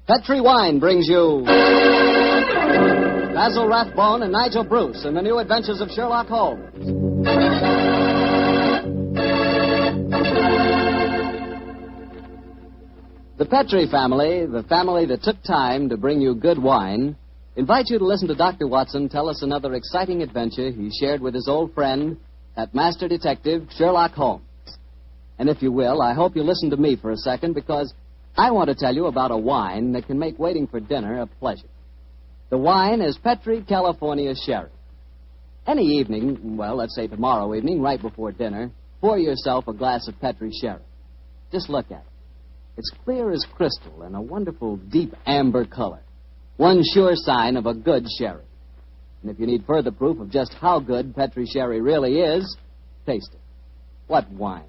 Petri Wine brings you Basil Rathbone and Nigel Bruce in the new adventures of Sherlock Holmes. The Petri family, the family that took time to bring you good wine, invite you to listen to Dr. Watson tell us another exciting adventure he shared with his old friend, that master detective, Sherlock Holmes. And if you will, I hope you'll listen to me for a second, because I want to tell you about a wine that can make waiting for dinner a pleasure. The wine is Petri California Sherry. Any evening, well, let's say tomorrow evening, right before dinner, pour yourself a glass of Petri Sherry. Just look at it. It's clear as crystal and a wonderful deep amber color. One sure sign of a good sherry. And if you need further proof of just how good Petri Sherry really is, taste it. What wine?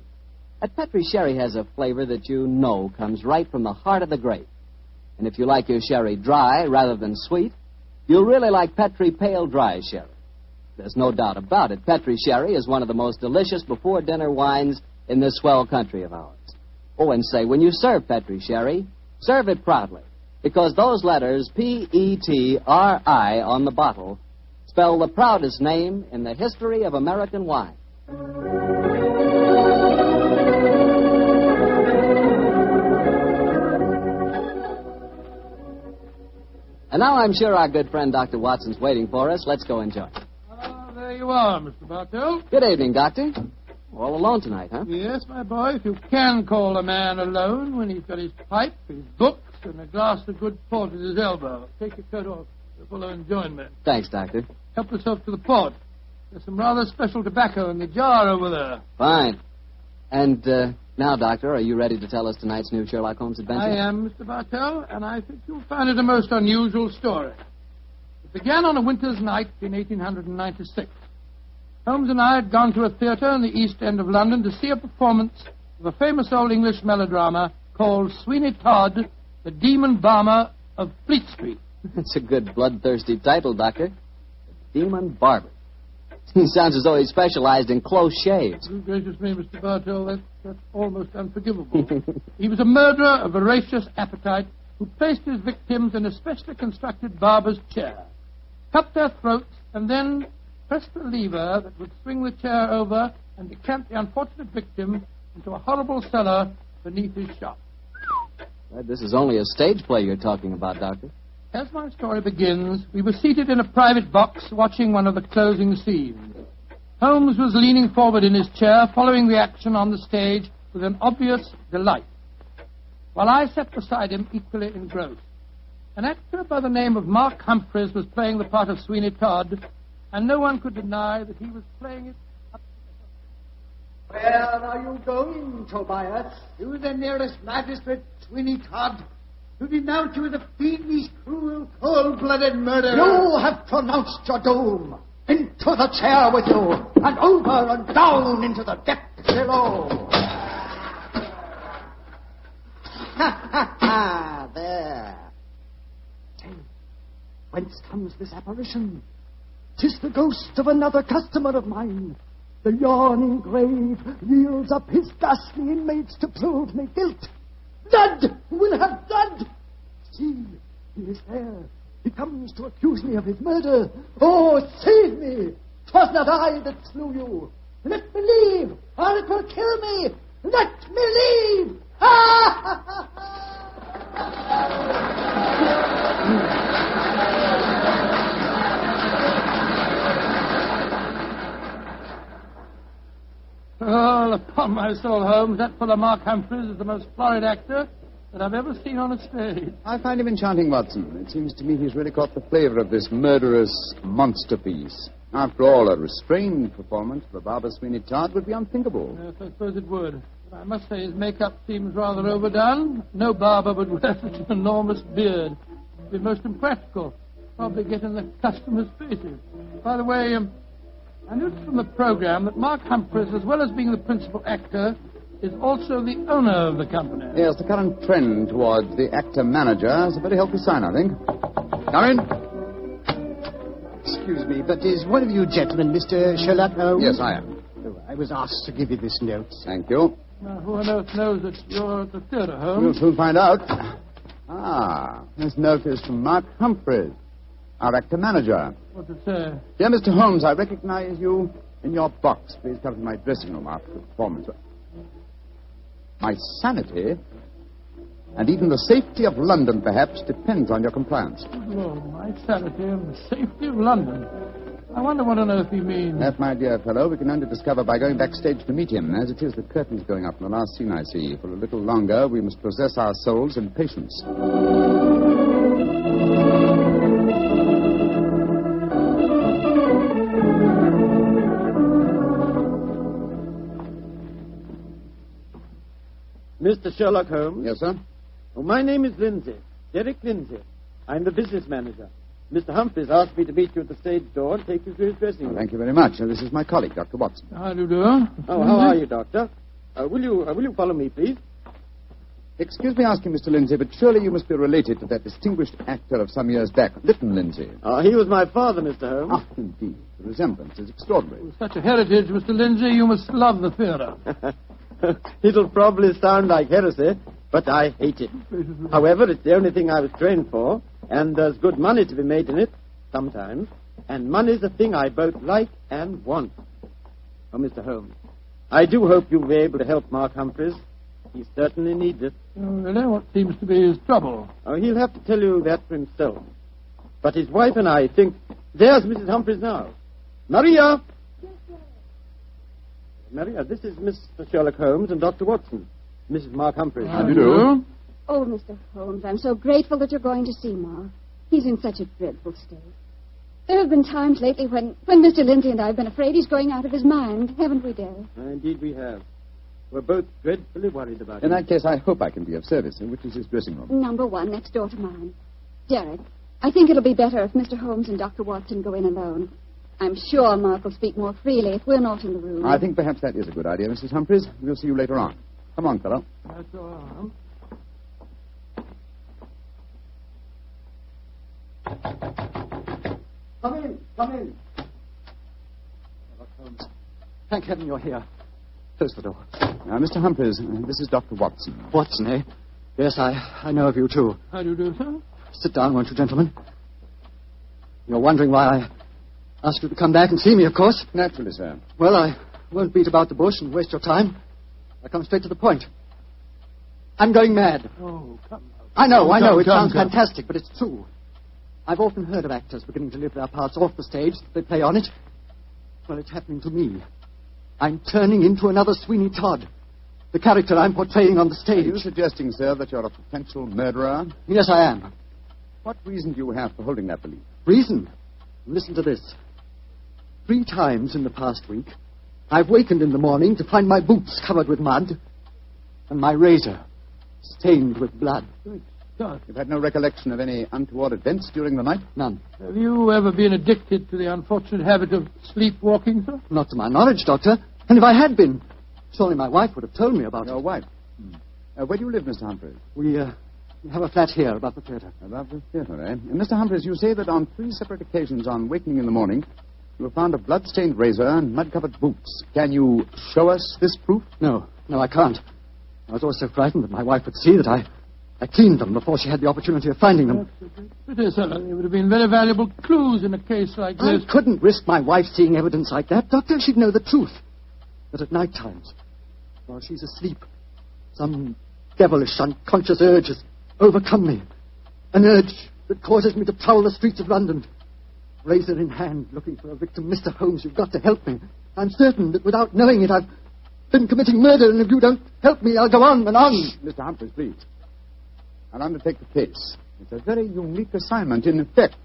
That Petri Sherry has a flavor that you know comes right from the heart of the grape. And if you like your sherry dry rather than sweet, you'll really like Petri Pale Dry Sherry. There's no doubt about it. Petri Sherry is one of the most delicious before-dinner wines in this swell country of ours. Oh, and say, when you serve Petri Sherry, serve it proudly, because those letters, P-E-T-R-I, on the bottle, spell the proudest name in the history of American wine. And now I'm sure our good friend Dr. Watson's waiting for us. Let's go enjoy. There you are, Mr. Bartell. Good evening, Doctor. All alone tonight, huh? Yes, my boy, if you can call a man alone when he's got his pipe, his books, and a glass of good port at his elbow. Take your coat off for full enjoyment. Thanks, Doctor. Help yourself to the port. There's some rather special tobacco in the jar over there. Fine. And now, Doctor, are you ready to tell us tonight's new Sherlock Holmes adventure? I am, Mr. Bartell, and I think you'll find it a most unusual story. It began on a winter's night in 1896. Holmes and I had gone to a theatre in the East End of London to see a performance of a famous old English melodrama called Sweeney Todd, the Demon Barber of Fleet Street. That's a good bloodthirsty title, Doctor. The Demon Barber. He sounds as though he specialized in close shaves. Oh, gracious me, Mr. Bartell, that's almost unforgivable. He was a murderer of voracious appetite who placed his victims in a specially constructed barber's chair, cut their throats, and then pressed the lever that would swing the chair over and decant the unfortunate victim into a horrible cellar beneath his shop. This is only a stage play you're talking about, Doctor. As my story begins, we were seated in a private box watching one of the closing scenes. Holmes was leaning forward in his chair, following the action on the stage with an obvious delight, while I sat beside him equally engrossed. An actor by the name of Mark Humphreys was playing the part of Sweeney Todd, and no one could deny that he was playing it up to the... Where are you going, Tobias? To the nearest magistrate, Sweeney Todd, to denounce you as a fiendish, cruel, cold-blooded murderer. You have pronounced your doom. Into the chair with you, and over and down into the depths below. Ha, ha, ha, there. Say, whence comes this apparition? 'Tis the ghost of another customer of mine. The yawning grave yields up his ghastly inmates to prove me guilt. Blood will have blood. See, he is there. He comes to accuse me of his murder. Oh, save me. 'Twas not I that slew you. Let me leave, or it will kill me. Let me leave. Ha, ha, ha, Oh, upon my soul, Holmes, that fellow Mark Humphreys is the most florid actor that I've ever seen on a stage. I find him enchanting, Watson. It seems to me he's really caught the flavor of this murderous monster piece. After all, a restrained performance of a Barber Sweeney Todd would be unthinkable. Yes, I suppose it would. But I must say his makeup seems rather overdone. No barber would wear such an enormous beard. It would be most impractical. Probably get in the customers' faces. By the way, I noticed from the program that Mark Humphreys, as well as being the principal actor, is also the owner of the company. Yes, the current trend towards the actor-manager is a very healthy sign, I think. Come in. Excuse me, but is one of you gentlemen Mr. Sherlock Holmes? Yes, I am. Oh, I was asked to give you this note. Thank you. Now, who on earth knows that you're at the theatre, Holmes? We'll soon find out. This note is from Mark Humphreys, our actor-manager. What's it say? Dear Mr. Holmes, I recognize you in your box. Please come to my dressing room after the performance. My sanity, and even the safety of London, perhaps, depends on your compliance. Oh, my sanity and the safety of London. I wonder what on earth he means. That, my dear fellow, we can only discover by going backstage to meet him. As it is, the curtain's going up in the last scene I see. For a little longer, we must possess our souls in patience. Mr. Sherlock Holmes? Yes, sir? Oh, my name is Lindsay. Derek Lindsay. I'm the business manager. Mr. Humphreys asked me to meet you at the stage door and take you to his dressing room. Thank you very much. This is my colleague, Dr. Watson. How do you do? Oh, how are you, Doctor? Will you follow me, please? Excuse me asking, Mr. Lindsay, but surely you must be related to that distinguished actor of some years back, Lytton Lindsay. He was my father, Mr. Holmes. Ah, indeed. The resemblance is extraordinary. With such a heritage, Mr. Lindsay, you must love the theatre. It'll probably sound like heresy, but I hate it. However, it's the only thing I was trained for, and there's good money to be made in it, sometimes. And money's a thing I both like and want. Oh, Mr. Holmes, I do hope you'll be able to help Mark Humphreys. He certainly needs it. Oh, really? What seems to be his trouble? Oh, he'll have to tell you that for himself. But his wife and I think... There's Mrs. Humphreys now. Maria! Yes, sir. Maria, this is Mr. Sherlock Holmes and Dr. Watson. Mrs. Mark Humphreys. How do you do? Oh, Mr. Holmes, I'm so grateful that you're going to see Mark. He's in such a dreadful state. There have been times lately when Mr. Lindsay and I have been afraid he's going out of his mind, haven't we, Derek? Indeed we have. We're both dreadfully worried about In him. that case, I hope I can be of service. Which is his dressing room? Number 1, next door to mine. Derek, I think it'll be better if Mr. Holmes and Dr. Watson go in alone. I'm sure Mark will speak more freely if we're not in the room. I think perhaps that is a good idea, Mrs. Humphreys. We'll see you later on. Come on, fellow. That's all. Come in, come in. Sherlock Holmes. Thank heaven you're here. Close the door. Now, Mr. Humphreys, this is Dr. Watson. Watson, eh? Yes, I know of you, too. How do you do, sir? Sit down, won't you, gentlemen? You're wondering why I asked you to come back and see me, of course. Naturally, sir. Well, I won't beat about the bush and waste your time. I come straight to the point. I'm going mad. Oh, come on. I know. It sounds come. fantastic, but it's true. I've often heard of actors beginning to live their parts off the stage. They play on it. Well, it's happening to me. I'm turning into another Sweeney Todd. The character I'm portraying on the Are stage. you suggesting, sir, that you're a potential murderer? Yes, I am. What reason do you have for holding that belief? Reason? Listen to this. 3 times in the past week, I've wakened in the morning to find my boots covered with mud and my razor stained with blood. Good God. You've had no recollection of any untoward events during the night? None. Have you ever been addicted to the unfortunate habit of sleepwalking, sir? Not to my knowledge, Doctor. And if I had been, surely my wife would have told me about Your it. wife? Where do you live, Mr. Humphreys? We have a flat here above the theatre. Above the theatre, eh? Mr. Humphreys, you say that on 3 separate occasions on wakening in the morning, you have found a blood-stained razor and mud-covered boots. Can you show us this proof? No, I can't. I was always so frightened that my wife would see that I cleaned them before she had the opportunity of finding them. It is, sir. They would have been very valuable clues in a case like I this. couldn't risk my wife seeing evidence like that, Doctor. She'd know the truth. But at night times, while she's asleep, some devilish, unconscious urge has overcome me. An urge that causes me to prowl the streets of London, razor in hand, looking for a victim. Mr. Holmes, you've got to help me. I'm certain that without knowing it, I've been committing murder, and if you don't help me, I'll go on and on. Mr. Humphreys, please. I'll undertake the case. It's a very unique assignment. In effect,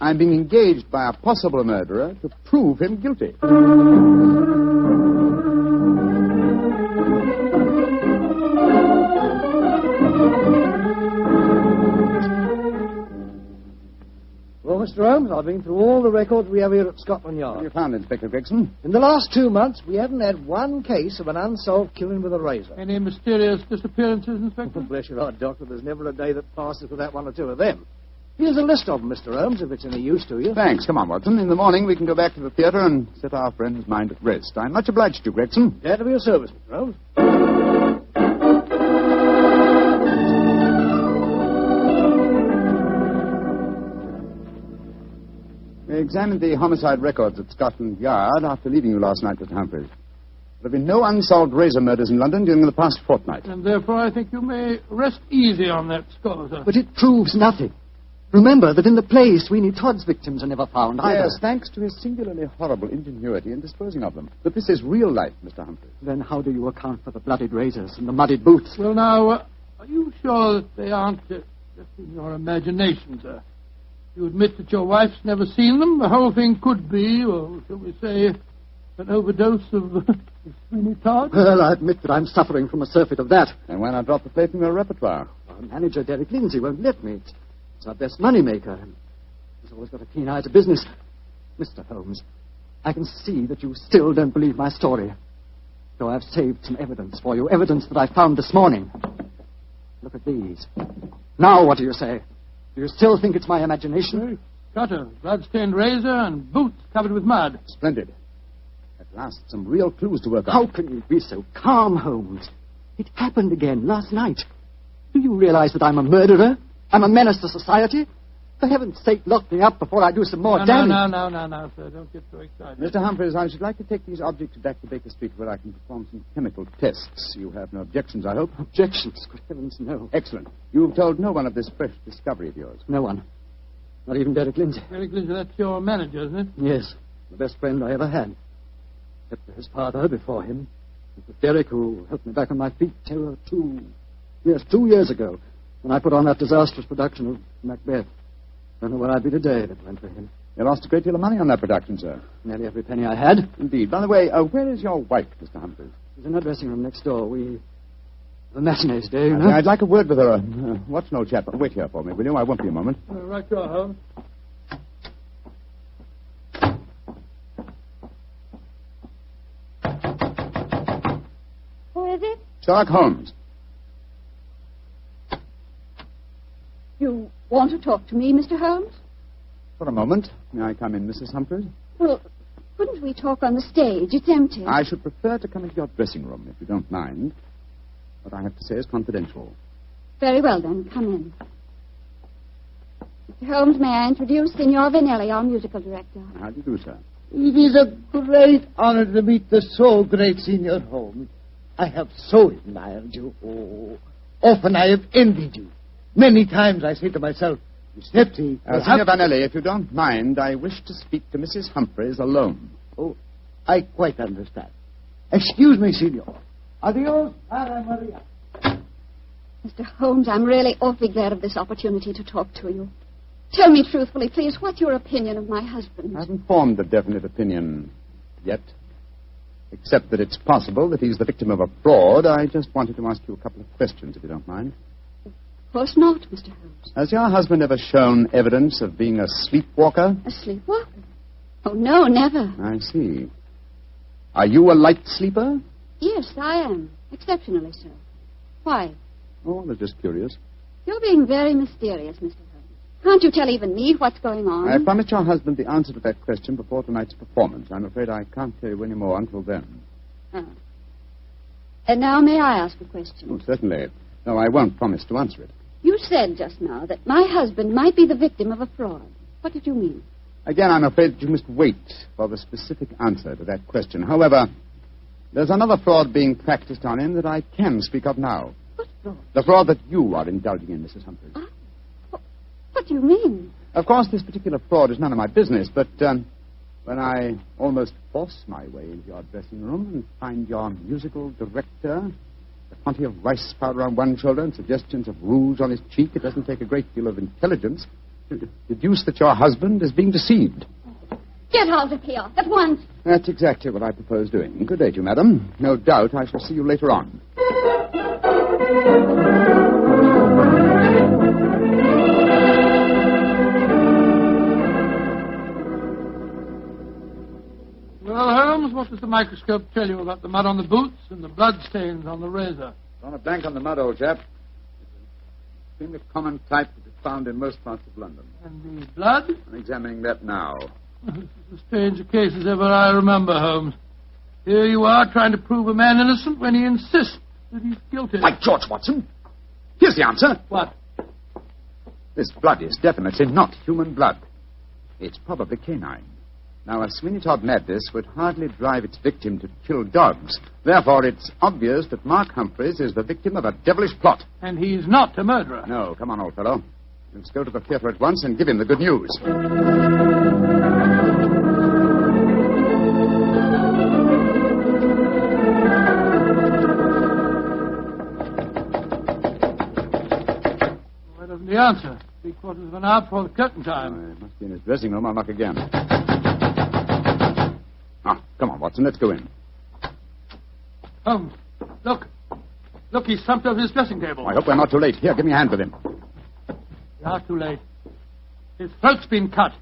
I'm being engaged by a possible murderer to prove him guilty. Well, Mr. Holmes, I've been through all the records we have here at Scotland What have Yard. you found, Inspector Gregson? In the last 2 months, we haven't had one case of an unsolved killing with a razor. Any mysterious disappearances, Inspector? Bless your heart, Doctor. There's never a day that passes without 1 or 2 of them. Here's a list of them, Mr. Holmes, if it's any use to you. Thanks. Come on, Watson. In the morning, we can go back to the theatre and set our friend's mind at rest. I'm much obliged to you, Gregson. Glad to be of service, Mr. Holmes. examined the homicide records at Scotland Yard after leaving you last night, Mr. Humphreys. There have been no unsolved razor murders in London during the past fortnight. And therefore I think you may rest easy on that score, sir. But it proves nothing. Remember that in the play, Sweeney Todd's victims are never found either. Yes, thanks to his singularly horrible ingenuity in disposing of them. But this is real life, Mr. Humphreys. Then how do you account for the bloodied razors and the muddied boots? Well, now, are you sure that they aren't just in your imagination, sir? You admit that your wife's never seen them? The whole thing could be, or shall we say, an overdose of Sweeney Todd? Well, I admit that I'm suffering from a surfeit of that. And why not drop the play from your repertoire? Our manager, Derek Lindsay, won't let me. He's our best moneymaker. He's always got a keen eye to business. Mr. Holmes, I can see that you still don't believe my story. So I've saved some evidence for you, evidence that I found this morning. Look at these. Now what do you say? Do you still think it's my imagination? Cutter, blood-stained razor, and boots covered with mud. Splendid. At last, some real clues to work on. How can you be so calm, Holmes? It happened again last night. Do you realize that I'm a murderer? I'm a menace to society? For heaven's sake, lock me up before I do some more damage. No, sir. Don't get so excited. Mr. Humphreys, I should like to take these objects back to Baker Street where I can perform some chemical tests. You have no objections, I hope? Objections? Good heavens, no. Excellent. You've told no one of this fresh discovery of yours? No one. Not even Derek Lindsay. Derek Lindsay, that's your manager, isn't it? Yes. The best friend I ever had. Except for his father before him. It was Derek who helped me back on my feet 2 years ago, when I put on that disastrous production of Macbeth. Don't know where I'd be today if it went for him. You lost a great deal of money on that production, sir. Nearly every penny I had. Indeed. By the way, where is your wife, Mr. Humphreys? She's in her dressing room next door. The matinee today, you know. I'd like a word with her. Watch an old chap. Wait here for me, will you? I won't be a moment. Right you are, Holmes. Who is it? Sherlock Holmes. You want to talk to me, Mr. Holmes? For a moment. May I come in, Mrs. Humphreys? Well, couldn't we talk on the stage? It's empty. I should prefer to come into your dressing room, if you don't mind. What I have to say is confidential. Very well, then. Come in. Mr. Holmes, may I introduce Signor Vanelli, our musical director? How do you do, sir? It is a great honor to meet the so great Signor Holmes. I have so admired you. Oh, often I have envied you. Many times I say to myself, Giuseppe... Signor Vanelli, if you don't mind, I wish to speak to Mrs. Humphreys alone. Oh, I quite understand. Excuse me, Signor. Adios, Cara Maria. Mr. Holmes, I'm really awfully glad of this opportunity to talk to you. Tell me truthfully, please, what's your opinion of my husband? I haven't formed a definite opinion yet, except that it's possible that he's the victim of a fraud. I just wanted to ask you a couple of questions, if you don't mind. Of course not, Mr. Holmes. Has your husband ever shown evidence of being a sleepwalker? A sleepwalker? Oh, no, never. I see. Are you a light sleeper? Yes, I am. Exceptionally so. Why? Oh, I was just curious. You're being very mysterious, Mr. Holmes. Can't you tell even me what's going on? I promised your husband the answer to that question before tonight's performance. I'm afraid I can't tell you any more until then. Oh. And now may I ask a question? Oh, certainly. No, I won't promise to answer it. You said just now that my husband might be the victim of a fraud. What did you mean? Again, I'm afraid that you must wait for the specific answer to that question. However, there's another fraud being practiced on him that I can speak of now. What fraud? The fraud that you are indulging in, Mrs. Humphreys. What do you mean? Of course, this particular fraud is none of my business, but when I almost force my way into your dressing room and find your musical director, a quantity of rice powder on one shoulder and suggestions of rouge on his cheek, it doesn't take a great deal of intelligence to deduce that your husband is being deceived. Get out of here at once. That's exactly what I propose doing. Good day to you, madam. No doubt I shall see you later on. Well, Holmes, what does the microscope tell you about the mud on the boots and the blood stains on the razor? Drawn a blank on the mud, old chap. It's an extremely common type that is found in most parts of London. And the blood? I'm examining that now. This is as strange a case as ever I remember, Holmes. Here you are trying to prove a man innocent when he insists that he's guilty. By George, Watson! Here's the answer. What? This blood is definitely not human blood. It's probably canine. Now, a Sweeney Todd madness would hardly drive its victim to kill dogs. Therefore, it's obvious that Mark Humphreys is the victim of a devilish plot. And he's not a murderer. No, come on, old fellow. Let's go to the theater at once and give him the good news. Why doesn't he answer? 3/4 of an hour before the curtain time. He must be in his dressing room. I'll knock again. Come on, Watson, let's go in. Holmes, look. Look, he's slumped over his dressing table. I hope we're not too late. Here, give me a hand with him. We are too late. His throat's been cut.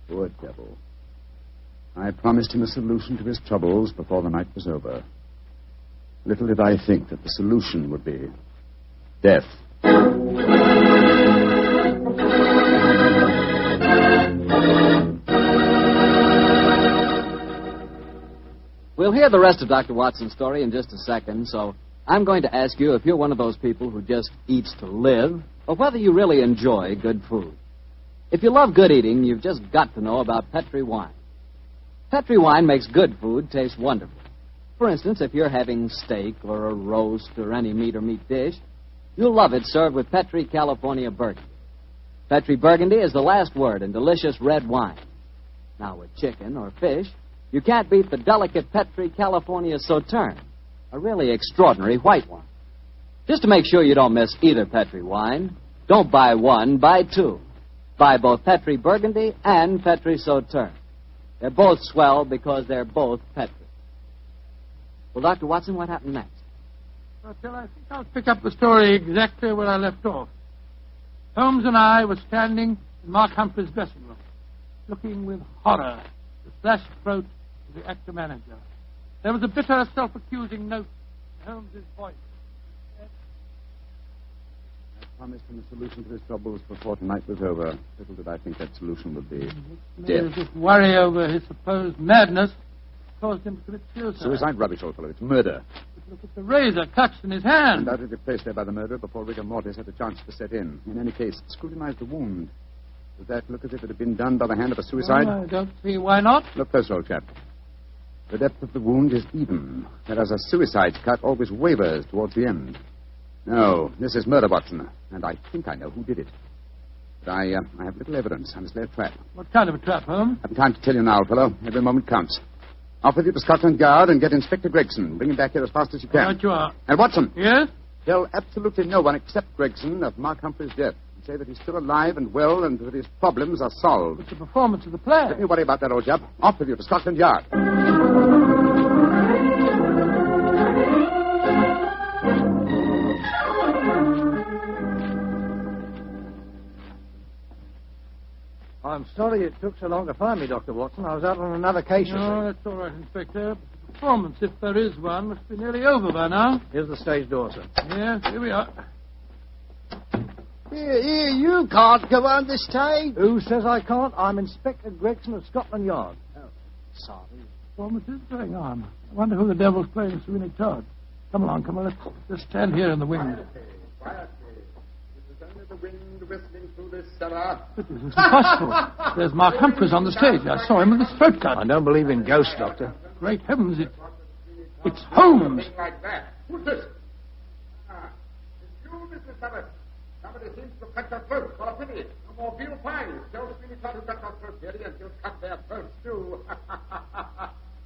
Poor devil. I promised him a solution to his troubles before the night was over. Little did I think that the solution would be death. We'll hear the rest of Dr. Watson's story in just a second, so I'm going to ask you if you're one of those people who just eats to live, or whether you really enjoy good food. If you love good eating, you've just got to know about Petri wine. Petri wine makes good food taste wonderful. For instance, if you're having steak or a roast or any meat or meat dish, you'll love it served with Petri California Burgundy. Petri Burgundy is the last word in delicious red wine. Now, with chicken or fish, you can't beat the delicate Petri California Sauterne, a really extraordinary white wine. Just to make sure you don't miss either Petri wine, don't buy one, buy two. Buy both Petri Burgundy and Petri Sauterne. They're both swell because they're both Petri. Well, Dr. Watson, what happened next? Well, I think I'll pick up the story exactly where I left off. Holmes and I were standing in Mark Humphrey's dressing room, looking with horror at the slashed throat of the actor-manager. There was a bitter, self-accusing note in Holmes's voice. I promised him a solution to his troubles before tonight was over. Little did I think that solution would be death. This worry over his supposed madness caused him to commit suicide. Suicide? Rubbish, old fellow. It's murder. Look at the razor clutched in his hand. Undoubtedly placed there by the murderer before rigor mortis had a chance to set in. In any case, scrutinize the wound. Does that look as if it had been done by the hand of a suicide? Well, I don't see why not. Look closer, old chap. The depth of the wound is even, whereas a suicide's cut always wavers towards the end. No, this is murder, Watson, and I think I know who did it. But I have little evidence. I must lay a trap. What kind of a trap, Holmes? I haven't time to tell you now, old fellow. Every moment counts. Off with you to Scotland Yard and get Inspector Gregson. Bring him back here as fast as you can. Right you are. And Watson. Yes? Tell absolutely no one except Gregson of Mark Humphrey's death. And say that he's still alive and well and that his problems are solved. It's the performance of the play. Don't you worry about that, old chap. Off with you to Scotland Yard. I'm sorry it took so long to find me, Dr. Watson. I was out on another case. No, that's all right, Inspector. The performance, if there is one, must be nearly over by now. Here's the stage door, sir. Yes, here we are. Here, you can't go on the stage. Who says I can't? I'm Inspector Gregson of Scotland Yard. Sorry. The performance is going on. I wonder who the devil's playing Sweeney Todd. Come along. Let's just stand here in the wind. Quietly. This is only the wind whistling through this cellar. But this is impossible. There's Mark Humphreys on the stage. I saw him with his throat cut. I don't believe in ghosts, Doctor. Great heavens, it's Holmes. Something like that. Who's this? It's you, Mr. Summers. Somebody seems to cut your throat. What a pity. No more veal pies. Tell Sweeney Todd who cut your throat, dearie, and he'll cut their throats, too.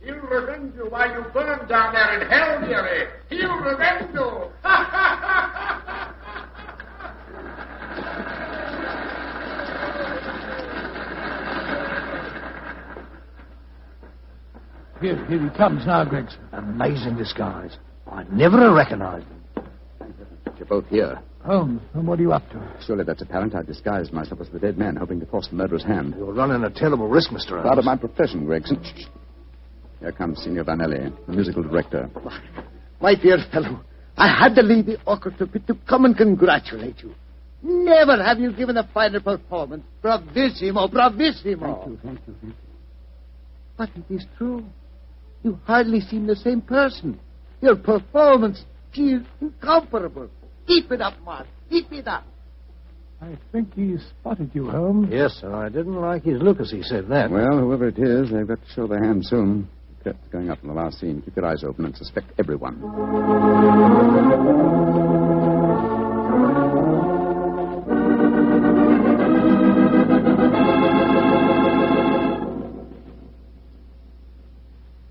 He'll revenge you while you burn down there in hell, dearie. He'll revenge you. Here he comes now, Gregson. Amazing disguise. I'd never have recognized him. You're both here. Holmes, and what are you up to? Surely that's apparent. I disguised myself as the dead man, hoping to force the murderer's hand. You're running a terrible risk, Mr. Holmes. Part of my profession, Gregson. Here comes Signor Vanelli, the musical director. My dear fellow, I had to leave the orchestra pit to come and congratulate you. Never have you given a finer performance. Bravissimo, bravissimo. Thank you. But it is true. You hardly seem the same person. Your performance, she is incomparable. Keep it up, Mark. Keep it up. I think he spotted you, Holmes. Yes, sir. I didn't like his look as he said that. Well, whoever it is, they've got to show their hand soon. The curtain's going up in the last scene. Keep your eyes open and suspect everyone.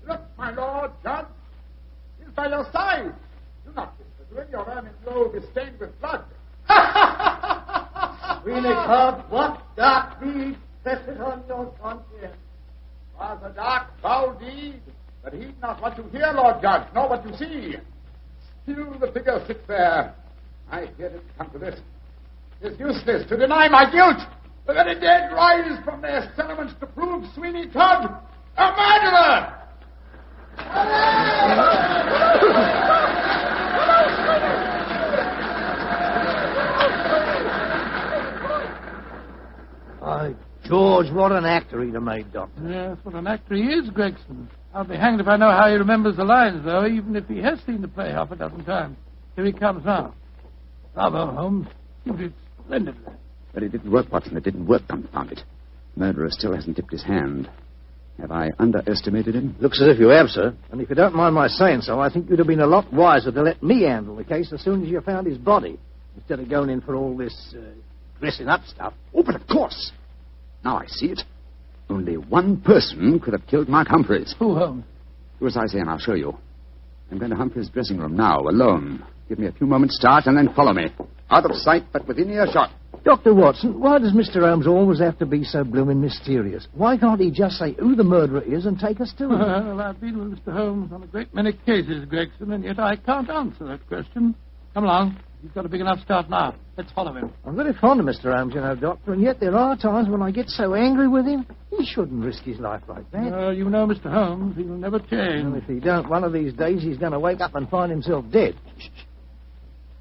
Look, my lord, Judge. He's by your side. Do not whisper to him. Your ermine robe is stained with blood. Really, Cobb, what dark deed press it on your conscience? Was a dark, foul deed, but heed not what you hear, Lord Judge, nor what you see. Still the figure sits there. I feared it come to this. It is useless to deny my guilt. The very dead rise from their settlements to prove Sweeney Todd a murderer. By George, what an actor he'd have made, Doctor. Yes, what an actor he is, Gregson. I'll be hanged if I know how he remembers the lines, though, even if he has seen the play half a dozen times. Here he comes now. Bravo, Holmes. You did splendidly. But it didn't work, Watson. It didn't work, confound it. Murderer still hasn't tipped his hand. Have I underestimated him? Looks as if you have, sir. And if you don't mind my saying so, I think you'd have been a lot wiser to let me handle the case as soon as you found his body, instead of going in for all this dressing up stuff. Oh, but of course. Now I see it. Only one person could have killed Mark Humphreys. Who, Holmes? Do as I say, and I'll show you. I'm going to Humphreys' dressing room now, alone. Give me a few moments' start, and then follow me. Out of sight, but within earshot. Dr. Watson, why does Mr. Holmes always have to be so blooming mysterious? Why can't he just say who the murderer is and take us to him? Well, I've been with Mr. Holmes on a great many cases, Gregson, and yet I can't answer that question. Come along. He's got a big enough start now. Let's follow him. I'm very fond of Mr. Holmes, you know, Doctor, and yet there are times when I get so angry with him. He shouldn't risk his life like that. You know Mr. Holmes. He will never change. And if he don't, one of these days he's going to wake up and find himself dead. Shh.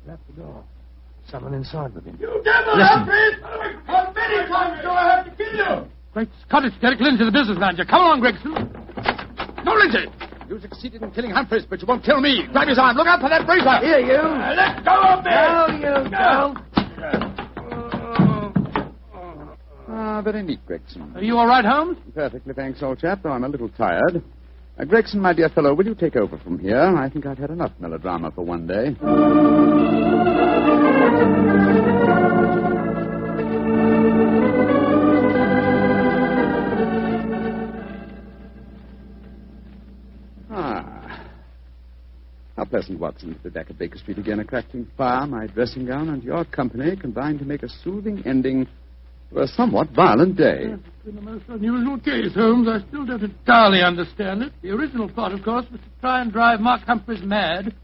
Shut the door. Someone inside with him. You devil, Humphreys! How many times do I have to kill you? Great Scott, it's Derek Lindsay, the business manager. Come along, Gregson. No, Lindsay! You succeeded in killing Humphreys, but you won't kill me. Grab his arm. Look out for that razor. Here, you. Let go of me! No, you don't. Very neat, Gregson. Are you all right, Holmes? Perfectly, thanks, old chap, though I'm a little tired. Gregson, my dear fellow, will you take over from here? I think I've had enough melodrama for one day. How pleasant, Watson, to be back at Baker Street again, a crackling fire, my dressing gown, and your company combined to make a soothing ending to a somewhat violent day. Yes, it's been a most unusual case, Holmes. I still don't entirely understand it. The original plot, of course, was to try and drive Mark Humphreys mad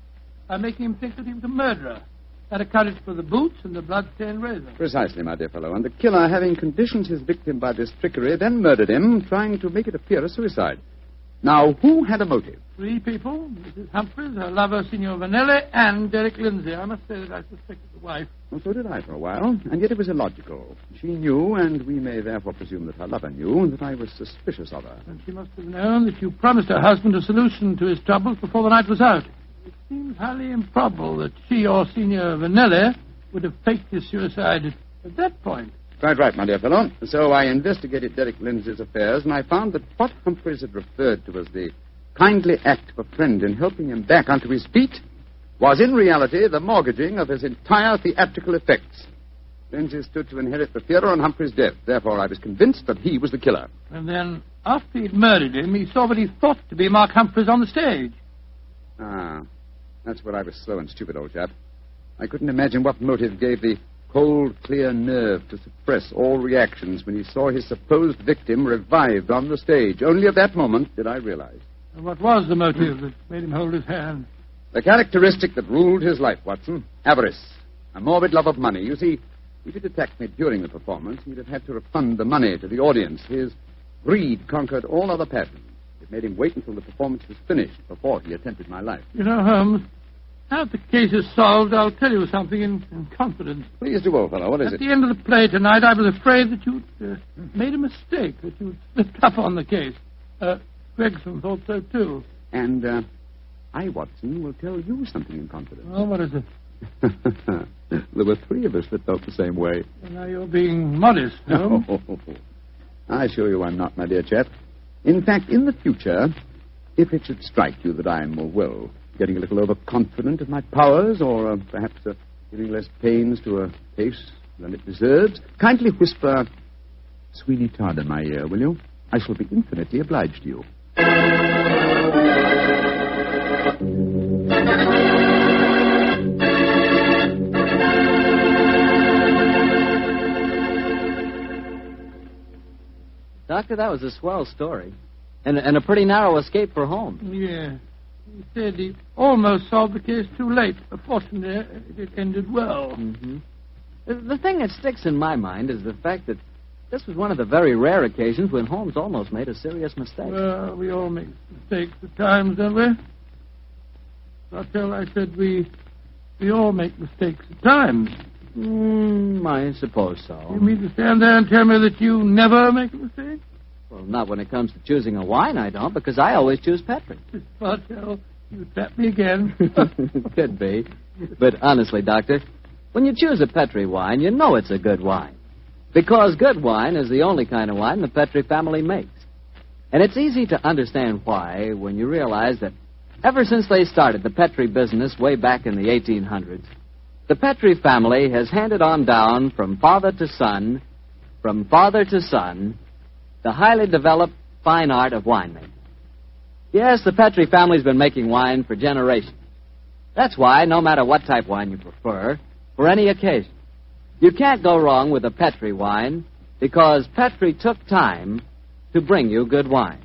by making him think that he was a murderer. That accounted for the boots and the blood-stained razor. Precisely, my dear fellow. And the killer, having conditioned his victim by this trickery, then murdered him, trying to make it appear a suicide. Now, who had a motive? 3 people, Mrs. Humphreys, her lover, Signor Vanelli, and Derek Lindsay. I must say that I suspected the wife. Well, so did I for a while, and yet it was illogical. She knew, and we may therefore presume that her lover knew, that I was suspicious of her. And she must have known that you promised her husband a solution to his troubles before the night was out. It seems highly improbable that she or Signor Vanelli would have faked his suicide at that point. Quite right, my dear fellow. So I investigated Derek Lindsay's affairs, and I found that what Humphreys had referred to as the kindly act of a friend in helping him back onto his feet was in reality the mortgaging of his entire theatrical effects. Lindsay stood to inherit the theatre on Humphreys' death. Therefore, I was convinced that he was the killer. And then, after he'd murdered him, he saw what he thought to be Mark Humphreys on the stage. Ah, that's where I was slow and stupid, old chap. I couldn't imagine what motive gave the cold, clear nerve to suppress all reactions when he saw his supposed victim revived on the stage. Only at that moment did I realize. And what was the motive that made him hold his hand? The characteristic that ruled his life, Watson. Avarice. A morbid love of money. You see, if he'd attacked me during the performance, he'd have had to refund the money to the audience. His greed conquered all other passions. It made him wait until the performance was finished before he attempted my life. You know, Holmes, now that the case is solved, I'll tell you something in confidence. Please do, old fellow. What is it? At the end of the play tonight, I was afraid that you'd made a mistake, that you'd slipped up on the case. Gregson thought so, too. And I, Watson, will tell you something in confidence. Oh, what is it? There were 3 of us that felt the same way. Well, now you're being modest, no? I assure you I'm not, my dear chap. In fact, in the future, if it should strike you that I'm, getting a little overconfident of my powers, or perhaps giving less pains to a case than it deserves, kindly whisper Sweeney Todd in my ear, will you? I shall be infinitely obliged to you. Doctor, that was a swell story. And a pretty narrow escape for Holmes. Yeah. He said he almost solved the case too late. Fortunately, it ended well. Mm-hmm. The thing that sticks in my mind is the fact that this was one of the very rare occasions when Holmes almost made a serious mistake. Well, we all make mistakes at times, don't we? Bartell, I said we all make mistakes at times. I suppose so. You mean to stand there and tell me that you never make a mistake? Well, not when it comes to choosing a wine, I don't, because I always choose Petri. Bartell, you tap me again. Could be. But honestly, Doctor, when you choose a Petri wine, you know it's a good wine. Because good wine is the only kind of wine the Petri family makes. And it's easy to understand why when you realize that ever since they started the Petri business way back in the 1800s, the Petri family has handed on down from father to son, the highly developed fine art of winemaking. Yes, the Petri family's been making wine for generations. That's why, no matter what type wine you prefer, for any occasion, you can't go wrong with a Petri wine because Petri took time to bring you good wine.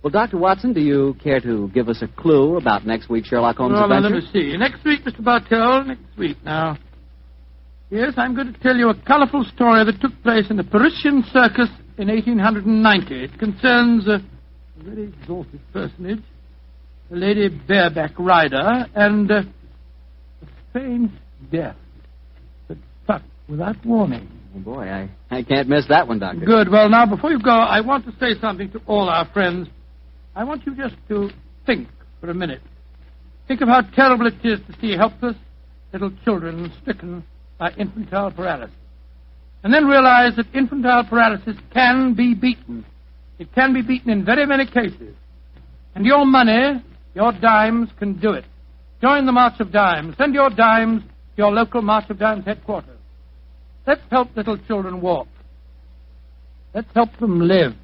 Well, Dr. Watson, do you care to give us a clue about next week's Sherlock Holmes adventure? Let me see. Next week, Mr. Bartell, next week now. Yes, I'm going to tell you a colorful story that took place in the Parisian circus in 1890. It concerns a very exalted personage, a lady bareback rider, and a strange death that struck without warning. Oh, boy, I can't miss that one, Doctor. Good. Well, now, before you go, I want to say something to all our friends. I want you just to think for a minute. Think of how terrible it is to see helpless little children stricken by infantile paralysis. And then realize that infantile paralysis can be beaten. It can be beaten in very many cases. And your money, your dimes, can do it. Join the March of Dimes. Send your dimes to your local March of Dimes headquarters. Let's help little children walk. Let's help them live.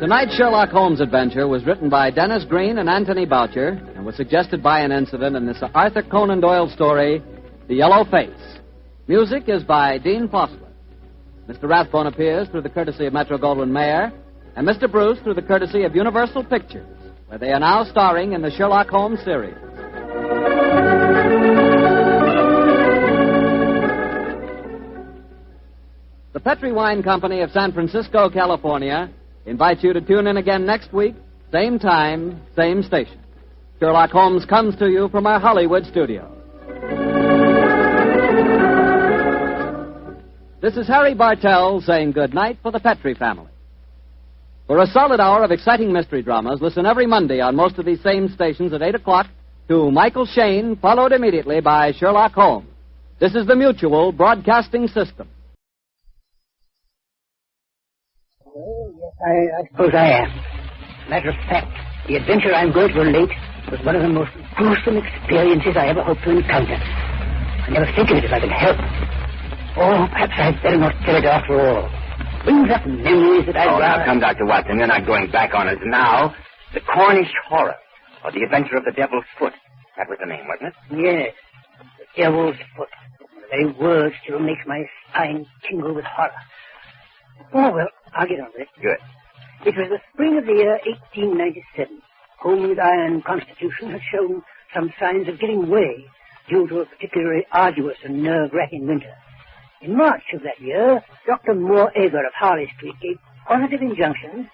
Tonight's Sherlock Holmes adventure was written by Dennis Green and Anthony Boucher and was suggested by an incident in this Arthur Conan Doyle story, The Yellow Face. Music is by Dean Fossler. Mr. Rathbone appears through the courtesy of Metro-Goldwyn-Mayer, and Mr. Bruce through the courtesy of Universal Pictures, where they are now starring in the Sherlock Holmes series. The Petri Wine Company of San Francisco, California, invites you to tune in again next week, same time, same station. Sherlock Holmes comes to you from our Hollywood studio. This is Harry Bartell saying good night for the Petri family. For a solid hour of exciting mystery dramas, listen every Monday on most of these same stations at 8 o'clock to Michael Shayne, followed immediately by Sherlock Holmes. This is the Mutual Broadcasting System. Oh, yes, I suppose I am. Matter of fact, the adventure I'm going to relate was one of the most gruesome experiences I ever hope to encounter. I never think of it if I can help it. Oh, perhaps I'd better not tell it after all. Brings up memories that I'd now come, Dr. Watson. You're not going back on us now. The Cornish Horror, or The Adventure of the Devil's Foot. That was the name, wasn't it? Yes, the Devil's Foot. The very word still makes my spine tingle with horror. Oh, well, I'll get on with it. Good. It was the spring of the year 1897. Holmes' iron constitution had shown some signs of giving way due to a particularly arduous and nerve-wracking winter. In March of that year, Dr. Moore-Aver of Harley Street gave positive injunctions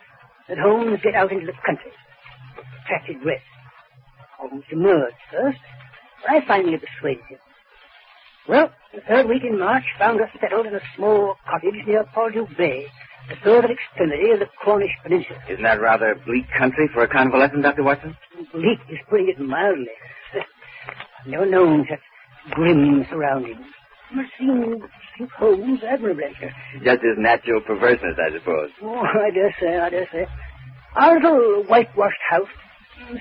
that Holmes get out into the country for protracted rest. Holmes demurred first, but I finally persuaded him. Well, the third week in March found us settled in a small cottage near Pordew Bay, the further extremity of the Cornish Peninsula. Isn't that rather bleak country for a convalescent, Dr. Watson? Bleak is putting it mildly. I've never known such grim surroundings. Must seem Holmes admirably. Just his natural perverseness, I suppose. Oh, I dare say. Our little whitewashed house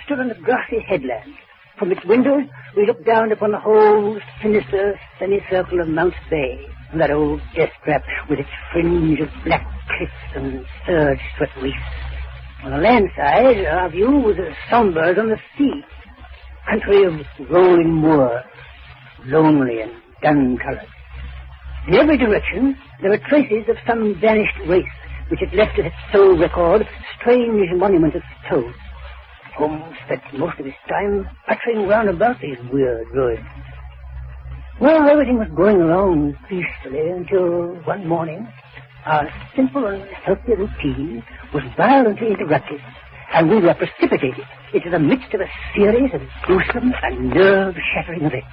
stood on a grassy headland. From its windows, we looked down upon the whole sinister semicircle of Mount Bay, and that old death trap with its fringe of black cliffs and surge-swept reefs. On the land side, our view was as somber as on the sea. Country of rolling moor, lonely and dun-colored. In every direction, there were traces of some vanished race, which had left as its sole record strange monuments of stone. Holmes spent most of his time pattering round about these weird ruins. Well, everything was going along peacefully until one morning our simple and healthy routine was violently interrupted, and we were precipitated into the midst of a series of gruesome and nerve-shattering events.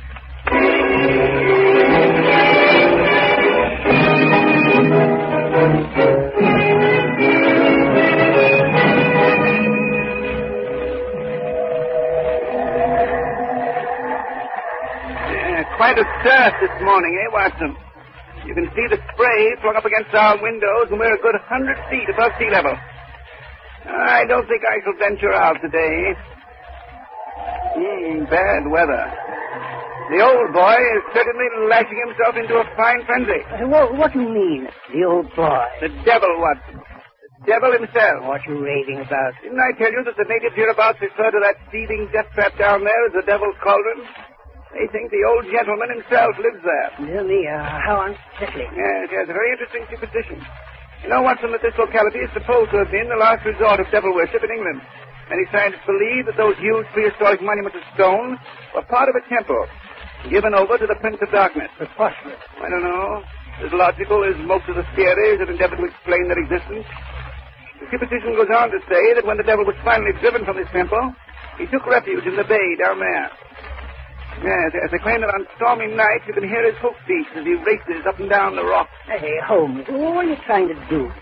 Quite a surf this morning, Watson? You can see the spray flung up against our windows, and we're a good 100 feet above sea level. I don't think I shall venture out today. Bad weather. The old boy is certainly lashing himself into a fine frenzy. What do you mean, the old boy? The devil, Watson. The devil himself. What are you raving about? Didn't I tell you that the natives hereabouts refer to that seething death trap down there as the devil's cauldron? They think the old gentleman himself lives there. Dear me, how unsettling. Yes, a very interesting superstition. You know, Watson, that this locality is supposed to have been the last resort of devil worship in England. Many scientists believe that those huge prehistoric monuments of stone were part of a temple given over to the Prince of Darkness. Preposterous. I don't know. As logical as most of the theories that endeavor to explain their existence. The superstition goes on to say that when the devil was finally driven from this temple, he took refuge in the bay down there. Yes, they claim that on stormy nights you can hear his hoofbeats as he races up and down the rocks. Hey, Holmes, what are you trying to do?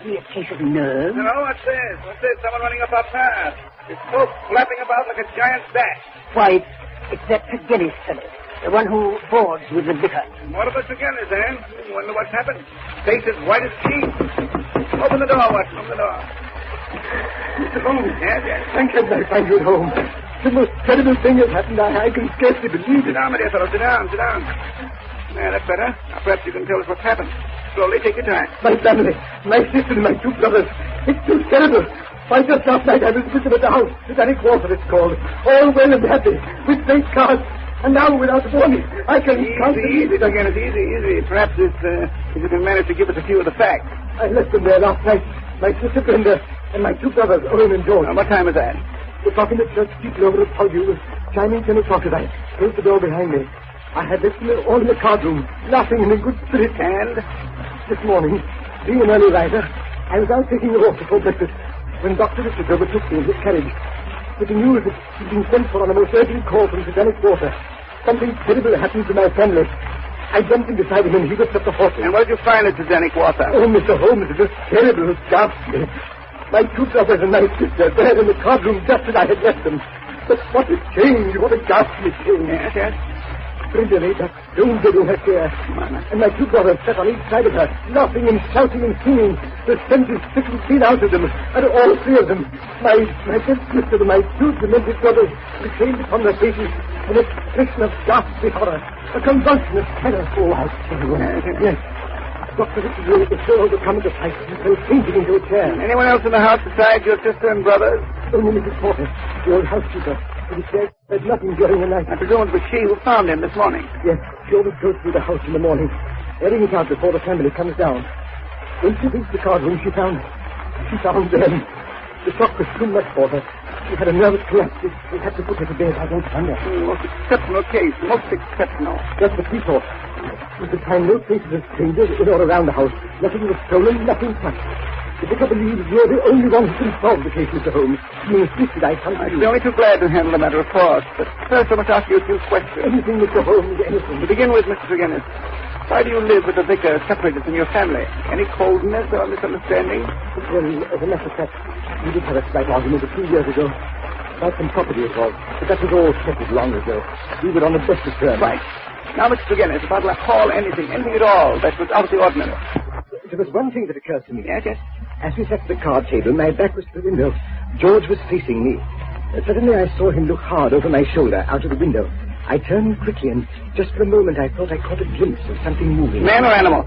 Give me a case of nerves? No, what's this? Someone running up our path. His coat flapping about like a giant bat. Why, it's that Tregennis fellow, the one who boards with the vicar. What about Tregennis, eh? Wonder what's happened. Face as white as cheese. Open the door, Watson, open the door. Mr. Holmes. Yes. Thank heaven I find you at home. The most terrible thing has happened. I can scarcely believe it. Sit down, my dear fellow. Sit down. Yeah, that's better. Now, perhaps you can tell us what's happened. Slowly, take your time. My family, my sister and my two brothers. It's too terrible. Why, just last night I was with them at the house. The Danny Quarter, it's called. All well and happy, with great cars. And now, without warning, I can't believe it. Again, it's easy. Perhaps if you can manage to give us a few of the facts. I left them there last night. My sister Brenda and my two brothers, Owen and George. What time was that? The clock in the church steeple over at Fogbound was chiming 10 o'clock as I closed the door behind me. I had left them all in the card room, laughing and in good spirits. And this morning, being an early riser, I was out taking a walk before breakfast when Dr. Richard overtook me in his carriage with the news that he'd been sent for on a most urgent call from the Danny Quarter. Something terrible happened to my family. I jumped in beside him and he whipped up the horses. And what did you find at the Danny Quarter? Oh, Mr. Holmes, it was terrible. It was ghastly. My two brothers and my sister there in the card room just as I had left them. But what a change, what a ghastly change. Yes. Brenda lay back, stone dead in her chair. And my two brothers sat on each side of her, laughing and shouting and singing. The senses sickened clean out of them, and all three of them. My dead sister and my two demented brothers retained upon their faces an expression of ghastly horror, a convulsion of terror. Oh, I tell you. Yes. Dr. Richard was so overcome at the sight and fell fainting into a chair. Anyone else in the house besides your sister and brothers? Only Mrs. Porter, the old housekeeper. He said nothing during the night. I presume it was she who found him this morning. Yes, she always goes through the house in the morning, airing it out before the family comes down. When she reached the card room, she found them. The shock was too much for her. She had a nervous collapse. We had to put her to bed. I don't wonder. Most exceptional case. Most exceptional. That's what we thought. We could find no traces of strangers in or around the house. Nothing was stolen, nothing touched. The vicar believes you're the only one who can solve the case, Mr. Holmes. He insisted I come to you. I'd be only too glad to handle the matter, of course. But first I must ask you a few questions. Anything, Mr. Holmes, anything. To begin with, Mr. Tregennis, Why do you live with the vicar separated from your family? Any coldness or misunderstanding? Well, as a matter of fact, we did have a slight argument a few years ago. About some property it was. But that was all settled long ago. We were on the best of terms. Right. Now, Mr. Guinness, about La Hall, anything at all that was out of the ordinary. There was one thing that occurred to me. Yes, yes. As we sat at the card table, my back was to the window. George was facing me. Suddenly I saw him look hard over my shoulder out of the window. I turned quickly, and just for a moment I thought I caught a glimpse of something moving. Man or animal?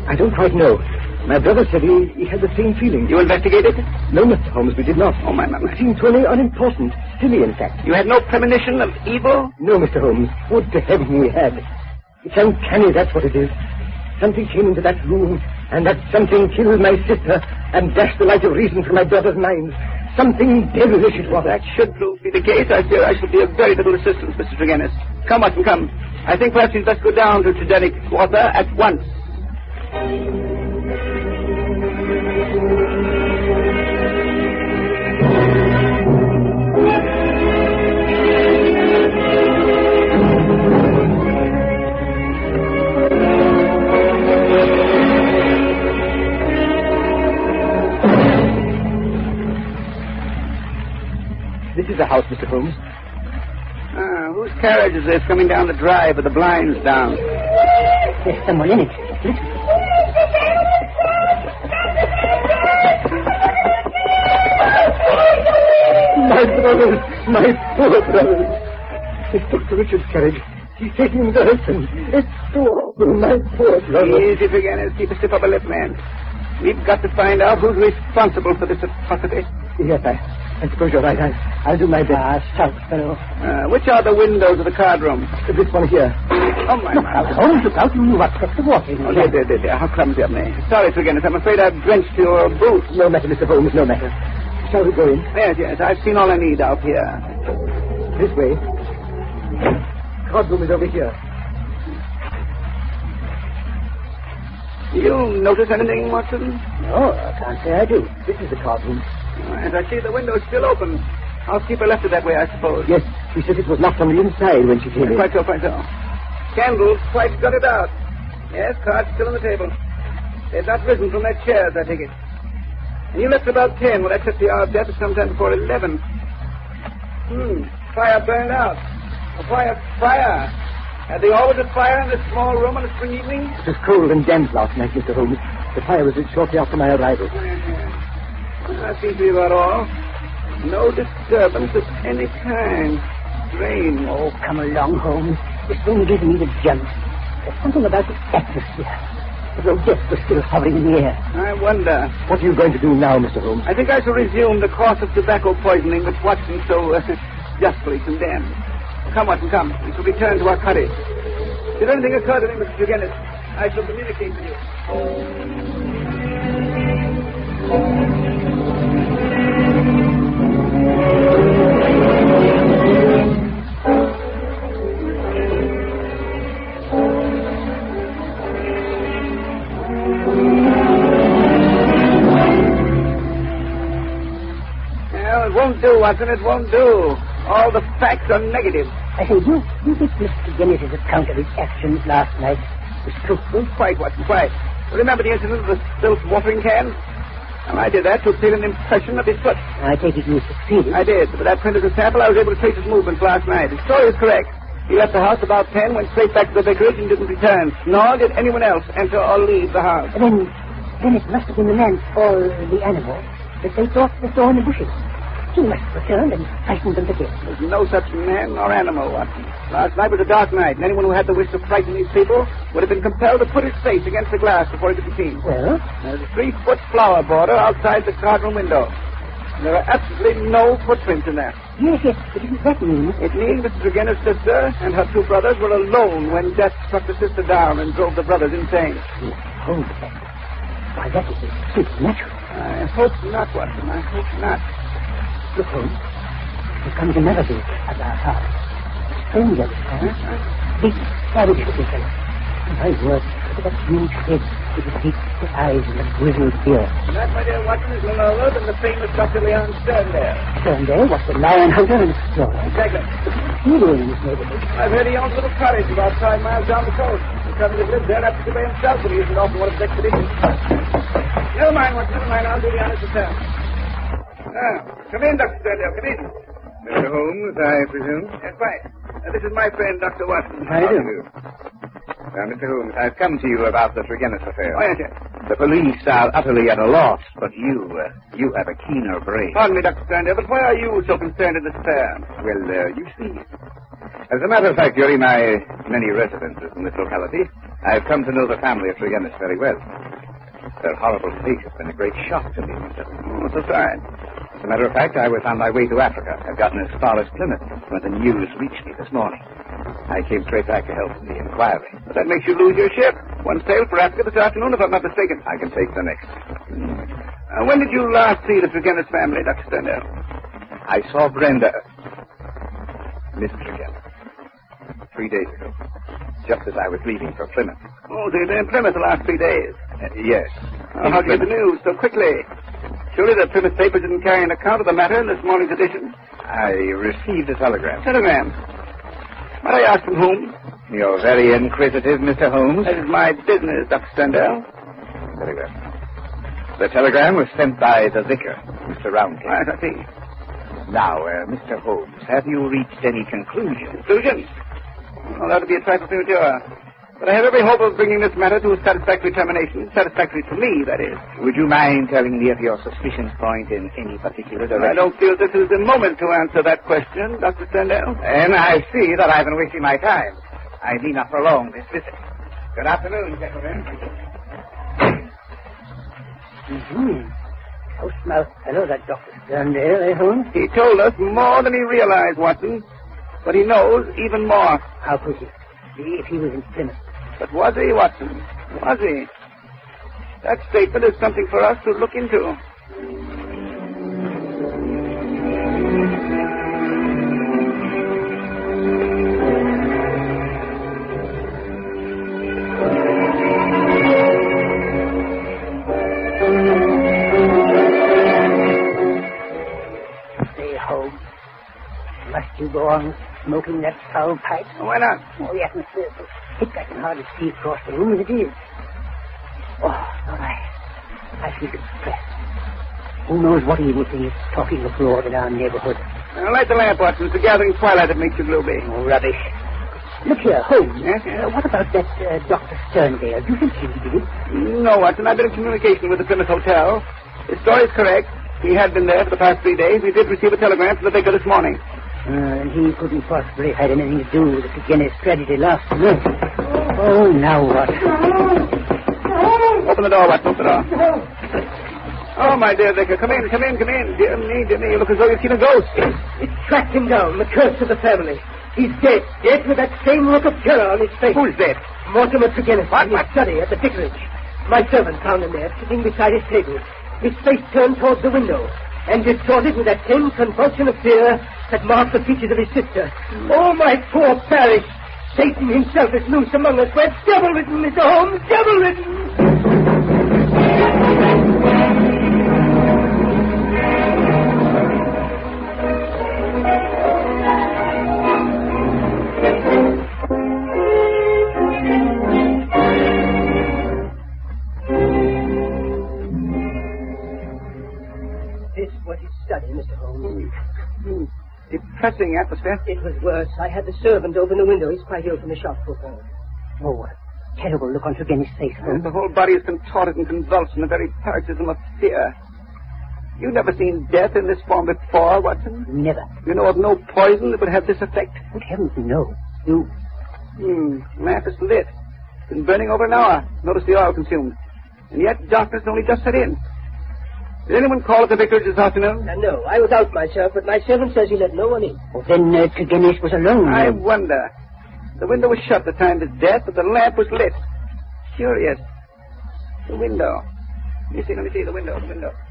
I don't quite know. My brother said he had the same feeling. You investigated? No, Mr. Holmes, we did not. Oh, my. It seemed totally unimportant. Silly, in fact. You had no premonition of evil? No, Mr. Holmes. Would to heaven we had. It's uncanny, that's what it is. Something came into that room, and that something killed my sister and dashed the light of reason from my brother's mind. Something devilish it was. That should prove to be the case. I fear I shall be of very little assistance, Mr. Tregennis. Come, Watson, come. I think perhaps you'd best go down to Tredenick Quarter at once. This is the house, Mr. Holmes. Whose carriage is this coming down the drive with the blinds down? There's someone in it. Listen. My brothers, my poor brothers. It's Dr. Richard's carriage. He's taking him to Hudson. It's so awful, my poor brothers. Easy, Tregennis. Keep a stiff upper lip, man. We've got to find out who's responsible for this atrocity. Yes, I suppose you're right. I'll do my best. Stout fellow. Which are the windows of the card room? This one here. Oh, my. Look out, Holmes, look out. You upset the water. Oh, there. How clumsy of me. Sorry, Tregennis. I'm afraid I've drenched your boots. No matter, Mr. Holmes, no matter. Shall we go in? Yes. I've seen all I need out here. This way. Card room is over here. Do you notice anything, Watson? No, I can't say I do. This is the card room. As I see, the window's still open. Housekeeper left it that way, I suppose. Yes, she said it was locked on the inside when she came in. Quite so. Candles quite got it out. Yes, cards still on the table. They've not risen from their chairs, I take it. And you left about 10. Well, that sets the hour of death sometime before 11. Fire burned out. A fire. Had they always a fire in this small room on a spring evening? It was cold and damp last night, Mr. Holmes. The fire was lit shortly after my arrival. That seems to be about all. No disturbance of any kind. Strange. Oh, come along, Holmes. This thing gives me the jumps. There's something about the atmosphere. As though death was still hovering in the air. I wonder. What are you going to do now, Mr. Holmes? I think I shall resume the course of tobacco poisoning which Watson so justly condemned. Come, Watson, come. We shall return to our cottage. Should anything occur to me, Mr. Tregennis, I shall communicate with you. Well, it won't do, Watson, it won't do. All the facts are negative. Do you think Mr. Guinness's account of his actions last night was truthful? Quite, Watson, quite. Remember the incident of the spilt watering can? Well, I did that to obtain an impression of his foot. I take it you succeeded. I did. With that printed sample, I was able to trace his movements last night. His story is correct. He left the house about 10, went straight back to the vicarage, and didn't return. Nor did anyone else enter or leave the house. Then it must have been the man or the animal that they thought they saw in the bushes. He must have returned and frightened them to death. There's no such man or animal, Watson. Last night was a dark night, and anyone who had the wish to frighten these people would have been compelled to put his face against the glass before he could be seen. Well? There's a 3-foot flower border outside the cardroom window. There are absolutely no footprints in there. Yes. But isn't that mean? It means Mrs. Tregennis' sister and her 2 brothers were alone when death struck the sister down and drove the brothers insane. Hold that. Why, that is supernatural. I hope not, Watson. I hope not. Look, Holmes. Here comes another vehicle at our house. A stranger this time. Big, savage-looking fellow. My word, look at that huge head with the deep eyes and the grizzled beard. That, my dear Watson, is none other than the famous Dr. Leon Sterndale. Sterndale? What's the lion hunter and explorer? Exactly. What's he doing in this neighborhood? I've heard he owns a little cottage about 5 miles down the coast. comes to live there after by himself when he isn't off on one of his expeditions. Never mind, Watson, never mind. I'll do the honest return. Come in, Dr. Sterndale, come in. Mr. Holmes, I presume? Yes, quite. This is my friend, Dr. Watson. How do you do? Mr. Holmes, I've come to you about the Tregennis affair. Oh, yes, yes. The police are utterly at a loss, but you have a keener brain. Pardon me, Dr. Sterndale, but why are you so concerned in this affair? Well, you see, as a matter of fact, during my many residences in this locality, I've come to know the family of Tregennis very well. Their horrible fate has been a great shock to me, Mr. Oh, so sorry. As a matter of fact, I was on my way to Africa. I've gotten as far as Plymouth when the news reached me this morning. I came straight back to help in the inquiry. But that makes you lose your ship. One sailed for Africa this afternoon, if I'm not mistaken. I can take the next. When did you last see the Tregennis family, Dr. Sterndale? I saw Brenda, Miss Tregennis, 3 days ago, just as I was leaving for Plymouth. Oh, so you've been in Plymouth the last 3 days? Yes. How'd you get the news so quickly? Surely the Plymouth papers didn't carry an account of the matter in this morning's edition. I received a telegram. Telegram? Might I ask from whom? You're very inquisitive, Mr. Holmes. That is my business, Dr. Sterndale. Very well. The telegram was sent by the vicar, Mr. Roundcase. Right, I see. Now, Mr. Holmes, have you reached any conclusion? Conclusion? Well, that would be a trifle premature. But I have every hope of bringing this matter to a satisfactory termination. Satisfactory to me, that is. Would you mind telling me of your suspicion point in any particular direction? I don't feel this is the moment to answer that question, Dr. Sterndale. And I see that I've been wasting my time. I need not prolong this visit. Good afternoon, gentlemen. Close-mouthed fellow, that Dr. Sterndale, Holmes? He told us more than he realized, Watson. But he knows even more. How could he? If he was in Plymouth. But was he, Watson? Was he? That statement is something for us to look into. Stay home. Must you go on smoking that foul pipe? Why not? Oh, the atmosphere is so thick I can hardly see across the room as it is. Oh, I feel depressed. Who knows what evil thing is talking abroad in our neighborhood? Light the lamp, Watson. It's the gathering twilight that makes you gloomy. Oh, rubbish. Look here, Holmes. Yes? What about that Dr. Sterndale? Do you think he did it? No, Watson. I've been in communication with the Plymouth Hotel. His story is correct. He had been there for the past 3 days. He did receive a telegram from the vicar this morning. And he couldn't possibly have had anything to do with the Tregennis tragedy last night. Oh, now what? Open the door, Watson. Open the door. Oh, my dear vicar. Come in, come in, come in. Dear me, you look as though you've seen a ghost. It tracked him down, the curse of the family. He's dead. Dead with that same look of terror on his face. Who's dead? Mortimer Tregennis in his study at the vicarage. My servant found him there, sitting beside his table, his face turned towards the window, and distorted with that same convulsion of fear that marked the features of his sister. Oh, my poor parish! Satan himself is loose among us. We're devil-ridden, Mr. Holmes, devil-ridden! This was his study, Mr. Holmes. Depressing atmosphere. It was worse. I had the servant open the window. He's quite ill from the shock. Oh, what a terrible look on Tregennis' face, Holmes. The whole body is contorted and convulsed in a very paroxysm of fear. You've never seen death in this form before, Watson? Never. You know of no poison that would have this effect? Good heavens, no. You... lamp is lit. It's been burning over an hour. Notice the oil consumed. And yet darkness only just set in. Did anyone call at the vicarage this afternoon? No, I was out myself, but my servant says he let no one in. Well, then Tregennis was alone. I wonder. The window was shut at the time of his death, but the lamp was lit. Curious. The window. Let me see the window.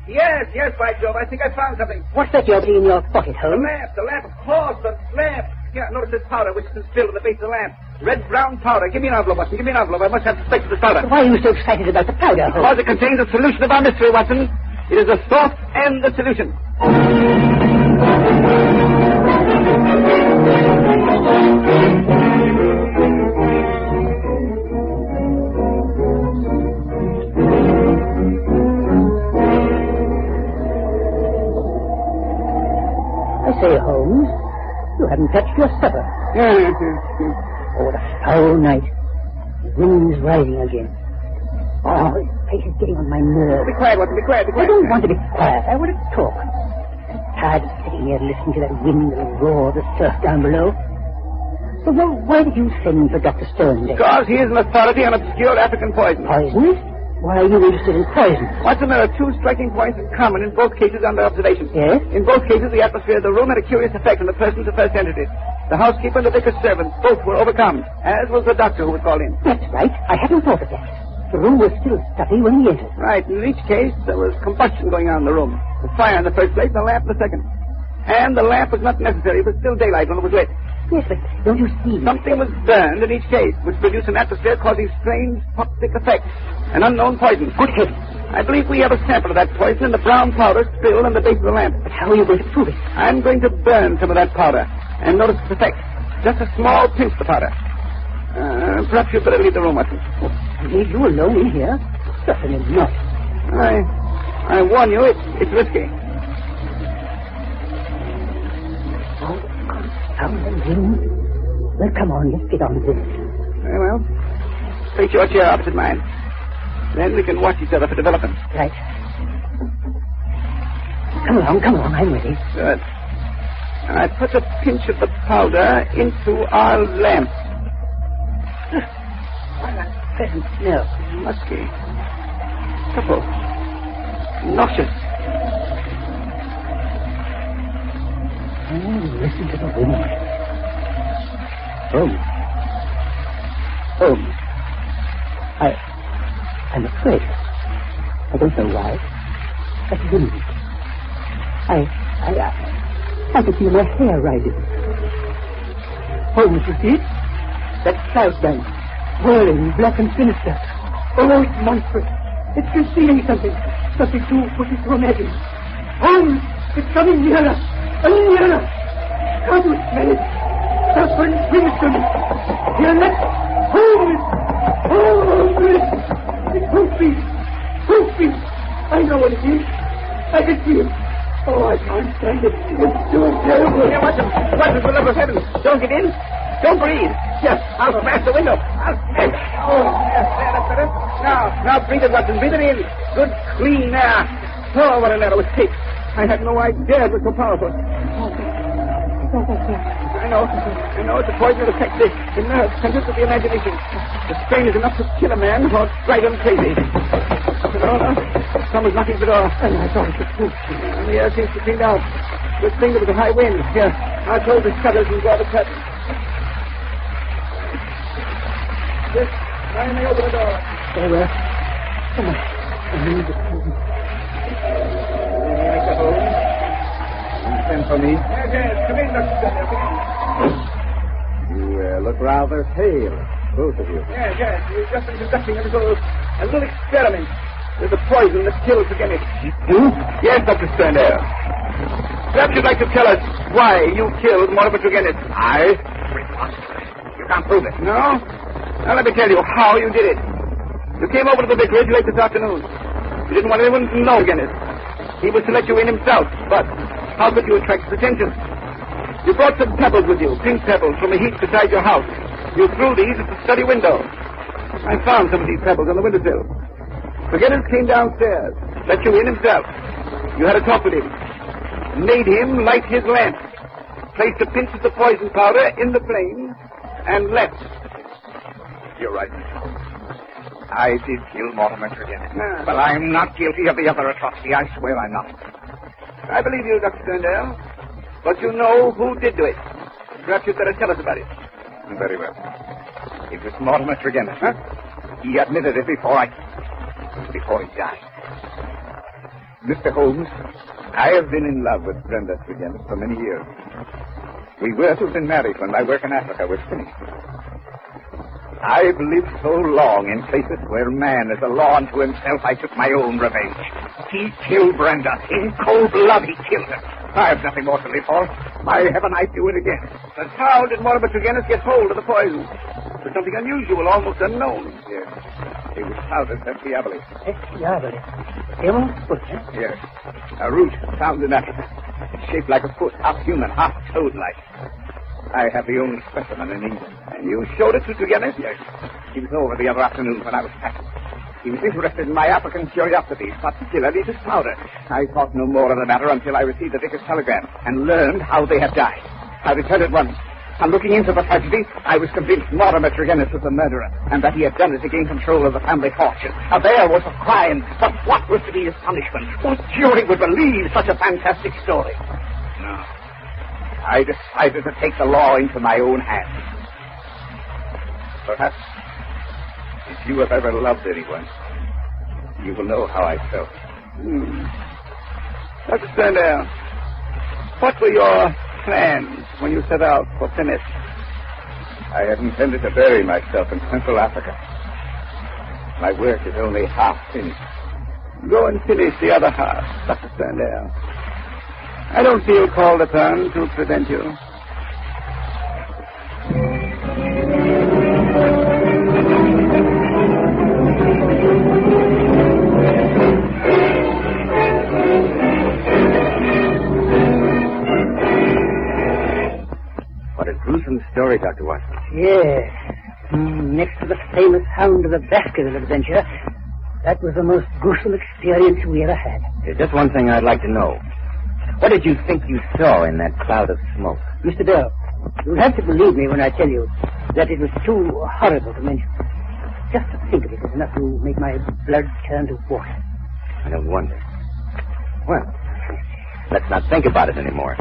Yes, by Jove, I think I found something. What's that you're in your pocket, Holmes? The lamp, of course, the lamp. Yeah, notice this powder which is spilled on the base of the lamp. Red-brown powder. Give me an envelope, Watson. Give me an envelope. I must have suspected this powder. Why are you so excited about the powder, Holmes? Because it contains a solution of our mystery, Watson. It is the source and the solution. haven't touched your supper. Oh, what a foul night. The wind's rising again. Oh, this place is getting on my nerves. Be quiet, Watson, be quiet, be quiet. I don't want to be quiet. I want to talk. I'm tired of sitting here listening to that wind and roar of the surf down below. So, well, why did you send for Dr. Stone then? Because he is an authority on obscure African poison. Poison? Why are you interested in poison? Watson, there are two striking points in common in both cases under observation. Yes? In both cases, the atmosphere of the room had a curious effect on the persons who first entered it. The housekeeper and the vicar's servant, both were overcome, as was the doctor who was called in. That's right. I hadn't thought of that. The room was still stuffy when he entered. Right. In each case, there was combustion going on in the room. The fire in the first place and the lamp in the second. And the lamp was not necessary. It was still daylight when it was lit. Yes, but don't you see? Something was burned in each case, which produced an atmosphere causing strange toxic effects. An unknown poison. Good heavens. I believe we have a sample of that poison in the brown powder spilled on the base of the lamp. But how are you going to prove it? I'm going to burn some of that powder and notice its effect. Just a small pinch of the powder. Perhaps you'd better leave the room, Watson. Oh, leave you alone in here? Certainly not. I warn you, it's risky. Oh, confounded wind. Well, come on, let's get on with this. Very well. Place your chair opposite mine. Then we can watch each other for developments. Right. Come along, I'm ready. Good. I put a pinch of the powder into our lamp. What a pleasant smell. Musky. Supple. Nauseous. Oh, listen to the wind. Holmes. I'm afraid. I don't know why. That wind. I can feel my hair rising. Holmes, you see? That cloud bank, whirling, black and sinister. Oh, it's monstrous. It's concealing something too wicked to imagine. Holmes, it's coming nearer, and nearer. Can't you smell it? Suffering crimson. Hear that? Holmes! It's Hoofy! I know what it is. I can see it. Oh, I can't stand it. It's too terrible. Here, Watson, for the love of heaven. Don't get in. Don't breathe. Yes, I'll smash the window. I'll smash. Oh, yes, that's better. Now, breathe it, Watson. Breathe it in. Good, clean air. Oh, what a narrow escape. I had no idea it was so powerful. I know. It's a poison that affects the nerves, centers of the imagination. The strain is enough to kill a man or drive him crazy. No. Someone's knocking at the door. And I thought it was true. The air seems to clean out. Good thing there was a high wind. Here, I'll close the shutters and draw the curtain. Yes, I may open the door. Very well. Come on. I need the curtain. Mr. Holmes. Send for me. Yes. Come in, Dr. Stone. Come in. You look rather pale, both of you. Yes. We've just been conducting a little experiment with the poison that kills the Goodnight. You? Yes, Dr. Sterndale. Perhaps you'd like to tell us why you killed Mortimer Goodnight. I? You can't prove it. No? Now, let me tell you how you did it. You came over to the vicarage late this afternoon. You didn't want anyone to know Goodnight. He was to let you in himself, but how could you attract his attention? You brought some pebbles with you, pink pebbles, from a heap beside your house. You threw these at the study window. I found some of these pebbles on the windowsill. Goodnight came downstairs, let you in himself. You had a talk with him, made him light his lamp, placed a pinch of the poison powder in the flame, and left. You're right. I did kill Mortimer Goodnight. But I'm not guilty of the other atrocity. I swear I'm not. I believe you, Dr. Sterndale. But you know who did do it. Perhaps you'd better tell us about it. Very well. It was Mortimer Goodnight. Huh? He admitted it before he died. Mr. Holmes, I have been in love with Brenda Goodnight for many years. We were to have been married when my work in Africa was finished. I've lived so long in places where man is a law unto himself, I took my own revenge. He killed Brenda. In cold blood, he killed her. I have nothing more to live for. By heaven, I'd do it again. But how did Mortimer Goodnight get hold of the poison? It was something unusual, almost unknown. Yes. It was powdered Diaboli. Diaboli? Devil's foot, huh? Yes. A root found in Africa. It's shaped like a foot, half human, half toad-like. I have the only specimen in England. And you showed it to Tregennis? Yes. He was over the other afternoon when I was packing. He was interested in my African curiosities, particularly this powder. I thought no more of the matter until I received the vicar's telegram and learned how they had died. I returned at once. On looking into the tragedy, I was convinced Mortimer Tregennis was the murderer, and that he had done it to gain control of the family fortune. Now, there was a crime, but what was to be his punishment? What jury would believe such a fantastic story? No. I decided to take the law into my own hands. Perhaps, if you have ever loved anyone, you will know how I felt. Dr. Sterndale, what were your plans when you set out for Finniss? I had intended to bury myself in Central Africa. My work is only half finished. Go and finish the other half, Dr. Sterndale. I don't feel called upon to prevent you. What a gruesome story, Dr. Watson. Yes. Next to the famous Hound of the Baskerville adventure, that was the most gruesome experience we ever had. There's just one thing I'd like to know. What did you think you saw in that cloud of smoke? Mr. Bell, you'll have to believe me when I tell you that it was too horrible to mention. Just to think of it is enough to make my blood turn to water. I don't wonder. Well, let's not think about it anymore.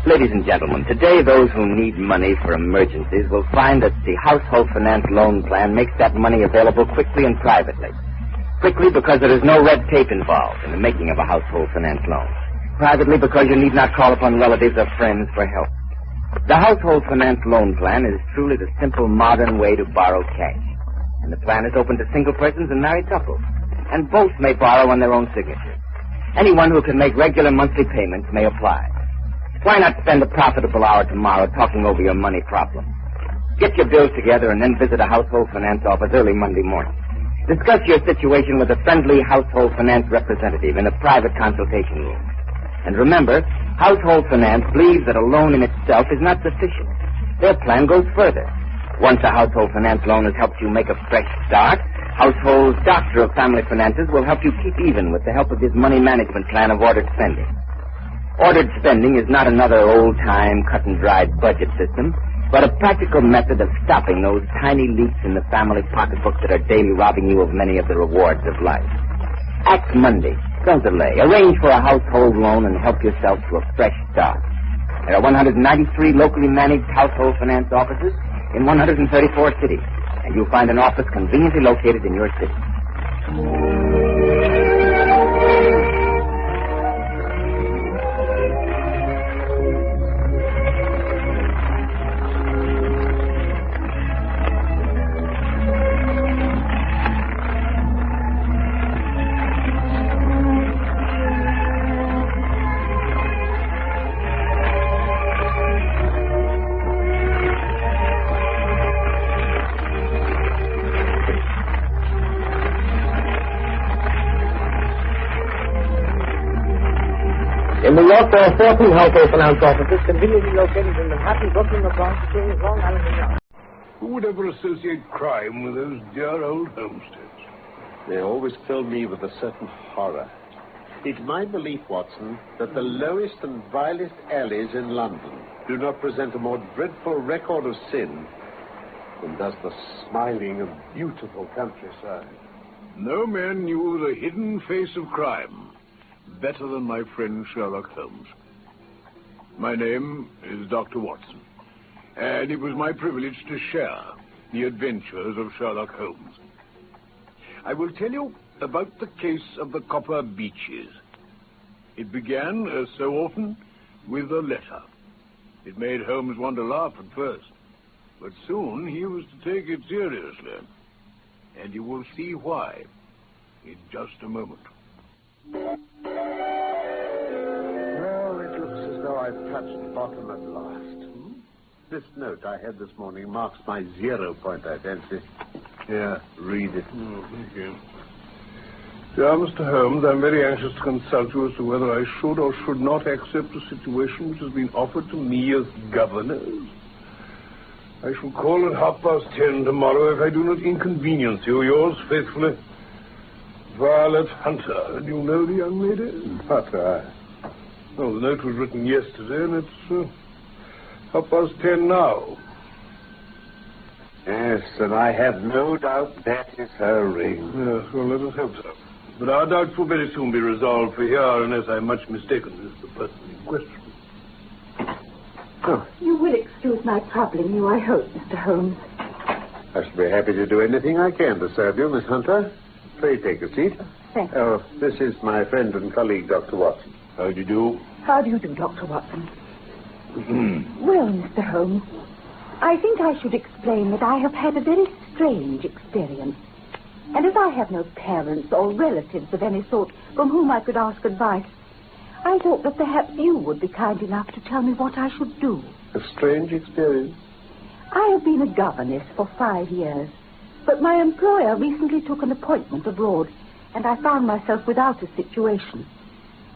Ladies and gentlemen, today those who need money for emergencies will find that the Household Finance Loan Plan makes that money available quickly and privately. Quickly because there is no red tape involved in the making of a household finance loan. Privately because you need not call upon relatives or friends for help. The Household Finance Loan Plan is truly the simple modern way to borrow cash. And the plan is open to single persons and married couples. And both may borrow on their own signature. Anyone who can make regular monthly payments may apply. Why not spend a profitable hour tomorrow talking over your money problem? Get your bills together and then visit a household finance office early Monday morning. Discuss your situation with a friendly household finance representative in a private consultation room. And remember, household finance believes that a loan in itself is not sufficient. Their plan goes further. Once a household finance loan has helped you make a fresh start, Household's Doctor of Family Finances will help you keep even with the help of his money management plan of ordered spending. Ordered spending is not another old-time, cut-and-dried budget system, but a practical method of stopping those tiny leaks in the family pocketbook that are daily robbing you of many of the rewards of life. Act Monday. Don't delay. Arrange for a household loan and help yourself to a fresh start. There are 193 locally managed household finance offices in 134 cities, and you'll find an office conveniently located in your city. In New York, there are 14 household finance offices conveniently located in Manhattan, Brooklyn, the Bronx, Queens, Long Island, and York. Who would ever associate crime with those dear old homesteads? They always fill me with a certain horror. It's my belief, Watson, that the lowest and vilest alleys in London do not present a more dreadful record of sin than does the smiling and beautiful countryside. No man knew the hidden face of crime better than my friend Sherlock Holmes. My name is Dr. Watson, and it was my privilege to share the adventures of Sherlock Holmes. I will tell you about the case of the Copper Beeches. It began, as so often, with a letter. It made Holmes want to laugh at first, but soon he was to take it seriously, and you will see why in just a moment. Well, it looks as though I've touched bottom at last. This note I had this morning marks my 0 point, I fancy. Here, read it. Thank you. Dear Mr. Holmes, I'm very anxious to consult you as to whether I should or should not accept a situation which has been offered to me as governor. I shall call at 10:30 tomorrow if I do not inconvenience you. Yours faithfully, Violet Hunter. And you know the young lady? Hunter. Oh, the note was written yesterday, and it's 10:30 now. Yes, and I have no doubt that is her ring. Yes, well, let us hope so. But our doubts will very soon be resolved, for here, unless I'm much mistaken, is the person in question. Oh. You will excuse my troubling you, I hope, Mr. Holmes. I shall be happy to do anything I can to serve you, Miss Hunter. Pray take a seat. Thank you. Oh, this is my friend and colleague, Dr. Watson. How do you do? How do you do, Dr. Watson? Well, Mr. Holmes, I think I should explain that I have had a very strange experience. And as I have no parents or relatives of any sort from whom I could ask advice, I thought that perhaps you would be kind enough to tell me what I should do. A strange experience? I have been a governess for 5 years, but my employer recently took an appointment abroad, and I found myself without a situation.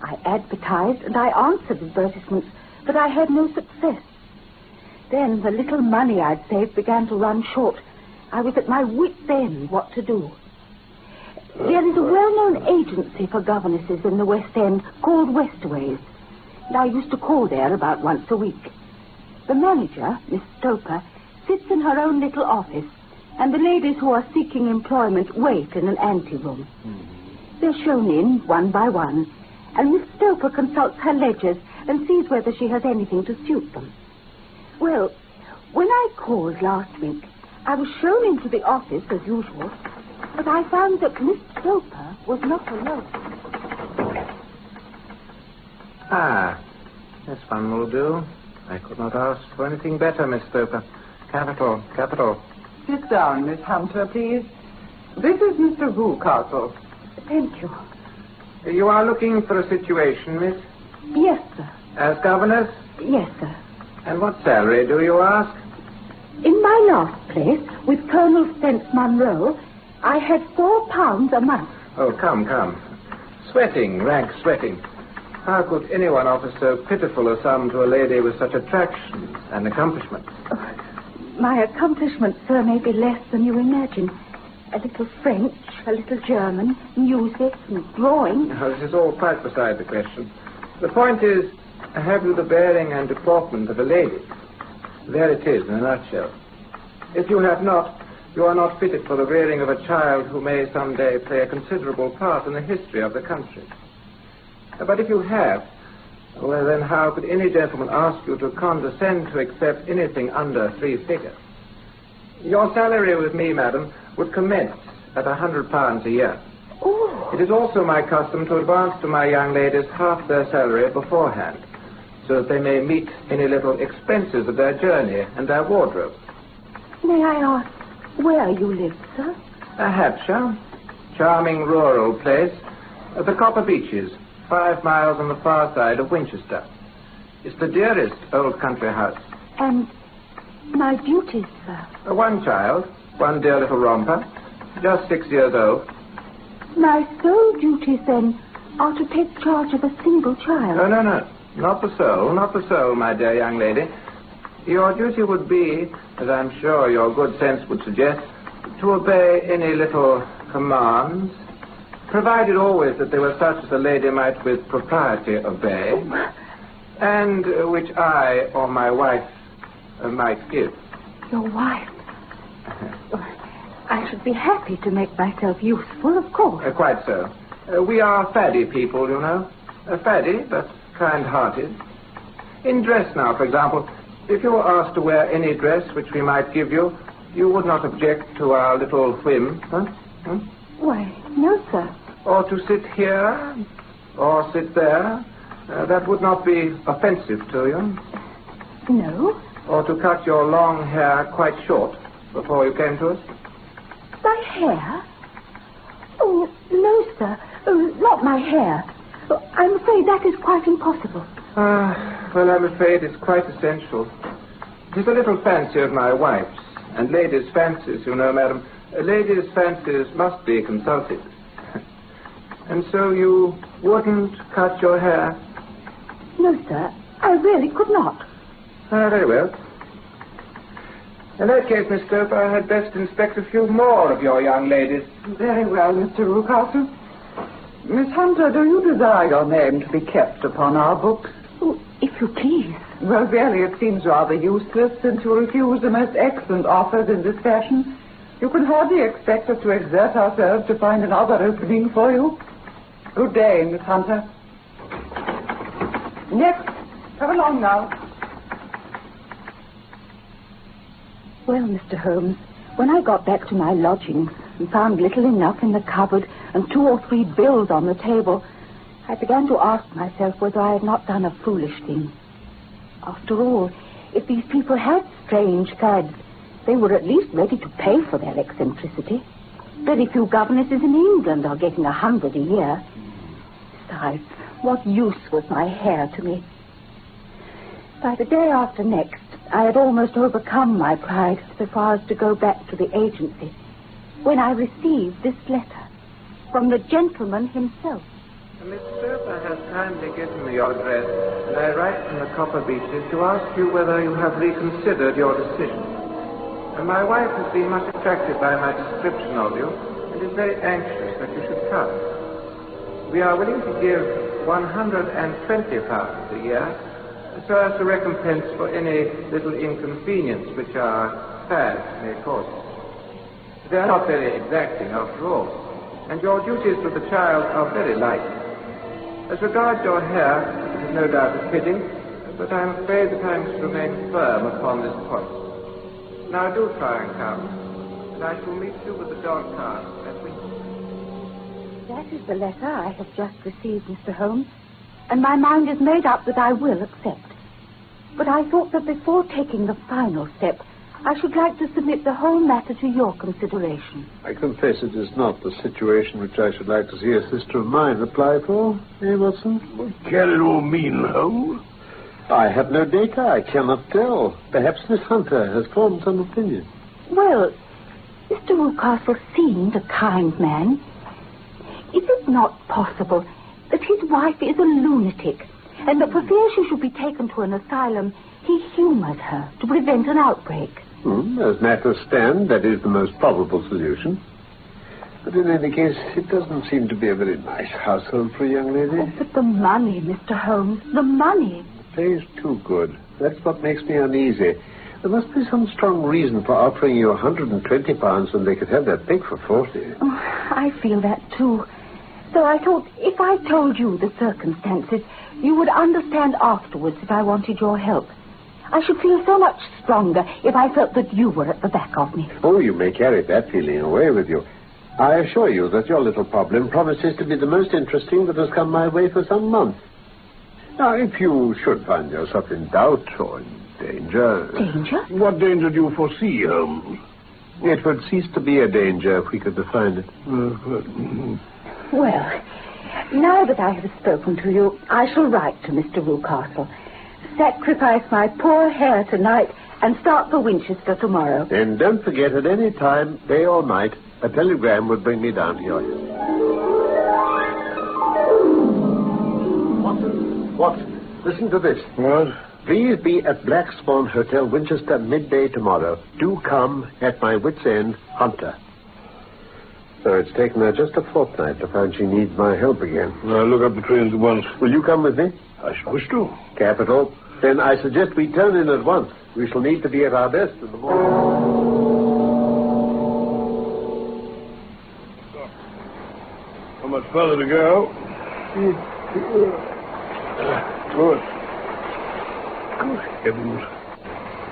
I advertised and I answered advertisements, but I had no success. Then the little money I'd saved began to run short. I was at my wit's end what to do. There is a well-known agency for governesses in the West End called Westways, and I used to call there about once a week. The manager, Miss Stoper, sits in her own little office, and the ladies who are seeking employment wait in an anteroom. They're shown in one by one, and Miss Stoper consults her ledgers and sees whether she has anything to suit them. Well, when I called last week, I was shown into the office as usual, but I found that Miss Stoper was not alone. Ah, this one will do. I could not ask for anything better, Miss Stoper. Capital, capital. Sit down, Miss Hunter, please. This is Mr. Rucastle. Thank you. You are looking for a situation, miss? Yes, sir. As governess? Yes, sir. And what salary, do you ask? In my last place, with Colonel Spence Munro, I had £4 a month. Oh, come. Sweating, rank sweating. How could anyone offer so pitiful a sum to a lady with such attractions and accomplishments? My accomplishments, sir, may be less than you imagine. A little French, a little German, music and drawing. No, this is all quite beside the question. The point is, have you the bearing and deportment of a lady? There it is, in a nutshell. If you have not, you are not fitted for the rearing of a child who may someday play a considerable part in the history of the country. But if you have, well, then how could any gentleman ask you to condescend to accept anything under 3 figures? Your salary with me, madam, would commence at £100 a year. Oh. It is also my custom to advance to my young ladies half their salary beforehand, so that they may meet any little expenses of their journey and their wardrobe. May I ask where you live, sir? Hampshire. Charming rural place. The Copper Beeches, 5 miles on the far side of Winchester. It's the dearest old country house. And my duties, sir? 1 child, 1 dear little romper, just 6 years old. My sole duties, then, are to take charge of a single child? No. Not the soul, my dear young lady. Your duty would be, as I'm sure your good sense would suggest, to obey any little commands, provided always that they were such as a lady might with propriety obey, and which I or my wife might give. Your wife? I should be happy to make myself useful, of course. Quite so. We are faddy people, you know. Faddy, but kind-hearted. In dress now, for example, if you were asked to wear any dress which we might give you, you would not object to our little whim, huh? Why, no, sir. Or to sit here, or sit there. That would not be offensive to you. No. Or to cut your long hair quite short before you came to us. My hair? Oh, no, sir. Oh, not my hair. Oh, I'm afraid that is quite impossible. Well, I'm afraid it's quite essential. It is a little fancy of my wife's, and ladies' fancies, you know, madam. Ladies' fancies must be consulted. And so you wouldn't cut your hair? No, sir. I really could not. Very well. In that case, Miss Stoper, I had best inspect a few more of your young ladies. Very well, Mr. Rucastle. Miss Hunter, do you desire your name to be kept upon our books? Oh, if you please. Well, really, it seems rather useless since you refuse the most excellent offers in this fashion. You can hardly expect us to exert ourselves to find another opening for you. Good day, Miss Hunter. Next. Come along now. Well, Mr. Holmes, when I got back to my lodgings and found little enough in the cupboard and 2 or 3 bills on the table, I began to ask myself whether I had not done a foolish thing. After all, if these people had strange fads, they were at least ready to pay for their eccentricity. Very few governesses in England are getting 100 a year. Besides, what use was my hair to me? By the day after next, I had almost overcome my pride so far as to go back to the agency, when I received this letter from the gentleman himself. Miss Stoper has kindly given me your address, and I write from the Copper Beeches to ask you whether you have reconsidered your decision. And my wife has been much attracted by my description of you, and is very anxious that you should come. We are willing to give £120 a year, so as to recompense for any little inconvenience which our fads may cause us. They are not very exacting after all, and your duties with the child are very light. As regards your hair, it is no doubt fitting, but I am afraid that I must remain firm upon this point. Now do try and come, and I shall meet you with the dog cart at Winchester. That is the letter I have just received, Mr. Holmes, and my mind is made up that I will accept. But I thought that before taking the final step, I should like to submit the whole matter to your consideration. I confess it is not the situation which I should like to see a sister of mine apply for, Watson? What can it all mean, Holmes? I have no data. I cannot tell. Perhaps Miss Hunter has formed some opinion. Well, Mr. Rucastle seemed a kind man. Is it not possible that his wife is a lunatic, and that for fear she should be taken to an asylum, he humored her to prevent an outbreak? As matters stand, that is the most probable solution. But in any case, it doesn't seem to be a very nice household for a young lady. Oh, but the money, Mr. Holmes, the money. The pay is too good. That's what makes me uneasy. There must be some strong reason for offering you £120 when they could have that pig for 40. Oh, I feel that too. So I thought if I told you the circumstances, you would understand afterwards if I wanted your help. I should feel so much stronger if I felt that you were at the back of me. Oh, you may carry that feeling away with you. I assure you that your little problem promises to be the most interesting that has come my way for some months. Now, if you should find yourself in doubt or in danger... Danger? What danger do you foresee, Holmes? It would cease to be a danger if we could define it. Well, now that I have spoken to you, I shall write to Mr. Rucastle, sacrifice my poor hair tonight, and start for Winchester tomorrow. And don't forget, at any time, day or night, a telegram would bring me down here. Watson, listen to this. What? Please be at Blackspawn Hotel, Winchester, midday tomorrow. Do come at my wit's end, Hunter. So it's taken her just a fortnight to find she needs my help again. I'll look up the trains at once. Will you come with me? I should wish to. Capital. Then I suggest we turn in at once. We shall need to be at our best in the morning. How much further to go? Good. Good heavens.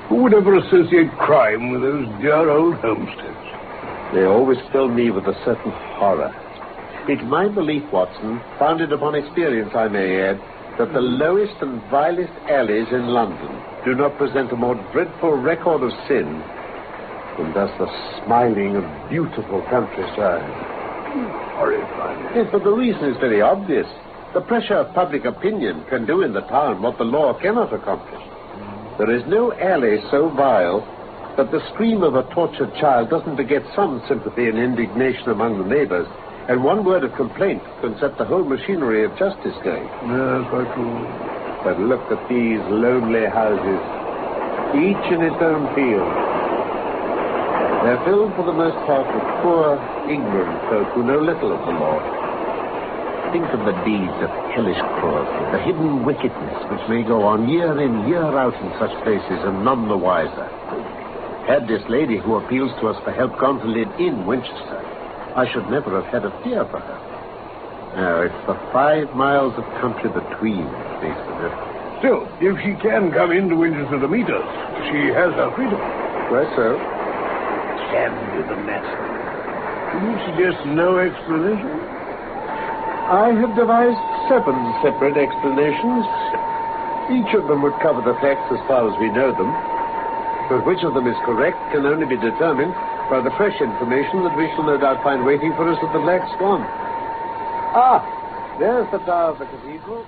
Who would ever associate crime with those dear old homesteads? They always fill me with a certain horror. It's my belief, Watson, founded upon experience, I may add, that the lowest and vilest alleys in London do not present a more dreadful record of sin than does the smiling and beautiful countryside. Horrifying. Yes, but the reason is very obvious. The pressure of public opinion can do in the town what the law cannot accomplish. There is no alley so vile that the scream of a tortured child doesn't beget some sympathy and indignation among the neighbors, and one word of complaint can set the whole machinery of justice going. Yes, quite true. But look at these lonely houses, each in its own field. They're filled for the most part with poor, ignorant folk who know little of the law. Think of the deeds of hellish cruelty, the hidden wickedness which may go on year in, year out in such places, and none the wiser. Had this lady who appeals to us for help gone to live in Winchester, I should never have had a fear for her. No, it's the 5 miles of country between that makes the difference. Still, if she can come into Winchester to meet us, she has her freedom. Why so? Damn you, the master. Do you suggest no explanation? I have devised 7 separate explanations. Each of them would cover the facts as far as we know them. But which of them is correct can only be determined by the fresh information that we shall no doubt find waiting for us at the Black Swan. Ah, there's the tower of the cathedral.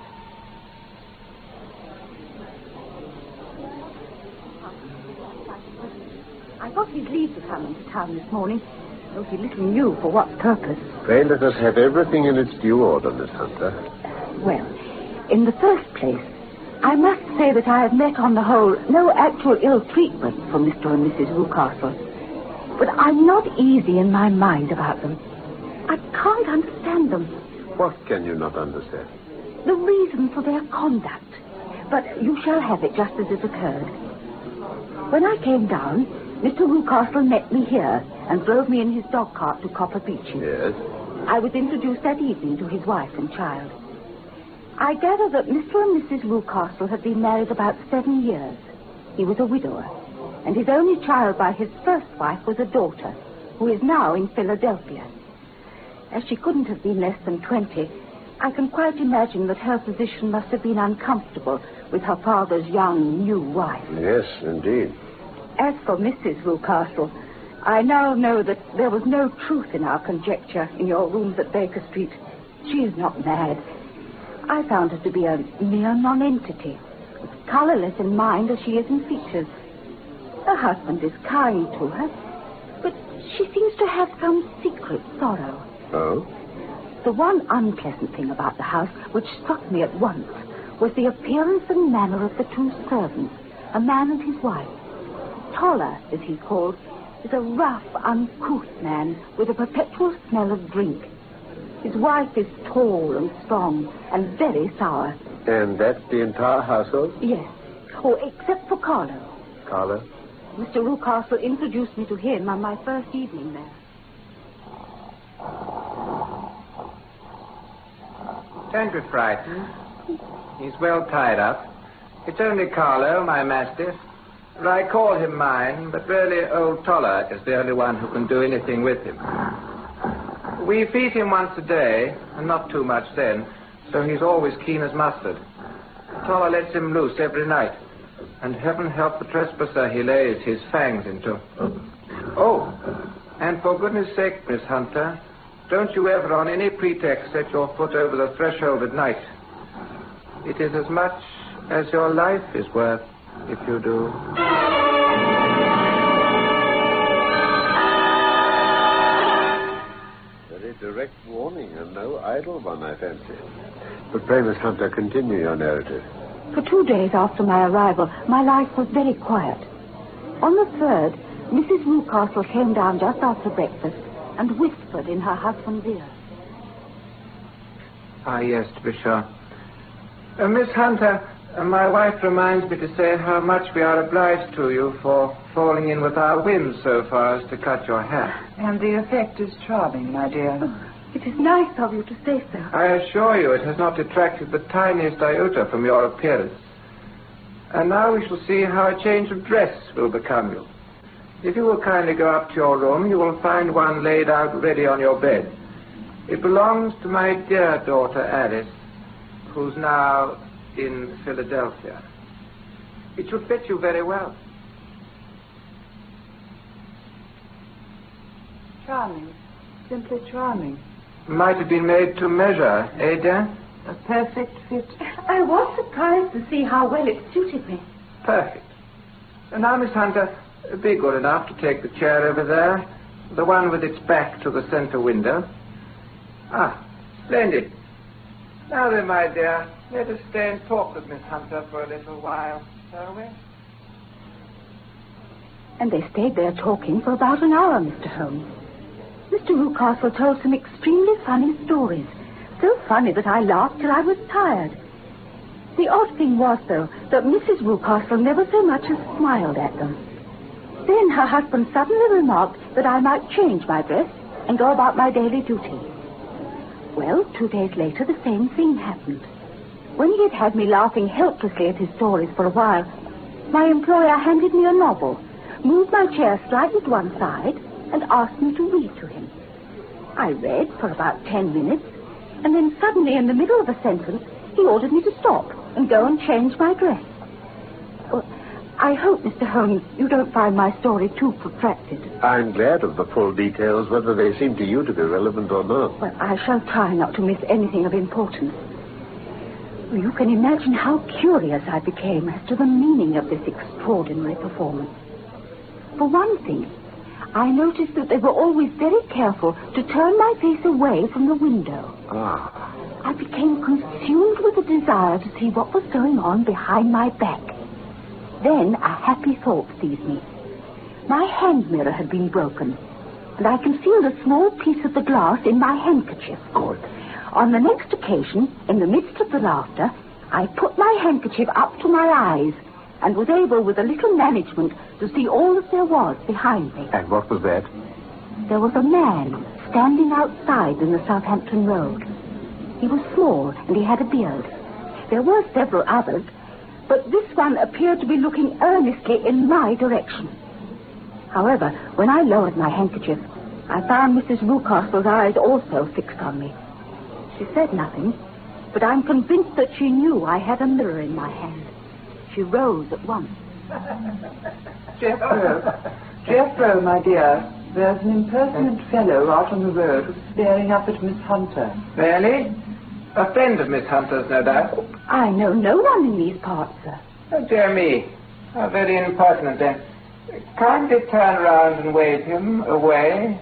I got his leave to come into town this morning, though he little knew for what purpose. Pray let us have everything in its due order, Miss Hunter. Well, in the first place, I must say that I have met on the whole no actual ill treatment from Mr. and Mrs. Rucastle. But I'm not easy in my mind about them. I can't understand them. What can you not understand? The reason for their conduct. But you shall have it just as it occurred. When I came down, Mr. Rucastle met me here and drove me in his dog cart to Copper Beeches. Yes? I was introduced that evening to his wife and child. I gather that Mr. and Mrs. Rucastle had been married about 7 years. He was a widower, and his only child by his first wife was a daughter, who is now in Philadelphia. As she couldn't have been less than 20, I can quite imagine that her position must have been uncomfortable with her father's young, new wife. Yes, indeed. As for Mrs. Rucastle, I now know that there was no truth in our conjecture in your rooms at Baker Street. She is not mad. I found her to be a mere nonentity, as colorless in mind as she is in features. Her husband is kind to her, but she seems to have some secret sorrow. Oh? The one unpleasant thing about the house, which struck me at once, was the appearance and manner of the 2 servants, a man and his wife. Toller, as he's called, is a rough, uncouth man with a perpetual smell of drink. His wife is tall and strong and very sour. And that's the entire household? Yes. Oh, except for Carlo. Carlo? Mr. Rucastle introduced me to him on my first evening there. Don't be frightened. He's well tied up. It's only Carlo, my mastiff. I call him mine, but really old Toller is the only one who can do anything with him. We feed him once a day, and not too much then, so he's always keen as mustard. Toller lets him loose every night, and heaven help the trespasser he lays his fangs into. Oh, and for goodness sake, Miss Hunter, don't you ever on any pretext set your foot over the threshold at night. It is as much as your life is worth if you do. Very direct warning, and no idle one, I fancy. But pray, Miss Hunter, continue your narrative. For 2 days after my arrival, my life was very quiet. On the 3rd, Mrs. Rucastle came down just after breakfast and whispered in her husband's ear. Ah, yes, to be sure. Miss Hunter, my wife reminds me to say how much we are obliged to you for falling in with our whims so far as to cut your hair. And the effect is charming, my dear. It is nice of you to say so. I assure you it has not detracted the tiniest iota from your appearance. And now we shall see how a change of dress will become you. If you will kindly go up to your room, you will find one laid out ready on your bed. It belongs to my dear daughter Alice, who's now in Philadelphia. It should fit you very well. Charming. Simply charming. Might have been made to measure, eh, dear? A perfect fit. I was surprised to see how well it suited me. Perfect. And now, Miss Hunter, be good enough to take the chair over there, the one with its back to the center window. Ah, splendid. Now then, my dear, let us stay and talk with Miss Hunter for a little while, shall we? And they stayed there talking for about an hour, Mr. Holmes. Mr. Rucastle told some extremely funny stories. So funny that I laughed till I was tired. The odd thing was, though, that Mrs. Rucastle never so much as smiled at them. Then her husband suddenly remarked that I might change my dress and go about my daily duty. Well, 2 days later, the same thing happened. When he had me laughing helplessly at his stories for a while, my employer handed me a novel, moved my chair slightly to one side, and asked me to read to him. I read for about 10 minutes, and then suddenly, in the middle of a sentence, he ordered me to stop and go and change my dress. Well, I hope, Mr. Holmes, you don't find my story too protracted. I'm glad of the full details, whether they seem to you to be relevant or not. Well, I shall try not to miss anything of importance. You can imagine how curious I became as to the meaning of this extraordinary performance. For one thing, I noticed that they were always very careful to turn my face away from the window. I became consumed with a desire to see what was going on behind my back. Then a happy thought seized me. My hand mirror had been broken, and I concealed a small piece of the glass in my handkerchief. Good. On the next occasion, in the midst of the laughter, I put my handkerchief up to my eyes and was able, with a little management, to see all that there was behind me. And what was that? There was a man standing outside in the Southampton Road. He was small, and he had a beard. There were several others, but this one appeared to be looking earnestly in my direction. However, when I lowered my handkerchief, I found Mrs. Rucastle's eyes also fixed on me. She said nothing, but I'm convinced that she knew I had a mirror in my hand. She rose at once. Jethro, my dear, there's an impertinent fellow out on the road who's staring up at Miss Hunter. Really? A friend of Miss Hunter's, no doubt. I know no one in these parts, sir. Oh, dear me. How very impertinent, then. Kindly turn round and wave him away.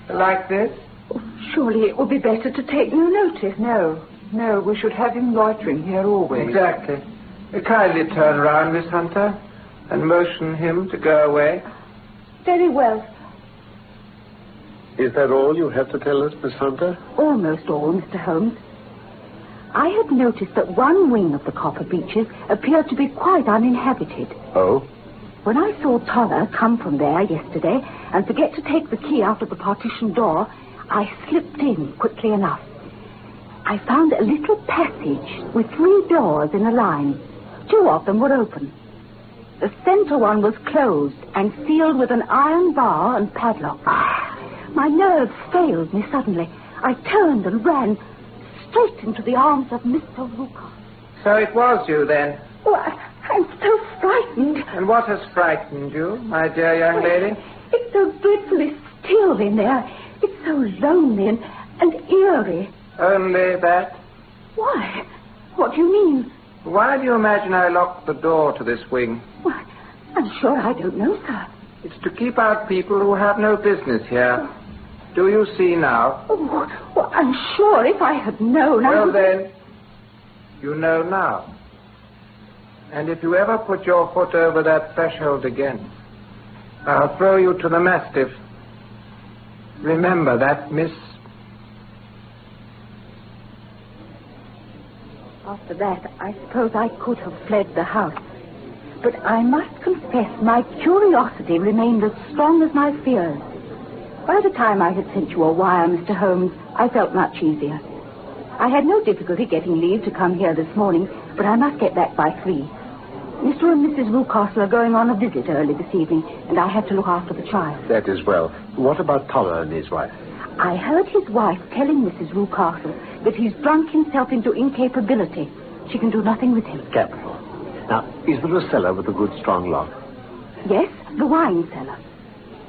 Like this. Surely it would be better to take no notice. No, we should have him loitering here always. Exactly. Kindly turn round, Miss Hunter, and motion him to go away. Very well. Is that all you have to tell us, Miss Hunter? Almost all, Mr. Holmes. I had noticed that one wing of the Copper Beeches appeared to be quite uninhabited. Oh? When I saw Toller come from there yesterday and forget to take the key out of the partition door, I slipped in quickly enough. I found a little passage with 3 doors in a line. 2 of them were open. The center one was closed and sealed with an iron bar and padlock. My nerves failed me suddenly. I turned and ran straight into the arms of Mr. Rucastle. So it was you, then? Oh, I'm so frightened. And what has frightened you, my dear young lady? It's so dreadfully still in there. It's so lonely and eerie. Only that? Why? What do you mean? Why do you imagine I locked the door to this wing? Why, I'm sure I don't know, sir. It's to keep out people who have no business here. Do you see now? Oh, well, I'm sure if I had known... Well, then, you know now. And if you ever put your foot over that threshold again, I'll throw you to the mastiff. Remember that, miss. After that, I suppose I could have fled the house. But I must confess my curiosity remained as strong as my fears. By the time I had sent you a wire, Mr. Holmes, I felt much easier. I had no difficulty getting leave to come here this morning, but I must get back by 3. Mr. and Mrs. Rucastle are going on a visit early this evening, and I have to look after the child. That is well. What about Toller and his wife? I heard his wife telling Mrs. Rucastle that he's drunk himself into incapability. She can do nothing with him. Capital. Now, is there a cellar with a good strong lock? Yes, the wine cellar.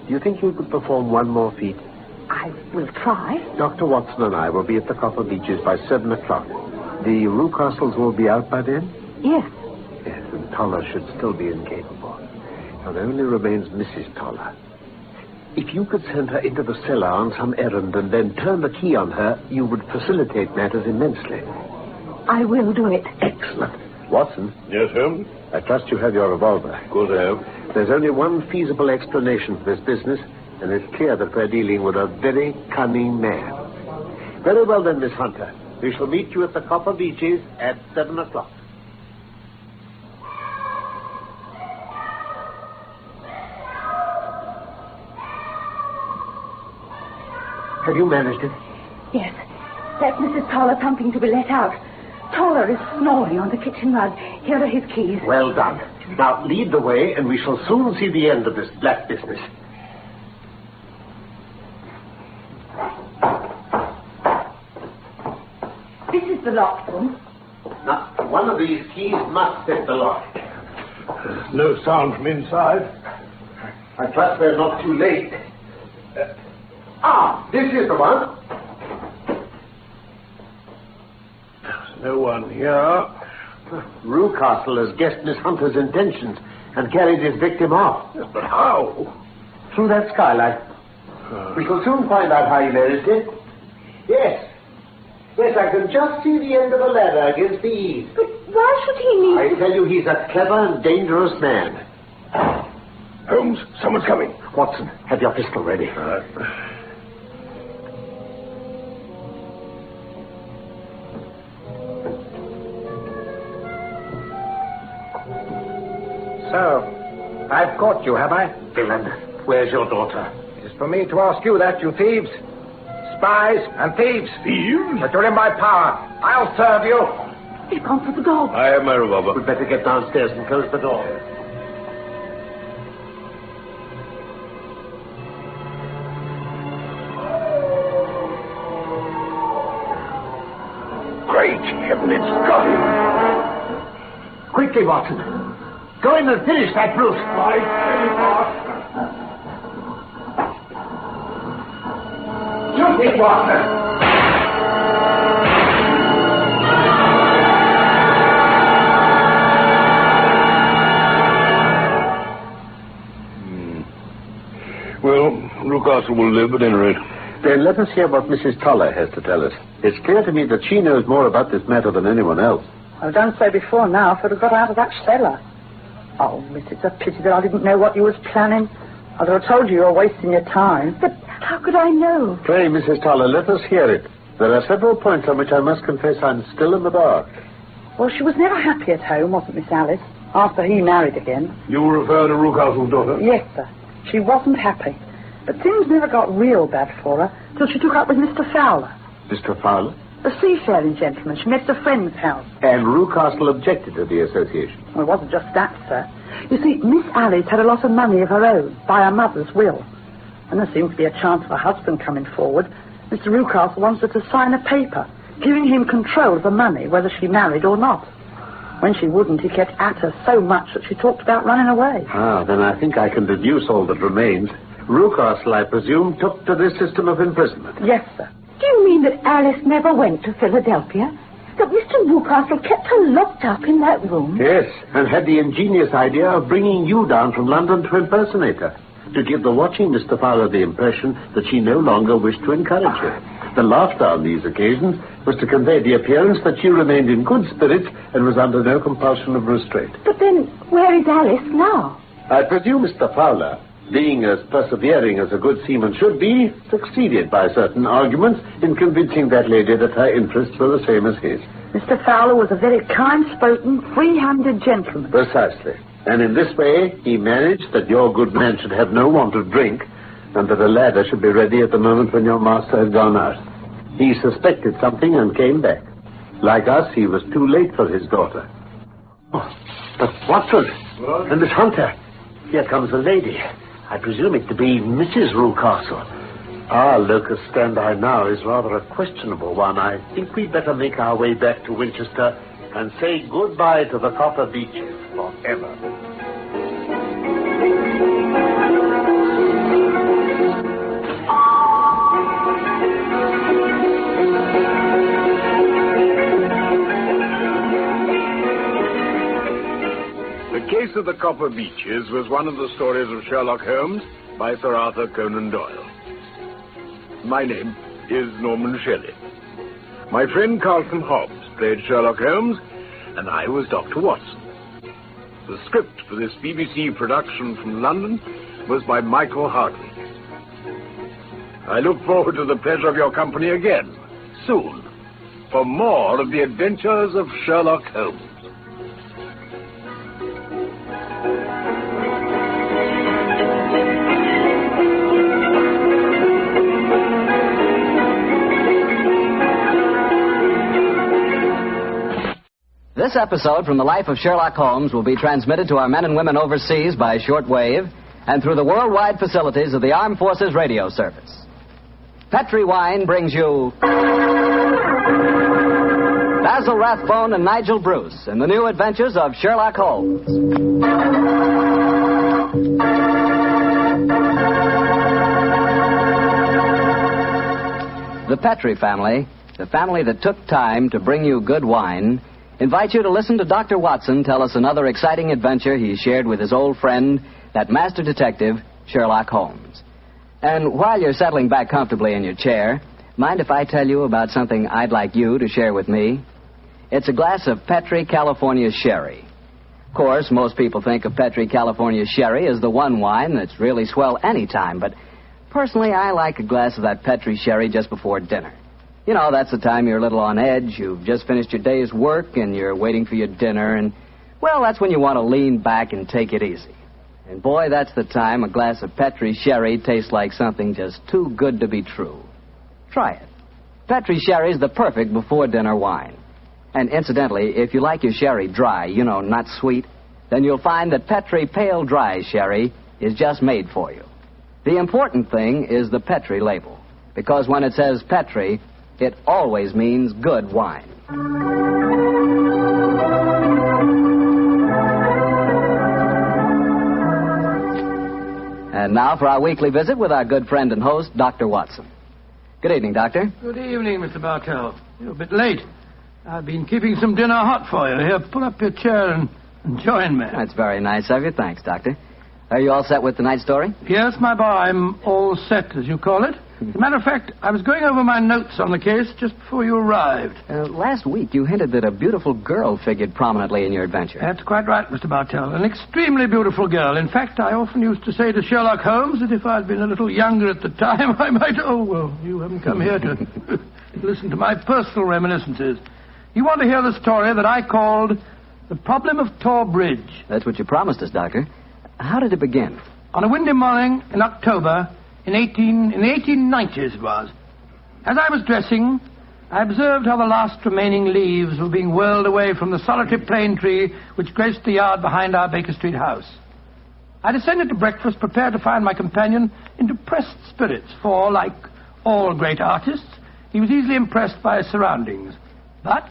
Do you think you could perform one more feat? I will try. Dr. Watson and I will be at the Copper Beeches by 7 o'clock. The Rucastles will be out by then? Yes. Yes, and Toller should still be incapable. Now, there only remains Mrs. Toller. If you could send her into the cellar on some errand and then turn the key on her, you would facilitate matters immensely. I will do it. Excellent. Watson? Yes, sir? I trust you have your revolver. Of course I have. There's only one feasible explanation for this business, and it's clear that we're dealing with a very cunning man. Very well then, Miss Hunter. We shall meet you at the Copper Beeches at 7 o'clock. Have you managed it? Yes. That's Mrs. Toller pumping to be let out. Toller is snoring on the kitchen rug. Here are his keys. Well done. Now, lead the way, and we shall soon see the end of this black business. This is the locked room. Now, one of these keys must fit the lock. No sound from inside. I trust we're not too late. This is the one. There's no one here. Rucastle has guessed Miss Hunter's intentions and carried his victim off. Yes, but how? Through that skylight. We shall soon find out how he managed it. Yes. Yes, I can just see the end of the ladder against the eaves. But why should he need... I tell you, he's a clever and dangerous man. Holmes, someone's coming. Watson, have your pistol ready. So, I've caught you, have I? Villain, where's your daughter? It is for me to ask you that, you thieves. Spies and thieves. Thieves? But you're in my power. I'll serve you. He's gone for the dog. I have my revolver. We'd better get downstairs and close the door. Great heaven, it's got him. Quickly, Watson. Go in and finish that brute. I tell you what. Shoot me, Watson. Well, Rucastle will live at any rate. Then let us hear what Mrs. Toller has to tell us. It's clear to me that she knows more about this matter than anyone else. I've done so before now, if I'd have got out of that cellar. Oh, miss, it's a pity that I didn't know what you was planning. I'd have told you were wasting your time. But how could I know? Pray, Mrs. Toller, let us hear it. There are several points on which I must confess I'm still in the dark. Well, she was never happy at home, wasn't Miss Alice, after he married again. You refer to Rucastle's daughter? Yes, sir. She wasn't happy. But things never got real bad for her till she took up with Mr. Fowler. Mr. Fowler? A seafaring gentleman. She met at a friend's house. And Rucastle objected to the association. Well, it wasn't just that, sir. You see, Miss Alice had a lot of money of her own by her mother's will. And there seemed to be a chance of her husband coming forward. Mr. Rucastle wanted her to sign a paper, giving him control of the money, whether she married or not. When she wouldn't, he kept at her so much that she talked about running away. Then I think I can deduce all that remains. Rucastle, I presume, took to this system of imprisonment. Yes, sir. Do you mean that Alice never went to Philadelphia? That Mr. Rucastle kept her locked up in that room? Yes, and had the ingenious idea of bringing you down from London to impersonate her, to give the watching Mr. Fowler the impression that she no longer wished to encourage her. The laughter on these occasions was to convey the appearance that she remained in good spirits and was under no compulsion of restraint. But then, where is Alice now? I presume Mr. Fowler, being as persevering as a good seaman should be, succeeded by certain arguments in convincing that lady that her interests were the same as his. Mr. Fowler was a very kind-spoken, free-handed gentleman. Precisely. And in this way, he managed that your good man should have no want of drink, and that a ladder should be ready at the moment when your master had gone out. He suspected something and came back. Like us, he was too late for his daughter. Oh, but Watson, and Miss Hunter, here comes a lady. I presume it to be Mrs. Rucastle. Our locus standi now is rather a questionable one. I think we'd better make our way back to Winchester and say goodbye to the Copper Beeches forever. The Case of the Copper Beeches was one of the stories of Sherlock Holmes by Sir Arthur Conan Doyle. My name is Norman Shelley. My friend Carlton Hobbs played Sherlock Holmes, and I was Dr. Watson. The script for this BBC production from London was by Michael Hartley. I look forward to the pleasure of your company again, soon, for more of the adventures of Sherlock Holmes. This episode from the life of Sherlock Holmes will be transmitted to our men and women overseas by shortwave and through the worldwide facilities of the Armed Forces Radio Service. Petri Wine brings you Basil Rathbone and Nigel Bruce in the new adventures of Sherlock Holmes. The Petri family, the family that took time to bring you good wine, invite you to listen to Dr. Watson tell us another exciting adventure he shared with his old friend, that master detective, Sherlock Holmes. And while you're settling back comfortably in your chair, mind if I tell you about something I'd like you to share with me? It's a glass of Petri California Sherry. Of course, most people think of Petri California Sherry as the one wine that's really swell any time, but personally, I like a glass of that Petri Sherry just before dinner. You know, that's the time you're a little on edge. You've just finished your day's work, and you're waiting for your dinner, and, well, that's when you want to lean back and take it easy. And, boy, that's the time a glass of Petri Sherry tastes like something just too good to be true. Try it. Petri Sherry's the perfect before-dinner wine. And, incidentally, if you like your sherry dry, you know, not sweet, then you'll find that Petri Pale Dry Sherry is just made for you. The important thing is the Petri label, because when it says Petri, it always means good wine. And now for our weekly visit with our good friend and host, Dr. Watson. Good evening, Doctor. Good evening, Mr. Bartell. You're a bit late. I've been keeping some dinner hot for you. Here, pull up your chair and join me. That's very nice of you. Thanks, Doctor. Are you all set with tonight's story? Yes, my boy, I'm all set, as you call it. As a matter of fact, I was going over my notes on the case just before you arrived. Last week, you hinted that a beautiful girl figured prominently in your adventure. That's quite right, Mr. Bartell. An extremely beautiful girl. In fact, I often used to say to Sherlock Holmes that if I'd been a little younger at the time, I might... Oh, well, you haven't come here to listen to my personal reminiscences. You want to hear the story that I called The Problem of Tor Bridge. That's what you promised us, Doctor. How did it begin? On a windy morning in October... In the 1890s it was. As I was dressing, I observed how the last remaining leaves were being whirled away from the solitary plane tree which graced the yard behind our Baker Street house. I descended to breakfast, prepared to find my companion in depressed spirits, for, like all great artists, he was easily impressed by his surroundings. But,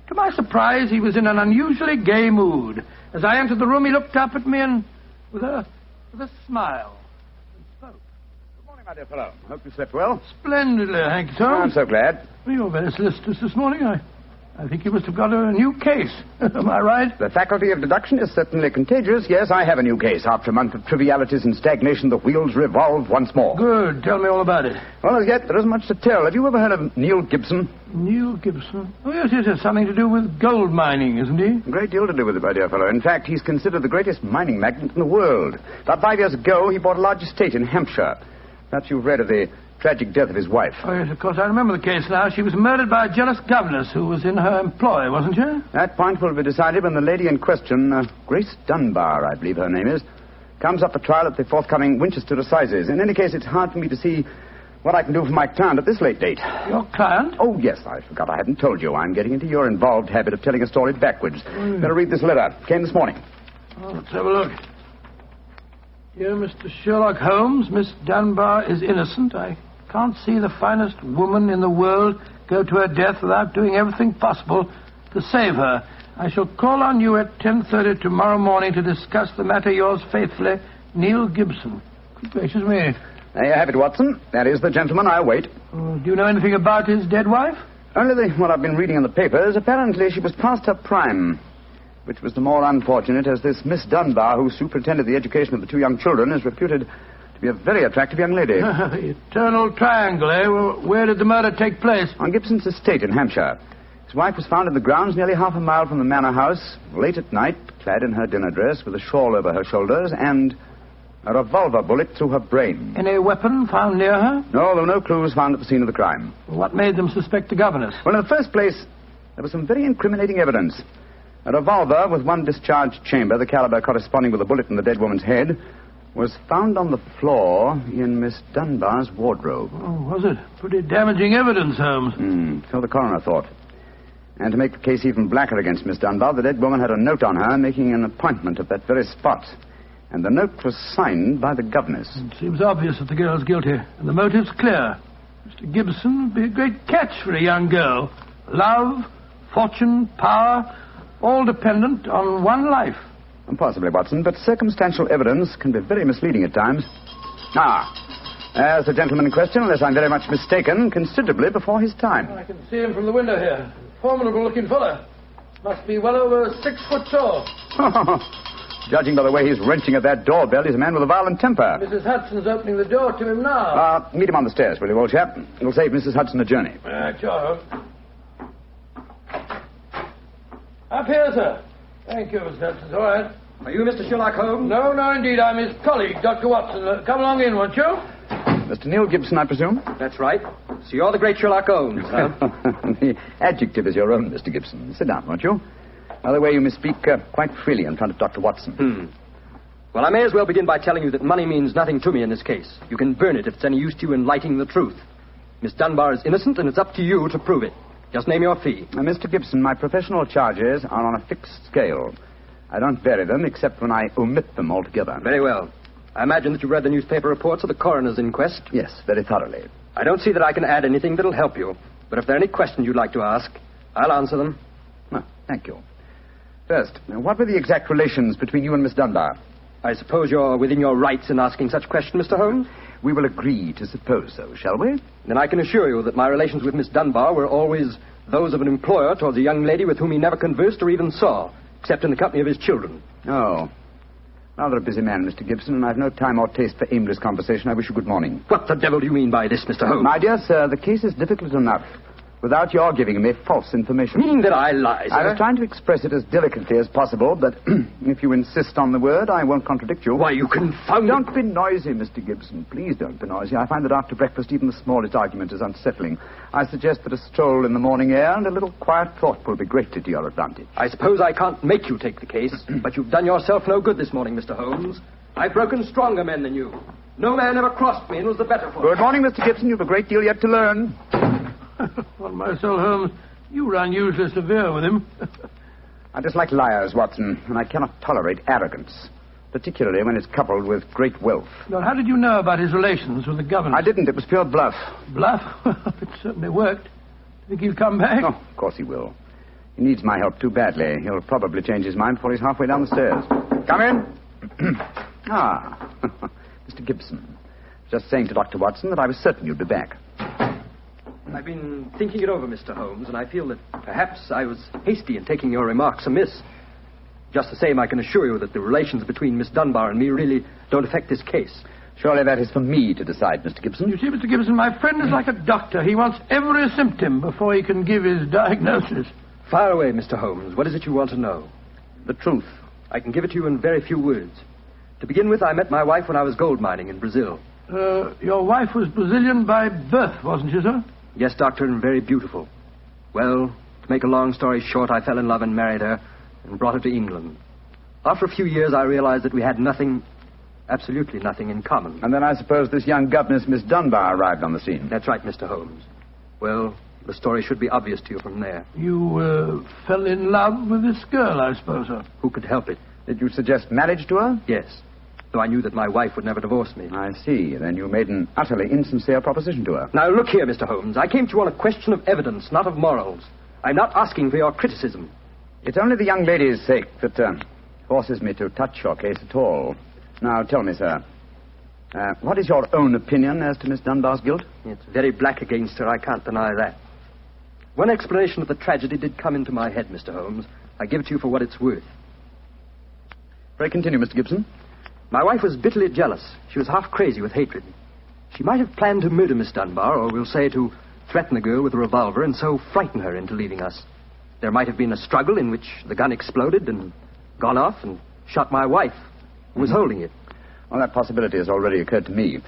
to my surprise, he was in an unusually gay mood. As I entered the room, he looked up at me and, with a smile, my dear fellow. Hope you slept well. Splendidly, thank you, sir. I'm so glad. Well, you're very solicitous this morning. I think you must have got a new case. Am I right? The faculty of deduction is certainly contagious. Yes, I have a new case. After a month of trivialities and stagnation, the wheels revolve once more. Good. Tell me all about it. Well, as yet, there isn't much to tell. Have you ever heard of Neil Gibson? Neil Gibson? Oh, yes, it has something to do with gold mining, isn't he? A great deal to do with it, my dear fellow. In fact, he's considered the greatest mining magnate in the world. About 5 years ago, he bought a large estate in Hampshire. Perhaps you've read of the tragic death of his wife. Oh, yes, of course, I remember the case now. She was murdered by a jealous governess who was in her employ, wasn't she? That point will be decided when the lady in question, Grace Dunbar, I believe her name is, comes up for trial at the forthcoming Winchester Assizes. In any case, it's hard for me to see what I can do for my client at this late date. Your client? Oh, yes, I forgot I hadn't told you. I'm getting into your involved habit of telling a story backwards. Better read this letter. Came this morning. Oh, let's have a look. Dear Mr. Sherlock Holmes, Miss Dunbar is innocent. I can't see the finest woman in the world go to her death without doing everything possible to save her. I shall call on you at 10:30 tomorrow morning to discuss the matter. Yours faithfully, Neil Gibson. Good gracious me. There you have it, Watson. That is the gentleman I await. Do you know anything about his dead wife? Only what I've been reading in the papers. Apparently she was past her prime. Which was the more unfortunate, as this Miss Dunbar, who superintended the education of the two young children, is reputed to be a very attractive young lady. The eternal triangle, eh? Well, where did the murder take place? On Gibson's estate in Hampshire. His wife was found in the grounds nearly half a mile from the manor house, late at night, clad in her dinner dress with a shawl over her shoulders and a revolver bullet through her brain. Any weapon found near her? No, there were no clues found at the scene of the crime. What made them suspect the governess? Well, in the first place, there was some very incriminating evidence. A revolver with one discharged chamber, the caliber corresponding with a bullet in the dead woman's head, was found on the floor in Miss Dunbar's wardrobe. Oh, was it? Pretty damaging evidence, Holmes. So the coroner thought. And to make the case even blacker against Miss Dunbar, the dead woman had a note on her making an appointment at that very spot. And the note was signed by the governess. It seems obvious that the girl's guilty, and the motive's clear. Mr. Gibson would be a great catch for a young girl. Love, fortune, power, all dependent on one life. Possibly, Watson, but circumstantial evidence can be very misleading at times. As the gentleman in question, unless I'm very much mistaken, considerably before his time. I can see him from the window here. Formidable-looking fellow. Must be well over 6 foot tall. Judging by the way he's wrenching at that doorbell, he's a man with a violent temper. Mrs. Hudson's opening the door to him now. Meet him on the stairs, will you, old chap? It'll save Mrs. Hudson a journey. Sure. Up here, sir. Thank you, Mr. Hudson. All right. Are you Mr. Sherlock Holmes? No, indeed. I'm his colleague, Dr. Watson. Come along in, won't you? Mr. Neil Gibson, I presume? That's right. So you're the great Sherlock Holmes, huh? The adjective is your own, Mr. Gibson. Sit down, won't you? By the way, you may speak quite freely in front of Dr. Watson. Well, I may as well begin by telling you that money means nothing to me in this case. You can burn it if it's any use to you in lighting the truth. Miss Dunbar is innocent, and it's up to you to prove it. Just name your fee. Mr. Gibson, my professional charges are on a fixed scale. I don't vary them except when I omit them altogether. Very well. I imagine that you've read the newspaper reports of the coroner's inquest? Yes, very thoroughly. I don't see that I can add anything that'll help you. But if there are any questions you'd like to ask, I'll answer them. Well, thank you. First, what were the exact relations between you and Miss Dunbar? I suppose you're within your rights in asking such a question, Mr. Holmes? We will agree to suppose so, shall we? Then I can assure you that my relations with Miss Dunbar were always those of an employer towards a young lady with whom he never conversed or even saw, except in the company of his children. Oh. Rather a busy man, Mr. Gibson, and I've no time or taste for aimless conversation. I wish you good morning. What the devil do you mean by this, Mr. Holmes? My dear sir, the case is difficult enough without your giving me false information. Meaning that I lie, sir? I was trying to express it as delicately as possible, but if you insist on the word, I won't contradict you. Why, you confounded... Don't be noisy, Mr. Gibson. Please don't be noisy. I find that after breakfast, even the smallest argument is unsettling. I suggest that a stroll in the morning air and a little quiet thought will be greatly to your advantage. I suppose I can't make you take the case, but you've done yourself no good this morning, Mr. Holmes. I've broken stronger men than you. No man ever crossed me and was the better for it. Good morning, Mr. Gibson. You've a great deal yet to learn. On my soul, Holmes, you were unusually severe with him. I dislike liars, Watson, and I cannot tolerate arrogance, particularly when it's coupled with great wealth. Now, how did you know about his relations with the governor? I didn't. It was pure bluff. Bluff? It certainly worked. Think he'll come back? Oh, of course he will. He needs my help too badly. He'll probably change his mind before he's halfway down the stairs. Come in. Mr. Gibson. Just saying to Dr. Watson that I was certain you'd be back. I've been thinking it over, Mr. Holmes, and I feel that perhaps I was hasty in taking your remarks amiss. Just the same, I can assure you that the relations between Miss Dunbar and me really don't affect this case. Surely that is for me to decide, Mr. Gibson. You see, Mr. Gibson, my friend is like a doctor. He wants every symptom before he can give his diagnosis. Fire away, Mr. Holmes. What is it you want to know? The truth. I can give it to you in very few words. To begin with, I met my wife when I was gold mining in Brazil. Your wife was Brazilian by birth, wasn't she, sir? Yes, doctor, and very beautiful. Well, to make a long story short, I fell in love and married her and brought her to England. After a few years, I realized that we had nothing, absolutely nothing in common. And then I suppose this young governess, Miss Dunbar, arrived on the scene. That's right, Mr. Holmes. Well, the story should be obvious to you from there. You fell in love with this girl, I suppose, sir? Who could help it? Did you suggest marriage to her? Yes. Though I knew that my wife would never divorce me. I see. Then you made an utterly insincere proposition to her. Now, look here, Mr. Holmes. I came to you on a question of evidence, not of morals. I'm not asking for your criticism. It's only the young lady's sake that forces me to touch your case at all. Now, tell me, sir, what is your own opinion as to Miss Dunbar's guilt? It's very black against her. I can't deny that. One explanation of the tragedy did come into my head, Mr. Holmes. I give it to you for what it's worth. Pray continue, Mr. Gibson. My wife was bitterly jealous. She was half crazy with hatred. She might have planned to murder Miss Dunbar, or we'll say to threaten the girl with a revolver and so frighten her into leaving us. There might have been a struggle in which the gun exploded and gone off and shot my wife, who was holding it. Well, that possibility has already occurred to me.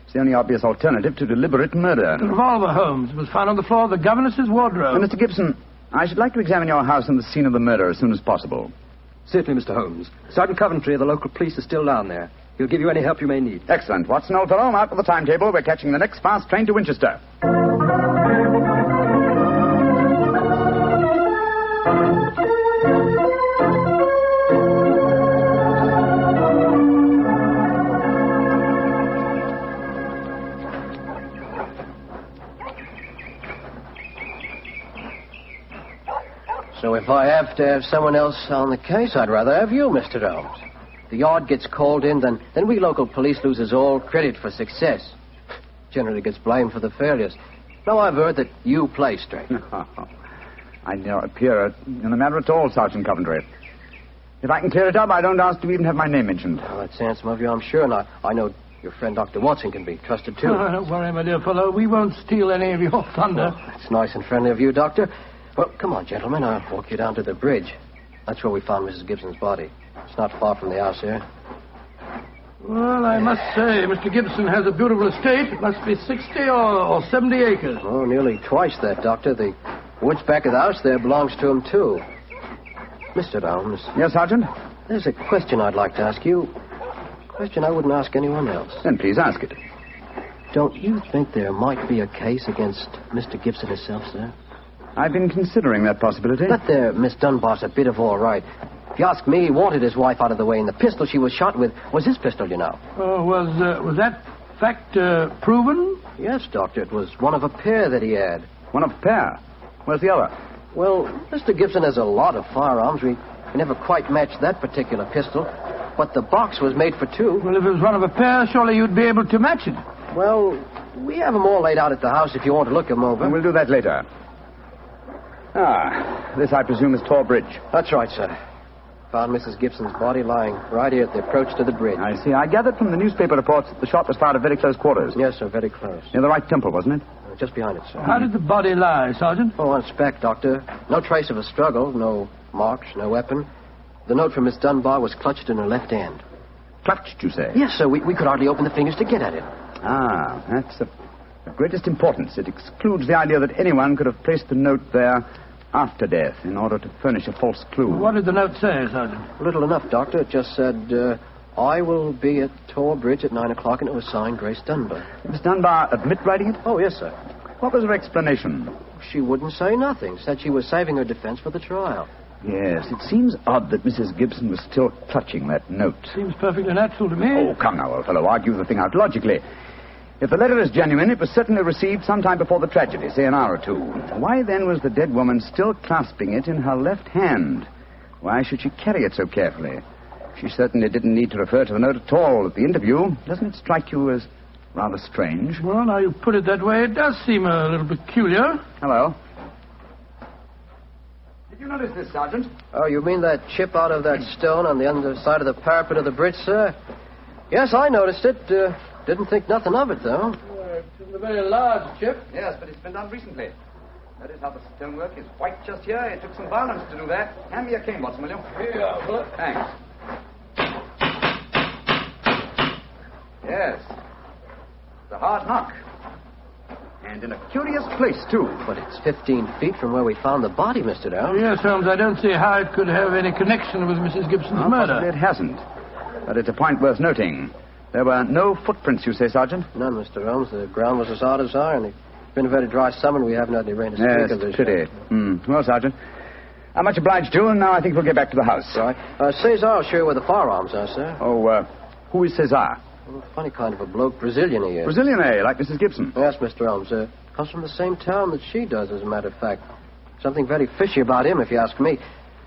It's the only obvious alternative to deliberate murder. The revolver, Holmes, was found on the floor of the governess's wardrobe. Mr. Gibson, I should like to examine your house and the scene of the murder as soon as possible. Certainly, Mr. Holmes. Sergeant Coventry of the local police is still down there. He'll give you any help you may need. Excellent. Watson, old fellow, out with the timetable. We're catching the next fast train to Winchester. So if I have to have someone else on the case, I'd rather have you, Mr. Holmes. The yard gets called in, then we local police loses all credit for success. Generally gets blamed for the failures. Now I've heard that you play straight. I don't appear in the matter at all, Sergeant Coventry. If I can clear it up, I don't ask to even have my name mentioned. Well, that's handsome of you, I'm sure, and I know your friend Dr. Watson can be trusted, too. Oh, don't worry, my dear fellow. We won't steal any of your thunder. Oh, that's nice and friendly of you, Doctor. Well, come on, gentlemen. I'll walk you down to the bridge. That's where we found Mrs. Gibson's body. It's not far from the house here. Well, I must say, Mr. Gibson has a beautiful estate. It must be 60 or 70 acres. Oh, nearly twice that, Doctor. The woods back of the house there belongs to him, too. Mr. Holmes. Yes, Sergeant? There's a question I'd like to ask you. A question I wouldn't ask anyone else. Then please ask it. Don't you think there might be a case against Mr. Gibson himself, sir? I've been considering that possibility. That there Miss Dunbar's a bit of all right. If you ask me, he wanted his wife out of the way, and the pistol she was shot with was his pistol, you know. Oh, was that fact proven? Yes, Doctor. It was one of a pair that he had. One of a pair? Where's the other? Well, Mr. Gibson has a lot of firearms. We never quite matched that particular pistol. But the box was made for two. Well, if it was one of a pair, surely you'd be able to match it. Well, we have them all laid out at the house if you want to look them over. And we'll do that later. This, I presume, is Tor Bridge. That's right, sir. Found Mrs. Gibson's body lying right here at the approach to the bridge. I see. I gathered from the newspaper reports that the shot was fired at very close quarters. Yes, sir, very close. Near the right temple, wasn't it? Just behind it, sir. How did the body lie, Sergeant? Oh, on spec, Doctor. No trace of a struggle, no marks, no weapon. The note from Miss Dunbar was clutched in her left hand. Clutched, you say? Yes, sir. We could hardly open the fingers to get at it. That's of greatest importance. It excludes the idea that anyone could have placed the note there after death in order to furnish a false clue. What did the note say, Sergeant? Little enough, Doctor. It just said, I will be at Tor Bridge at 9 o'clock, and it was signed Grace Dunbar. Miss Dunbar admit writing it? Oh, yes, sir. What was her explanation? She wouldn't say nothing. Said she was saving her defense for the trial. Yes, it seems odd that Mrs. Gibson was still clutching that note. Seems perfectly natural to me. Oh, come now, old fellow. Argue the thing out logically. If the letter is genuine, it was certainly received sometime before the tragedy, say an hour or two. Why, then, was the dead woman still clasping it in her left hand? Why should she carry it so carefully? She certainly didn't need to refer to the note at all at the interview. Doesn't it strike you as rather strange? Well, now you put it that way, it does seem a little peculiar. Hello. Did you notice this, Sergeant? Oh, you mean that chip out of that stone on the underside of the parapet of the bridge, sir? Yes, I noticed it. Didn't think nothing of it, though. It's a very large chip. Yes, but it's been done recently. That is how the stonework is white just here. It took some violence to do that. Hand me your cane, Watson, will you? Here you are, Philip. Thanks. Yes. It's a hard knock. And in a curious place, too. But it's 15 feet from where we found the body, Mr. Downs. Yes, Holmes, I don't see how it could have any connection with Mrs. Gibson's murder. Possibly it hasn't. But it's a point worth noting. There were no footprints, you say, Sergeant? None, Mr. Holmes. The ground was as hard as iron. It's been a very dry summer, and we haven't had any rain to speak of this. Pity. Well, Sergeant, I'm much obliged to you, and now I think we'll get back to the house. Right. Cesar will show you where the firearms are, sir. Oh, who is Cesar? Well, funny kind of a bloke. Brazilian he is. Brazilian, eh? Like Mrs. Gibson? Yes, Mr. Holmes. Comes from the same town that she does, as a matter of fact. Something very fishy about him, if you ask me.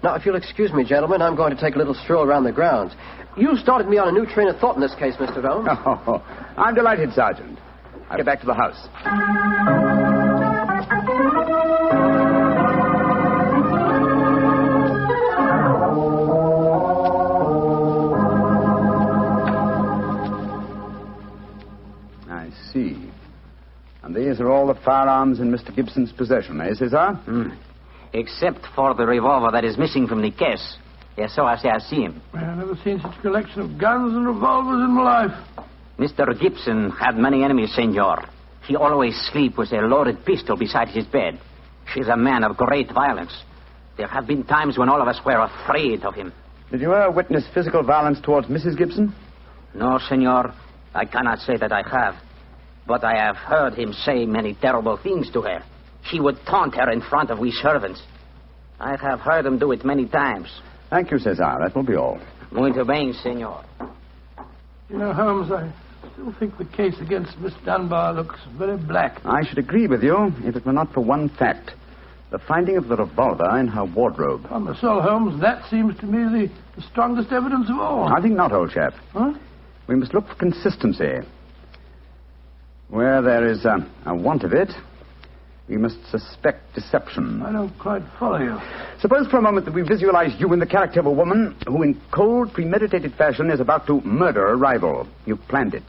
Now, if you'll excuse me, gentlemen, I'm going to take a little stroll around the grounds. You started me on a new train of thought in this case, Mr. Holmes. Oh, I'm delighted, Sergeant. I'll get back to the house. I see. And these are all the firearms in Mr. Gibson's possession, eh, Cesar? Except for the revolver that is missing from the case. Yes, so I say I've seen him. I've never seen such a collection of guns and revolvers in my life. Mr. Gibson had many enemies, senor. He always sleep with a loaded pistol beside his bed. He's a man of great violence. There have been times when all of us were afraid of him. Did you ever witness physical violence towards Mrs. Gibson? No, senor. I cannot say that I have. But I have heard him say many terrible things to her. He would taunt her in front of we servants. I have heard him do it many times. Thank you, Cesar. That will be all. Muito bem, senor. You know, Holmes, I still think the case against Miss Dunbar looks very black. I should agree with you if it were not for one fact. The finding of the revolver in her wardrobe. On the soul, Holmes, that seems to me the strongest evidence of all. I think not, old chap. Huh? We must look for consistency. Where there is a want of it, we must suspect deception. I don't quite follow you. Suppose for a moment that we visualize you in the character of a woman who in cold, premeditated fashion is about to murder a rival. You've planned it.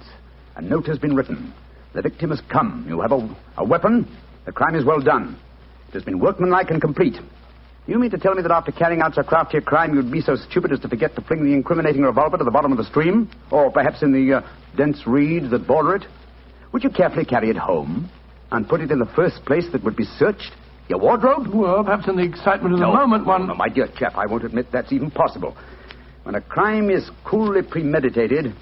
A note has been written. The victim has come. You have a weapon. The crime is well done. It has been workmanlike and complete. You mean to tell me that after carrying out so crafty a crime, you'd be so stupid as to forget to fling the incriminating revolver to the bottom of the stream? Or perhaps in the dense reeds that border it? Would you carefully carry it home and put it in the first place that would be searched? Your wardrobe? Well, perhaps in the excitement of the moment one... No, my dear chap, I won't admit that's even possible. When a crime is coolly premeditated,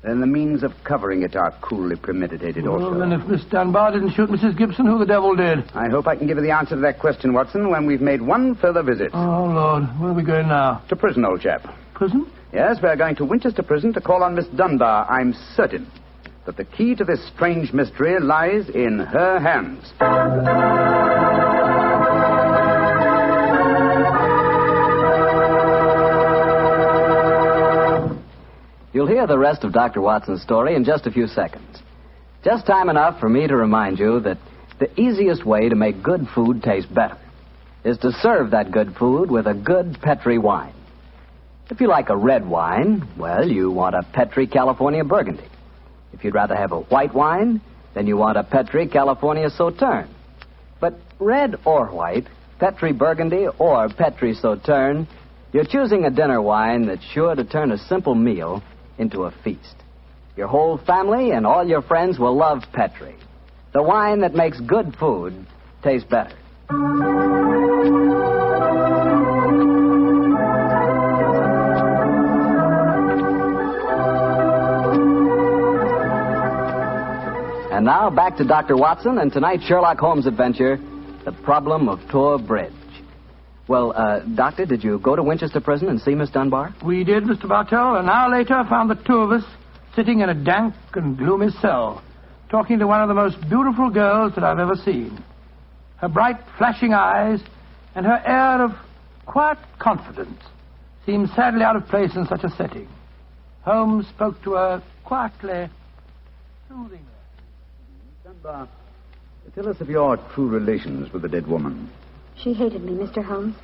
then the means of covering it are coolly premeditated also. Well, then if Miss Dunbar didn't shoot Mrs. Gibson, who the devil did? I hope I can give you the answer to that question, Watson, when we've made one further visit. Oh, Lord. Where are we going now? To prison, old chap. Prison? Yes, we're going to Winchester Prison to call on Miss Dunbar. I'm certain that the key to this strange mystery lies in her hands. You'll hear the rest of Dr. Watson's story in just a few seconds. Just time enough for me to remind you that the easiest way to make good food taste better is to serve that good food with a good Petri wine. If you like a red wine, well, you want a Petri California Burgundy. If you'd rather have a white wine, then you want a Petri California Sauterne. But red or white, Petri Burgundy or Petri Sauterne, you're choosing a dinner wine that's sure to turn a simple meal into a feast. Your whole family and all your friends will love Petri, the wine that makes good food taste better. And now back to Dr. Watson and tonight's Sherlock Holmes adventure, The Problem of Tor Bridge. Well, Doctor, did you go to Winchester Prison and see Miss Dunbar? We did, Mr. Bartell. An hour later, I found the two of us sitting in a dank and gloomy cell, talking to one of the most beautiful girls that I've ever seen. Her bright, flashing eyes and her air of quiet confidence seemed sadly out of place in such a setting. Holmes spoke to her quietly, soothingly. Dunbar, tell us of your true relations with the dead woman. She hated me, Mr. Holmes.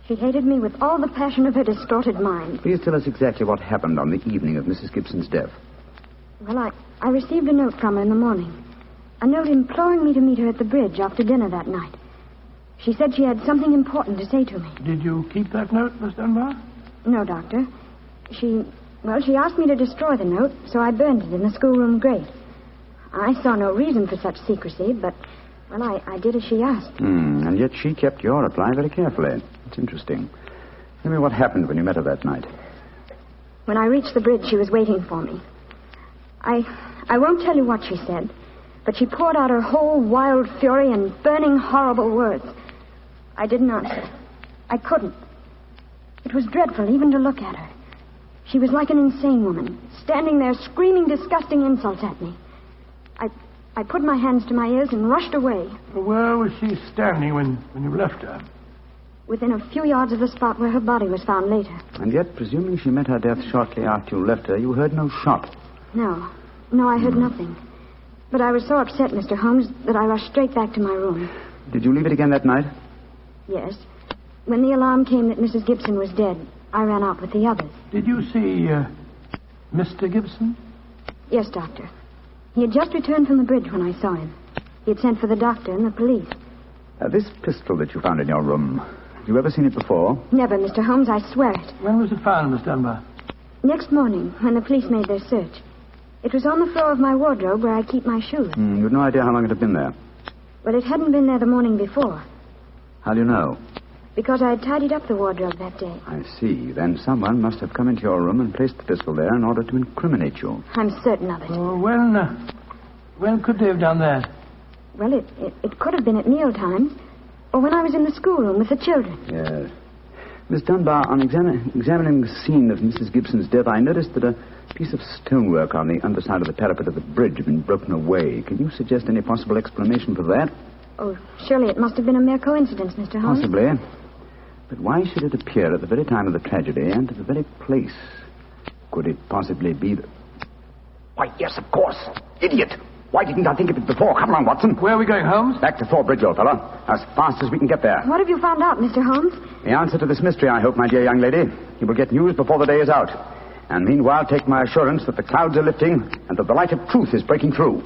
She hated me with all the passion of her distorted mind. Please tell us exactly what happened on the evening of Mrs. Gibson's death. Well, I received a note from her in the morning. A note imploring me to meet her at the bridge after dinner that night. She said she had something important to say to me. Did you keep that note, Miss Dunbar? No, Doctor. She asked me to destroy the note, so I burned it in the schoolroom grate. I saw no reason for such secrecy, but... well, I did as she asked. And yet she kept your reply very carefully. It's interesting. Tell me what happened when you met her that night. When I reached the bridge, she was waiting for me. I won't tell you what she said, but she poured out her whole wild fury in burning, horrible words. I didn't answer. I couldn't. It was dreadful even to look at her. She was like an insane woman, standing there screaming disgusting insults at me. I put my hands to my ears and rushed away. Where was she standing when you left her? Within a few yards of the spot where her body was found later. And yet, presuming she met her death shortly after you left her, you heard no shot. No, I heard nothing. But I was so upset, Mr. Holmes, that I rushed straight back to my room. Did you leave it again that night? Yes. When the alarm came that Mrs. Gibson was dead, I ran out with the others. Did you see Mr. Gibson? Yes, Doctor. He had just returned from the bridge when I saw him. He had sent for the doctor and the police. This pistol that you found in your room, You ever seen it before? Never, Mr. Holmes, I swear it. When was it found, Miss Dunbar? Next morning, when the police made their search. It was on the floor of my wardrobe where I keep my shoes. You've no idea how long it had been there. Well, it hadn't been there the morning before, How do you know? because I had tidied up the wardrobe that day. I see. Then someone must have come into your room and placed the pistol there in order to incriminate you. I'm certain of it. When could they have done that? Well, it could have been at meal times, or when I was in the schoolroom with the children. Yes. Miss Dunbar, on examining the scene of Mrs. Gibson's death, I noticed that a piece of stonework on the underside of the parapet of the bridge had been broken away. Can you suggest any possible explanation for that? Oh, surely it must have been a mere coincidence, Mr. Holmes. Possibly. But why should it appear at the very time of the tragedy and at the very place? Could it possibly be that... Why, yes, of course. Idiot. Why didn't I think of it before? Come along, Watson. Where are we going, Holmes? Back to Fort Bridge, old fellow. As fast as we can get there. What have you found out, Mr. Holmes? The answer to this mystery, I hope, my dear young lady. You will get news before the day is out. And meanwhile, take my assurance that the clouds are lifting and that the light of truth is breaking through.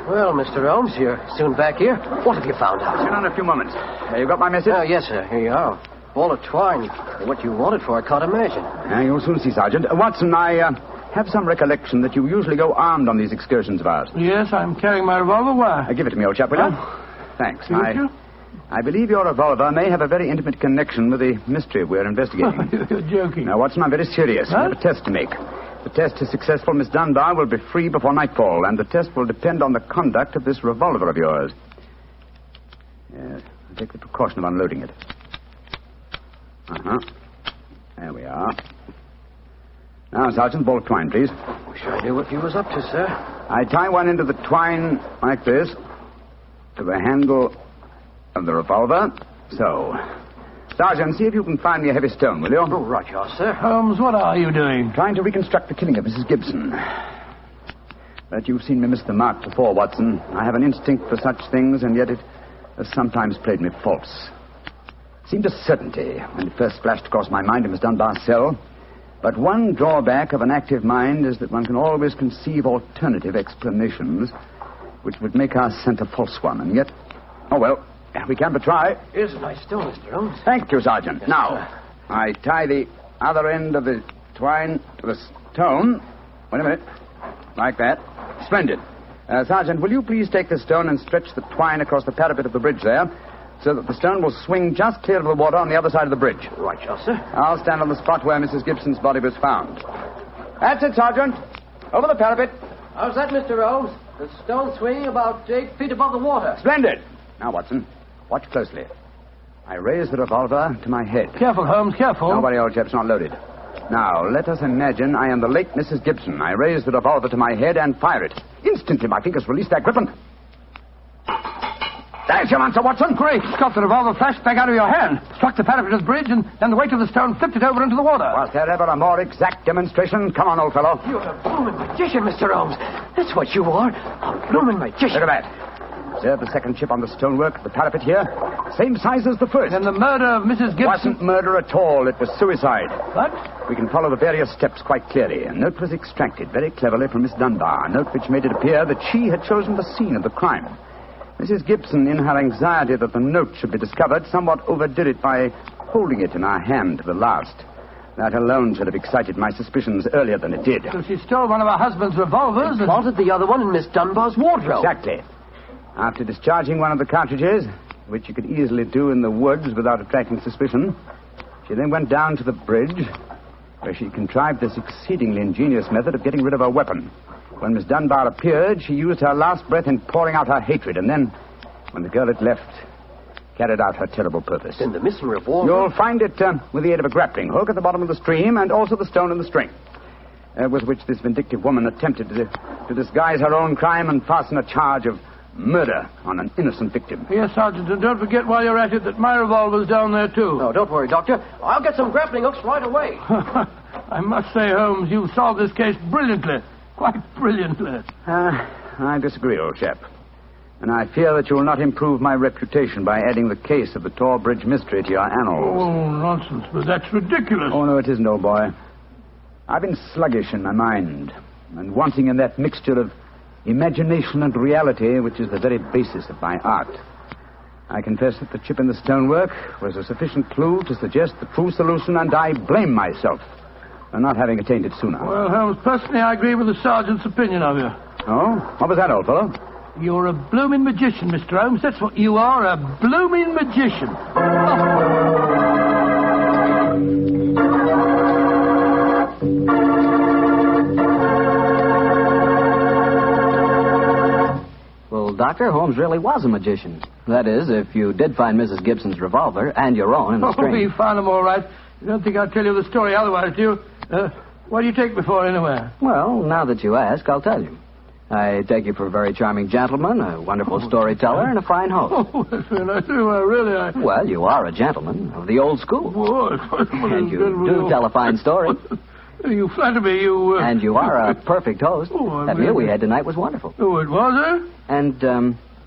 Well, Mr. Holmes, you're soon back here. What have you found out? Sit down a few moments. You got my message? Oh, yes, sir. Here you are. Ball of twine. What you wanted for, I can't imagine. You'll soon see, Sergeant. Watson, I have some recollection that you usually go armed on these excursions of ours. Yes, I'm carrying my revolver. Why? Give it to me, old chap, will you? Thanks. I believe your revolver may have a very intimate connection with the mystery we're investigating. You're joking. Now, Watson, I'm very serious. Huh? We have a test to make. If the test is successful, Miss Dunbar will be free before nightfall, and the test will depend on the conduct of this revolver of yours. Yes, I'll take the precaution of unloading it. There we are. Now, Sergeant, ball of twine, please. Wish I knew what you was up to, sir. I tie one end of the twine like this to the handle of the revolver. So. Sergeant, see if you can find me a heavy stone, will you? Oh, right, yes, sir. Holmes, what are you doing? Trying to reconstruct the killing of Mrs. Gibson. But you've seen me miss the mark before, Watson. I have an instinct for such things, and yet it has sometimes played me false. It seemed a certainty when it first flashed across my mind in Miss Dunbar's cell. But one drawback of an active mind is that one can always conceive alternative explanations which would make our scent a false one. And yet, oh, well, we can but try. Here's a nice stone, Mr. Holmes. Thank you, Sergeant. Yes, now, sir. I tie the other end of the twine to the stone. Wait a minute. Like that. Splendid. Sergeant, will you please take the stone and stretch the twine across the parapet of the bridge there, so that the stone will swing just clear of the water on the other side of the bridge? Right, yes, sir. I'll stand on the spot where Mrs. Gibson's body was found. That's it, Sergeant. Over the parapet. How's that, Mr. Holmes? The stone swinging about 8 feet above the water. Splendid. Now, Watson, watch closely. I raise the revolver to my head. Careful, Holmes, careful. Don't worry, old chap, it's not loaded. Now, let us imagine I am the late Mrs. Gibson. I raise the revolver to my head and fire it. Instantly, my fingers release their grip and... There's your answer, Watson. Great Scott, the revolver flashed back out of your hand, struck the parapet of the bridge, and then the weight of the stone flipped it over into the water. Was there ever a more exact demonstration? Come on, old fellow. You're a blooming magician, Mr. Holmes. That's what you are. A blooming magician. Look at that. Observe the second chip on the stonework, the parapet here. Same size as the first. And the murder of Mrs. Gibson... It wasn't murder at all. It was suicide. What? We can follow the various steps quite clearly. A note was extracted very cleverly from Miss Dunbar, a note which made it appear that she had chosen the scene of the crime. Mrs. Gibson, in her anxiety that the note should be discovered, somewhat overdid it by holding it in her hand to the last. That alone should have excited my suspicions earlier than it did. So she stole one of her husband's revolvers and planted the other one in Miss Dunbar's wardrobe. Exactly. After discharging one of the cartridges, which you could easily do in the woods without attracting suspicion, she then went down to the bridge, where she contrived this exceedingly ingenious method of getting rid of her weapon. When Miss Dunbar appeared, she used her last breath in pouring out her hatred, and then, when the girl had left, carried out her terrible purpose. Then the missing revolver... You'll find it with the aid of a grappling hook at the bottom of the stream, and also the stone and the string, with which this vindictive woman attempted to disguise her own crime and fasten a charge of murder on an innocent victim. Yes, Sergeant, and don't forget while you're at it that my revolver's down there, too. No, don't worry, Doctor. I'll get some grappling hooks right away. I must say, Holmes, you've solved this case brilliantly. Quite brilliantly. I disagree, old chap. And I fear that you will not improve my reputation by adding the case of the Tor Bridge mystery to your annals. Oh, nonsense, but that's ridiculous. Oh, no, it isn't, old boy. I've been sluggish in my mind and wanting in that mixture of imagination and reality which is the very basis of my art. I confess that the chip in the stonework was a sufficient clue to suggest the true solution, and I blame myself for not having attained it sooner. Well, Holmes, personally, I agree with the sergeant's opinion of you. Oh? What was that, old fellow? You're a blooming magician, Mr. Holmes. That's what you are, a blooming magician. Well, Doctor, Holmes really was a magician. That is, if you did find Mrs. Gibson's revolver and your own in the string. We found them all right. You don't think I'll tell you the story otherwise, do you? What do you take me for, anyway? Well, now that you ask, I'll tell you. I take you for a very charming gentleman, a wonderful storyteller, and a fine host. Oh, that's very nice. Really, Well, you are a gentleman of the old school. And you do tell a fine story. You flatter me, you... And you are a perfect host. That meal we had tonight was wonderful. Oh, it was, eh? And,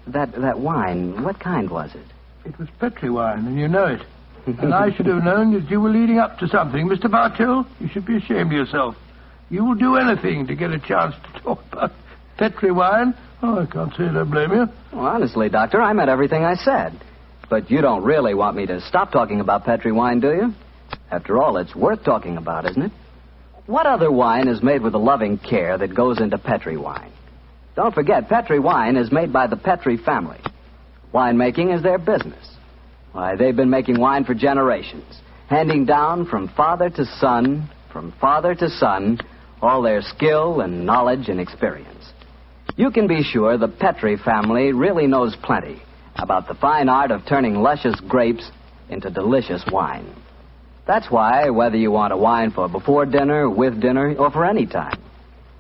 that wine, what kind was it? It was Petri wine, and you know it. And I should have known that you were leading up to something. Mr. Bartell, you should be ashamed of yourself. You will do anything to get a chance to talk about Petri wine. Oh, I can't say that I blame you. Well, honestly, Doctor, I meant everything I said. But you don't really want me to stop talking about Petri wine, do you? After all, it's worth talking about, isn't it? What other wine is made with the loving care that goes into Petri wine? Don't forget, Petri wine is made by the Petri family. Winemaking is their business. Why, they've been making wine for generations, handing down from father to son, all their skill and knowledge and experience. You can be sure the Petri family really knows plenty about the fine art of turning luscious grapes into delicious wine. That's why, whether you want a wine for before dinner, with dinner, or for any time,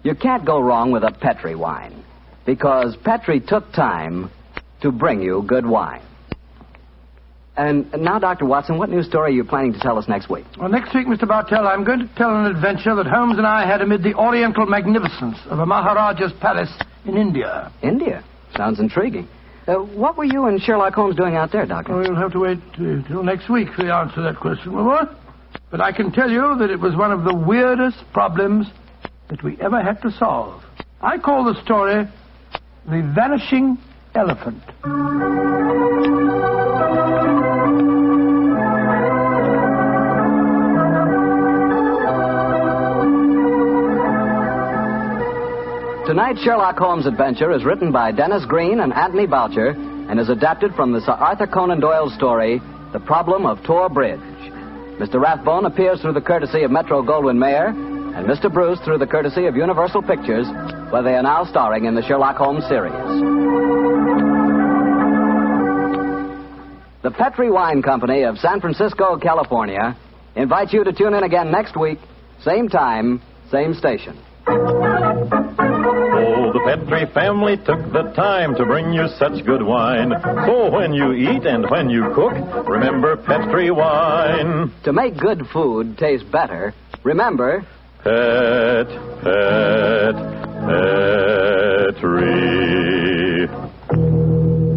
you can't go wrong with a Petri wine, because Petri took time to bring you good wine. And now, Dr. Watson, what new story are you planning to tell us next week? Well, next week, Mr. Bartell, I'm going to tell an adventure that Holmes and I had amid the oriental magnificence of a Maharaja's palace in India. India? Sounds intriguing. What were you and Sherlock Holmes doing out there, Doctor? Well, you'll have to wait till next week for the answer to that question, my boy. But I can tell you that it was one of the weirdest problems that we ever had to solve. I call the story The Vanishing Elephant. Tonight's Sherlock Holmes adventure is written by Dennis Green and Anthony Boucher and is adapted from the Sir Arthur Conan Doyle story, The Problem of Tor Bridge. Mr. Rathbone appears through the courtesy of Metro-Goldwyn-Mayer, and Mr. Bruce through the courtesy of Universal Pictures, where they are now starring in the Sherlock Holmes series. The Petri Wine Company of San Francisco, California, invites you to tune in again next week, same time, same station. Oh, the Petri family took the time to bring you such good wine. So when you eat and when you cook, remember Petri wine. To make good food taste better, remember... Petri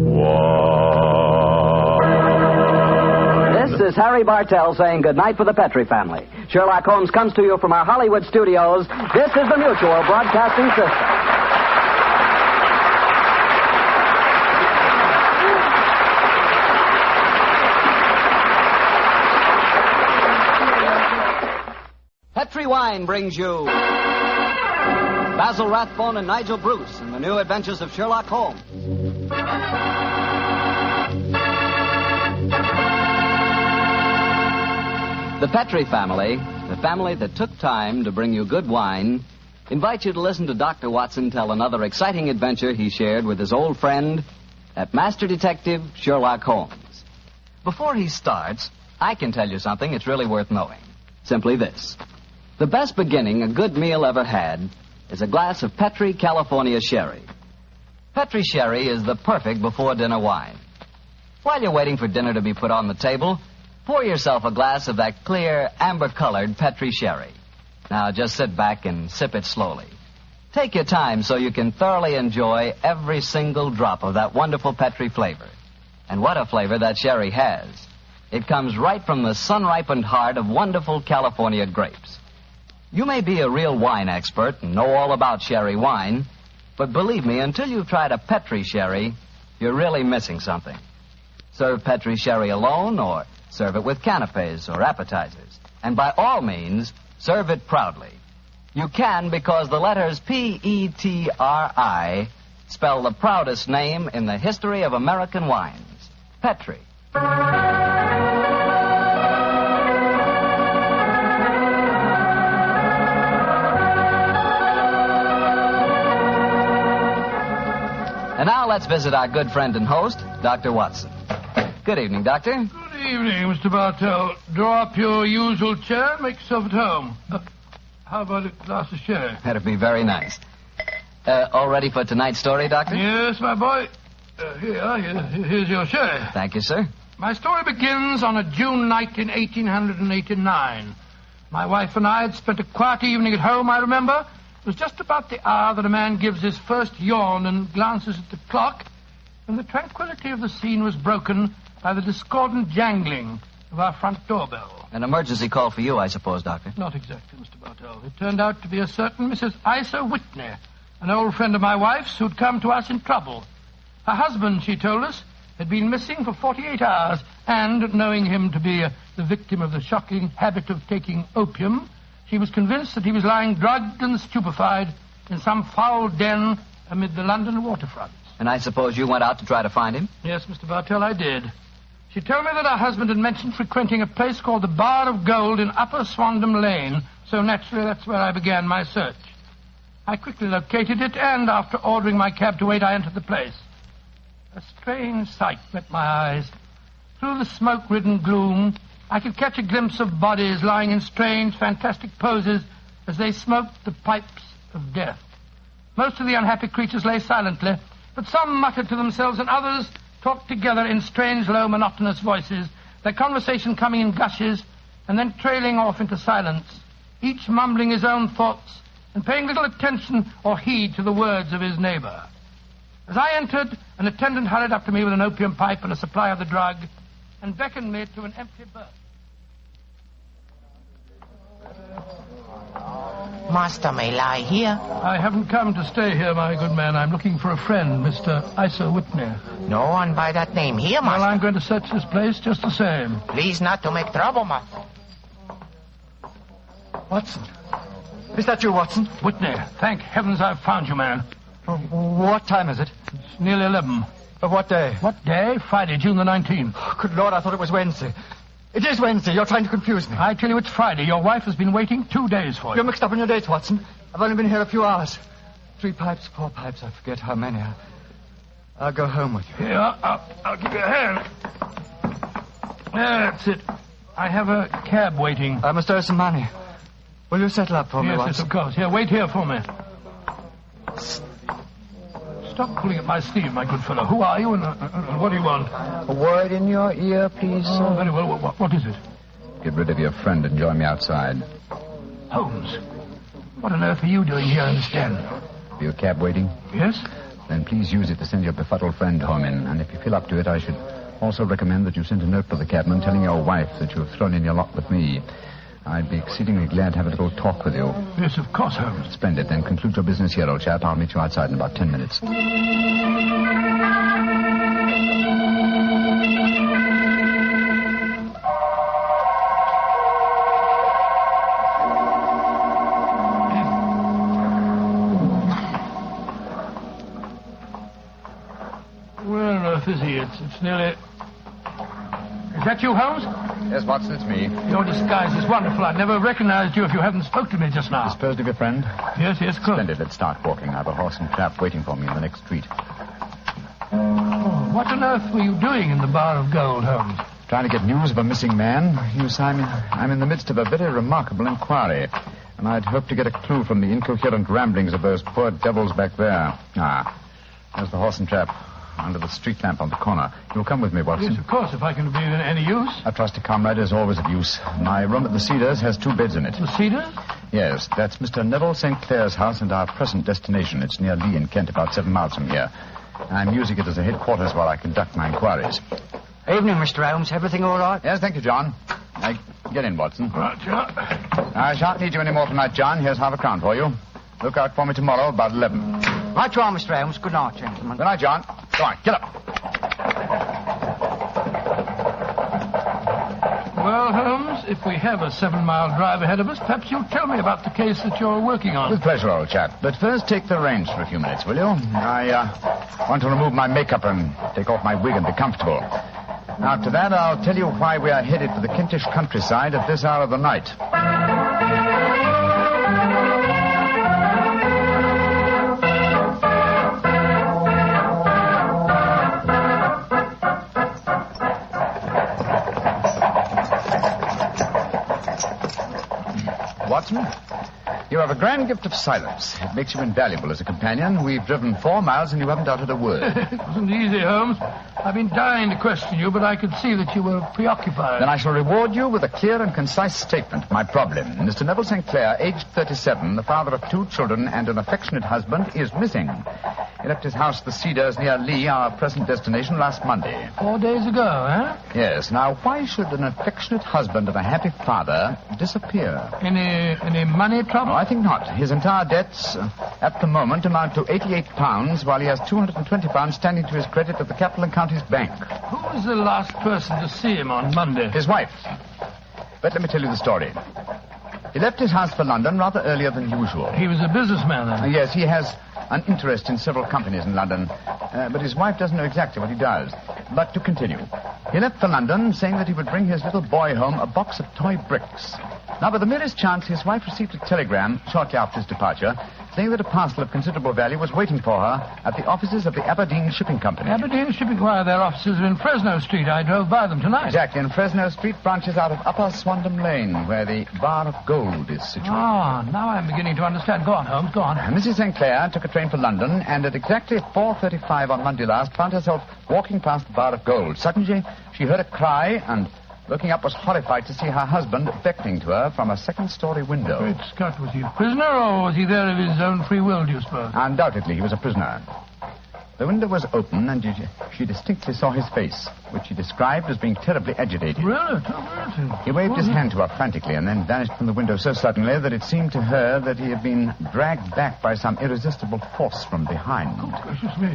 wine. This is Harry Bartell saying goodnight for the Petri family. Sherlock Holmes comes to you from our Hollywood studios. This is the Mutual Broadcasting System. Petri Wine brings you Basil Rathbone and Nigel Bruce in the new adventures of Sherlock Holmes. The Petri family, the family that took time to bring you good wine, invites you to listen to Dr. Watson tell another exciting adventure he shared with his old friend, that Master Detective Sherlock Holmes. Before he starts, I can tell you something it's really worth knowing. Simply this. The best beginning a good meal ever had is a glass of Petri California Sherry. Petri Sherry is the perfect before-dinner wine. While you're waiting for dinner to be put on the table, pour yourself a glass of that clear, amber-colored Petri Sherry. Now, just sit back and sip it slowly. Take your time so you can thoroughly enjoy every single drop of that wonderful Petri flavor. And what a flavor that sherry has. It comes right from the sun-ripened heart of wonderful California grapes. You may be a real wine expert and know all about sherry wine, but believe me, until you've tried a Petri sherry, you're really missing something. Serve Petri sherry alone or serve it with canapes or appetizers. And by all means, serve it proudly. You can because the letters P-E-T-R-I spell the proudest name in the history of American wines. Petri. And now let's visit our good friend and host, Dr. Watson. Good evening, Doctor. Good evening, Mr. Bartell. Draw up your usual chair and make yourself at home. How about a glass of sherry? That'd be very nice. All ready for tonight's story, Doctor? Yes, my boy. Here's your sherry. Thank you, sir. My story begins on a June night in 1889. My wife and I had spent a quiet evening at home, I remember. It was just about the hour that a man gives his first yawn and glances at the clock, and the tranquility of the scene was broken by the discordant jangling of our front doorbell. An emergency call for you, I suppose, Doctor. Not exactly, Mr. Bartell. It turned out to be a certain Mrs. Isa Whitney, an old friend of my wife's who'd come to us in trouble. Her husband, she told us, had been missing for 48 hours, and, knowing him to be the victim of the shocking habit of taking opium, she was convinced that he was lying drugged and stupefied in some foul den amid the London waterfront. And I suppose you went out to try to find him? Yes, Mr. Bartell, I did. She told me that her husband had mentioned frequenting a place called the Bar of Gold in Upper Swandam Lane, so naturally that's where I began my search. I quickly located it, and after ordering my cab to wait, I entered the place. A strange sight met my eyes. Through the smoke-ridden gloom, I could catch a glimpse of bodies lying in strange, fantastic poses as they smoked the pipes of death. Most of the unhappy creatures lay silently, but some muttered to themselves and others talked together in strange, low, monotonous voices, their conversation coming in gushes and then trailing off into silence, each mumbling his own thoughts and paying little attention or heed to the words of his neighbor. As I entered, an attendant hurried up to me with an opium pipe and a supply of the drug and beckoned me to an empty berth. Master may lie here. I haven't come to stay here, my good man. I'm looking for a friend, Mr. Isa Whitney. No one by that name here, Master. Well, I'm going to search this place just the same. Please not to make trouble, Master. Watson. Is that you, Watson? Whitney. Thank heavens I've found you, man. What time is it? It's nearly 11. Of what day? What day? Friday, June the 19th. Oh, good Lord, I thought it was Wednesday. It is Wednesday. You're trying to confuse me. I tell you it's Friday. Your wife has been waiting 2 days for you. You're mixed up in your dates, Watson. I've only been here a few hours. 3 pipes, 4 pipes, I forget how many. I'll go home with you. Here, I'll give you a hand. That's it. I have a cab waiting. I must owe some money. Will you settle up for me, Watson? Yes, of course. Here, wait here for me. Stop pulling at my sleeve, my good fellow. Who are you and what do you want? A word in your ear, please, sir. Oh, very well. What is it? Get rid of your friend and join me outside. Holmes, what on earth are you doing here in this den? Your cab waiting? Yes? Then please use it to send your befuddled friend home in. And if you feel up to it, I should also recommend that you send a note to the cabman telling your wife that you have thrown in your lot with me. I'd be exceedingly glad to have a little talk with you. Yes, of course, Holmes. Splendid. Then conclude your business here, old chap. I'll meet you outside in about 10 minutes. Where on earth is he? It's nearly... Is that you, Holmes? Yes, Watson, it's me. Your disguise is wonderful. I'd never recognized you if you hadn't spoke to me just now. Disposed of your friend? Yes, good. Splendid. Let's start walking. I have a horse and trap waiting for me in the next street. Oh, what on earth were you doing in the Bar of Gold, Holmes? Trying to get news of a missing man. You see, I'm in the midst of a very remarkable inquiry, and I'd hoped to get a clue from the incoherent ramblings of those poor devils back there. There's the horse and trap. Under the street lamp on the corner. You'll come with me, Watson? Yes, of course, if I can be of any use. A trusty comrade is always of use. My room at the Cedars has 2 beds in it. The Cedars? Yes, that's Mr. Neville St. Clair's house and our present destination. It's near Lee in Kent, about 7 miles from here. I'm using it as a headquarters while I conduct my inquiries. Evening, Mr. Holmes. Everything all right? Yes, thank you, John. Get in, Watson. Right, John. I shan't need you any more tonight, John. Here's £1/2 for you. Look out for me tomorrow about 11. Right you are, Mr. Holmes. Good night, gentlemen. Good night, John. Go on, get up. Well, Holmes, if we have a 7-mile drive ahead of us, perhaps you'll tell me about the case that you're working on. With pleasure, old chap. But first, take the reins for a few minutes, will you? I want to remove my makeup and take off my wig and be comfortable. After that, I'll tell you why we are headed for the Kentish countryside at this hour of the night. Watson, you have a grand gift of silence. It makes you invaluable as a companion. We've driven 4 miles and you haven't uttered a word. It wasn't easy, Holmes. I've been dying to question you, but I could see that you were preoccupied. Then I shall reward you with a clear and concise statement of my problem. Mr. Neville St. Clair, aged 37, the father of 2 children and an affectionate husband, is missing. He left his house, the Cedars, near Lee, our present destination, last Monday. 4 days ago, eh? Yes. Now, why should an affectionate husband and a happy father disappear? Any money trouble? No, I think not. His entire debts, at the moment, amount to £88, while he has £220 standing to his credit at the Capital and Counties Bank. Who was the last person to see him on Monday? His wife. But let me tell you the story. He left his house for London rather earlier than usual. He was a businessman, then? Yes, he has an interest in several companies in London, but his wife doesn't know exactly what he does. But to continue. He left for London saying that he would bring his little boy home a box of toy bricks. Now, by the merest chance, his wife received a telegram shortly after his departure saying that a parcel of considerable value was waiting for her at the offices of the Aberdeen Shipping Company. Aberdeen Shipping? Why, their offices are in Fresno Street. I drove by them tonight. Exactly, and Fresno Street branches out of Upper Swandam Lane, where the Bar of Gold is situated. Ah, now I'm beginning to understand. Go on, Holmes, go on. Mrs. St. Clair took a train for London, and at exactly 4:35 on Monday last, found herself walking past the Bar of Gold. Suddenly, she heard a cry, and looking up was horrified to see her husband beckoning to her from a second-story window. Great Scott, was he a prisoner, or was he there of his own free will, do you suppose? Undoubtedly, he was a prisoner. The window was open, and she distinctly saw his face, which he described as being terribly agitated. Really? He waved his hand to her frantically and then vanished from the window so suddenly that it seemed to her that he had been dragged back by some irresistible force from behind. Oh, gracious me.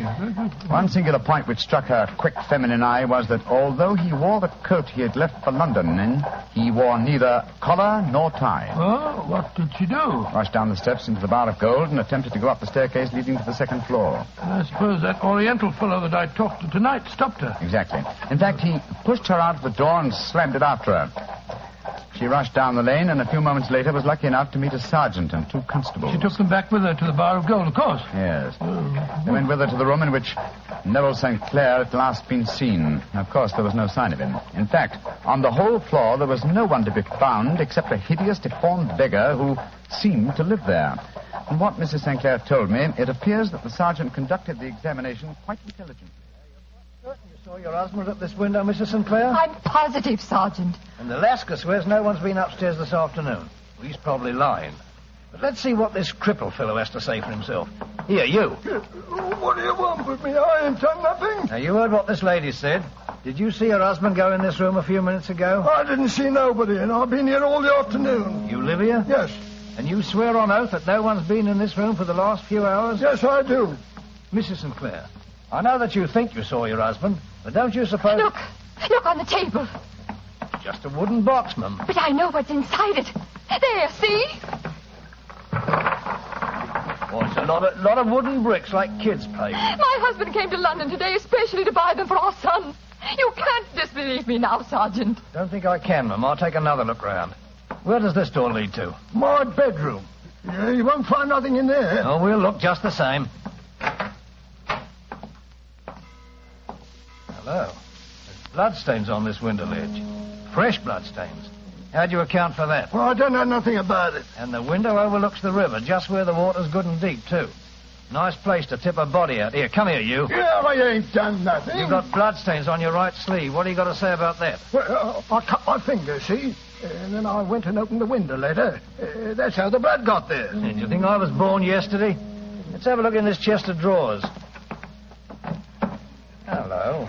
One singular point which struck her quick feminine eye was that although he wore the coat he had left for London in, he wore neither collar nor tie. Oh, what did she do? Rushed down the steps into the Bar of Gold and attempted to go up the staircase leading to the second floor. I suppose that Oriental fellow that I talked to tonight stopped her. Exactly. In fact, he pushed her out of the door and slammed it after her. She rushed down the lane and a few moments later was lucky enough to meet a sergeant and 2 constables. She took them back with her to the Bar of Gold, of course. Yes. They went with her to the room in which Neville St. Clair had last been seen. Of course, there was no sign of him. In fact, on the whole floor, there was no one to be found except a hideous, deformed beggar who seemed to live there. From what Mrs. St. Clair told me, it appears that the sergeant conducted the examination quite intelligently. You saw your husband at this window, Mrs. St. Clair? I'm positive, Sergeant. And Alaska swears no one's been upstairs this afternoon. Well, he's probably lying. But let's see what this cripple fellow has to say for himself. Here, you. What do you want with me? I ain't done nothing. Now, you heard what this lady said. Did you see her husband go in this room a few minutes ago? I didn't see nobody, and I've been here all the afternoon. You live here? Yes. And you swear on oath that no one's been in this room for the last few hours? Yes, I do. Mrs. St. Clair, I know that you think you saw your husband, but don't you suppose... Look on the table. Just a wooden box, ma'am. But I know what's inside it. There, see? Oh, it's a lot of wooden bricks like kids play with. My husband came to London today especially to buy them for our son. You can't disbelieve me now, Sergeant. Don't think I can, ma'am. I'll take another look round. Where does this door lead to? My bedroom. Yeah, you won't find nothing in there. Oh, we'll look just the same. Hello. There's bloodstains on this window ledge. Fresh bloodstains. How do you account for that? Well, I don't know nothing about it. And the window overlooks the river, just where the water's good and deep, too. Nice place to tip a body at. Here, come here, you. Yeah, I ain't done nothing. You've got bloodstains on your right sleeve. What do you got to say about that? Well, I cut my finger, see? And then I went and opened the window later. That's how the blood got there. Did you think I was born yesterday? Let's have a look in this chest of drawers. Hello.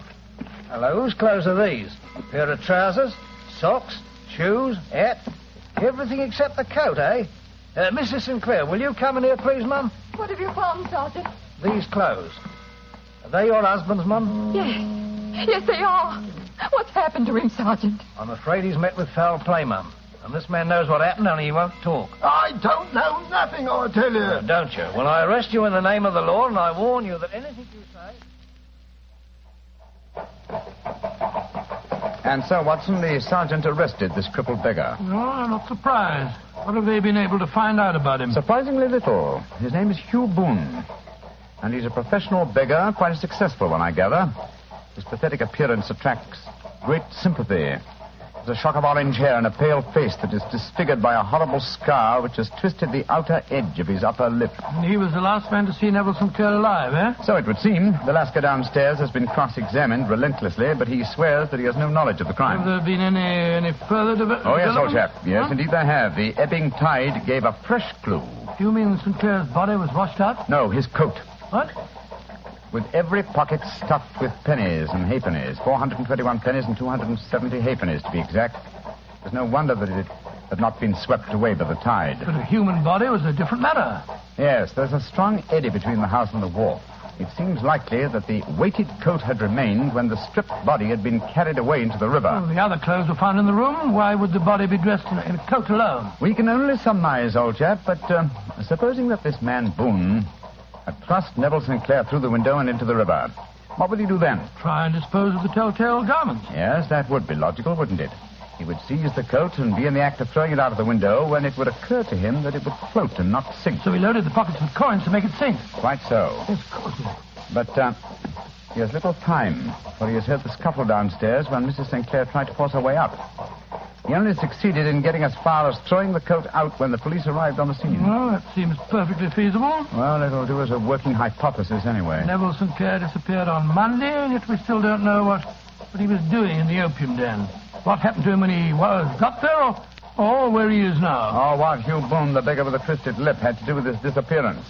Hello, whose clothes are these? A pair of trousers, socks, shoes, hat, everything except the coat, eh? Mrs. Sinclair, will you come in here, please, Mum? What have you found, Sergeant? These clothes. Are they your husband's, Mum? Yes. Yes, they are. What's happened to him, Sergeant? I'm afraid he's met with foul play, Mum. And this man knows what happened, only he won't talk. I don't know nothing, I tell you. Don't you? Well, I arrest you in the name of the law, and I warn you that anything you say... And so, Watson, the sergeant arrested this crippled beggar. No, I'm not surprised. What have they been able to find out about him? Surprisingly little. His name is Hugh Boone. And he's a professional beggar, quite a successful one, I gather. His pathetic appearance attracts great sympathy. There's a shock of orange hair and a pale face that is disfigured by a horrible scar which has twisted the outer edge of his upper lip. And he was the last man to see Neville Sinclair alive, eh? So it would seem. The lascar downstairs has been cross-examined relentlessly, but he swears that he has no knowledge of the crime. Have there been any further development? Oh, yes, old chap. Yes, indeed there have. The ebbing tide gave a fresh clue. Do you mean Sinclair's body was washed out? No, his coat. What? With every pocket stuffed with pennies and halfpennies. 421 pennies and 270 halfpennies, to be exact. There's no wonder that it had not been swept away by the tide. But a human body was a different matter. Yes, there's a strong eddy between the house and the wharf. It seems likely that the weighted coat had remained when the stripped body had been carried away into the river. Well, the other clothes were found in the room. Why would the body be dressed in a coat alone? We can only surmise, old chap, but supposing that this man Boone had thrust Neville Sinclair through the window and into the river, what would he do then? Try and dispose of the telltale garments. Yes, that would be logical, wouldn't it? He would seize the coat and be in the act of throwing it out of the window when it would occur to him that it would float and not sink. So he loaded the pockets with coins to make it sink. Quite so. Yes, of course. But he has little time, for he has heard the scuffle downstairs when Mrs. Sinclair tried to force her way up. He only succeeded in getting as far as throwing the coat out when the police arrived on the scene. Well, that seems perfectly feasible. Well, it'll do as a working hypothesis anyway. Neville Sinclair disappeared on Monday, and yet we still don't know what he was doing in the opium den. What happened to him when he got there, or where he is now? Oh, what Hugh Boone, the beggar with the twisted lip, had to do with his disappearance.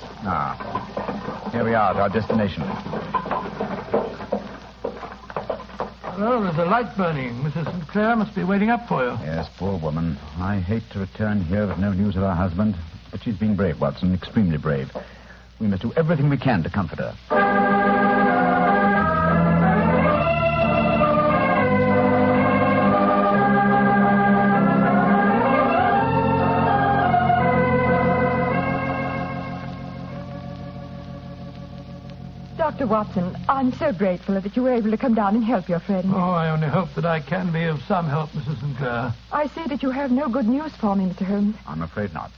Here we are at our destination. Well, there's a light burning. Mrs. Sinclair must be waiting up for you. Yes, poor woman. I hate to return here with no news of her husband, but she's been brave, Watson, extremely brave. We must do everything we can to comfort her. Dr. Watson, I'm so grateful that you were able to come down and help your friend. Oh, I only hope that I can be of some help, Mrs. Sinclair. I see that you have no good news for me, Mr. Holmes. I'm afraid not.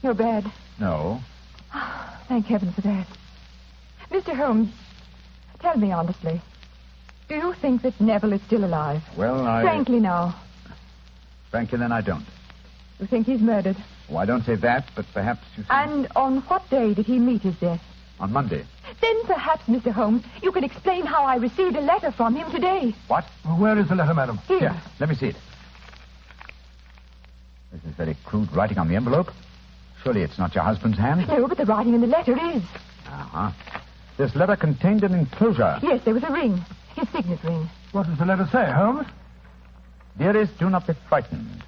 No bad. No. Thank heaven for that. Mr. Holmes, tell me honestly, do you think that Neville is still alive? Well, Frankly now. Frankly, then I don't. You think he's murdered? Oh, I don't say that, but perhaps you think... And on what day did he meet his death? On Monday. Then perhaps, Mr. Holmes, you can explain how I received a letter from him today. What? Well, where is the letter, madam? Here. Let me see it. This is very crude writing on the envelope. Surely it's not your husband's hand? No, but the writing in the letter is. Uh-huh. This letter contained an enclosure. Yes, there was a ring. His signet ring. What does the letter say, Holmes? Dearest, do not be frightened.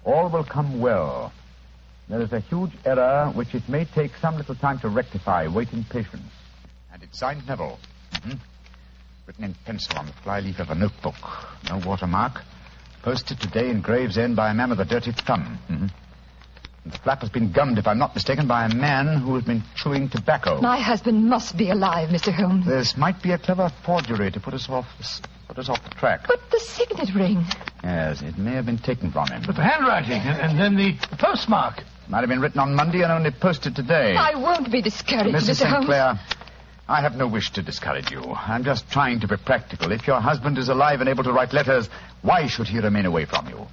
All will come well. There is a huge error which it may take some little time to rectify. Wait in patience. And it's signed Neville. Mm-hmm. Written in pencil on the flyleaf of a notebook. No watermark. Posted today in Gravesend by a man with a dirty thumb. Mm-hmm. And the flap has been gummed, if I'm not mistaken, by a man who has been chewing tobacco. My husband must be alive, Mr. Holmes. This might be a clever forgery to put us off the track. But the signet ring. Yes, it may have been taken from him. But the handwriting and then the postmark. Might have been written on Monday and only posted today. I won't be discouraged, Mrs. Mr. Holmes. Sinclair, I have no wish to discourage you. I'm just trying to be practical. If your husband is alive and able to write letters, why should he remain away from you?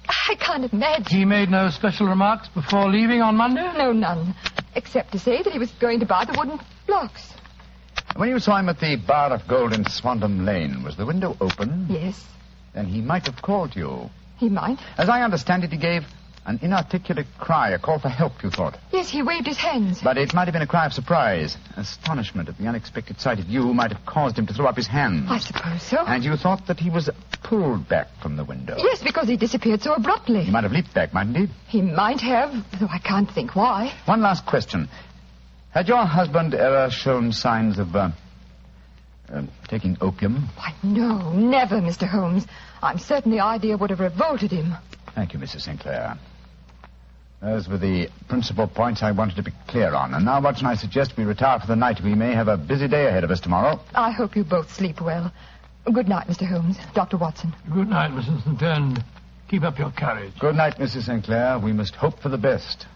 I can't imagine. He made no special remarks before leaving on Monday? No, none. Except to say that he was going to buy the Blocks. When you saw him at the Bar of Gold in Swandam Lane, was the window open? Yes. Then he might have called you. He might. As I understand it, he gave an inarticulate cry, a call for help, you thought. Yes, he waved his hands. But it might have been a cry of surprise. Astonishment at the unexpected sight of you might have caused him to throw up his hands. I suppose so. And you thought that he was pulled back from the window. Yes, because he disappeared so abruptly. He might have leaped back, mightn't he? He might have, though I can't think why. One last question. Had your husband ever shown signs of, taking opium? Why, no, never, Mr. Holmes. I'm certain the idea would have revolted him. Thank you, Mrs. Sinclair. Those were the principal points I wanted to be clear on. And now, Watson, I suggest we retire for the night. We may have a busy day ahead of us tomorrow. I hope you both sleep well. Good night, Mr. Holmes. Dr. Watson. Good night, Mrs. Sinclair, and keep up your courage. Good night, Mrs. Sinclair. We must hope for the best.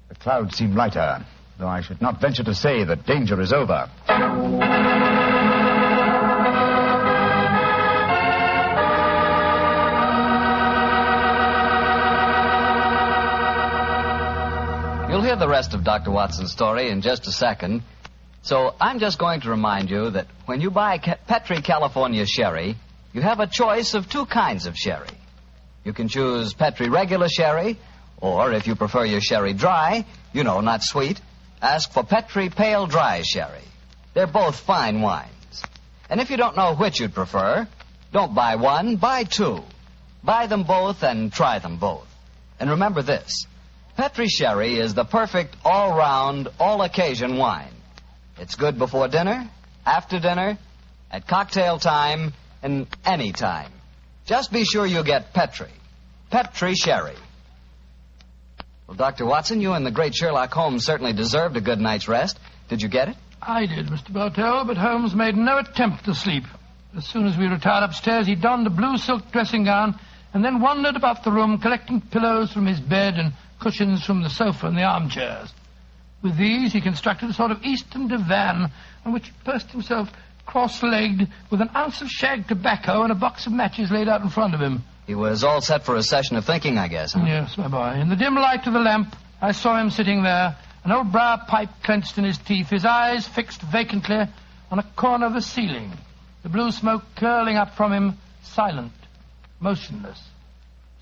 The clouds seem lighter, though I should not venture to say that danger is over. You'll hear the rest of Dr. Watson's story in just a second. So I'm just going to remind you that when you buy Petri California Sherry, you have a choice of two kinds of sherry. You can choose Petri regular sherry, or if you prefer your sherry dry, not sweet, ask for Petri Pale Dry Sherry. They're both fine wines. And if you don't know which you'd prefer, don't buy one, buy two. Buy them both and try them both. And remember this. Petri Sherry is the perfect all-round, all-occasion wine. It's good before dinner, after dinner, at cocktail time, and any time. Just be sure you get Petri. Petri Sherry. Well, Dr. Watson, you and the great Sherlock Holmes certainly deserved a good night's rest. Did you get it? I did, Mr. Bartell, but Holmes made no attempt to sleep. As soon as we retired upstairs, he donned a blue silk dressing gown and then wandered about the room collecting pillows from his bed and cushions from the sofa and the armchairs. With these, he constructed a sort of eastern divan on which he perched himself cross-legged with an ounce of shag tobacco and a box of matches laid out in front of him. He was all set for a session of thinking, I guess, huh? Yes, my boy. In the dim light of the lamp, I saw him sitting there, an old briar pipe clenched in his teeth, his eyes fixed vacantly on a corner of the ceiling, the blue smoke curling up from him, silent, motionless.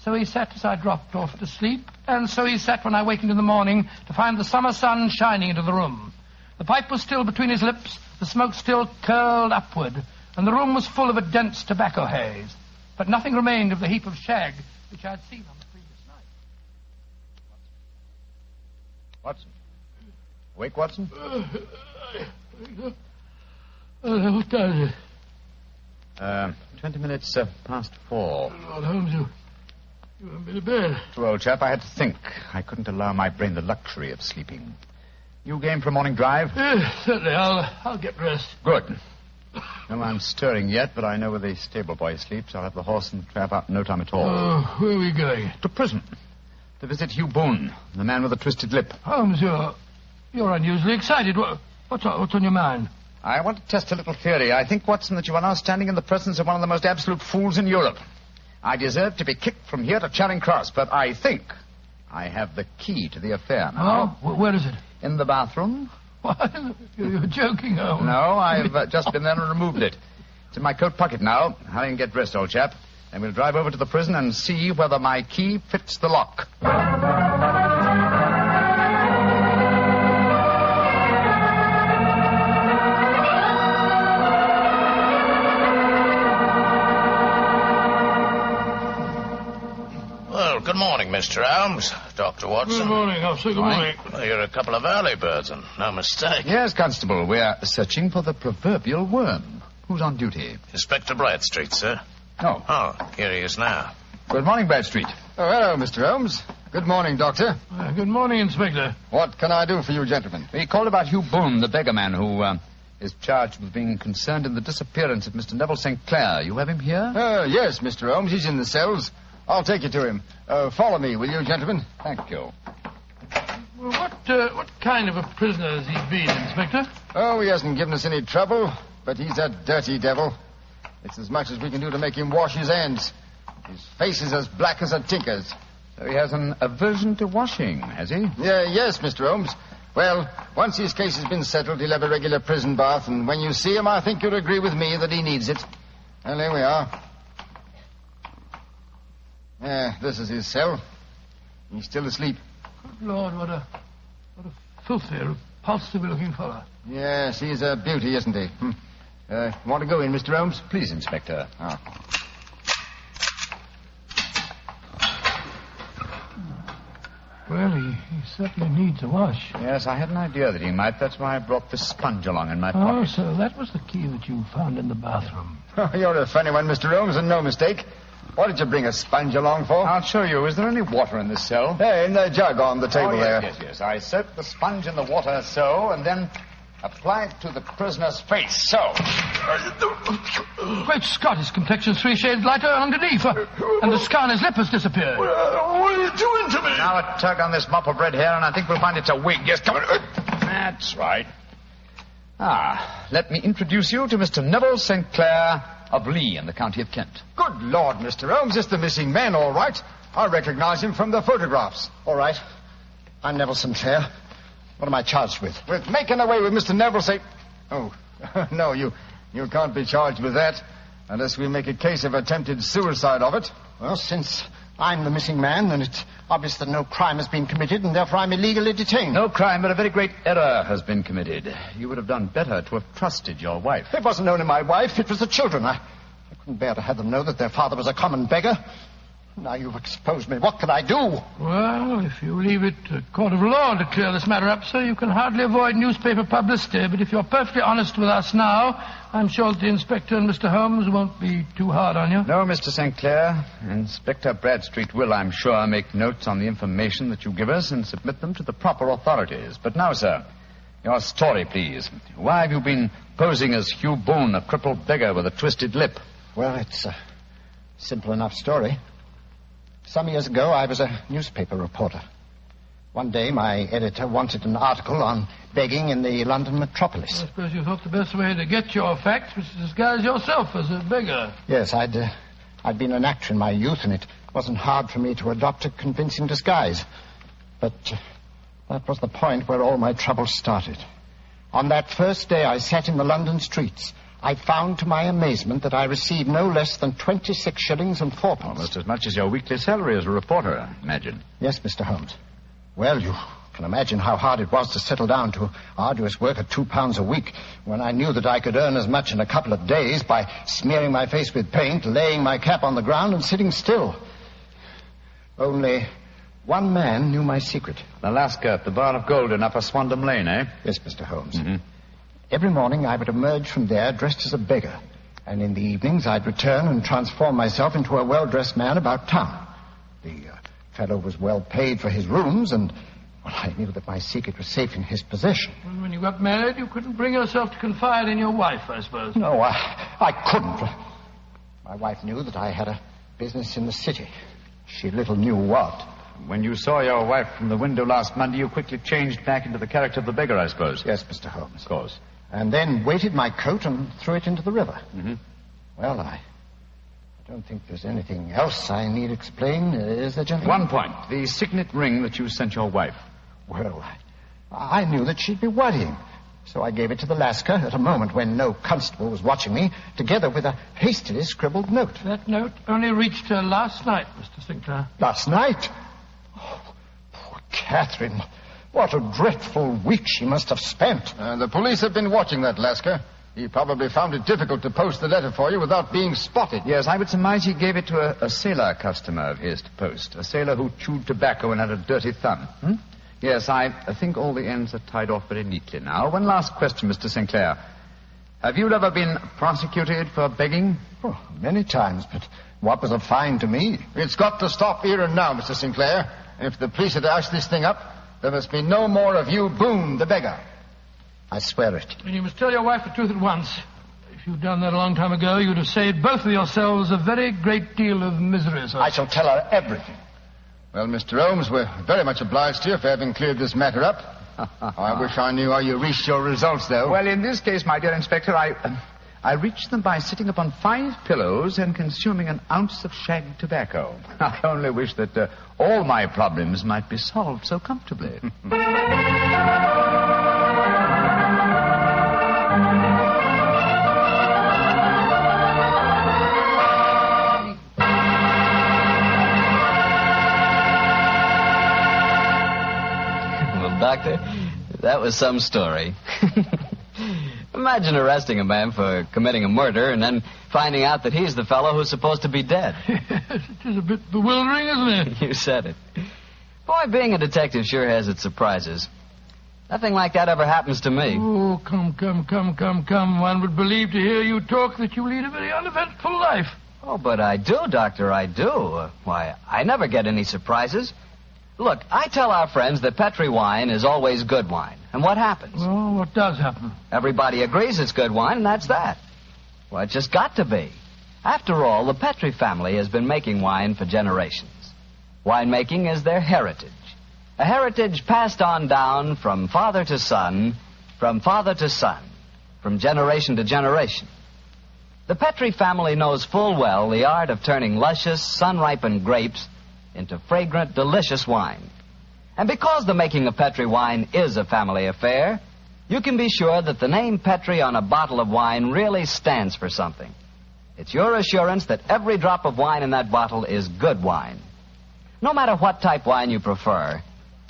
So he sat as I dropped off to sleep, and so he sat when I wakened in the morning to find the summer sun shining into the room. The pipe was still between his lips, the smoke still curled upward, and the room was full of a dense tobacco haze. But nothing remained of the heap of shag which I had seen on the previous night. Watson? Awake, Watson? What time is it? 20 minutes past 4. Lord Holmes, you haven't been to bed. Too old chap, I had to think. I couldn't allow my brain the luxury of sleeping. You game for a morning drive? Yes, certainly. I'll get dressed. Good. No, I'm stirring yet, but I know where the stable boy sleeps. I'll have the horse and trap out in no time at all. Oh, where are we going? To prison. To visit Hugh Boone, the man with the twisted lip. Holmes, you're unusually excited. What's on your mind? I want to test a little theory. I think, Watson, that you are now standing in the presence of one of the most absolute fools in Europe. I deserve to be kicked from here to Charing Cross, but I think I have the key to the affair now. Oh, where is it? In the bathroom. What? You're joking, Holmes. No, I've just been there and removed it. It's in my coat pocket now. Hurry and get dressed, old chap. Then we'll drive over to the prison and see whether my key fits the lock. Well, good morning, Mr. Holmes. Dr. Watson. Good morning, officer. Good morning. Well, you're a couple of early birds, and no mistake. Yes, Constable. We're searching for the proverbial worm. Who's on duty? Inspector Bradstreet, sir. Oh, here he is now. Good morning, Bradstreet. Oh, hello, Mr. Holmes. Good morning, Doctor. Good morning, Inspector. What can I do for you, gentlemen? We called about Hugh Boone, the beggar man who is charged with being concerned in the disappearance of Mr. Neville St. Clair. You have him here? Yes, Mr. Holmes. He's in the cells. I'll take you to him. Follow me, will you, gentlemen? Thank you. Well, what kind of a prisoner has he been, Inspector? Oh, he hasn't given us any trouble, but he's a dirty devil. It's as much as we can do to make him wash his hands. His face is as black as a tinker's. So he has an aversion to washing, has he? Yes, Mr. Holmes. Well, once his case has been settled, he'll have a regular prison bath, and when you see him, I think you'll agree with me that he needs it. Well, here we are. This is his cell. He's still asleep. Good Lord, what a filthy, repulsive-looking fellow. Yes, he's a beauty, isn't he? Want to go in, Mr. Holmes? Please, Inspector. Well, he certainly needs a wash. Yes, I had an idea that he might. That's why I brought this sponge along in my pocket. Oh, so that was the key that you found in the bathroom. You're a funny one, Mr. Holmes, and no mistake. What did you bring a sponge along for? I'll show you. Is there any water in this cell? Hey, in the jug on the table there. Yes. I soak the sponge in the water so, and then apply it to the prisoner's face, so. Great Scott, his complexion's 3 shades lighter underneath, and the scar on his lip has disappeared. What are you doing to me? Now a tug on this mop of red hair, and I think we'll find it's a wig. Yes, come on. That's right. Let me introduce you to Mr. Neville St. Clair of Lee in the county of Kent. Good Lord, Mr. Holmes, it's the missing man, all right. I recognize him from the photographs. All right. I'm Neville St. Clair. What am I charged with? With making away with Mr. Neville St. Oh, no, you can't be charged with that unless we make a case of attempted suicide of it. Well, since I'm the missing man, then it's obvious that no crime has been committed, and therefore I'm illegally detained. No crime, but a very great error has been committed. You would have done better to have trusted your wife. It wasn't only my wife, it was the children. I couldn't bear to have them know that their father was a common beggar. Now you've exposed me. What can I do? Well, if you leave it to a court of law to clear this matter up, sir, you can hardly avoid newspaper publicity. But if you're perfectly honest with us now, I'm sure that the inspector and Mr. Holmes won't be too hard on you. No, Mr. St. Clair. Inspector Bradstreet will, I'm sure, make notes on the information that you give us and submit them to the proper authorities. But now, sir, your story, please. Why have you been posing as Hugh Boone, a crippled beggar with a twisted lip? Well, it's a simple enough story. Some years ago, I was a newspaper reporter. One day, my editor wanted an article on begging in the London metropolis. I suppose you thought the best way to get your facts was to disguise yourself as a beggar. Yes, I'd been an actor in my youth, and it wasn't hard for me to adopt a convincing disguise. But that was the point where all my trouble started. On that first day I sat in the London streets, I found to my amazement that I received no less than 26 shillings and 4 pence. Almost as much as your weekly salary as a reporter, I imagine. Yes, Mr. Holmes. Well, you can imagine how hard it was to settle down to arduous work at £2 a week when I knew that I could earn as much in a couple of days by smearing my face with paint, laying my cap on the ground, and sitting still. Only one man knew my secret. The Lascar at the Bar of Gold in Upper Swandam Lane, eh? Yes, Mr. Holmes. Mm-hmm. Every morning I would emerge from there dressed as a beggar, and in the evenings I'd return and transform myself into a well-dressed man about town. The fellow was well paid for his rooms, and well, I knew that my secret was safe in his possession. And when you got married, you couldn't bring yourself to confide in your wife, I suppose. No, I couldn't. My wife knew that I had a business in the city. She little knew what. When you saw your wife from the window last Monday, you quickly changed back into the character of the beggar, I suppose. Yes, Mr. Holmes. Of course. And then weighted my coat and threw it into the river. Mm-hmm. Well, I don't think there's anything else I need explain, is there, gentlemen? One point. The signet ring that you sent your wife. Well, I knew that she'd be worrying. So I gave it to the Lascar at a moment when no constable was watching me, together with a hastily scribbled note. That note only reached her last night, Mr. Sinclair. Last night? Oh, poor Catherine. What a dreadful week she must have spent. The police have been watching that Lascar. He probably found it difficult to post the letter for you without being spotted. Yes, I would surmise he gave it to a sailor customer of his to post. A sailor who chewed tobacco and had a dirty thumb. Yes, I think all the ends are tied off very neatly now. One last question, Mr. Sinclair. Have you ever been prosecuted for begging? Oh, many times, but what was a fine to me? It's got to stop here and now, Mr. Sinclair. If the police had asked this thing up, there must be no more of you, Boone, the beggar. I swear it. And you must tell your wife the truth at once. If you'd done that a long time ago, you'd have saved both of yourselves a very great deal of misery, sir. I shall tell her everything. Well, Mr. Holmes, we're very much obliged to you for having cleared this matter up. I wish I knew how you reached your results, though. Well, in this case, my dear Inspector, I reached them by sitting upon 5 pillows and consuming an ounce of shag tobacco. I only wish that all my problems might be solved so comfortably. Doctor. That was some story. Imagine arresting a man for committing a murder and then finding out that he's the fellow who's supposed to be dead. It is a bit bewildering, isn't it? You said it. Boy, being a detective sure has its surprises. Nothing like that ever happens to me. Oh, come. One would believe to hear you talk that you lead a very uneventful life. Oh, but I do, Doctor, I do. Why, I never get any surprises. Look, I tell our friends that Petri wine is always good wine. And what happens? Well, what does happen? Everybody agrees it's good wine, and that's that. Well, it's just got to be. After all, the Petri family has been making wine for generations. Winemaking is their heritage. A heritage passed on down from father to son, from father to son, from generation to generation. The Petri family knows full well the art of turning luscious, sun-ripened grapes into fragrant, delicious wine. And because the making of Petri wine is a family affair, you can be sure that the name Petri on a bottle of wine really stands for something. It's your assurance that every drop of wine in that bottle is good wine. No matter what type wine you prefer,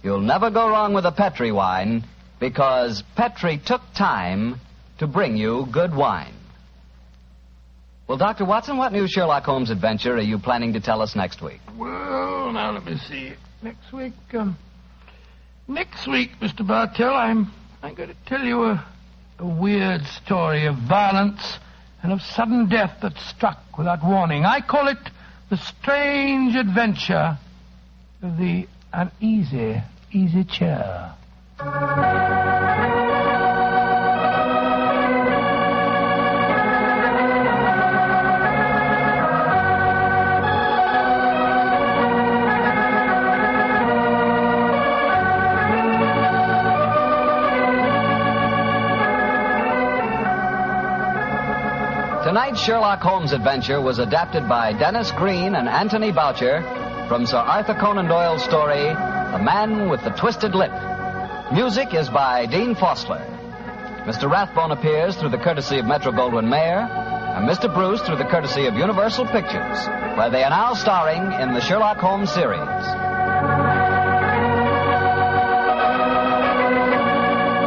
you'll never go wrong with a Petri wine because Petri took time to bring you good wine. Well, Dr. Watson, what new Sherlock Holmes adventure are you planning to tell us next week? Well, now let me see. Next week, Mr. Bartell, I'm going to tell you a weird story of violence and of sudden death that struck without warning. I call it The Strange Adventure of the Uneasy Easy Chair. Tonight's Sherlock Holmes adventure was adapted by Dennis Green and Anthony Boucher from Sir Arthur Conan Doyle's story, The Man with the Twisted Lip. Music is by Dean Fossler. Mr. Rathbone appears through the courtesy of Metro-Goldwyn-Mayer, and Mr. Bruce through the courtesy of Universal Pictures, where they are now starring in the Sherlock Holmes series.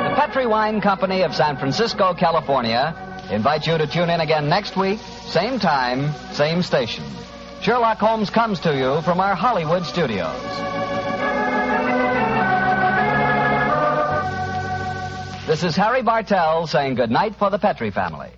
The Petri Wine Company of San Francisco, California, invite you to tune in again next week, same time, same station. Sherlock Holmes comes to you from our Hollywood studios. This is Harry Bartell saying good night for the Petri family.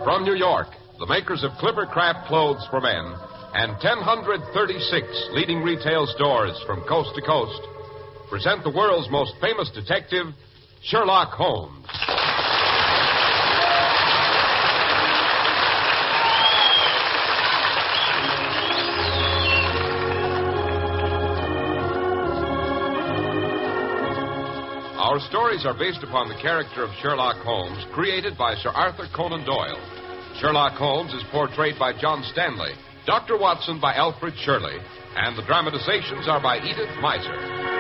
From New York, the makers of Clipper Craft Clothes for Men and 1,036 leading retail stores from coast to coast present the world's most famous detective, Sherlock Holmes. Our stories are based upon the character of Sherlock Holmes, created by Sir Arthur Conan Doyle. Sherlock Holmes is portrayed by John Stanley, Dr. Watson by Alfred Shirley, and the dramatizations are by Edith Meiser.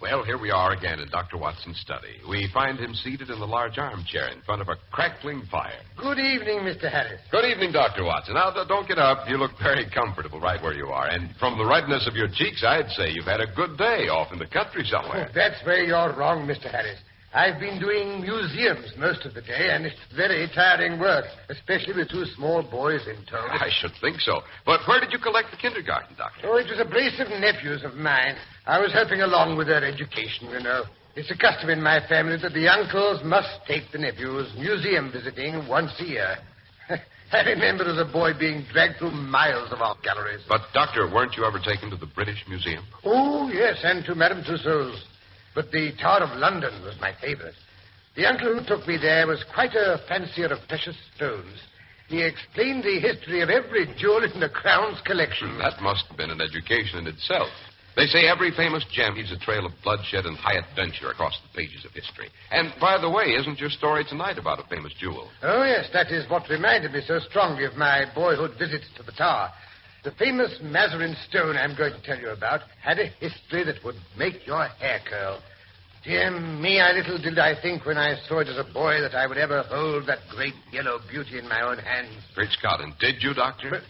Well, here we are again in Dr. Watson's study. We find him seated in the large armchair in front of a crackling fire. Good evening, Mr. Harris. Good evening, Dr. Watson. Now, don't get up. You look very comfortable right where you are. And from the redness of your cheeks, I'd say you've had a good day off in the country somewhere. Oh, that's where you're wrong, Mr. Harris. I've been doing museums most of the day, and it's very tiring work, especially with two small boys in tow. I should think so. But where did you collect the kindergarten, Doctor? Oh, it was a brace of nephews of mine. I was helping along with their education, you know. It's a custom in my family that the uncles must take the nephews museum visiting once a year. I remember as a boy being dragged through miles of art galleries. But, Doctor, weren't you ever taken to the British Museum? Oh, yes, and to Madame Tussauds. But the Tower of London was my favorite. The uncle who took me there was quite a fancier of precious stones. He explained the history of every jewel in the Crown's collection. That must have been an education in itself. They say every famous gem leaves a trail of bloodshed and high adventure across the pages of history. And, by the way, isn't your story tonight about a famous jewel? Oh, yes, that is what reminded me so strongly of my boyhood visits to the Tower. The famous Mazarin stone I'm going to tell you about had a history that would make your hair curl. Dear me, I little did I think when I saw it as a boy that I would ever hold that great yellow beauty in my own hands. Great Scott, and did you, Doctor?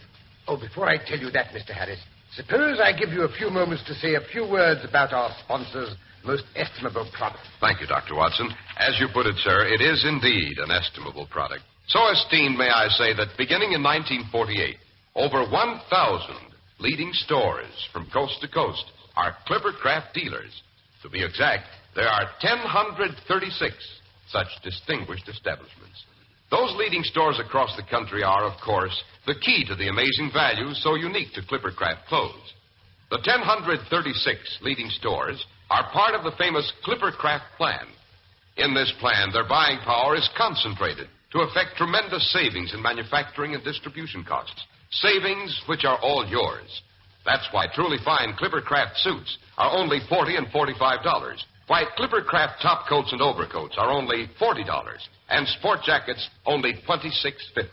Before I tell you that, Mr. Harris, suppose I give you a few moments to say a few words about our sponsor's most estimable product. Thank you, Dr. Watson. As you put it, sir, it is indeed an estimable product. So esteemed, may I say, that beginning in 1948, over 1,000 leading stores from coast to coast are Clippercraft dealers. To be exact, there are 1,036 such distinguished establishments. Those leading stores across the country are, of course, the key to the amazing values so unique to Clippercraft clothes. The 1,036 leading stores are part of the famous Clippercraft plan. In this plan, their buying power is concentrated to effect tremendous savings in manufacturing and distribution costs. Savings which are all yours. That's why truly fine Clippercraft suits are only $40 and $45. Why Clippercraft top coats and overcoats are only $40, and sport jackets only $26.50.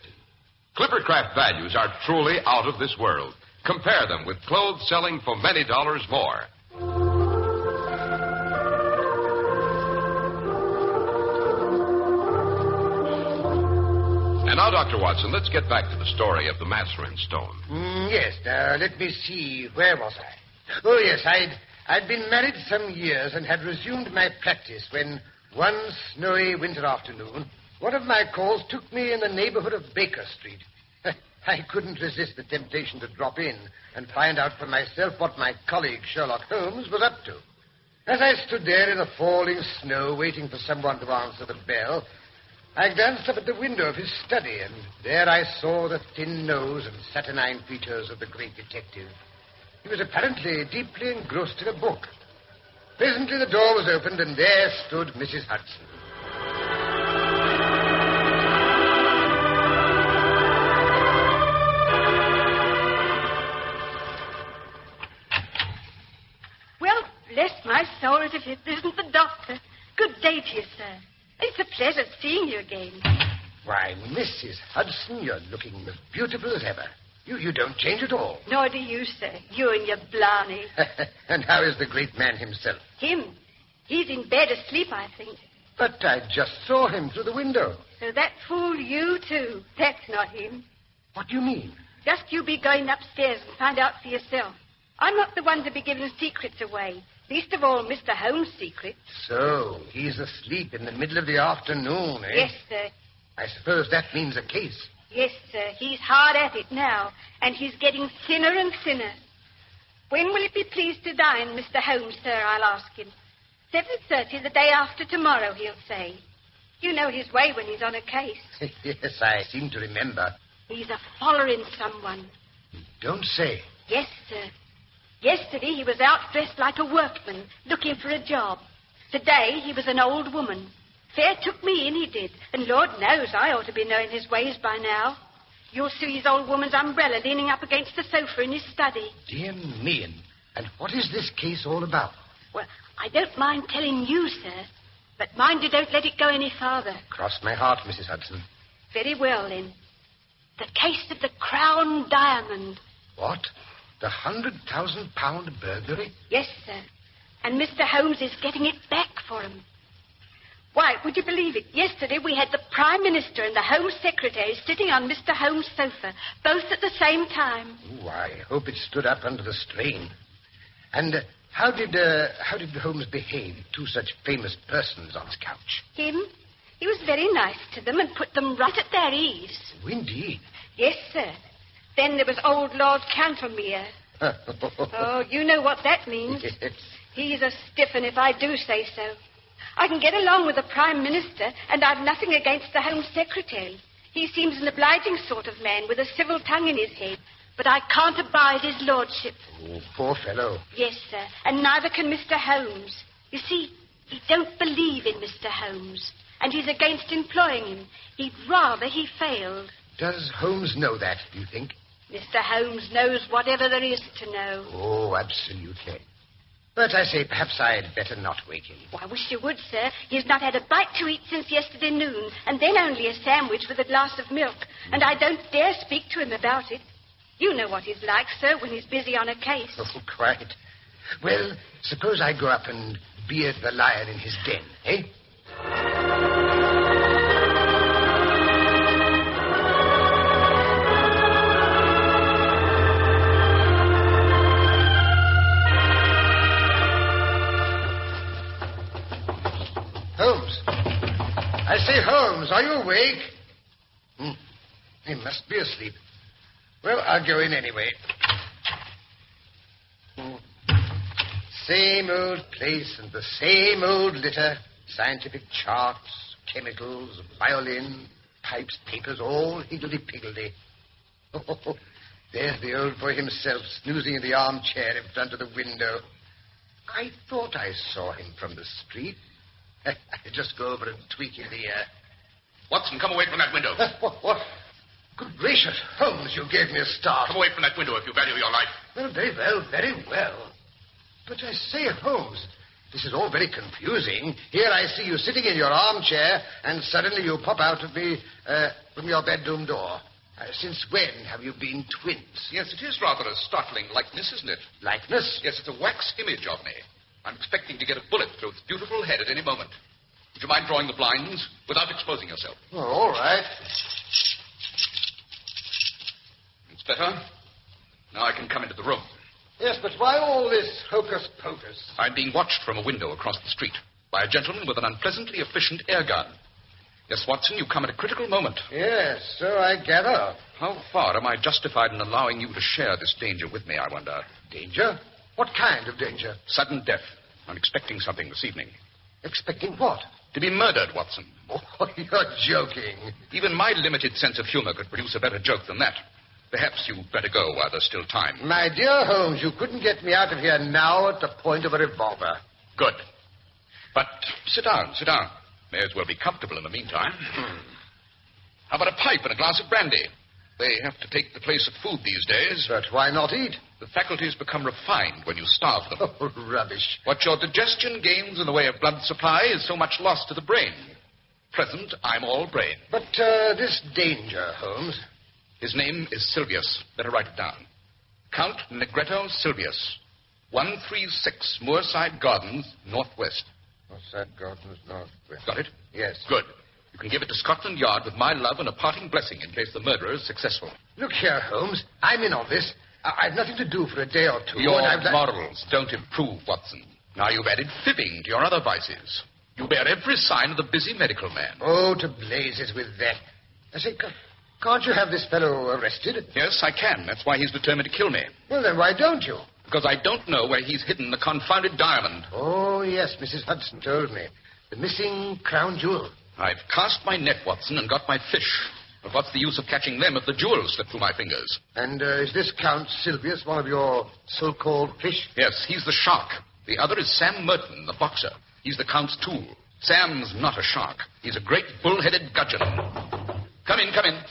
Clippercraft values are truly out of this world. Compare them with clothes selling for many dollars more. And now, Dr. Watson, let's get back to the story of the Mazarin stone. Yes, let me see. Where was I? Oh, yes, I'd been married some years and had resumed my practice when one snowy winter afternoon, one of my calls took me in the neighborhood of Baker Street. I couldn't resist the temptation to drop in and find out for myself what my colleague Sherlock Holmes was up to. As I stood there in the falling snow waiting for someone to answer the bell, I glanced up at the window of his study, and there I saw the thin nose and saturnine features of the great detective. He was apparently deeply engrossed in a book. Presently the door was opened, and there stood Mrs. Hudson. Well, bless my soul, as if it isn't the doctor. Good day to you, sir. It's a pleasure seeing you again. Why, Mrs. Hudson, you're looking as beautiful as ever. You don't change at all. Nor do you, sir. You and your blarney. And how is the great man himself? Him? He's in bed asleep, I think. But I just saw him through the window. So that fooled you, too. That's not him. What do you mean? Just you be going upstairs and find out for yourself. I'm not the one to be giving secrets away. Least of all, Mr. Holmes' secret. So, he's asleep in the middle of the afternoon, eh? Yes, sir. I suppose that means a case. Yes, sir. He's hard at it now, and he's getting thinner and thinner. When will it be pleased to dine, Mr. Holmes, sir, I'll ask him. 7:30 the day after tomorrow, he'll say. You know his way when he's on a case. Yes, I seem to remember. He's a following someone. Don't say. Yes, sir. Yesterday he was out dressed like a workman, looking for a job. Today he was an old woman. Fair took me in, he did. And Lord knows I ought to be knowing his ways by now. You'll see his old woman's umbrella leaning up against the sofa in his study. Dear me, and what is this case all about? Well, I don't mind telling you, sir. But mind you don't let it go any farther. Cross my heart, Mrs. Hudson. Very well, then. The case of the Crown Diamond. What? The £100,000 burglary? Yes, sir. And Mr. Holmes is getting it back for him. Why, would you believe it? Yesterday we had the Prime Minister and the Home Secretary sitting on Mr. Holmes' sofa, both at the same time. Oh, I hope it stood up under the strain. And how did Holmes behave to such famous persons on his couch? Him? He was very nice to them and put them right at their ease. Oh, indeed. Yes, sir. Then there was old Lord Cantlemere. Oh, you know what that means. Yes. He's a stiff-un, if I do say so. I can get along with the Prime Minister, and I've nothing against the Home Secretary. He seems an obliging sort of man with a civil tongue in his head. But I can't abide his lordship. Oh, poor fellow. Yes, sir. And neither can Mr. Holmes. You see, he don't believe in Mr. Holmes. And he's against employing him. He'd rather he failed. Does Holmes know that, do you think? Mr. Holmes knows whatever there is to know. Oh, absolutely. But I say, perhaps I'd better not wake him. Oh, I wish you would, sir. He's not had a bite to eat since yesterday noon, and then only a sandwich with a glass of milk. And I don't dare speak to him about it. You know what he's like, sir, when he's busy on a case. Oh, quite. Well, suppose I go up and beard the lion in his den, eh? Holmes. I say, Holmes, are you awake? He must be asleep. Well, I'll go in anyway. Same old place and the same old litter. Scientific charts, chemicals, violin, pipes, papers, all higgledy-piggledy. Oh, there's the old boy himself snoozing in the armchair in front of the window. I thought I saw him from the street. I'll just go over and tweak him the ear. Watson, come away from that window. What? Good gracious, Holmes, you gave me a start. Come away from that window if you value your life. Well, very well, very well. But I say, Holmes, this is all very confusing. Here I see you sitting in your armchair, and suddenly you pop out of from your bedroom door. Since when have you been twins? Yes, it is rather a startling likeness, isn't it? Likeness? Yes, it's a wax image of me. I'm expecting to get a bullet through its beautiful head at any moment. Would you mind drawing the blinds without exposing yourself? Oh, all right. It's better. Now I can come into the room. Yes, but why all this hocus-pocus? I'm being watched from a window across the street by a gentleman with an unpleasantly efficient air gun. Yes, Watson, you come at a critical moment. Yes, so I gather. How far am I justified in allowing you to share this danger with me, I wonder? Danger? What kind of danger? Sudden death. I'm expecting something this evening. Expecting what? To be murdered, Watson. Oh, you're joking. Even my limited sense of humor could produce a better joke than that. Perhaps you'd better go while there's still time. My dear Holmes, you couldn't get me out of here now at the point of a revolver. Good. But sit down. May as well be comfortable in the meantime. How about a pipe and a glass of brandy? They have to take the place of food these days. But why not eat? The faculties become refined when you starve them. Oh, rubbish. What your digestion gains in the way of blood supply is so much lost to the brain. Present, I'm all brain. But this danger, Holmes... His name is Silvius. Better write it down. Count Negretto Silvius. 136 Moorside Gardens, Northwest. Moorside Gardens, Northwest. Got it? Yes. Good. You can give it to Scotland Yard with my love and a parting blessing in case the murderer is successful. Look here, Holmes. I'm in on this. I've nothing to do for a day or two. Your morals don't improve, Watson. Now you've added fibbing to your other vices. You bear every sign of the busy medical man. Oh, to blazes with that. I say, can't you have this fellow arrested? Yes, I can. That's why he's determined to kill me. Well, then why don't you? Because I don't know where he's hidden the confounded diamond. Oh, yes, Mrs. Hudson told me. The missing crown jewel. I've cast my net, Watson, and got my fish. But what's the use of catching them if the jewels slip through my fingers? And is this Count Silvius one of your so-called fish? Yes, he's the shark. The other is Sam Merton, the boxer. He's the Count's tool. Sam's not a shark. He's a great bull-headed gudgeon. Come in.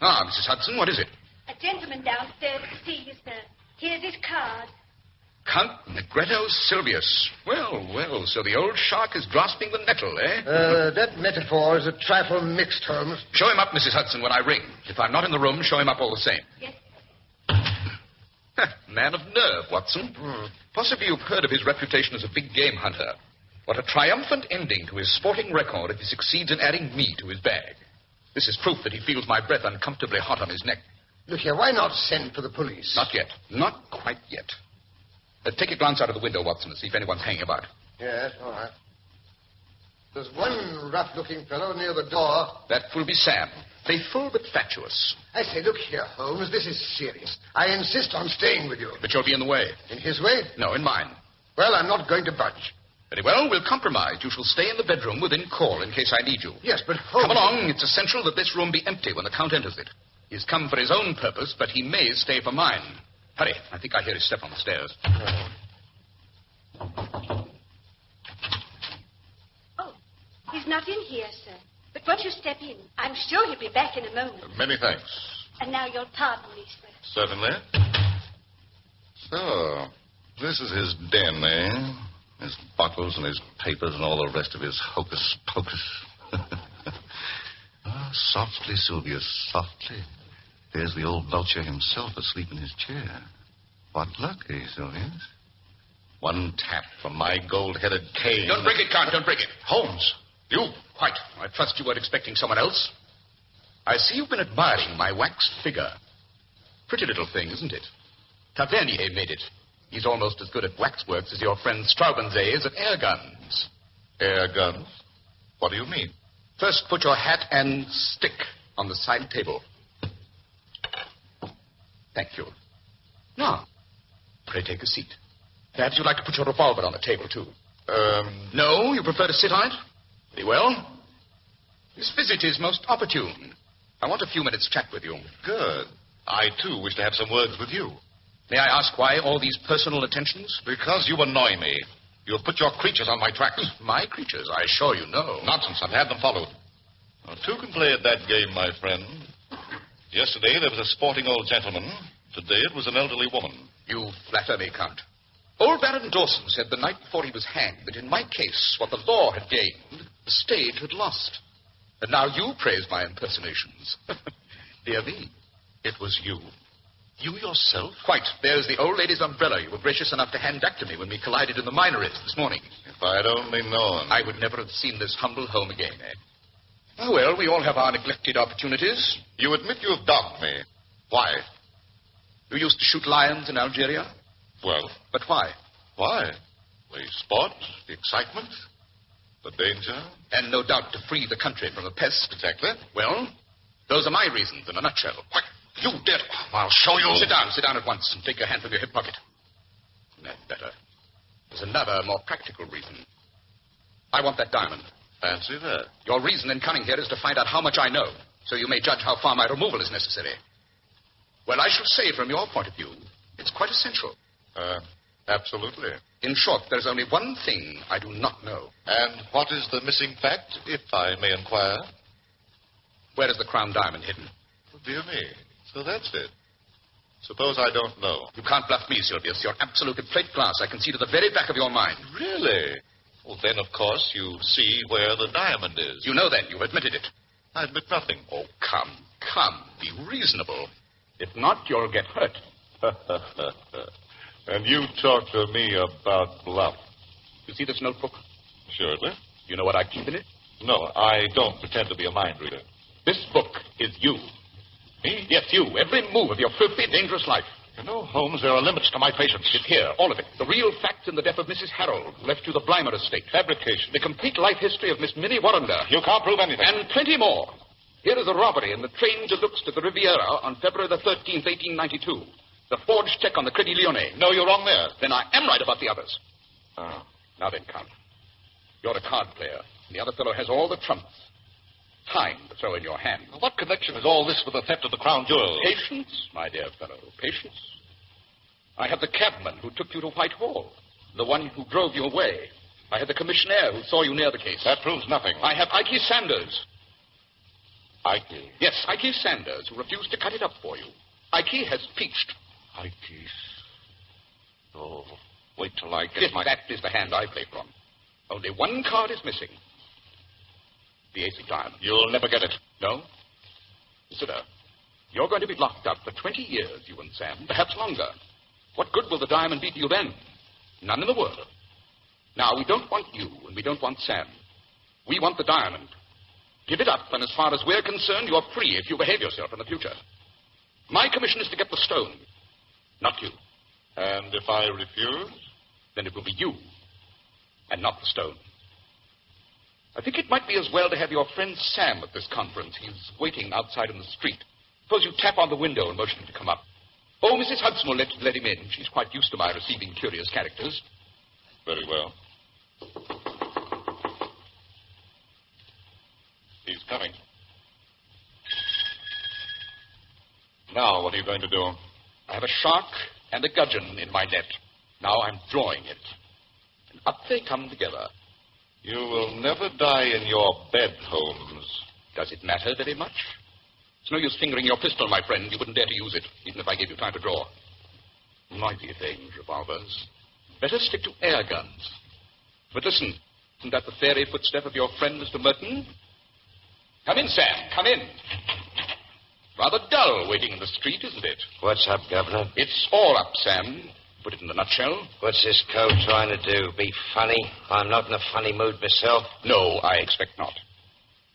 Ah, Mrs. Hudson, what is it? A gentleman downstairs to see you, sir. Here's his card. Count Negretto Silvius. Well, so the old shark is grasping the nettle, eh? That metaphor is a trifle mixed, Holmes. Show him up, Mrs. Hudson, when I ring. If I'm not in the room, show him up all the same. Yes. Man of nerve, Watson. Possibly you've heard of his reputation as a big game hunter. What a triumphant ending to his sporting record if he succeeds in adding me to his bag. This is proof that he feels my breath uncomfortably hot on his neck. Look here, why not send for the police? Not yet. Not quite yet. Take a glance out of the window, Watson, and see if anyone's hanging about. Yes, all right. There's one rough-looking fellow near the door. That will be Sam. Faithful but fatuous. I say, look here, Holmes, this is serious. I insist on staying with you. But you'll be in the way. In his way? No, in mine. Well, I'm not going to budge. Very well, we'll compromise. You shall stay in the bedroom within call in case I need you. Yes, but Holmes... Come along. It's essential that this room be empty when the Count enters it. He's come for his own purpose, but he may stay for mine. Hurry. I think I hear his step on the stairs. Oh, he's not in here, sir. But once you step in, I'm sure he'll be back in a moment. Many thanks. And now you'll pardon me, sir. Certainly. So, this is his den, eh? His bottles and his papers and all the rest of his hocus-pocus. Softly, Silvius, softly. There's the old vulture himself asleep in his chair. What luck, eh, Silvius? One tap from my gold-headed cane. Don't break it, Count. Don't break it. Holmes, you? Quite. I trust you weren't expecting someone else. I see you've been admiring my wax figure. Pretty little thing, isn't it? Tavernier made it. He's almost as good at waxworks as your friend Straubenzee is at air guns. Air guns? What do you mean? First, put your hat and stick on the side table. Thank you. Now, pray take a seat. Perhaps you'd like to put your revolver on the table, too. No, you prefer to sit on it? Very well. This visit is most opportune. I want a few minutes' chat with you. Good. I, too, wish to have some words with you. May I ask why all these personal attentions? Because you annoy me. You have put your creatures on my tracks. My creatures? I assure you no. Nonsense. I've had them followed. Now, two can play at that game, my friend. Yesterday there was a sporting old gentleman. Today it was an elderly woman. You flatter me, Count. Old Baron Dawson said the night before he was hanged that in my case, what the law had gained, the stage had lost. And now you praise my impersonations. Dear me, it was you. You yourself? Quite. There's the old lady's umbrella you were gracious enough to hand back to me when we collided in the Minories this morning. If I'd only known. I would never have seen this humble home again, eh? Oh, well, we all have our neglected opportunities. You admit you've dogged me. Why? You used to shoot lions in Algeria? Well. But why? Why? The sport, the excitement, the danger. And no doubt to free the country from the pest. Exactly. Well, those are my reasons in a nutshell. What? You did. I'll show you. Sit down at once and take your hand from your hip pocket. That's better. There's another, more practical reason. I want that diamond. Fancy that. Your reason in coming here is to find out how much I know, so you may judge how far my removal is necessary. Well, I shall say from your point of view, it's quite essential. Absolutely. In short, there's only one thing I do not know. And what is the missing fact, if I may inquire? Where is the crown diamond hidden? Oh, dear me. So that's it. Suppose I don't know. You can't bluff me, Sylvius. You're absolute at plate glass. I can see to the very back of your mind. Really? Well, then, of course, you see where the diamond is. You know then. You've admitted it. I admit nothing. Oh, come. Be reasonable. If not, you'll get hurt. And you talk to me about bluff. You see this notebook? Surely. You know what I keep in it? No, I don't pretend to be a mind reader. This book is you. Me? Yes, you. Every move of your filthy, dangerous life. You know, Holmes, there are limits to my patience. It's here, all of it. The real facts in the death of Mrs. Harold, who left you the Blymer estate. Fabrication. The complete life history of Miss Minnie Warrender. You can't prove anything. And plenty more. Here is a robbery in the train de luxe to the Riviera on February the 13th, 1892. The forged check on the Credit Lyonnais. No, you're wrong there. Then I am right about the others. Oh. Now then, Count. You're a card player. The other fellow has all the trumps. Time to throw in your hand. What connection is all this with the theft of the crown jewels? Patience, my dear fellow, patience. I have the cabman who took you to Whitehall, the one who drove you away. I have the commissionaire who saw you near the case. That proves nothing. I have Ike Sanders. Ike? Yes, Ike Sanders, who refused to cut it up for you. Ike has peached. Ike. Oh, wait till I get yes, my... That is the hand I play from. Only one card is missing. The ace of diamonds. You'll never get it. No? Consider. You're going to be locked up for 20 years, you and Sam, perhaps longer. What good will the diamond be to you then? None in the world. Now, we don't want you, and we don't want Sam. We want the diamond. Give it up, and as far as we're concerned, you're free if you behave yourself in the future. My commission is to get the stone, not you. And if I refuse? Then it will be you, and not the stone. I think it might be as well to have your friend Sam at this conference. He's waiting outside in the street. Suppose you tap on the window and motion him to come up. Oh, Mrs. Hudson will let him in. She's quite used to my receiving curious characters. Very well. He's coming. Now, what are you going to do? I have a shark and a gudgeon in my net. Now I'm drawing it. And up they come together. You will never die in your bed, Holmes. Does it matter very much? It's no use fingering your pistol, my friend. You wouldn't dare to use it, even if I gave you time to draw. Noisy things, revolvers. Better stick to air guns. But listen, isn't that the fairy footstep of your friend, Mr. Merton? Come in, Sam, come in. Rather dull waiting in the street, isn't it? What's up, Governor? It's all up, Sam. Put it in a nutshell. What's this cove trying to do? Be funny? I'm not in a funny mood myself. No, I expect not.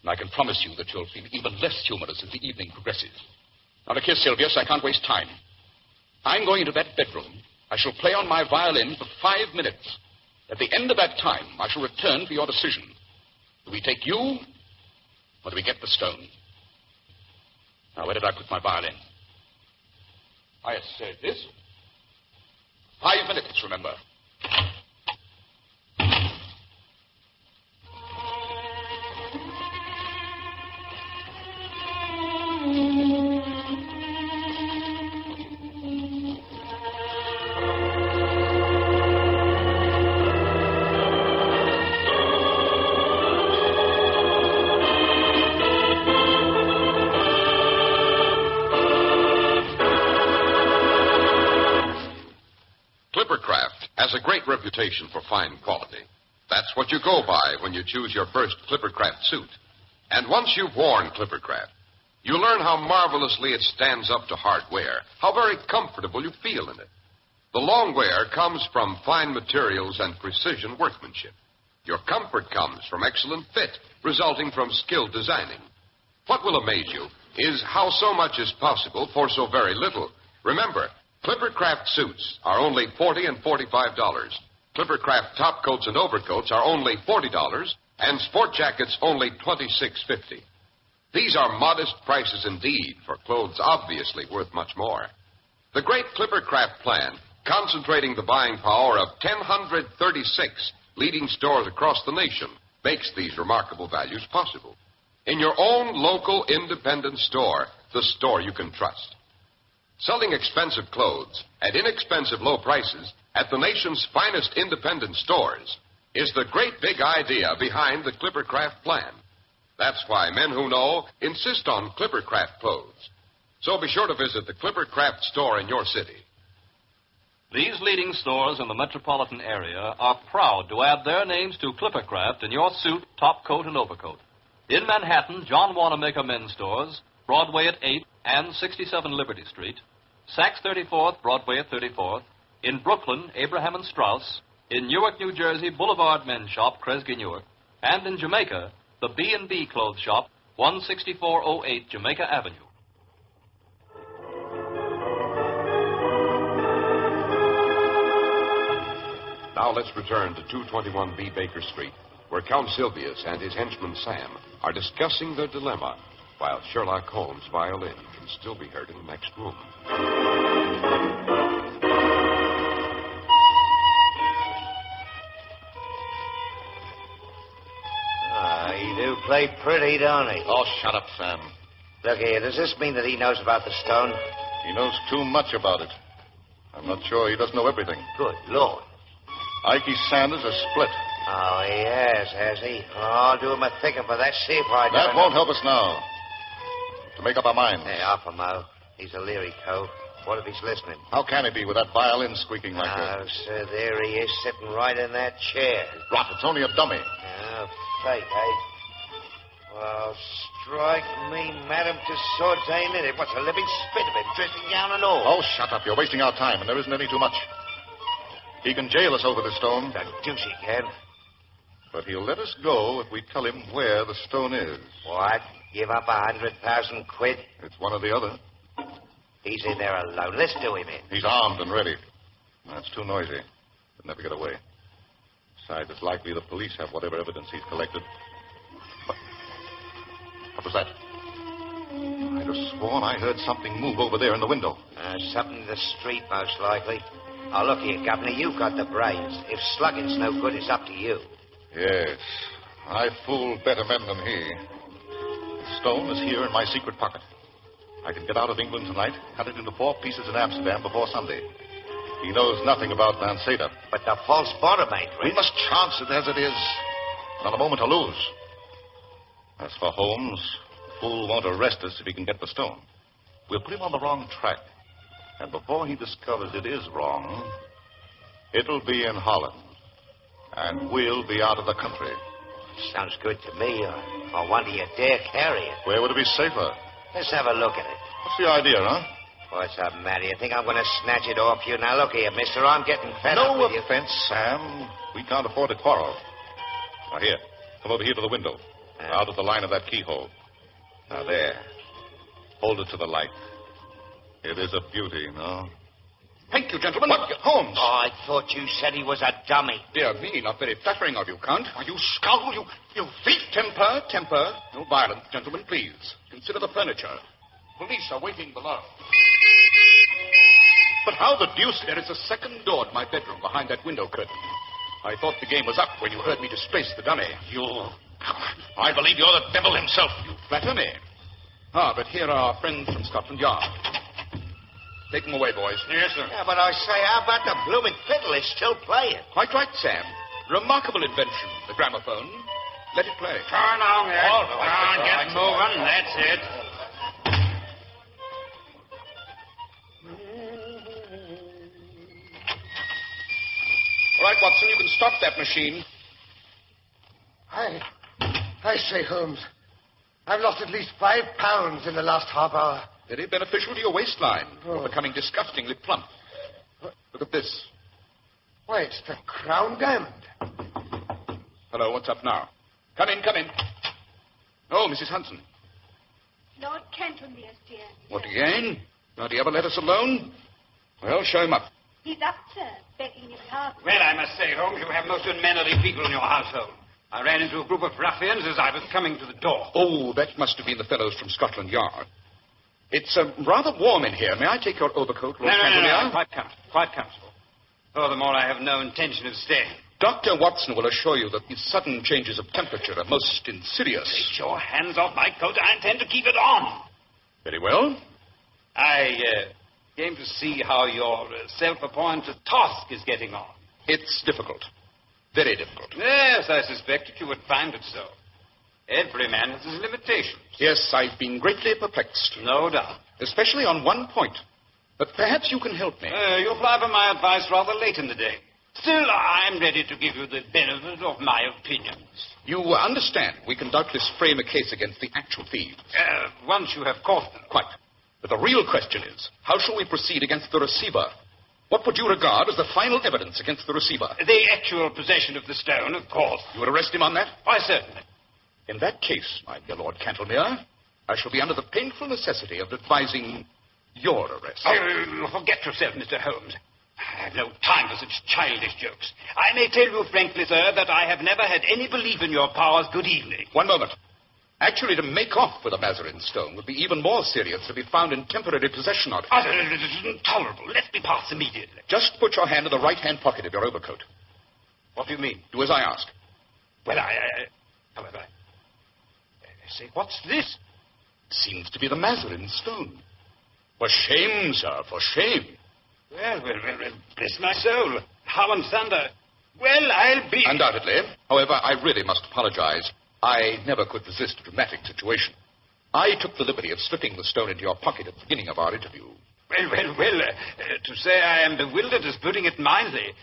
And I can promise you that you'll feel even less humorous as the evening progresses. Now, look here, Sylvius, I can't waste time. I'm going into that bedroom. I shall play on my violin for 5 minutes. At the end of that time, I shall return for your decision. Do we take you, or do we get the stone? Now, where did I put my violin? I said this. 5 minutes, remember. Has a great reputation for fine quality. That's what you go by when you choose your first Clippercraft suit. And once you've worn Clippercraft, you learn how marvelously it stands up to hard wear, how very comfortable you feel in it. The long wear comes from fine materials and precision workmanship. Your comfort comes from excellent fit, resulting from skilled designing. What will amaze you is how so much is possible for so very little. Remember, Clippercraft suits are only $40 and $45. Clippercraft top coats and overcoats are only $40, and sport jackets only $26.50. These are modest prices indeed for clothes obviously worth much more. The great Clippercraft plan, concentrating the buying power of 1,036 leading stores across the nation, makes these remarkable values possible. In your own local independent store, the store you can trust. Selling expensive clothes at inexpensive low prices at the nation's finest independent stores is the great big idea behind the Clippercraft plan. That's why men who know insist on Clippercraft clothes. So be sure to visit the Clippercraft store in your city. These leading stores in the metropolitan area are proud to add their names to Clippercraft in your suit, top coat, and overcoat. In Manhattan, John Wanamaker Men's Stores, Broadway at 8th and 67 Liberty Street, Saks 34th, Broadway at 34th, in Brooklyn, Abraham and Strauss, in Newark, New Jersey, Boulevard Men's Shop, Kresge, Newark, and in Jamaica, the B&B Clothes Shop, 16408 Jamaica Avenue. Now let's return to 221B Baker Street, where Count Sylvius and his henchman Sam are discussing their dilemma, while Sherlock Holmes' violin can still be heard in the next room. He do play pretty, don't he? Oh, shut up, Sam. Look here, does this mean that he knows about the stone? He knows too much about it. I'm not sure he doesn't know everything. Good Lord. Ikey Sanders is split. Oh, he has he? Oh, I'll do him a thinking for that, see if I don't. That won't help us now. To make up our minds. Hey, off him, Mo. He's a leery cove. What if he's listening? How can he be with that violin squeaking like that? Oh, sir, there he is, sitting right in that chair. Rot, it's only a dummy. Oh, fake, eh? Well, strike me, madam, 'tis swords ain't in it. What's a living spit of him, dressing gown and all? Oh, shut up. You're wasting our time, and there isn't any too much. He can jail us over the stone. The deuce he can. But he'll let us go if we tell him where the stone is. What? Give up 100,000 quid? It's one or the other. He's in there alone. Let's do him in. He's armed and ready. That's too noisy. He'll never get away. Besides, it's likely the police have whatever evidence he's collected. What was that? I'd have sworn I heard something move over there in the window. Something in the street, most likely. Oh, look here, Governor, you've got the brains. If slugging's no good, it's up to you. Yes. I fool better men than he. The stone is here in my secret pocket. I can get out of England tonight, cut it into 4 pieces in Amsterdam before Sunday. He knows nothing about Van Seda. But the false bottom ain't We rich. must chance it as it is. Not a moment to lose. As for Holmes, the fool won't arrest us if he can get the stone. We'll put him on the wrong track. And before he discovers it is wrong, it'll be in Holland. And we'll be out of the country. Sounds good to me. I wonder you dare carry it. Where would it be safer? Let's have a look at it. What's the idea, huh? What's up, Matty? You think I'm going to snatch it off you? Now, look here, mister. I'm getting fed up No with you. offense, Sam. We can't afford to quarrel. Now, here. Come over here to the window. Out of the line of that keyhole. Now, there. Hold it to the light. It is a beauty, no? Thank you, gentlemen. What? Holmes! Oh, I thought you said he was a dummy. Dear me, not very flattering of you, Count. You scoundrel, you thief. Temper. No violence, gentlemen, please. Consider the furniture. Police are waiting below. But how the deuce? There is a second door to my bedroom behind that window curtain. I thought the game was up when you heard me displace the dummy. I believe you're the devil himself. You flatter me. But here are our friends from Scotland Yard. Take them away, boys. Yes, sir. Yeah, but I say, how about the blooming fiddle is still playing? Quite right, Sam. Remarkable invention, the gramophone. Let it play. Turn on it. All right. Get moving. That's it. All right, Watson, you can stop that machine. I say, Holmes, I've lost at least 5 pounds in the last half hour. Very beneficial to your waistline. You're becoming disgustingly plump. Look at this. Why, it's the Crown Diamond. Hello, what's up now? Come in. Oh, Mrs. Hudson. Lord Cantlemere, dear. What again? Don't he ever let us alone? Well, show him up. He's up, sir, begging your pardon. Well, I must say, Holmes, you have most unmannerly people in your household. I ran into a group of ruffians as I was coming to the door. Oh, that must have been the fellows from Scotland Yard. It's rather warm in here. May I take your overcoat, Lord Cantlemere? No, quite comfortable. Furthermore, I have no intention of staying. Dr. Watson will assure you that these sudden changes of temperature are most insidious. Take your hands off my coat. I intend to keep it on. Very well. I came to see how your self-appointed task is getting on. It's difficult. Very difficult. Yes, I suspected you would find it so. Every man has his limitations. Yes, I've been greatly perplexed. No doubt. Especially on one point. But perhaps you can help me. You apply for my advice rather late in the day. Still, I'm ready to give you the benefit of my opinions. You understand, we can doubtless frame a case against the actual thieves. Once you have caught them. Quite. But the real question is, how shall we proceed against the receiver? What would you regard as the final evidence against the receiver? The actual possession of the stone, of course. You would arrest him on that? Why, certainly. In that case, my dear Lord Cantlemere, I shall be under the painful necessity of advising your arrest. Oh, forget yourself, Mr. Holmes. I have no time for such childish jokes. I may tell you frankly, sir, that I have never had any belief in your powers. Good evening. One moment. Actually, to make off with a Mazarin stone would be even more serious to be found in temporary possession of it. It is intolerable. Let me pass immediately. Just put your hand in the right-hand pocket of your overcoat. What do you mean? Do as I ask. Well, however, say, what's this? It seems to be the Mazarin stone. For shame, sir, for shame. Well, bless my soul. How in thunder. Well, I'll be... Undoubtedly. However, I really must apologize. I never could resist a dramatic situation. I took the liberty of slipping the stone into your pocket at the beginning of our interview. Well, to say I am bewildered is putting it mildly.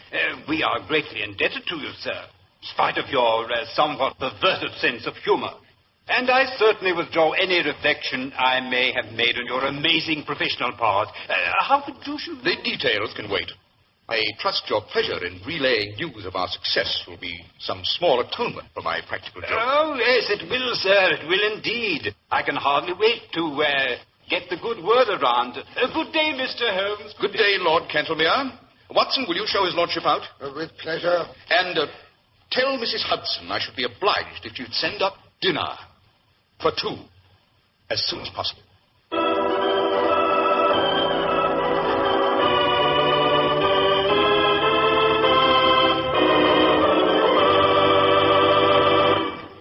We are greatly indebted to you, sir, in spite of your somewhat perverted sense of humor. And I certainly withdraw any reflection I may have made on your amazing professional part. How could you... The details can wait. I trust your pleasure in relaying news of our success will be some small atonement for my practical joke. Oh, yes, it will, sir. It will indeed. I can hardly wait to get the good word around. Good day, Mr. Holmes. Good day, Lord Cantlemere. Watson, will you show his lordship out? With pleasure. And tell Mrs. Hudson I should be obliged if you'd send up dinner for 2 as soon as possible.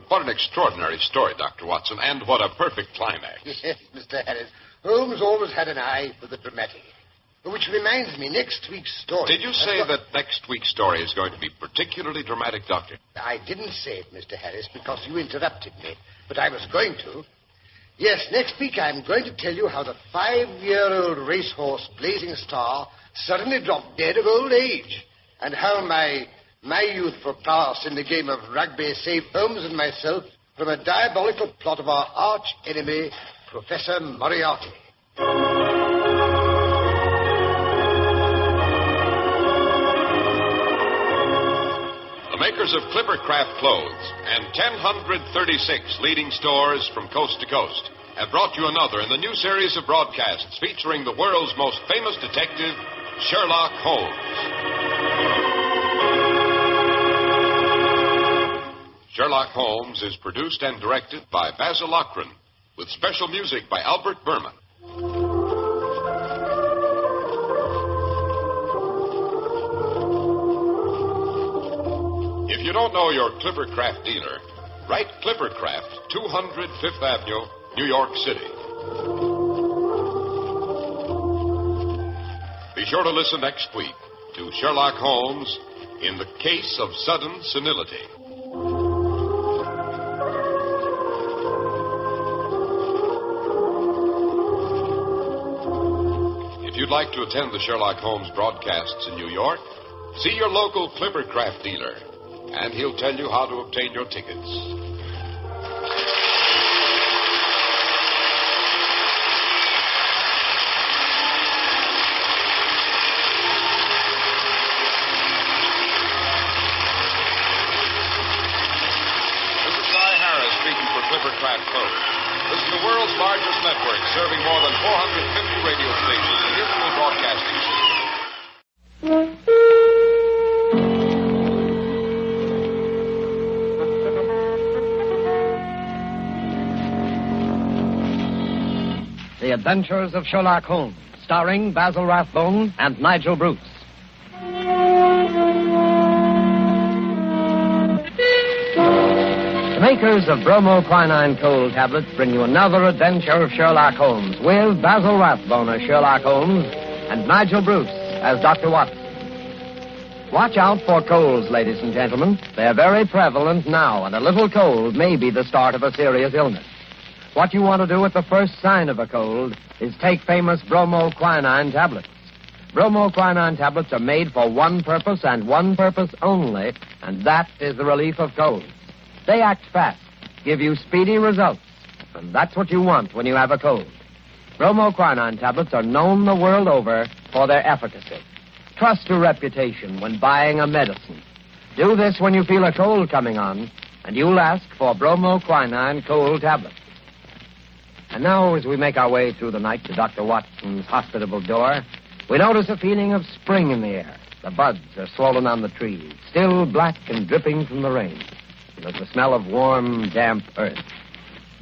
What an extraordinary story, Dr. Watson, and what a perfect climax. Yes, Mr. Harris. Holmes always had an eye for the dramatic. Which reminds me, next week's story... Did you say that next week's story is going to be particularly dramatic, Doctor? I didn't say it, Mr. Harris, because you interrupted me. But I was going to. Yes, next week I'm going to tell you how the 5-year-old racehorse Blazing Star suddenly dropped dead of old age. And how my youthful prowess in the game of rugby saved Holmes and myself from a diabolical plot of our arch-enemy, Professor Moriarty. makers of Clippercraft clothes and 1036 leading stores from coast to coast, have brought you another in the new series of broadcasts featuring the world's most famous detective, Sherlock Holmes. Sherlock Holmes is produced and directed by Basil Lochran, with special music by Albert Berman. If you don't know your Clippercraft dealer, write Clippercraft, 200 Fifth Avenue, New York City. Be sure to listen next week to Sherlock Holmes in the Case of Sudden Senility. If you'd like to attend the Sherlock Holmes broadcasts in New York, see your local Clippercraft dealer, and he'll tell you how to obtain your tickets. Clippercraft clothes. This is the world's largest network, serving more than 450 radio stations and digital broadcasting systems. The Adventures of Sherlock Holmes, starring Basil Rathbone and Nigel Bruce. The makers of bromoquinine cold tablets bring you another adventure of Sherlock Holmes with Basil Rathbone as Sherlock Holmes and Nigel Bruce as Dr. Watson. Watch out for colds, ladies and gentlemen. They're very prevalent now, and a little cold may be the start of a serious illness. What you want to do at the first sign of a cold is take famous bromoquinine tablets. Bromoquinine tablets are made for one purpose and one purpose only, and that is the relief of colds. They act fast, give you speedy results, and that's what you want when you have a cold. Bromoquinine tablets are known the world over for their efficacy. Trust your reputation when buying a medicine. Do this when you feel a cold coming on, and you'll ask for bromoquinine cold tablets. And now, as we make our way through the night to Dr. Watson's hospitable door, we notice a feeling of spring in the air. The buds are swollen on the trees, still black and dripping from the rain. There's the smell of warm, damp earth.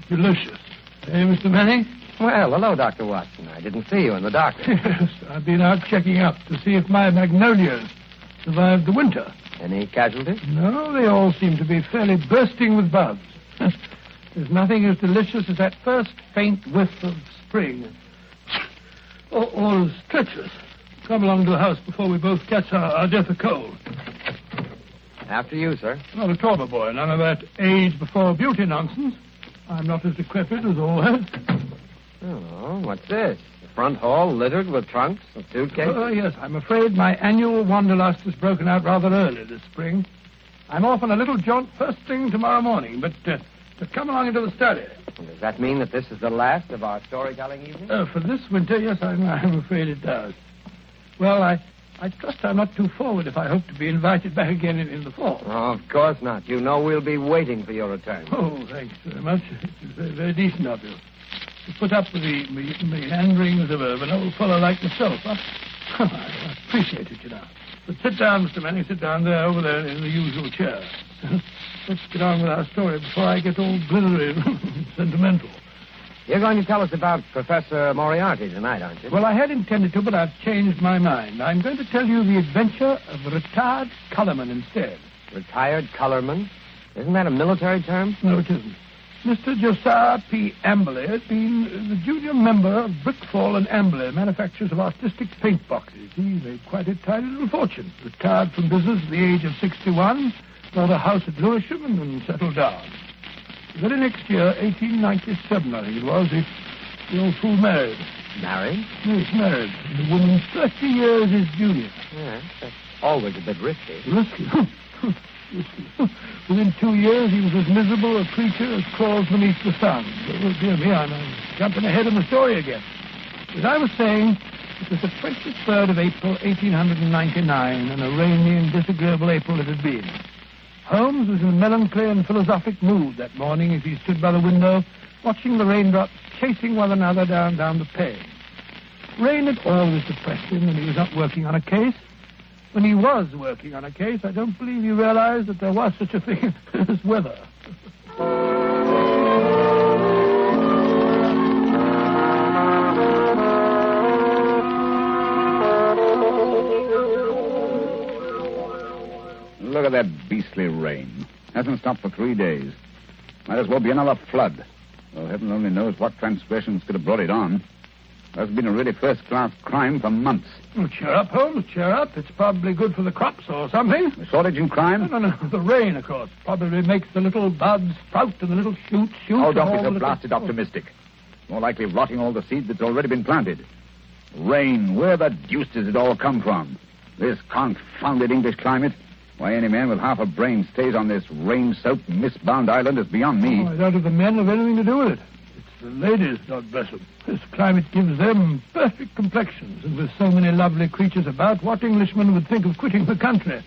Delicious. Hey, Mr. Manning? Well, hello, Dr. Watson. I didn't see you in the doctor. Yes, I've been out checking up to see if my magnolias survived the winter. Any casualties? No, they all seem to be fairly bursting with buds. There's nothing as delicious as that first faint whiff of spring. All is treacherous. Come along to the house before we both catch our death of cold. After you, sir. Not at all, my boy. None of that age before beauty nonsense. I'm not as decrepit as all that. Oh, what's this? The front hall littered with trunks and suitcases? Oh, yes. I'm afraid my annual wanderlust has broken out rather early this spring. I'm off on a little jaunt first thing tomorrow morning, but come along into the study. Does that mean that this is the last of our storytelling evening? For this winter, yes, I'm afraid it does. Well, I trust I'm not too forward if I hope to be invited back again in the fall. Oh, of course not. You know we'll be waiting for your return. Oh, thanks very much. It's very, very decent of you to put up with the meanderings of an old fellow like myself. I appreciate it, you know. But sit down, Mr. Manning. Sit down there, over there in the usual chair. Let's get on with our story before I get all glittery and sentimental. You're going to tell us about Professor Moriarty tonight, aren't you? Well, I had intended to, but I've changed my mind. I'm going to tell you the adventure of a retired colorman instead. Retired colorman? Isn't that a military term? No, it isn't. Mr. Josiah P. Amberley has been the junior member of Brickfall and Amberley, manufacturers of artistic paint boxes. He made quite a tidy little fortune. Retired from business at the age of 61, bought a house at Lewisham and then settled down. The very next year, 1897, I think it was, the old fool married. Married? Yes, married. The woman 30 years his junior. Yes, that's always a bit risky. Risky? Within 2 years, he was as miserable a creature as crawls beneath the sun. Oh, dear me, I'm jumping ahead in the story again. As I was saying, it was the 23rd of April, 1899, and a rainy and disagreeable April it had been. Holmes was in a melancholy and philosophic mood that morning as he stood by the window, watching the raindrops chasing one another down the pane. Rain had always depressed him when he was not working on a case. When he was working on a case, I don't believe he realized that there was such a thing as weather. Look at that beastly rain. Hasn't stopped for 3 days. Might as well be another flood. Well, heaven only knows what transgressions could have brought it on. That's been a really first-class crime for months. Oh, cheer up, Holmes, cheer up. It's probably good for the crops or something. A shortage in crime? No. The rain, of course. Probably makes the little buds sprout and the little shoots shoot. Oh, don't be so blasted optimistic. More likely rotting all the seed that's already been planted. Rain, where the deuce does it all come from? This confounded English climate? Why any man with half a brain stays on this rain-soaked, mist-bound island is beyond me. Oh, I doubt if the men have anything to do with it. It's the ladies, God bless them. This climate gives them perfect complexions, and with so many lovely creatures about, what Englishman would think of quitting the country?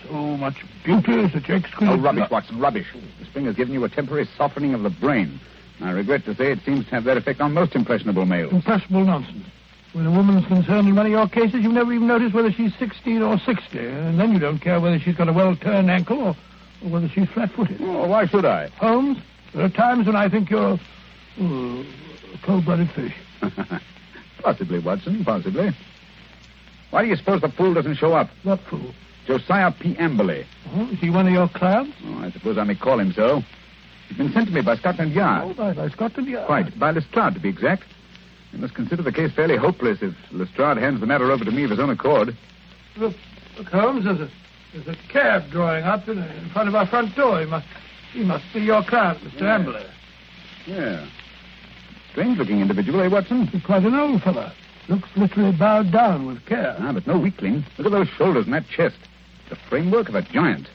So much beauty, such exquisite... Oh, rubbish, Watson, rubbish. The spring has given you a temporary softening of the brain. I regret to say it seems to have that effect on most impressionable males. Impressionable nonsense. When a woman's concerned in one of your cases, you never even notice whether she's 16 or 60, and then you don't care whether she's got a well-turned ankle or whether she's flat-footed. Oh, why should I? Holmes, there are times when I think you're a cold-blooded fish. Possibly, Watson, possibly. Why do you suppose the fool doesn't show up? What fool? Josiah P. Amberley. Oh, is he one of your clients? Oh, I suppose I may call him so. He's been sent to me by Scotland Yard. Oh, by Scotland Yard? Quite, by Lestrade, to be exact. You must consider the case fairly hopeless if Lestrade hands the matter over to me of his own accord. Look, Holmes, there's a cab drawing up in front of our front door. He must be your client, Mr. Amberley. Yeah. Strange-looking individual, eh, Watson? He's quite an old fellow. Looks literally bowed down with care. Ah, but no weakling. Look at those shoulders and that chest. The framework of a giant.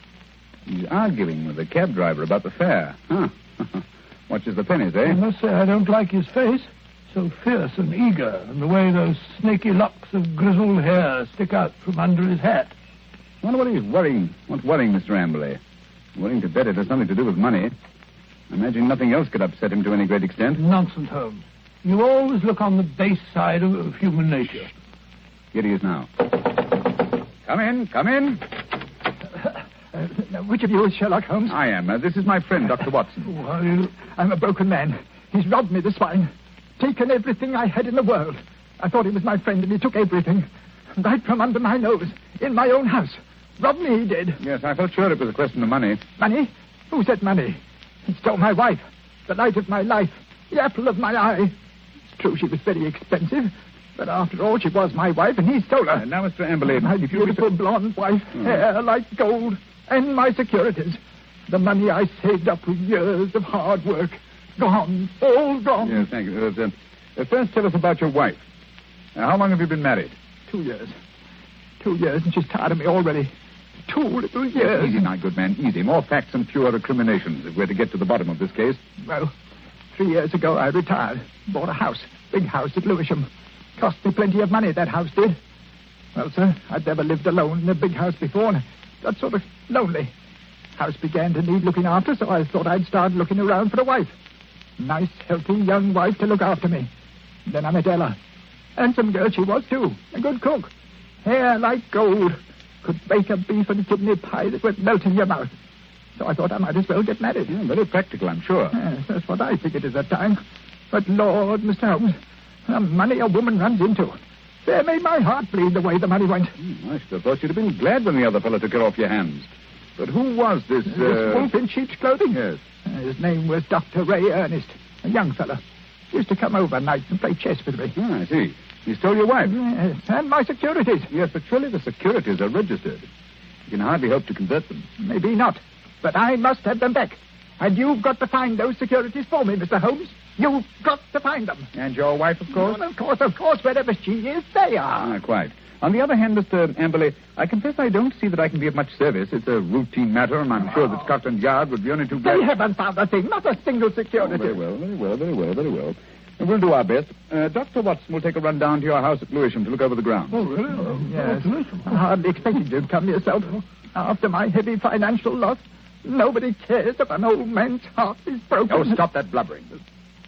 He's arguing with the cab driver about the fare. Huh. Watches the pennies, eh? I must say I don't like his face. So fierce and eager, and the way those snaky locks of grizzled hair stick out from under his hat. I wonder what he's worrying. What's worrying Mr. Amberley? Willing to bet it has something to do with money. I imagine nothing else could upset him to any great extent. Nonsense, Holmes. You always look on the base side of human nature. Here he is now. Come in, come in. Which of you is Sherlock Holmes? I am. This is my friend, Dr. Watson. Who are you? I'm a broken man. He's robbed me, the swine. Taken everything I had in the world. I thought he was my friend, and he took everything. Right from under my nose, in my own house. Robbed me, he did. Yes, I felt sure it was a question of money. Money? Who said money? He stole my wife, the light of my life, the apple of my eye. It's true she was very expensive, but after all, she was my wife, and he stole her. Now, Mr. Amberley... My beautiful blonde wife, hair like gold, and my securities. The money I saved up with years of hard work. Gone. All gone. Yes, thank you. First, tell us about your wife. How long have you been married? 2 years. 2 years, and she's tired of me already. 2 little years. Easy now, good man, easy. More facts and fewer recriminations if we're to get to the bottom of this case. Well, 3 years ago I retired. Bought a house. Big house at Lewisham. Cost me plenty of money, that house did. Well, sir, I'd never lived alone in a big house before, and got sort of lonely. House began to need looking after, so I thought I'd start looking around for a wife. Nice, healthy young wife to look after me. Then I met Ella. Handsome girl she was, too. A good cook. Hair like gold. Could bake a beef and kidney pie that would melt in your mouth. So I thought I might as well get married. Yeah, very practical, I'm sure. Yes, that's what I figured at that time. But, Lord, Mr. Holmes, the money a woman runs into. They made my heart bleed the way the money went. I should have thought you'd have been glad when the other fellow took it off your hands. But who was this... This wolf in sheep's clothing? Yes. His name was Dr. Ray Ernest, a young fellow. Used to come over nights and play chess with me. Oh, I see. He stole your wife? Yes, and my securities. Yes, but surely the securities are registered. You can hardly hope to convert them. Maybe not, but I must have them back. And you've got to find those securities for me, Mr. Holmes. You've got to find them. And your wife, of course? Well, of course, wherever she is, they are. Quite. On the other hand, Mr. Amberley, I confess I don't see that I can be of much service. It's a routine matter, and I'm sure that Scotland Yard would be only too glad... They haven't found a thing, not a single security. Very well. We'll do our best. Dr. Watson will take a run down to your house at Lewisham to look over the grounds. Oh, really? Yes. I hardly expected you'd come yourself. After my heavy financial loss, Nobody cares if an old man's heart is broken. Oh, stop that blubbering.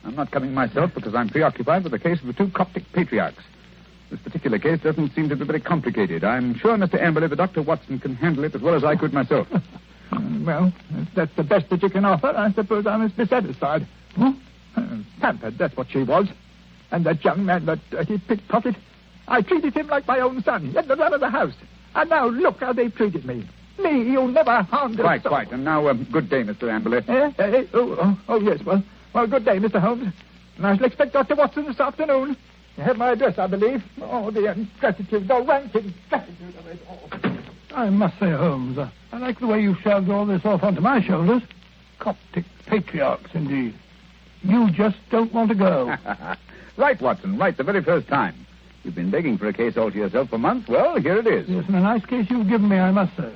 I'm not coming myself because I'm preoccupied with the case of the 2 Coptic patriarchs. This particular case doesn't seem to be very complicated. I'm sure, Mr. Amberley, that Dr. Watson can handle it as well as I could myself. Well, if that's the best that you can offer, I suppose I must be satisfied. Pampered, that's what she was. And that young man, that dirty pickpocket, I treated him like my own son. He had the run of the house. And now look how they've treated me. Me, you never harmed a soul. Quite. And now, good day, Mr. Amberley. Yes. Well, good day, Mr. Holmes. And I shall expect Dr. Watson this afternoon. You have my address, I believe. Oh, the ingratitude, the rank ingratitude of it all. I must say, Holmes, I like the way you've shoved all this off onto my shoulders. Coptic patriarchs, indeed. You just don't want to go. Right, Watson, right the very first time. You've been begging for a case all to yourself for months. Well, here it is. Yes, and a nice case you've given me, I must say.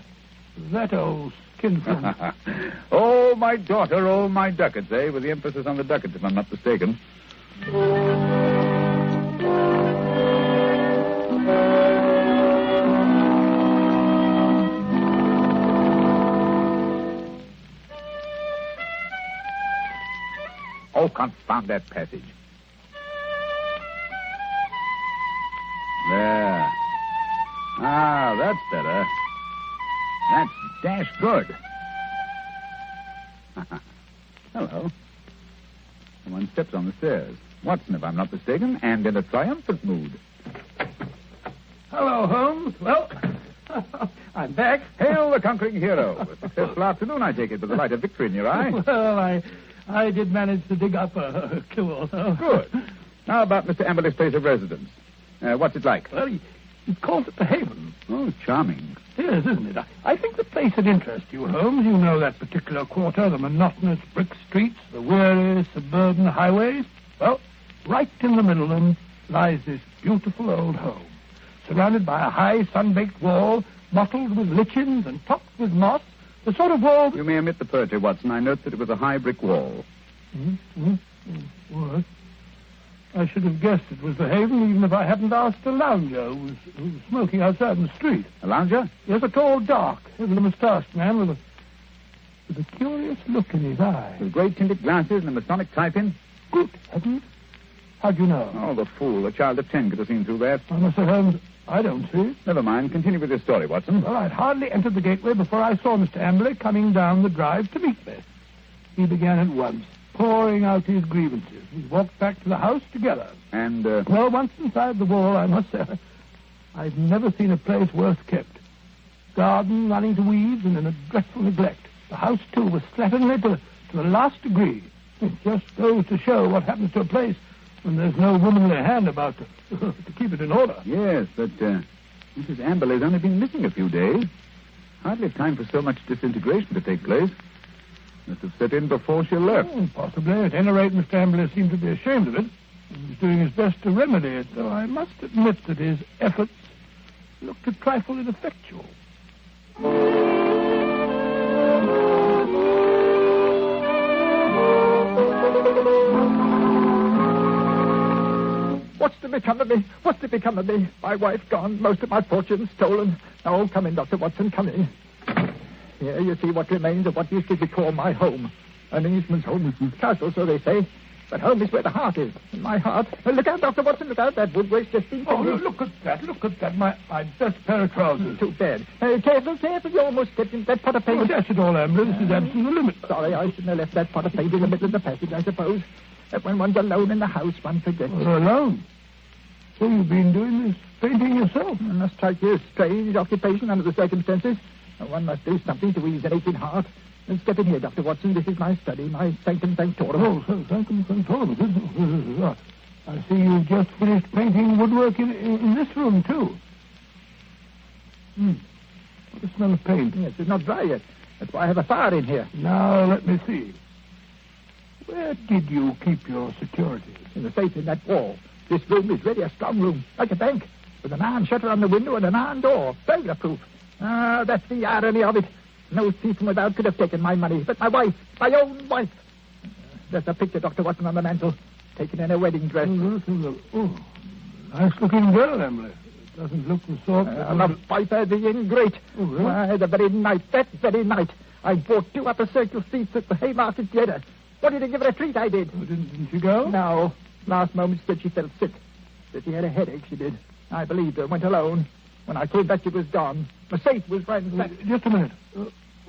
That old skinflint. Oh, my daughter, oh, my ducats, eh? With the emphasis on the ducats, if I'm not mistaken. Oh, confound that passage. There. Ah, that's better. That's dash good. Hello. Someone steps on the stairs. Watson, if I'm not mistaken, and in a triumphant mood. Hello, Holmes. Well, I'm back. Hail the conquering hero. A successful afternoon, I take it, with the light of victory in your eye. Well, I did manage to dig up a clue. Good. How about Mr. Amberley's place of residence? What's it like? Well, he calls it the Haven. Oh, charming. Yes, isn't it? I think the place would interest you, Holmes. You know that particular quarter, the monotonous brick streets, the weary suburban highways. Well, right in the middle of them lies this beautiful old home, surrounded by a high sun-baked wall, mottled with lichens and topped with moss. The sort of wall... You may omit the poetry, Watson. I note that it was a high brick wall. What? I should have guessed it was the Haven, even if I hadn't asked a lounger who was smoking outside in the street. A lounger? Yes, a tall, dark, heavily moustached man with a curious look in his eye. With great tinted glasses and a Masonic type in? Good heavens. How'd you know? Oh, the fool. A child of 10 could have seen through that. Oh, Mr. Holmes, I don't see. Never mind. Continue with your story, Watson. Well, I'd hardly entered the gateway before I saw Mr. Amberley coming down the drive to meet me. He began at once, pouring out his grievances. We walked back to the house together. And, Well, once inside the wall, I must say, I've never seen a place worse kept. Garden running to weeds and in a dreadful neglect. The house, too, was slatternly to the last degree. It just goes to show what happens to a place when there's no womanly hand about to keep it in order. Yes, but Mrs. Amberley's only been missing a few days. Hardly time for so much disintegration to take place. Must have set in before she left. Possibly. At any rate, Mr. Amberley seemed to be ashamed of it. He was doing his best to remedy it, though I must admit that his efforts looked a trifle ineffectual. What's to become of me? What's to become of me? My wife gone, most of my fortune stolen. Oh, come in, Dr. Watson, come in. Here you see what remains of what used to be called my home. An Englishman's home is castle, so they say. But home is where the heart is. In my heart. Look out, Dr. Watson, look out. That woodwork's just been... Oh, look at that. My best pair of trousers. Too bad. Careful. You almost stepped in that pot of paint. Oh, dash it all, Amber. This is absolute limit. Sorry, I shouldn't have left that pot of paint in the middle of the passage, I suppose. That when one's alone in the house, one forgets. Alone? So you've been doing this painting yourself? It must strike you a strange occupation under the circumstances. One must do something to ease an aching heart. And step in here, Dr. Watson. This is my study, my sanctum sanctorum. Oh, sanctum sanctorum. I see you've just finished painting woodwork in this room, too. What a smell of paint. Yes, it's not dry yet. That's why I have a fire in here. Now, let me see. Where did you keep your securities? In the safe in that wall. This room is really a strong room, like a bank, with an iron shutter on the window and an iron door, burglar-proof. Ah, that's the irony of it. No thief from without could have taken my money, but my wife, my own wife. There's a picture, Dr. Watson, on the mantel, taken in a wedding dress. Nice-looking girl, Emily. It doesn't look the sort... the viper, the ingrate. Oh, really? Why, that very night, I bought 2 upper circle seats at the Haymarket Theatre. Wanted to give her a treat, I did. Oh, didn't you go? No. Last moment she said she felt sick. Said she had a headache, she did. I believed her, went alone. When I came back, it was gone. My safe was ransacked. Just a minute.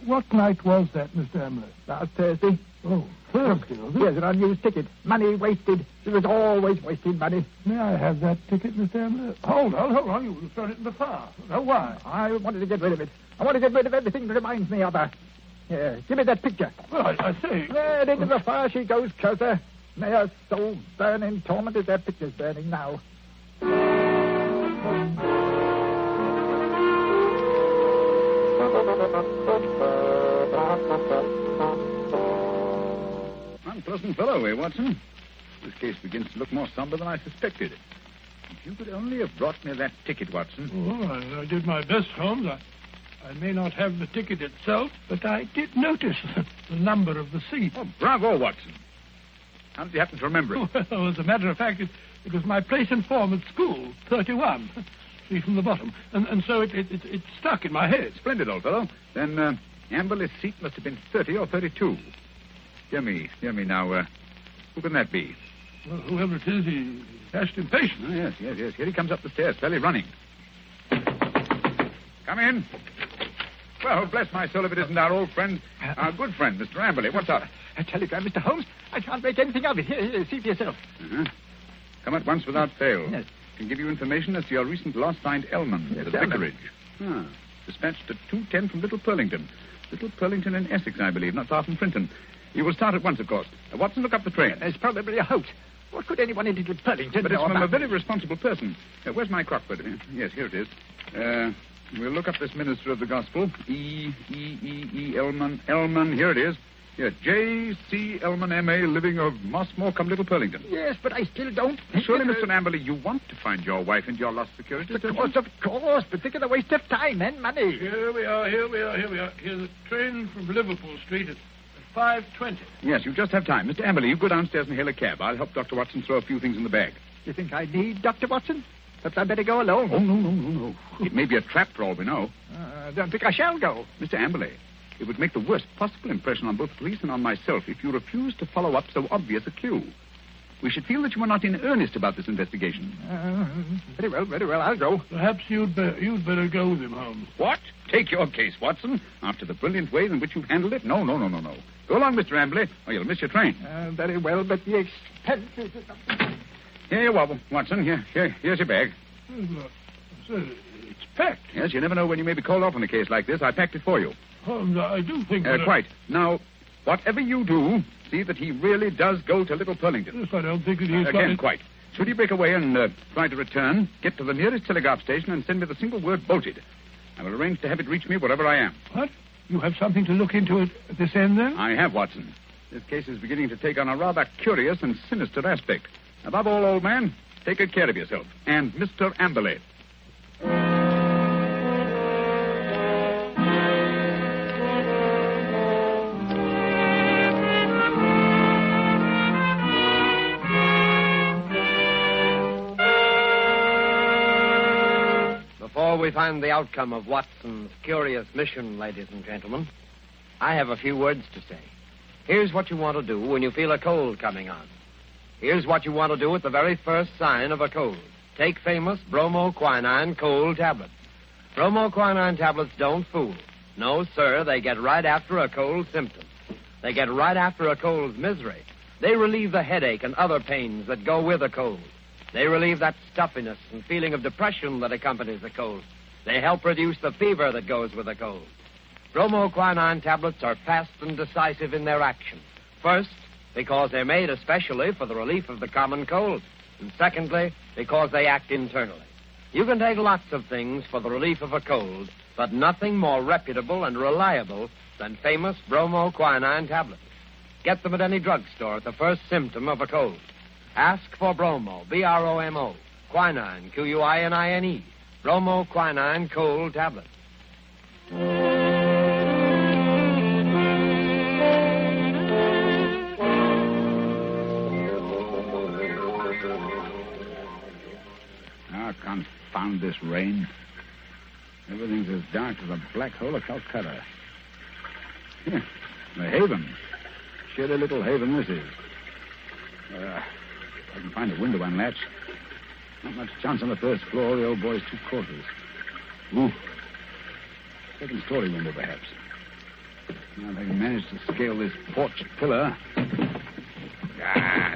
What night was that, Mr. Emily? Last Thursday. Oh, Thursday, was it? Here's an unused ticket. Money wasted. She was always wasting money. May I have that ticket, Mr. Emily? Hold on. You thrown it in the fire. No, why? I wanted to get rid of it. I want to get rid of everything that reminds me of her. Here, give me that picture. Well, I say... There, into the fire she goes, closer. May her soul burn in torment as that picture's burning now. Unpleasant fellow, eh, Watson? This case begins to look more somber than I suspected. If you could only have brought me that ticket, Watson. Oh, I did my best, Holmes. I may not have the ticket itself, but I did notice the number of the seat. Oh, bravo, Watson. How did you happen to remember it? Well, as a matter of fact, it was my place in form at school, 31. See from the bottom. And so it stuck in my head. Splendid, old fellow. Then Amberley's seat must have been 30 or 32. Hear me now. Who can that be? Well, whoever it is, he dashed impatient. Oh, yes. Here he comes up the stairs, fairly running. Come in. Well, bless my soul if it isn't our old friend, our good friend, Mr. Amberley. What's up? A telegram, Mr. Holmes. I can't make anything of it. Here, see for yourself. Uh-huh. Come at once without fail. Yes. Can give you information as to your recent loss signed Elman at the vicarage. Dispatched at 2:10 from Little Purlington. Little Purlington in Essex, I believe, not far from Frinton. You will start at once, of course. Watson, look up the train. It's probably a hoax. What could anyone in Little Purlington But it's know from about a very responsible person. Where's my Crockford? Yes, here it is. We'll look up this minister of the gospel. E. Elman. Elman, here it is. Here, J.C. Elman, M.A., living of Mossmore, come Little Purlington. Yes, but I still don't... Surely, Mr. Amberley, you want to find your wife and your lost securities, Of course, but think of the waste of time and money. Here we are. Here's the train from Liverpool Street at 5:20. Yes, you just have time. Mr. Amberley, you go downstairs and hail a cab. I'll help Dr. Watson throw a few things in the bag. You think I need Dr. Watson? Perhaps I'd better go alone. Oh, no. It may be a trap for all we know. Don't think I shall go. Mr. Amberley, it would make the worst possible impression on both police and on myself if you refused to follow up so obvious a clue. We should feel that you are not in earnest about this investigation. Very well, I'll go. Perhaps you'd better go with him, Holmes. What? Take your case, Watson. After the brilliant way in which you've handled it? No. Go along, Mr. Amberley, or you'll miss your train. Very well, but the expenses... Here you are, Watson. Here's your bag. Look, it's packed. Yes, you never know when you may be called off on a case like this. I packed it for you. Holmes, I do think that... Quite. Now, whatever you do, see that he really does go to Little Purlington. Yes, I don't think that he's Again, quite. Should he break away and try to return, get to the nearest telegraph station and send me the single word bolted. I will arrange to have it reach me wherever I am. What? You have something to look into at this end, then? I have, Watson. This case is beginning to take on a rather curious and sinister aspect. Above all, old man, take good care of yourself. And Mr. Amberley. Before we find the outcome of Watson's curious mission, ladies and gentlemen, I have a few words to say. Here's what you want to do when you feel a cold coming on. Here's what you want to do at the very first sign of a cold. Take famous bromoquinine cold tablets. Bromoquinine tablets don't fool. No, sir, they get right after a cold symptom. They get right after a cold's misery. They relieve the headache and other pains that go with a cold. They relieve that stuffiness and feeling of depression that accompanies a cold. They help reduce the fever that goes with a cold. Bromoquinine tablets are fast and decisive in their action. First, because they're made especially for the relief of the common cold. And secondly, because they act internally. You can take lots of things for the relief of a cold, but nothing more reputable and reliable than famous bromoquinine tablets. Get them at any drugstore at the first symptom of a cold. Ask for bromo, B-R-O-M-O, quinine, Q-U-I-N-I-N-E, bromoquinine cold tablets. Confound this rain. Everything's as dark as a black hole of Calcutta. The haven. Shady little haven this is. I can find a window unlatched. Not much chance on the first floor. The old boy's 2 quarters. Ooh. Second story window, perhaps. Now, if I can manage to scale this porch pillar.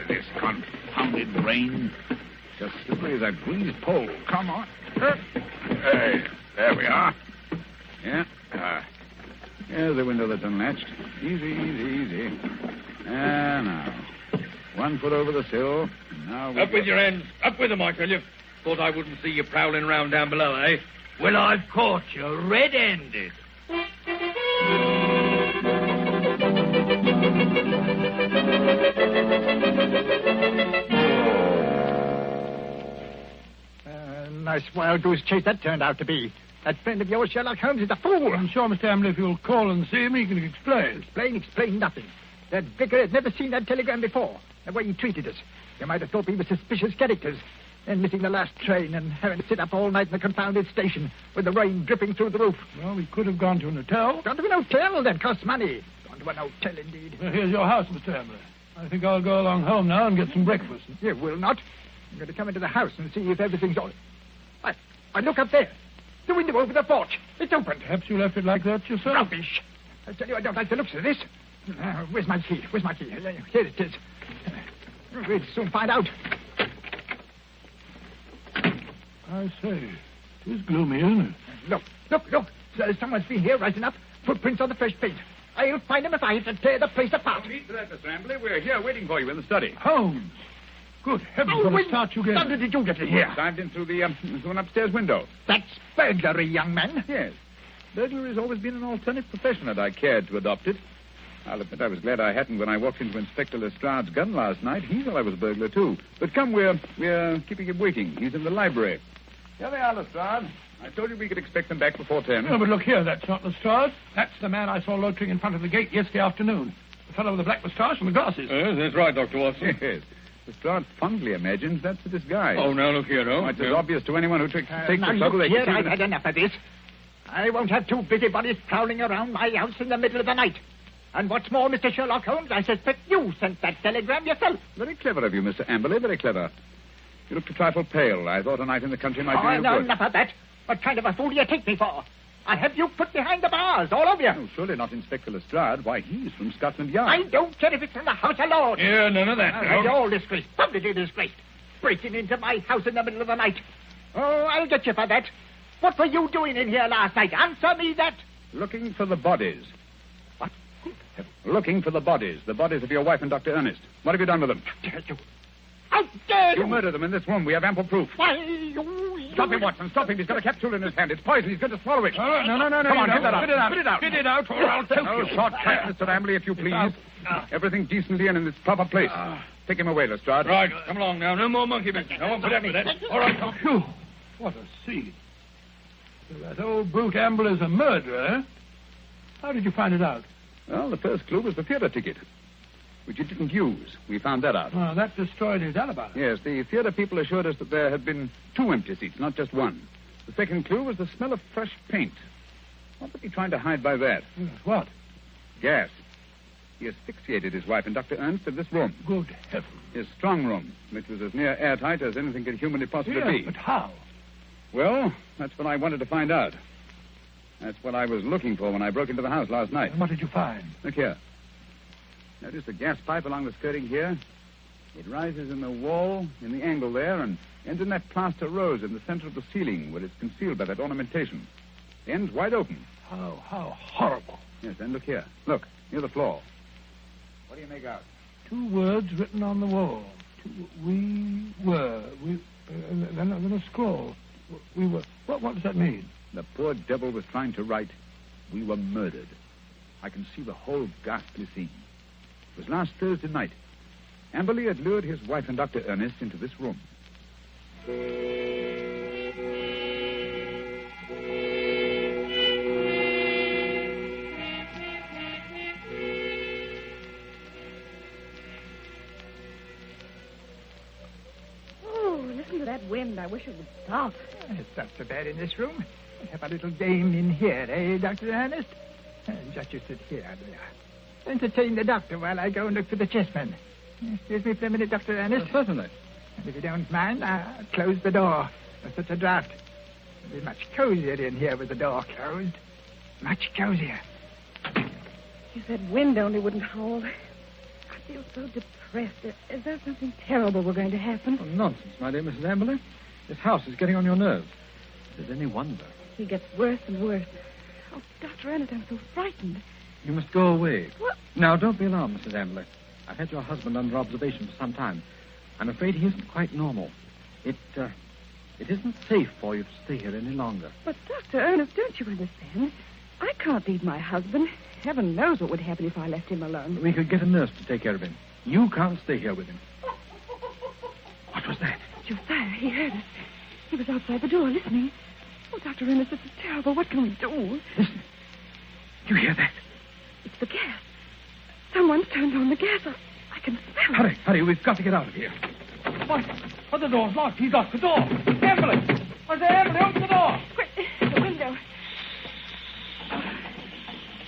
This confounded rain. Just slippery as a greased pole. Come on. Hey, there we are. Yeah. Here's the window that's unlatched. Easy. Now. 1 foot over the sill. Now Up with your hands. Up with them, I tell you. Thought I wouldn't see you prowling around down below, eh? Well, I've caught you red-handed. Nice wild goose chase that turned out to be. That friend of yours, Sherlock Holmes, is a fool. I'm sure, Mr. Ambley, if you'll call and see him, he can explain. Explain nothing. That vicar had never seen that telegram before. The way he treated us. You might have thought we were suspicious characters. And missing the last train and having to sit up all night in the confounded station with the rain dripping through the roof. Well, we could have gone to an hotel. Gone to an hotel? That costs money. Gone to an hotel, indeed. Well, here's your house, Mr. Ambley. I think I'll go along home now and get some breakfast. You will not. I'm going to come into the house and see if everything's all... I look up there. The window over the porch. It's open. Perhaps you left it like that yourself. Rubbish. I tell you, I don't like the looks of this. Where's my key? Here it is. We'll soon find out. I say, it is gloomy, isn't it? Look. Someone's been here right enough. Footprints on the fresh paint. I'll find them if I have to tear the place apart. Don't need for that, Mr. Ambley. We're here waiting for you in the study. Holmes! Good heavens, what a start you gave. How did you get in here? Dived in through an upstairs window. That's burglary, young man. Yes. Burglary has always been an alternate profession, and I cared to adopt it. I'll admit I was glad I hadn't when I walked into Inspector Lestrade's gun last night. He thought I was a burglar, too. But come, we're keeping him waiting. He's in the library. Here they are, Lestrade. I told you we could expect them back before 10. No, but look here, that's not Lestrade. That's the man I saw loitering in front of the gate yesterday afternoon. The fellow with the black moustache and the glasses. Yes, that's right, Dr. Watson. Yes. Lestrade fondly imagines that's a disguise. Oh, now, look here, no. It's as obvious to anyone who takes the trouble. Look here, I've had enough of this. I won't have 2 busybodies prowling around my house in the middle of the night. And what's more, Mr. Sherlock Holmes, I suspect you sent that telegram yourself. Very clever of you, Mr. Amberley, very clever. You looked a trifle pale. I thought a night in the country might do you good. Enough of that. What kind of a fool do you take me for? I have you put behind the bars, all of you. Oh, surely not Inspector Lestrade. Why, he's from Scotland Yard. I don't care if it's from the House of Lords. Yeah, none of that. You're all disgraced, publicly disgraced. Breaking into my house in the middle of the night. Oh, I'll get you for that. What were you doing in here last night? Answer me that. Looking for the bodies. What? Looking for the bodies of your wife and Dr. Ernest. What have you done with them? How dare you? You murdered them in this room. We have ample proof. Why, Stop him, Watson. Stop him. He's got a capsule in his hand. It's poison. He's going to swallow it. No. Come on, get that out. Spit it out, or I'll choke you. Shortcut, Mr. Ambley, if you please. Everything decently and in its proper place. Take him away, Lestrade. Right, come along now. No more monkey business. I won't put up with that. All right, come. Phew. What a scene. So that old brute Amble is a murderer, eh? How did you find it out? Well, the first clue was the theater ticket, which you didn't use. We found that out. Oh, that destroyed his alibi. Yes, the theater people assured us that there had been 2 empty seats, not just one. The second clue was the smell of fresh paint. What was he trying to hide by that? Yes, what? Gas. He asphyxiated his wife and Dr. Ernst in this room. Good heavens. His strong room, which was as near airtight as anything could humanly possibly be. But how? Well, that's what I wanted to find out. That's what I was looking for when I broke into the house last night. And what did you find? Look here. Notice the gas pipe along the skirting here? It rises in the wall, in the angle there, and ends in that plaster rose in the center of the ceiling where it's concealed by that ornamentation. The end's wide open. How horrible. Yes, and look here. Look, near the floor. What do you make out? 2 words written on the wall. We were. Then a scroll. We were. What does that mean? The poor devil was trying to write, "We were murdered." I can see the whole ghastly scene. It was last Thursday night. Amberley had lured his wife and Dr. Ernest into this room. Oh, listen to that wind. I wish it would stop. It's not so bad in this room. Have a little game in here, eh, Dr. Ernest? just you sit here, dear. Entertain the doctor while I go and look for the chessmen. Excuse me for a minute, Dr. Ernest. Certainly. And if you don't mind, I'll close the door. There's such a draught. It'll be much cozier in here with the door closed. Much cozier. If that wind only wouldn't howl. I feel so depressed. As though something terrible were going to happen. Oh, nonsense, my dear Mrs. Amberley. This house is getting on your nerves. Is it any wonder? He gets worse and worse. Oh, Dr. Ernest, I'm so frightened. You must go away. What? Now, don't be alarmed, Mrs. Amberley. I've had your husband under observation for some time. I'm afraid he isn't quite normal. It isn't safe for you to stay here any longer. But, Dr. Ernest, don't you understand? I can't leave my husband. Heaven knows what would happen if I left him alone. We could get a nurse to take care of him. You can't stay here with him. What was that? Josiah, he heard us. He was outside the door listening. Oh, Dr. Ernest, this is terrible. What can we do? Listen. You hear that? It's the gas. Someone's turned on the gas. I can smell it. Hurry. We've got to get out of here. What? Oh, the door's locked. He's locked the door. Amberley! Amberley, open the door! Quick, the window.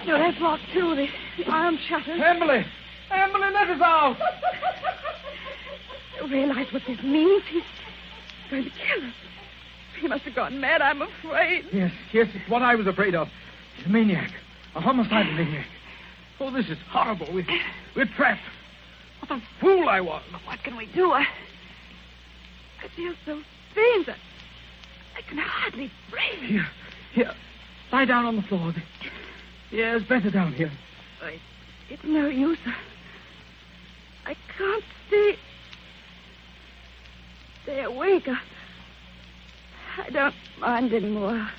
No, that's locked, too. The iron shutters. Amberley, let us out! You realize what this means? He's going to kill us. He must have gone mad, I'm afraid. Yes, it's what I was afraid of. He's a maniac. A homicidal maniac. Oh, this is horrible. We're trapped. What a fool I was. What can we do? I feel so faint. I can hardly breathe. Here. Lie down on the floor. The air's better down here. It's no use. I can't stay awake. I don't mind anymore.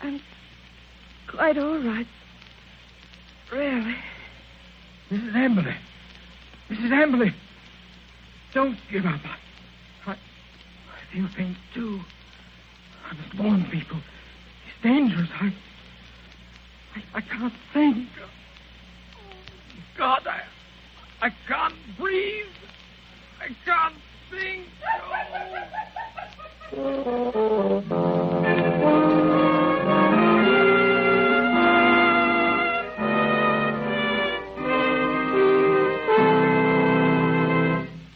I'm quite all right. Really. Mrs. Amberley. Don't give up. I feel faint, too. I must warn people. It's dangerous. I can't think. God, I can't breathe. I can't think.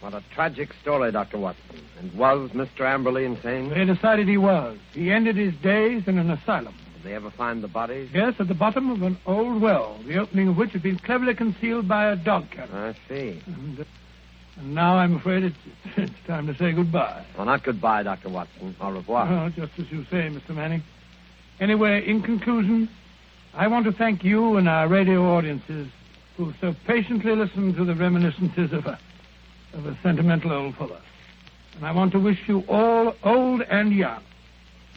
What a tragic story, Dr. Watson. And was Mr. Amberley insane? They decided he was. He ended his days in an asylum. Did they ever find the bodies? Yes, at the bottom of an old well, the opening of which had been cleverly concealed by a dog kennel. I see. And now I'm afraid it's time to say goodbye. Well, not goodbye, Dr. Watson. Au revoir. Oh, just as you say, Mr. Manning. Anyway, in conclusion, I want to thank you and our radio audiences who so patiently listened to the reminiscences of a sentimental old fellow. And I want to wish you all, old and young,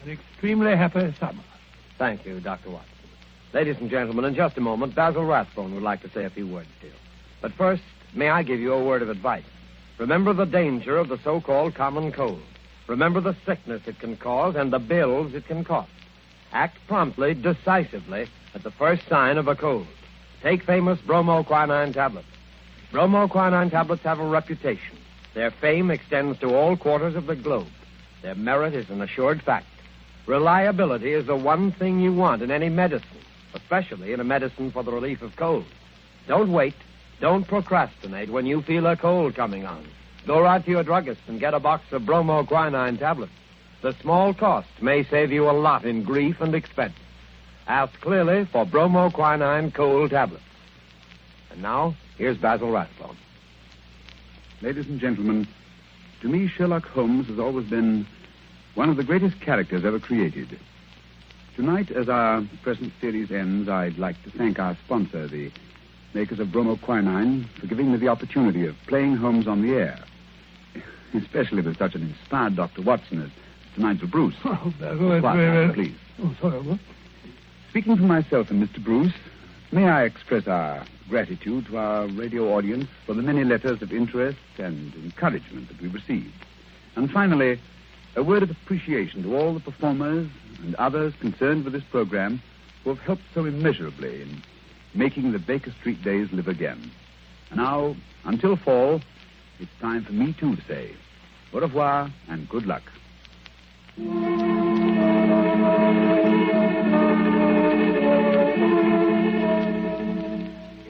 an extremely happy summer. Thank you, Dr. Watson. Ladies and gentlemen, in just a moment, Basil Rathbone would like to say a few words to you. But first, may I give you a word of advice? Remember the danger of the so-called common cold. Remember the sickness it can cause and the bills it can cost. Act promptly, decisively, at the first sign of a cold. Take famous bromoquinine tablets. Bromoquinine tablets have a reputation. Their fame extends to all quarters of the globe. Their merit is an assured fact. Reliability is the one thing you want in any medicine, especially in a medicine for the relief of cold. Don't wait. Don't procrastinate when you feel a cold coming on. Go right to your druggist and get a box of bromoquinine tablets. The small cost may save you a lot in grief and expense. Ask clearly for bromoquinine cold tablets. And now, here's Basil Rathbone. Ladies and gentlemen, to me, Sherlock Holmes has always been one of the greatest characters ever created. Tonight, as our present series ends, I'd like to thank our sponsor, the makers of bromoquinine, for giving me the opportunity of playing Holmes on the air, especially with such an inspired Dr. Watson as Mr. Nigel Bruce. Oh, Basil, that's very... Please. Oh, sorry, what? Speaking for myself and Mr. Bruce, may I express our gratitude to our radio audience for the many letters of interest and encouragement that we received. And finally, a word of appreciation to all the performers and others concerned with this program who have helped so immeasurably in making the Baker Street days live again. And now, until fall, it's time for me, too, to say au revoir and good luck.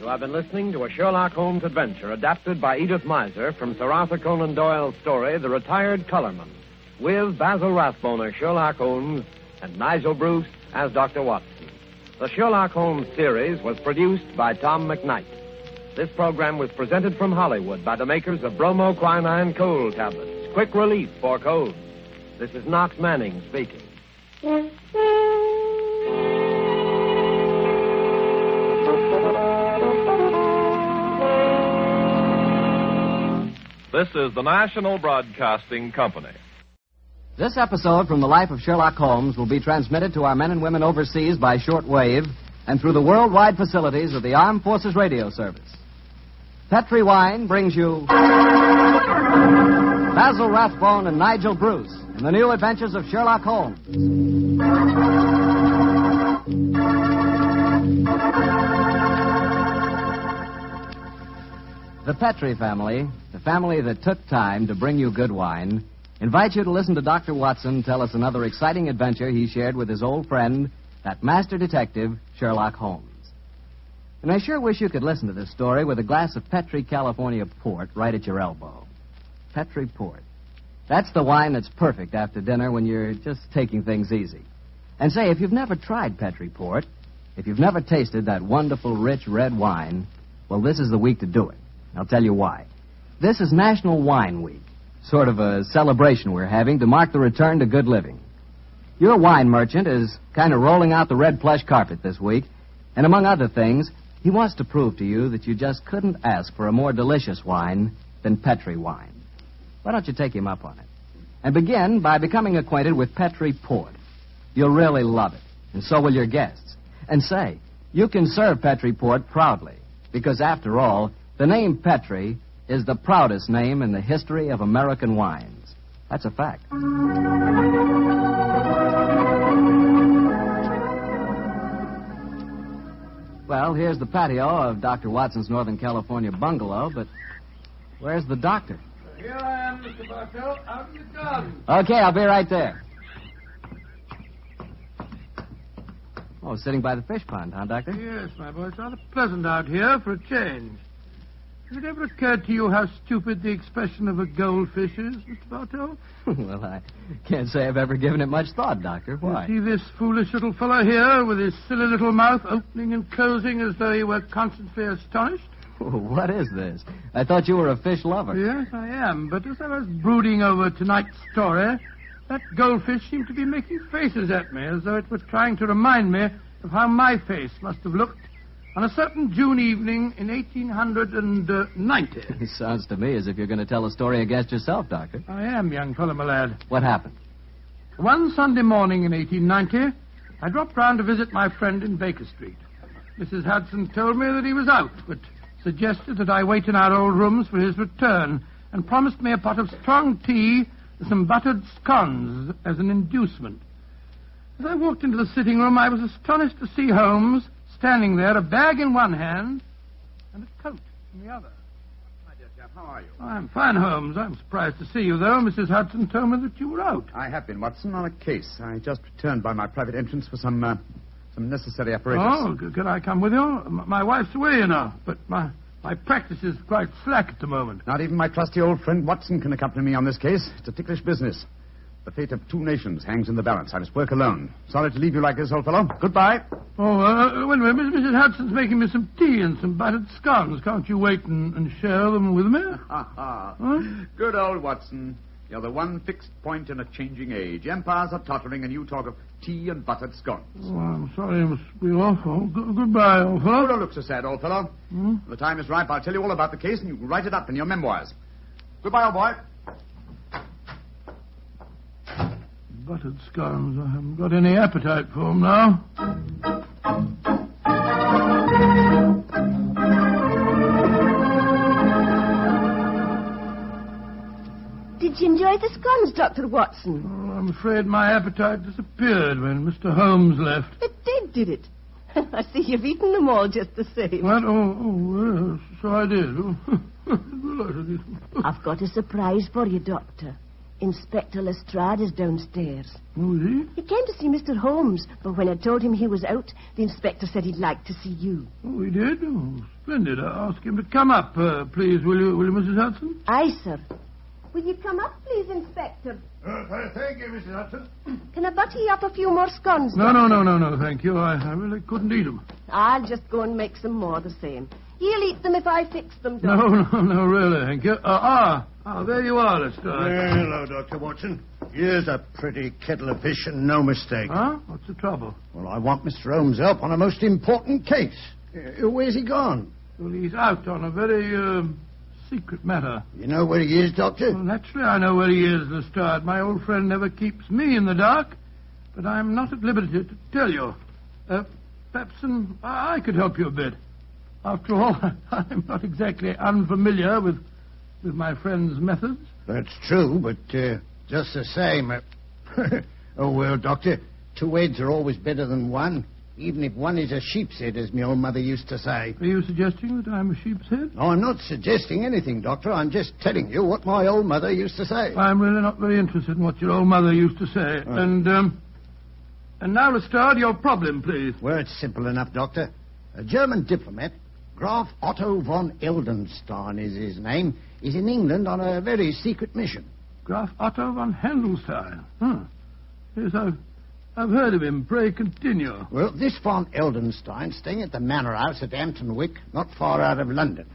You have been listening to a Sherlock Holmes adventure adapted by Edith Miser from Sir Arthur Conan Doyle's story, The Retired Colorman, with Basil Rathbone as Sherlock Holmes and Nigel Bruce as Dr. Watson. The Sherlock Holmes series was produced by Tom McKnight. This program was presented from Hollywood by the makers of bromoquinine cold tablets, quick relief for colds. This is Knox Manning speaking. This is the National Broadcasting Company. This episode from the life of Sherlock Holmes will be transmitted to our men and women overseas by shortwave and through the worldwide facilities of the Armed Forces Radio Service. Petri Wine brings you Basil Rathbone and Nigel Bruce in the new adventures of Sherlock Holmes. The Petri family, the family that took time to bring you good wine, invites you to listen to Dr. Watson tell us another exciting adventure he shared with his old friend, that master detective, Sherlock Holmes. And I sure wish you could listen to this story with a glass of Petri California port right at your elbow. Petri port. That's the wine that's perfect after dinner when you're just taking things easy. And say, if you've never tried Petri port, if you've never tasted that wonderful, rich red wine, well, this is the week to do it. I'll tell you why. This is National Wine Week, sort of a celebration we're having to mark the return to good living. Your wine merchant is kind of rolling out the red plush carpet this week, and among other things, he wants to prove to you that you just couldn't ask for a more delicious wine than Petri wine. Why don't you take him up on it? And begin by becoming acquainted with Petri Port. You'll really love it, and so will your guests. And say, you can serve Petri Port proudly, because after all, the name Petri is the proudest name in the history of American wines. That's a fact. Well, here's the patio of Dr. Watson's Northern California bungalow, but where's the doctor? Here I am, Mr. Bartell. Out in the garden. Okay, I'll be right there. Oh, sitting by the fish pond, huh, Doctor? Yes, my boy. It's rather pleasant out here for a change. Has it ever occurred to you how stupid the expression of a goldfish is, Mr. Bartell? Well, I can't say I've ever given it much thought, Doctor. Why? You see this foolish little fellow here with his silly little mouth opening and closing as though he were constantly astonished? What is this? I thought you were a fish lover. Yes, I am. But as I was brooding over tonight's story, that goldfish seemed to be making faces at me as though it was trying to remind me of how my face must have looked on a certain June evening in 1890. It sounds to me as if you're going to tell a story against yourself, Doctor. I am, young fellow, my lad. What happened? One Sunday morning in 1890, I dropped round to visit my friend in Baker Street. Mrs. Hudson told me that he was out, but suggested that I wait in our old rooms for his return and promised me a pot of strong tea and some buttered scones as an inducement. As I walked into the sitting room, I was astonished to see Holmes standing there, a bag in one hand and a coat in the other. My dear chap, how are you? I'm fine, Holmes. I'm surprised to see you, though. Mrs. Hudson told me that you were out. I have been, Watson, on a case. I just returned by my private entrance for some necessary apparatus. Oh, could I come with you? My wife's away, you know, but my practice is quite slack at the moment. Not even my trusty old friend Watson can accompany me on this case. It's a ticklish business. The fate of 2 nations hangs in the balance. I must work alone. Sorry to leave you like this, old fellow. Goodbye. Oh, wait a minute. Mrs. Hudson's making me some tea and some buttered scones. Can't you wait and share them with me? Huh? Good old Watson. You're the one fixed point in a changing age. Empires are tottering, and you talk of tea and buttered scones. Oh, I'm sorry I must be off. Oh, goodbye, old fellow. Oh, don't look so sad, old fellow. Hmm? The time is ripe. I'll tell you all about the case, and you can write it up in your memoirs. Goodbye, old boy. Buttered scones. I haven't got any appetite for them now. Did you enjoy the scones, Dr. Watson? Oh, I'm afraid my appetite disappeared when Mr. Holmes left. It did it? I see you've eaten them all just the same. What? Oh, yes, so I did. I've got a surprise for you, Doctor. Inspector Lestrade is downstairs. Oh, is he? He came to see Mr. Holmes, but when I told him he was out, the inspector said he'd like to see you. Oh, he did? Oh, splendid. I'll ask him to come up, please, will you, Mrs. Hudson? Aye, sir. Will you come up, please, Inspector? Thank you, Mrs. Hudson. Can I butter you up a few more scones? No, thank you. I really couldn't eat them. I'll just go and make some more the same. He'll eat them if I fix them, No, really, thank you. There you are, Lestrade. Hello, Dr. Watson. Here's a pretty kettle of fish and no mistake. Huh? What's the trouble? Well, I want Mr. Holmes' help on a most important case. Where's he gone? Well, he's out on a very, secret matter. You know where he is, Doctor? Well, naturally I know where he is, Lestrade. My old friend never keeps me in the dark, but I'm not at liberty to tell you. Perhaps I could help you a bit. After all, I'm not exactly unfamiliar with my friend's methods. That's true, but just the same... Oh, well, Doctor, 2 heads are always better than one, even if one is a sheep's head, as my old mother used to say. Are you suggesting that I'm a sheep's head? No, I'm not suggesting anything, Doctor. I'm just telling you what my old mother used to say. I'm really not very interested in what your old mother used to say. Oh. And now, Lestrade, your problem, please. Well, it's simple enough, Doctor. A German diplomat, Graf Otto von Eldenstein is his name, is in England on a very secret mission. Graf Otto von Heldenstein? Yes, I've heard of him. Pray continue. Well, this von Eldenstein staying at the manor house at Hampton Wick, not far out of London.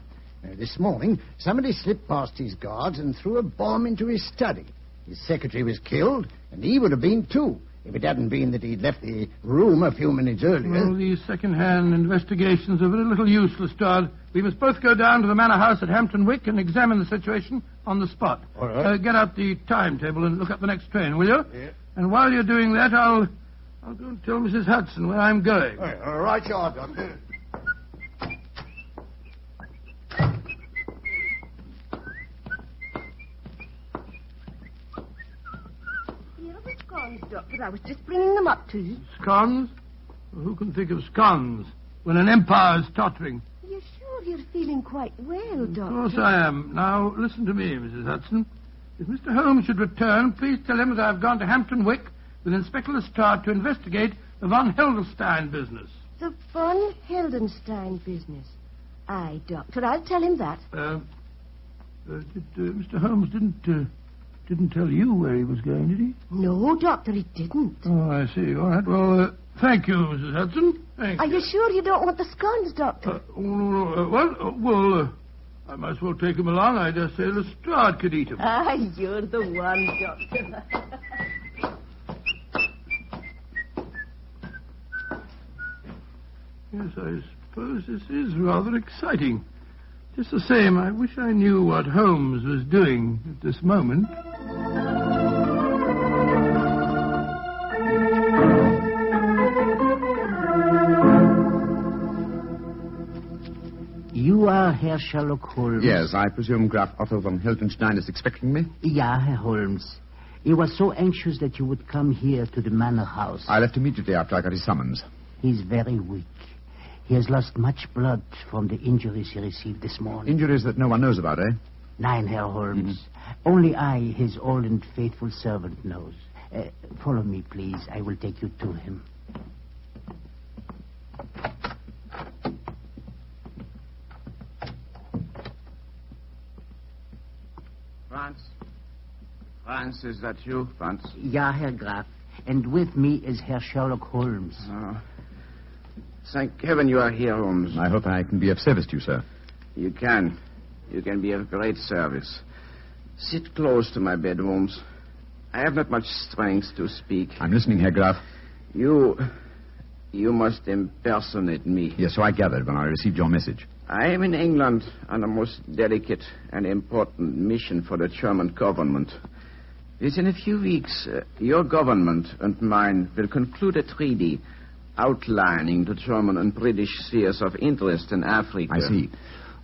This morning, somebody slipped past his guards and threw a bomb into his study. His secretary was killed, and he would have been too, if it hadn't been that he'd left the room a few minutes earlier. Well, these second-hand investigations are very little use, Lestrade. We must both go down to the manor house at Hampton Wick and examine the situation on the spot. All right. Get out the timetable and look up the next train, will you? Yeah. And while you're doing that, I'll go and tell Mrs. Hudson where I'm going. All right, you are, Doctor. Here are the scones, Doctor. I was just bringing them up to you. Scones? Well, who can think of scones when an empire is tottering? Are you sure you're feeling quite well, Doctor? Of course I am. Now, listen to me, Mrs. Hudson. If Mr. Holmes should return, please tell him that I've gone to Hampton Wick with Inspector Lestrade to investigate the von Heldenstein business. The von Heldenstein business? Aye, Doctor. I'll tell him that. Mr. Holmes didn't tell you where he was going, did he? No, Doctor, he didn't. Oh, I see. All right. Well, thank you, Mrs. Hudson. Thank Are you. you sure you don't want the scones, Doctor? I might as well take him along. I dare say Lestrade could eat him. Aye, you're the one, Doctor. Yes, I suppose this is rather exciting. Just the same, I wish I knew what Holmes was doing at this moment. You are Herr Sherlock Holmes? Yes, I presume Graf Otto von Heldenstein is expecting me? Ja, Herr Holmes. He was so anxious that you would come here to the manor house. I left immediately after I got his summons. He's very weak. He has lost much blood from the injuries he received this morning. Injuries that no one knows about, eh? Nein, Herr Holmes. Only I, his old and faithful servant, knows. Follow me, please. I will take you to him. Franz, is that you, Franz? Ja, Herr Graf. And with me is Herr Sherlock Holmes. Oh. Thank heaven you are here, Holmes. I hope I can be of service to you, sir. You can. You can be of great service. Sit close to my bed, Holmes. I have not much strength to speak. I'm listening, Herr Graf. You must impersonate me. Yes, so I gathered when I received your message. I am in England on a most delicate and important mission for the German government. Within a few weeks, your government and mine will conclude a treaty outlining the German and British spheres of interest in Africa. I see.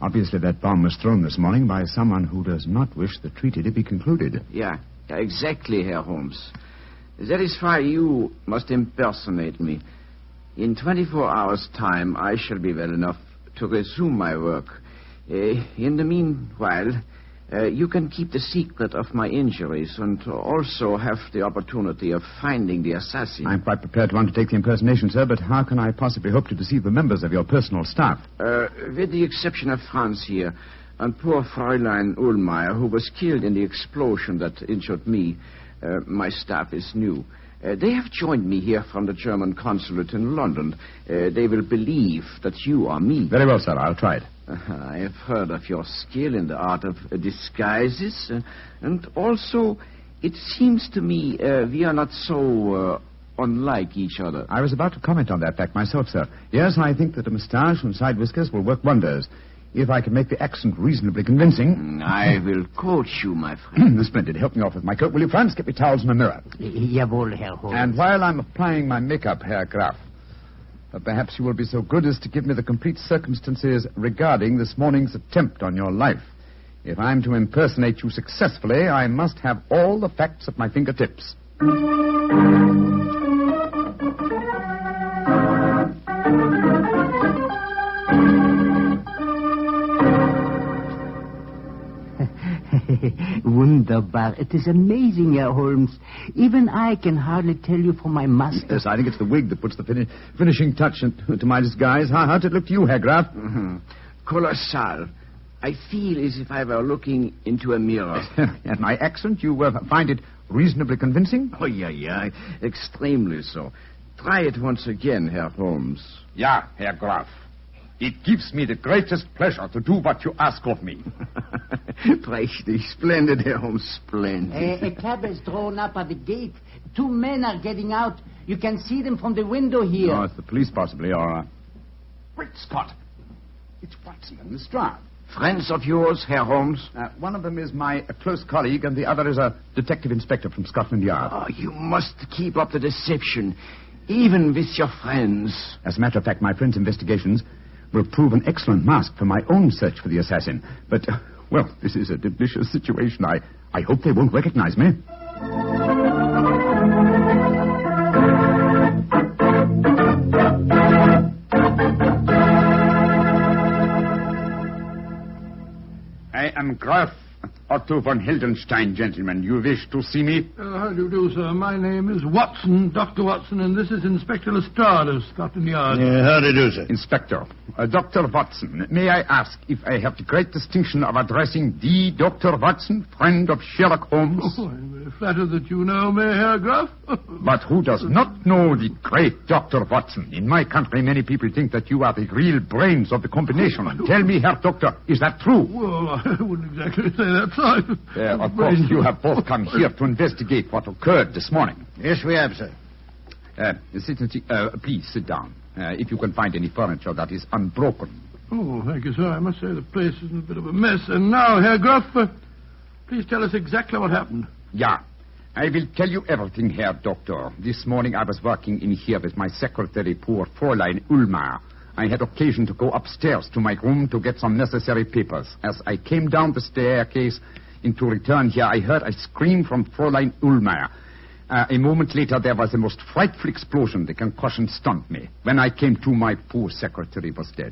Obviously, that bomb was thrown this morning by someone who does not wish the treaty to be concluded. Yeah, exactly, Herr Holmes. That is why you must impersonate me. In 24 hours' time, I shall be well enough to resume my work. In the meanwhile, You can keep the secret of my injuries and also have the opportunity of finding the assassin. I'm quite prepared to undertake the impersonation, sir, but how can I possibly hope to deceive the members of your personal staff? With the exception of Franz here and poor Fräulein Ullmeier, who was killed in the explosion that injured me, my staff is new. They have joined me here from the German consulate in London. They will believe that you are me. Very well, sir. I'll try it. I have heard of your skill in the art of disguises, and also it seems to me we are not so unlike each other. I was about to comment on that fact myself, sir. Yes, I think that a moustache and side whiskers will work wonders. If I can make the accent reasonably convincing... I will coach you, my friend. Splendid. Help me off with my coat, will you, Franz? Get me towels and a mirror. Jawohl, Herr Holmes. And while I'm applying my makeup, Herr Graf, perhaps you will be so good as to give me the complete circumstances regarding this morning's attempt on your life. If I'm to impersonate you successfully, I must have all the facts at my fingertips. Wunderbar. It is amazing, Herr Holmes. Even I can hardly tell you from my mask. Yes, I think it's the wig that puts the finishing touch to my disguise. How did it look to you, Herr Graf? Mm-hmm. Colossal. I feel as if I were looking into a mirror. And my accent, you find it reasonably convincing? Oh, yeah. Extremely so. Try it once again, Herr Holmes. Ja, Herr Graf. It gives me the greatest pleasure to do what you ask of me. Prächtig, splendid, Herr Holmes, splendid. A cab is drawn up at the gate. 2 men are getting out. You can see them from the window here. Oh, it's the police, possibly, or... Great Scott! It's Watson and Lestrade. Friends of yours, Herr Holmes? One of them is my close colleague, and the other is a detective inspector from Scotland Yard. Oh, you must keep up the deception, even with your friends. As a matter of fact, my friend's investigations will prove an excellent mask for my own search for the assassin. But, well, this is a delicious situation. I hope they won't recognize me. I am Graf Otto von Heldenstein, gentlemen. You wish to see me? How do you do, sir? My name is Watson, Dr. Watson, and this is Inspector Lestrade of Scotland Yard. How do you do, sir? Inspector, Dr. Watson, may I ask if I have the great distinction of addressing the Dr. Watson, friend of Sherlock Holmes? Oh, I'm very flattered that you know me, Herr Graf. But who does not know the great Dr. Watson? In my country, many people think that you are the real brains of the combination. Tell me, Herr Doctor, is that true? Well, I wouldn't exactly say that, sir. Of course, you have both come here to investigate what occurred this morning. Yes, we have, sir. Please sit down. If you can find any furniture that is unbroken. Oh, thank you, sir. I must say the place is in a bit of a mess. And now, Herr Graf, please tell us exactly what happened. Yeah. I will tell you everything, Herr Doctor. This morning I was working in here with my secretary, poor Fräulein Ullmeier. I had occasion to go upstairs to my room to get some necessary papers. As I came down the staircase and to return here, I heard a scream from Fräulein Ullmeier. A moment later, there was a most frightful explosion. The concussion stunned me. When I came to, my poor secretary was dead.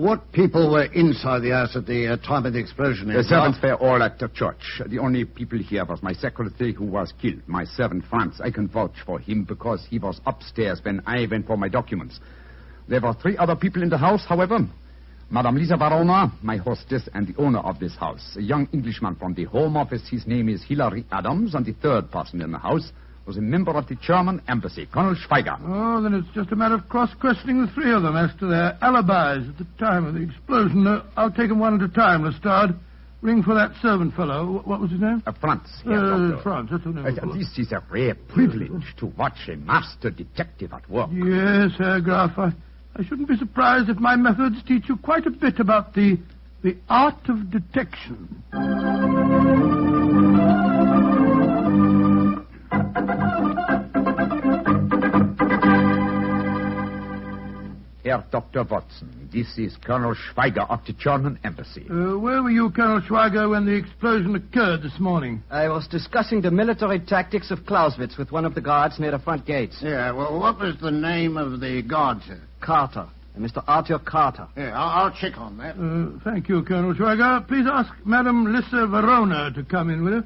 What people were inside the house at the time of the explosion? The servants were all at the church. The only people here was my secretary who was killed. My servant, Franz, I can vouch for him because he was upstairs when I went for my documents. There were 3 other people in the house, however. Madame Lisa Varona, my hostess, and the owner of this house. A young Englishman from the Home Office. His name is Hilary Adams, and the 3rd person in the house was a member of the German embassy, Colonel Schweiger. Oh, then it's just a matter of cross-questioning the 3 of them as to their alibis at the time of the explosion. I'll take them one at a time, Lestrade. Ring for that servant fellow. What was his name? Franz. Franz, that's the name. This is a rare privilege to watch a master detective at work. Yes, Herr Graf. I shouldn't be surprised if my methods teach you quite a bit about the art of detection. Herr Dr. Watson, this is Colonel Schweiger of the German embassy. Where were you, Colonel Schweiger, when the explosion occurred this morning? I was discussing the military tactics of Clausewitz with one of the guards near the front gates. Yeah, well, what was the name of the guard, sir? Carter. Mr. Arthur Carter. Yeah, I'll check on that. Thank you, Colonel Schweiger. Please ask Madame Lissa Verona to come in with her.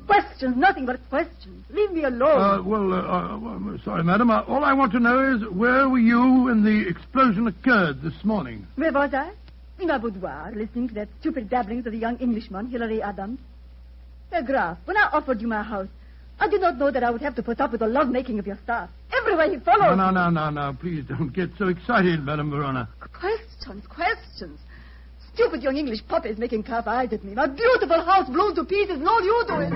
Questions, nothing but questions. Leave me alone. I'm sorry, madam. All I want to know is where were you when the explosion occurred this morning? Where was I? In my boudoir, listening to that stupid babblings of the young Englishman, Hilary Adams. Herr Graf, when I offered you my house, I did not know that I would have to put up with the love-making of your staff. Everywhere he followed. No. Please don't get so excited, Madame Verona. Questions. Stupid young English puppies making calf eyes at me. My beautiful house blown to pieces, and all you do is...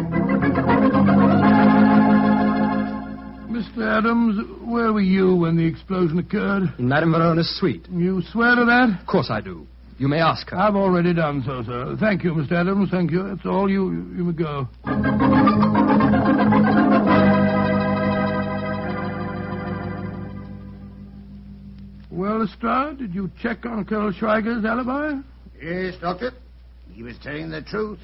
Mr. Adams, where were you when the explosion occurred? In Madame Verona's suite. You swear to that? Of course I do. You may ask her. I've already done so, sir. Thank you, Mr. Adams. Thank you. That's all. You may go. Well, Lestrade, did you check on Colonel Schweiger's alibi? Yes, Doctor. He was telling the truth.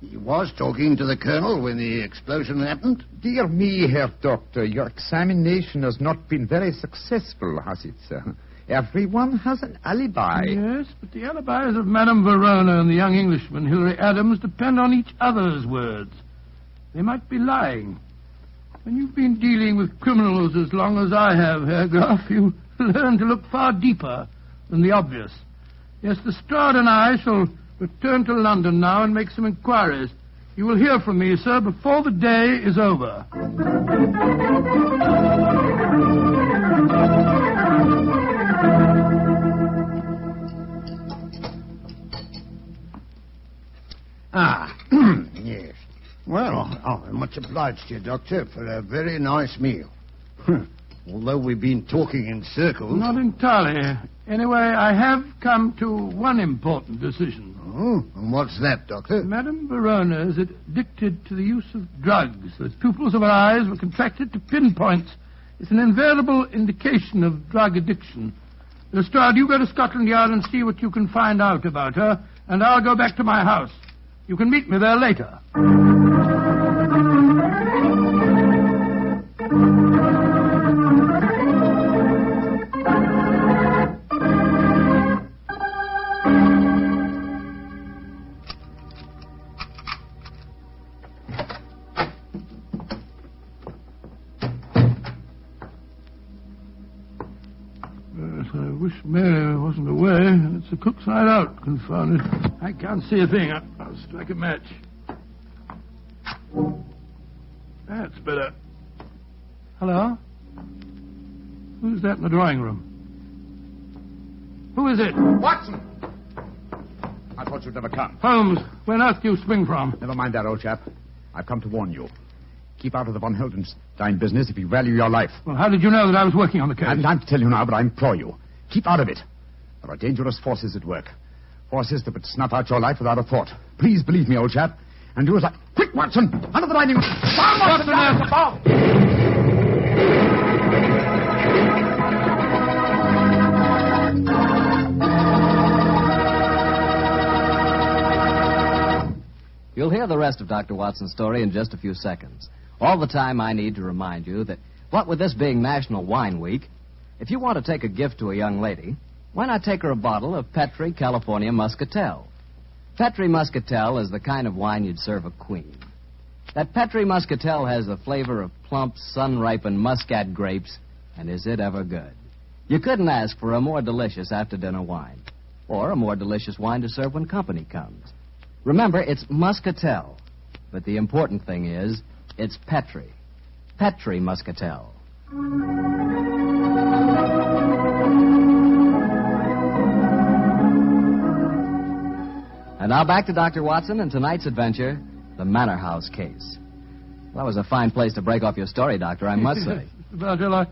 He was talking to the Colonel when the explosion happened. Dear me, Herr Doctor, your examination has not been very successful, has it, sir? Everyone has an alibi. Yes, but the alibis of Madame Verona and the young Englishman, Hilary Adams, depend on each other's words. They might be lying. When you've been dealing with criminals as long as I have, Herr Graf, you learn to look far deeper than the obvious. Yes, Lestrade and I shall return to London now and make some inquiries. You will hear from me, sir, before the day is over. Yes. Well, I'm much obliged to you, Doctor, for a very nice meal. Although we've been talking in circles... Not entirely. Anyway, I have come to one important decision. Oh, and what's that, Doctor? Madame Verona is addicted to the use of drugs. Those pupils of her eyes were contracted to pinpoints. It's an invariable indication of drug addiction. Lestrade, you go to Scotland Yard and see what you can find out about her, and I'll go back to my house. You can meet me there later. I wish Mary wasn't away. It's the cook's night out, confound it. I can't see a thing. I'll strike a match. That's better. Hello? Who's that in the drawing room? Who is it? Watson! I thought you'd never come. Holmes, where on earth do you spring from? Never mind that, old chap. I've come to warn you. Keep out of the von Heldenstein business if you value your life. Well, how did you know that I was working on the case? I have time to tell you now, but I implore you. Keep out of it. There are dangerous forces at work. Forces that would snuff out your life without a thought. Please believe me, old chap. And do as I... Quick, Watson! Under the dining room! Down, Watson! Down, the ball! You'll hear the rest of Dr. Watson's story in just a few seconds. All the time I need to remind you that, what with this being National Wine Week, if you want to take a gift to a young lady, why not take her a bottle of Petri California Muscatel? Petri Muscatel is the kind of wine you'd serve a queen. That Petri Muscatel has the flavor of plump, sun-ripened Muscat grapes, and is it ever good? You couldn't ask for a more delicious after-dinner wine, or a more delicious wine to serve when company comes. Remember, it's Muscatel, but the important thing is, it's Petri. Petri Muscatel. And now back to Dr. Watson and tonight's adventure, the Manor House case. Well, that was a fine place to break off your story, Doctor, I must say. Mr. Bartell, I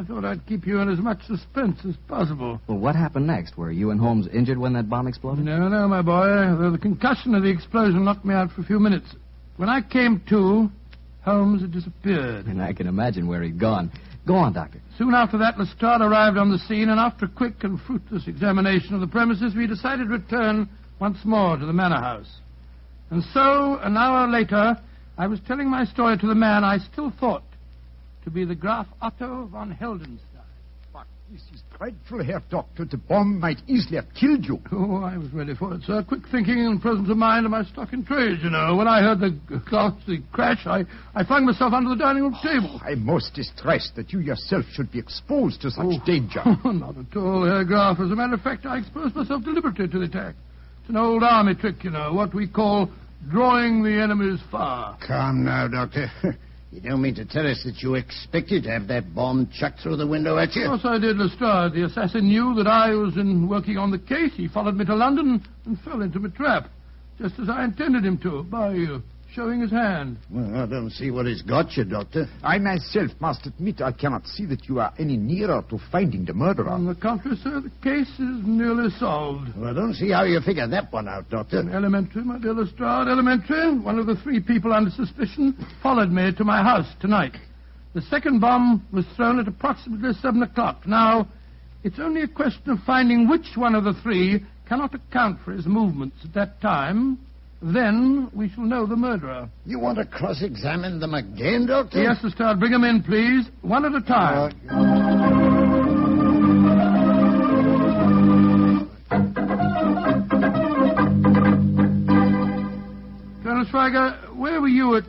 thought I'd keep you in as much suspense as possible. Well, what happened next? Were you and Holmes injured when that bomb exploded? No, my boy. The concussion of the explosion knocked me out for a few minutes. When I came to, Holmes had disappeared. And I can imagine where he'd gone. Go on, Doctor. Soon after that, Lestrade arrived on the scene, and after a quick and fruitless examination of the premises, we decided to return once more to the Manor House. And so, an hour later, I was telling my story to the man I still thought to be the Graf Otto von Heldenstein. But this is dreadful, Herr Doctor. The bomb might easily have killed you. Oh, I was ready for it, sir. Quick thinking and presence of mind are my stock in trade, you know. When I heard the crash, I flung myself under the dining room table. I'm most distressed that you yourself should be exposed to such danger. Not at all, Herr Graf. As a matter of fact, I exposed myself deliberately to the attack. It's an old army trick, you know, what we call drawing the enemy's fire. Calm now, Doctor. You don't mean to tell us that you expected to have that bomb chucked through the window at you? Of course I did, Lestrade. The assassin knew that I was working on the case. He followed me to London and fell into my trap, just as I intended him to, by showing his hand. Well, I don't see what he's got you, Doctor. I myself must admit I cannot see that you are any nearer to finding the murderer. On the contrary, sir, the case is nearly solved. Well, I don't see how you figured that one out, Doctor. Elementary, my dear Lestrade, elementary. One of the 3 people under suspicion followed me to my house tonight. The second bomb was thrown at approximately 7 o'clock. Now, it's only a question of finding which one of the 3 cannot account for his movements at that time. Then we shall know the murderer. You want to cross-examine them again, Doctor? Yes, Lestrade. Bring them in, please. One at a time. Colonel Schweiger, where were you at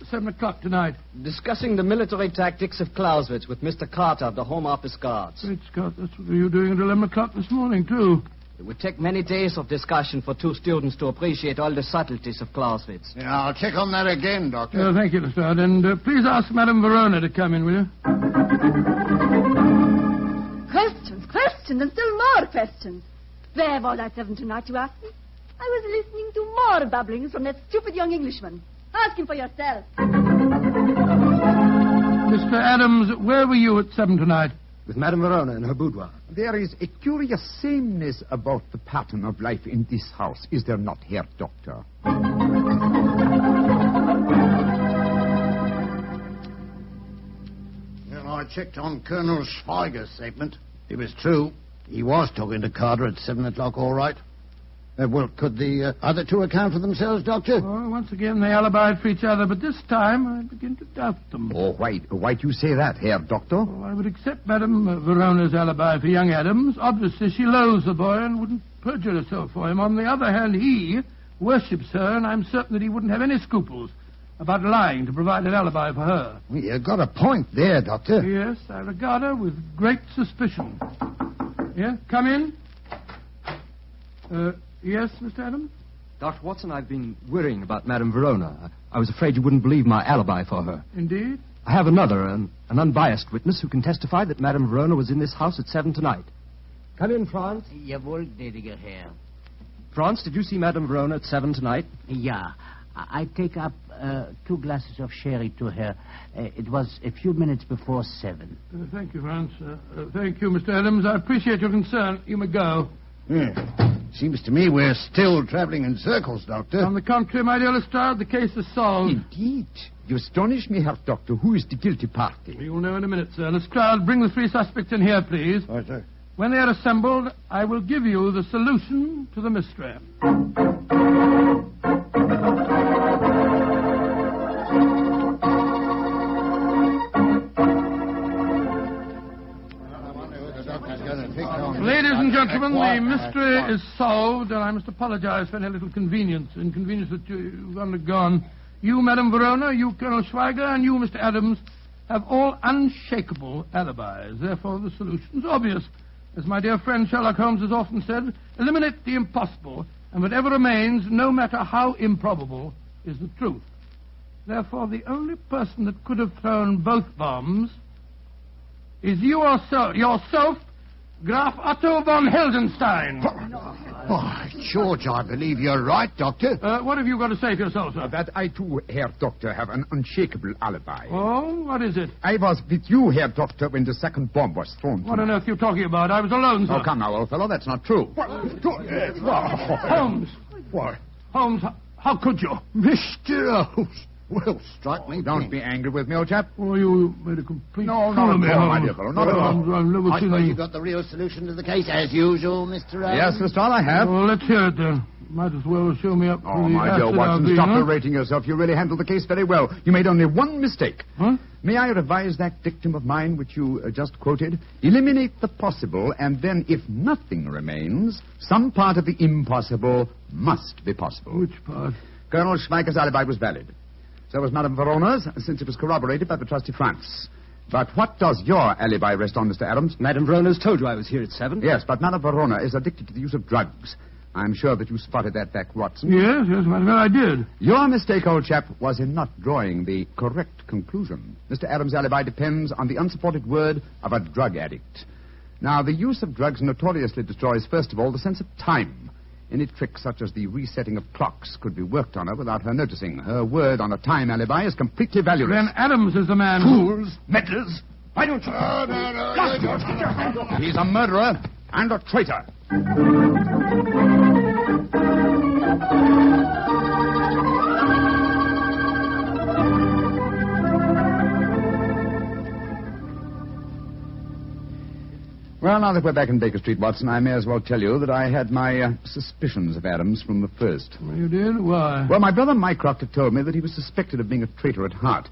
7 o'clock tonight? Discussing the military tactics of Clausewitz with Mr. Carter of the Home Office Guards. Great Scott, that's what you were doing at 11 o'clock this morning, too. It would take many days of discussion for 2 students to appreciate all the subtleties of Clausewitz. Yeah, I'll check on that again, Doctor. Thank you, Lestrade. And please ask Madame Verona to come in, will you? Questions, and still more questions. Where was I 7 tonight, you ask me? I was listening to more babblings from that stupid young Englishman. Ask him for yourself. Mr. Adams, where were you at 7 tonight? With Madame Verona in her boudoir. There is a curious sameness about the pattern of life in this house, is there not, Herr Doctor? Well, I checked on Colonel Schweiger's statement. It was true. He was talking to Carter at 7 o'clock, all right. Well, could the other 2 account for themselves, Doctor? Oh, once again, they alibied for each other, but this time I begin to doubt them. Oh, why do you say that, Herr Doctor? Oh, I would accept Madame Verona's alibi for young Adams. Obviously, she loathes the boy and wouldn't perjure herself for him. On the other hand, he worships her, and I'm certain that he wouldn't have any scruples about lying to provide an alibi for her. Well, you've got a point there, Doctor. Yes, I regard her with great suspicion. Yeah, come in. Yes, Mr. Adams? Dr. Watson, I've been worrying about Madame Verona. I was afraid you wouldn't believe my alibi for her. Indeed? I have another, an unbiased witness who can testify that Madame Verona was in this house at 7 tonight. Come in, Franz. Jawohl, gnädiger Herr. Franz, did you see Madame Verona at 7 tonight? Yeah. I take up 2 glasses of sherry to her. It was a few minutes before 7. Thank you, Franz. Thank you, Mr. Adams. I appreciate your concern. You may go. Seems to me we're still traveling in circles, Doctor. On the contrary, my dear Lestrade, the case is solved. Indeed. You astonish me, Herr Doctor. Who is the guilty party? You'll know in a minute, sir. Lestrade, bring the 3 suspects in here, please. Right, sir. When they are assembled, I will give you the solution to the mystery. Ladies and gentlemen, the mystery is solved, and I must apologize for any little inconvenience that you've undergone. You, Madame Verona, you, Colonel Schweiger, and you, Mr. Adams, have all unshakable alibis. Therefore, the solution's obvious. As my dear friend Sherlock Holmes has often said, eliminate the impossible, and whatever remains, no matter how improbable, is the truth. Therefore, the only person that could have thrown both bombs is yourself, Graf Otto von Heldenstein. Oh, George, I believe you're right, Doctor. What have you got to say for yourself, sir? That I, too, Herr Doctor, have an unshakable alibi. Oh, what is it? I was with you, Herr Doctor, when the second bomb was thrown. What on earth are you talking about? I was alone, sir. Oh, come now, old fellow, that's not true. Holmes. What? Holmes, how could you? Mr. Holmes. Well, strike me. Don't be angry with me, old chap. Oh, you made a complete fool of me, my dear fellow. Not at all. I've never I seen suppose any... you got the real solution to the case, as usual, Mr. Adams? Yes, Lestrade, I have. Well, let's hear it, then. Might as well show me up Oh, for the my dear acid Watson, I'll be, stop huh? berating yourself. You really handled the case very well. You made only one mistake. Huh? May I revise that dictum of mine which you just quoted? Eliminate the possible, and then, if nothing remains, some part of the impossible must be possible. Which part? Colonel Schweiker's alibi was valid. So was Madame Verona's, since it was corroborated by the trusty France. But what does your alibi rest on, Mr. Adams? Madame Verona's told you I was here at 7. Yes, but Madame Verona is addicted to the use of drugs. I'm sure that you spotted that fact, Watson. Yes, well, I did. Your mistake, old chap, was in not drawing the correct conclusion. Mr. Adams' alibi depends on the unsupported word of a drug addict. Now, the use of drugs notoriously destroys, first of all, the sense of time. Any trick such as the resetting of clocks could be worked on her without her noticing. Her word on a time alibi is completely valueless. Then Adams is the man. Fools! Meddlers! Why don't you... No. He's a murderer and a traitor. Well, now that we're back in Baker Street, Watson, I may as well tell you that I had my suspicions of Adams from the first. Well, you did? Why? Well, my brother Mycroft had told me that he was suspected of being a traitor at heart.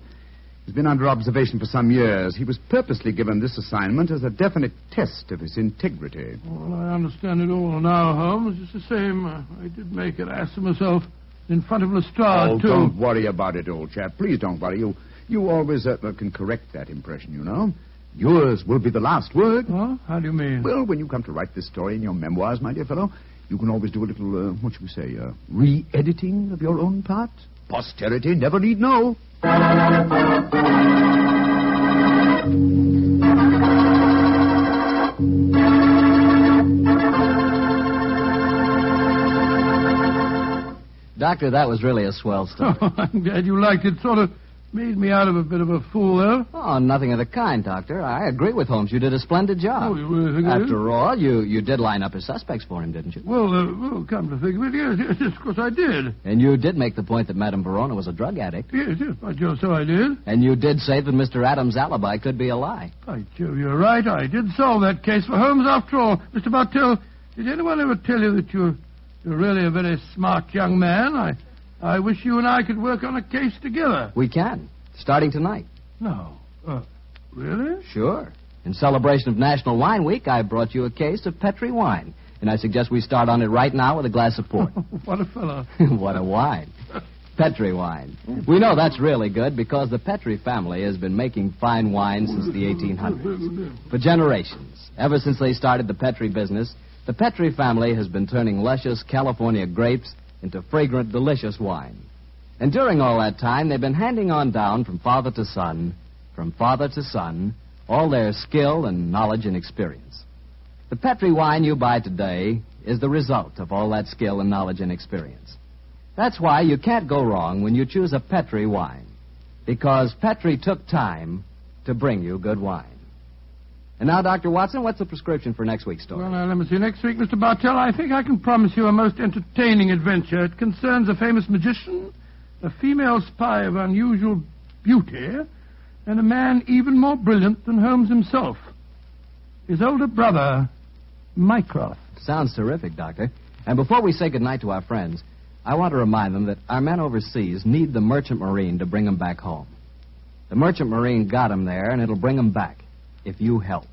He's been under observation for some years. He was purposely given this assignment as a definite test of his integrity. Well, I understand it all now, Holmes. It's the same. I did make an ass of myself in front of Lestrade, too. Don't worry about it, old chap. Please don't worry. You always can correct that impression, you know. Yours will be the last word. Oh? How do you mean? Well, when you come to write this story in your memoirs, my dear fellow, you can always do a little, what shall we say, re-editing of your own part. Posterity never need know. Doctor, that was really a swell story. Oh, I'm glad you liked it. Sort of made me out of a bit of a fool, though. Oh, nothing of the kind, Doctor. I agree with Holmes. You did a splendid job. Oh, you really think I did? After all, you did line up his suspects for him, didn't you? Well, come to think of it, yes, of course I did. And you did make the point that Madame Verona was a drug addict. Yes, by Jove, so I did. And you did say that Mr. Adams' alibi could be a lie. By Jove, you're right. I did solve that case for Holmes after all. Mr. Bartell, did anyone ever tell you that you're really a very smart young man? I wish you and I could work on a case together. We can. Starting tonight. No. Really? Sure. In celebration of National Wine Week, I brought you a case of Petri wine. And I suggest we start on it right now with a glass of port. What a fellow. What a wine. Petri wine. We know that's really good because the Petri family has been making fine wine since the 1800s. For generations. Ever since they started the Petri business, the Petri family has been turning luscious California grapes into fragrant, delicious wine. And during all that time, they've been handing on down from father to son, all their skill and knowledge and experience. The Petri wine you buy today is the result of all that skill and knowledge and experience. That's why you can't go wrong when you choose a Petri wine, because Petri took time to bring you good wine. And now, Dr. Watson, what's the prescription for next week's story? Well, now, let me see. Next week, Mr. Bartell, I think I can promise you a most entertaining adventure. It concerns a famous magician, a female spy of unusual beauty, and a man even more brilliant than Holmes himself. His older brother, Mycroft. Sounds terrific, Doctor. And before we say goodnight to our friends, I want to remind them that our men overseas need the Merchant Marine to bring them back home. The Merchant Marine got them there, and it'll bring them back, if you help.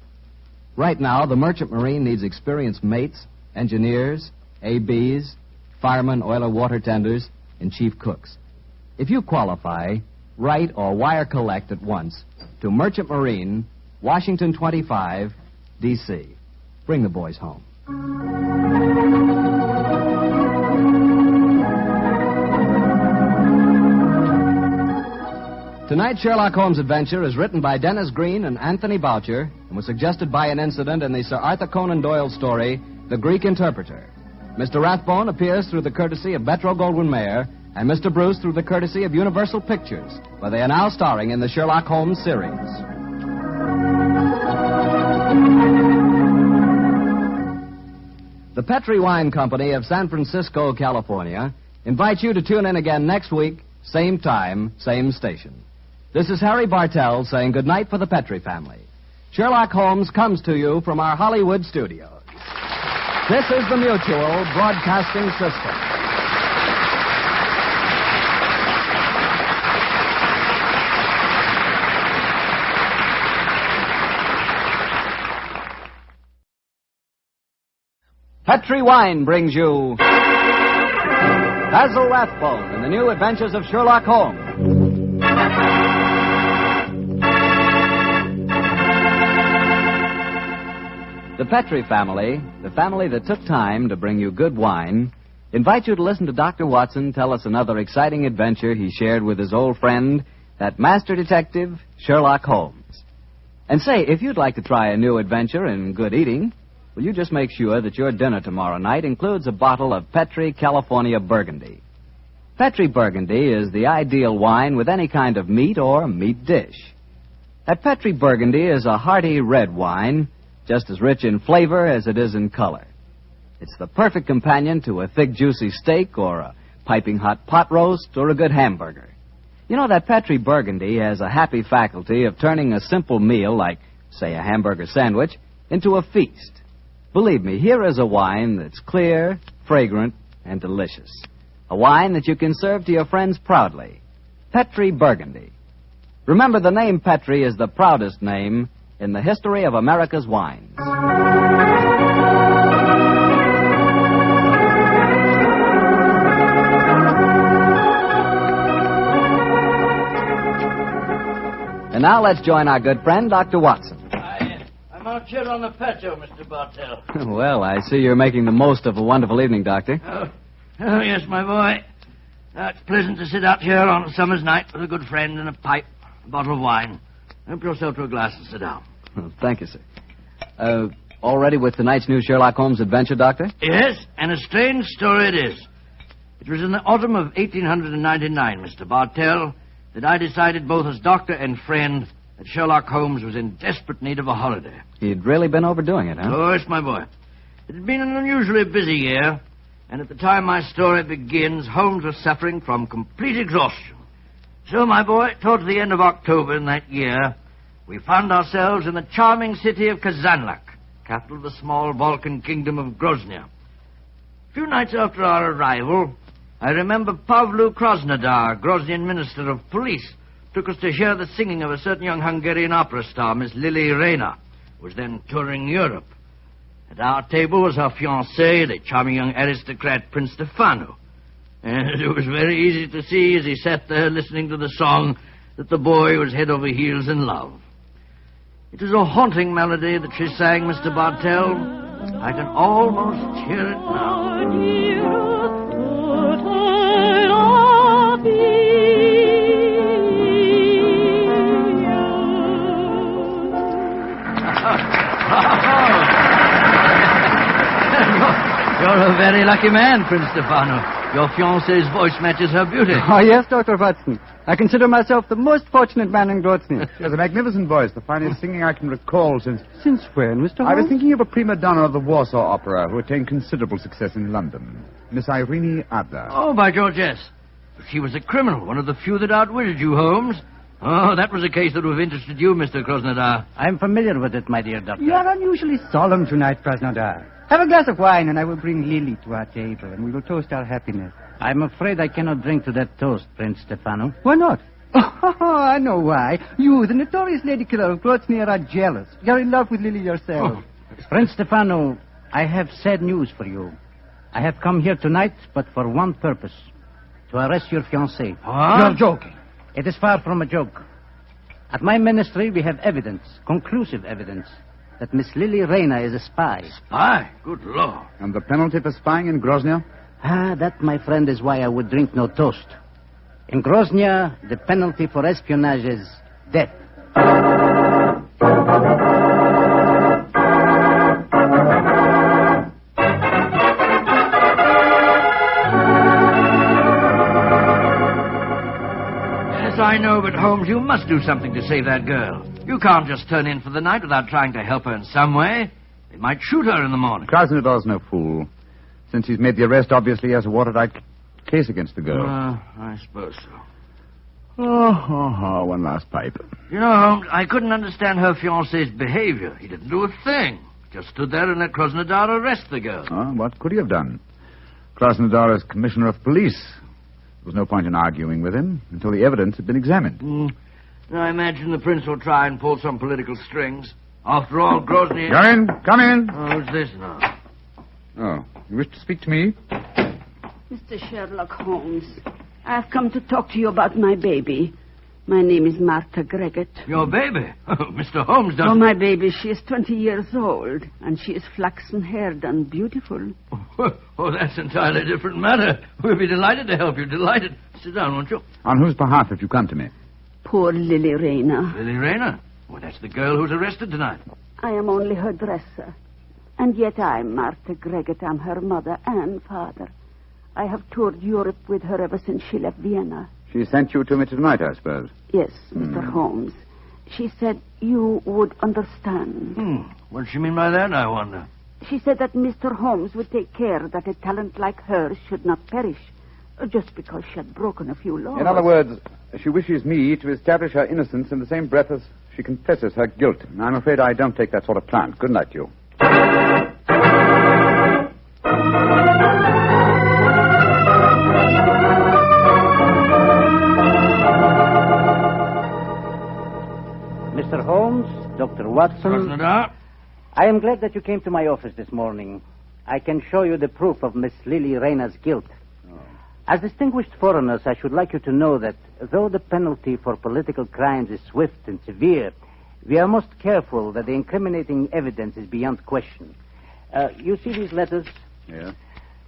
Right now, the Merchant Marine needs experienced mates, engineers, ABs, firemen, oiler water tenders, and chief cooks. If you qualify, write or wire collect at once to Merchant Marine, Washington 25, D.C. Bring the boys home. Tonight's Sherlock Holmes adventure is written by Dennis Green and Anthony Boucher and was suggested by an incident in the Sir Arthur Conan Doyle story, The Greek Interpreter. Mr. Rathbone appears through the courtesy of Metro-Goldwyn-Mayer and Mr. Bruce through the courtesy of Universal Pictures, where they are now starring in the Sherlock Holmes series. The Petri Wine Company of San Francisco, California, invites you to tune in again next week, same time, same station. This is Harry Bartell saying goodnight for the Petri family. Sherlock Holmes comes to you from our Hollywood studios. This is the Mutual Broadcasting System. Petri Wine brings you Basil Rathbone and the New Adventures of Sherlock Holmes. The Petri family, the family that took time to bring you good wine, invite you to listen to Dr. Watson tell us another exciting adventure he shared with his old friend, that master detective, Sherlock Holmes. And say, if you'd like to try a new adventure in good eating, will you just make sure that your dinner tomorrow night includes a bottle of Petri California Burgundy. Petri Burgundy is the ideal wine with any kind of meat or meat dish. That Petri Burgundy is a hearty red wine, just as rich in flavor as it is in color. It's the perfect companion to a thick, juicy steak or a piping hot pot roast or a good hamburger. You know, that Petri Burgundy has a happy faculty of turning a simple meal, like, say, a hamburger sandwich, into a feast. Believe me, here is a wine that's clear, fragrant, and delicious. A wine that you can serve to your friends proudly. Petri Burgundy. Remember, the name Petri is the proudest name in the history of America's wines. And now let's join our good friend, Dr. Watson. I'm out here on the patio, Mr. Bartell. Well, I see you're making the most of a wonderful evening, Doctor. Oh, yes, my boy. It's pleasant to sit out here on a summer's night with a good friend and a pipe, a bottle of wine. Help yourself to a glass and sit down. Oh, thank you, sir. All ready with tonight's new Sherlock Holmes adventure, Doctor? Yes, and a strange story it is. It was in the autumn of 1899, Mr. Bartell, that I decided both as doctor and friend that Sherlock Holmes was in desperate need of a holiday. He'd really been overdoing it, huh? Oh, yes, my boy. It had been an unusually busy year, and at the time my story begins, Holmes was suffering from complete exhaustion. So, my boy, towards the end of October in that year, we found ourselves in the charming city of Kazanlak, capital of the small Balkan kingdom of Grozny. A few nights after our arrival, I remember Pavlu Krasnodar, Groznian Minister of Police, took us to hear the singing of a certain young Hungarian opera star, Miss Lily Rayner, who was then touring Europe. At our table was her fiancé, the charming young aristocrat Prince Stefano. And it was very easy to see as he sat there listening to the song that the boy was head over heels in love. It was a haunting melody that she sang, Mr. Bartell. I can almost hear it now. You're a very lucky man, Prince Stefano. Your fiancée's voice matches her beauty. Oh, yes, Dr. Watson. I consider myself the most fortunate man in Grozny. She has a magnificent voice, the finest singing I can recall since... Since when, Mr. Holmes? I was thinking of a prima donna of the Warsaw Opera who attained considerable success in London. Miss Irene Adler. Oh, by George, yes. She was a criminal, one of the few that outwitted you, Holmes. Oh, that was a case that would have interested you, Mr. Krasnodar. I'm familiar with it, my dear doctor. You are unusually solemn tonight, Krasnodar. Have a glass of wine, and I will bring Lily to our table, and we will toast our happiness. I'm afraid I cannot drink to that toast, Prince Stefano. Why not? Oh, I know why. You, the notorious lady killer of Grozny, are jealous. You're in love with Lily yourself. Prince Stefano, I have sad news for you. I have come here tonight, but for one purpose. To arrest your fiancée. Huh? You're joking. It is far from a joke. At my ministry, we have evidence, conclusive evidence, that Miss Lily Rayner is a spy. Spy? Good Lord. And the penalty for spying in Grozny? That, my friend, is why I would drink no toast. In Grozny, the penalty for espionage is death. Yes, I know, but Holmes, you must do something to save that girl. You can't just turn in for the night without trying to help her in some way. They might shoot her in the morning. Krasnodar's no fool. Since he's made the arrest, obviously he has a watertight case against the girl. I suppose so. One last pipe. You know, Holmes, I couldn't understand her fiancé's behavior. He didn't do a thing. Just stood there and let Krasnodar arrest the girl. What could he have done? Krasnodar is commissioner of police. There was no point in arguing with him until the evidence had been examined. I imagine the prince will try and pull some political strings. After all, Grozny... Come in. Oh, who's this now? Oh, you wish to speak to me? Mr. Sherlock Holmes, I've come to talk to you about my baby. My name is Martha Greggett. Your baby? Oh, Mr. Holmes doesn't... Oh, my baby, she is 20 years old, and she is flaxen-haired and beautiful. Oh, that's an entirely different matter. We'll be delighted to help you, delighted. Sit down, won't you? On whose behalf have you come to me? Poor Lily Rayner. Lily Rayner? Well, that's the girl who's arrested tonight. I am only her dresser. And yet I'm Martha Greggett. I'm her mother and father. I have toured Europe with her ever since she left Vienna. She sent you to me tonight, I suppose. Yes, Mr. Holmes. She said you would understand. What does she mean by that, I wonder? She said that Mr. Holmes would take care that a talent like hers should not perish, just because she had broken a few laws. In other words, she wishes me to establish her innocence in the same breath as she confesses her guilt. I'm afraid I don't take that sort of plant. Good night to you. Mr. Holmes, Dr. Watson. I am glad that you came to my office this morning. I can show you the proof of Miss Lily Rayner's guilt. As distinguished foreigners, I should like you to know that though the penalty for political crimes is swift and severe, we are most careful that the incriminating evidence is beyond question. You see these letters? Yeah.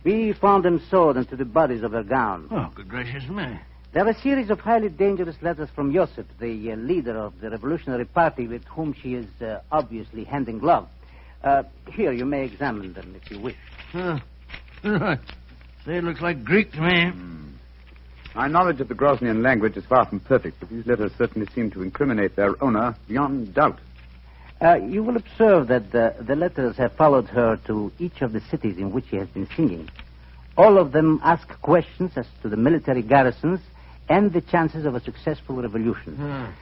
We found them sewed into the bodies of her gown. Oh, good gracious me. They're a series of highly dangerous letters from Joseph, the leader of the Revolutionary Party with whom she is obviously hand in glove. Here, you may examine them if you wish. Right. Say, it looks like Greek to me. My knowledge of the Grosnian language is far from perfect, but these letters certainly seem to incriminate their owner beyond doubt. You will observe that the letters have followed her to each of the cities in which she has been singing. All of them ask questions as to the military garrisons and the chances of a successful revolution.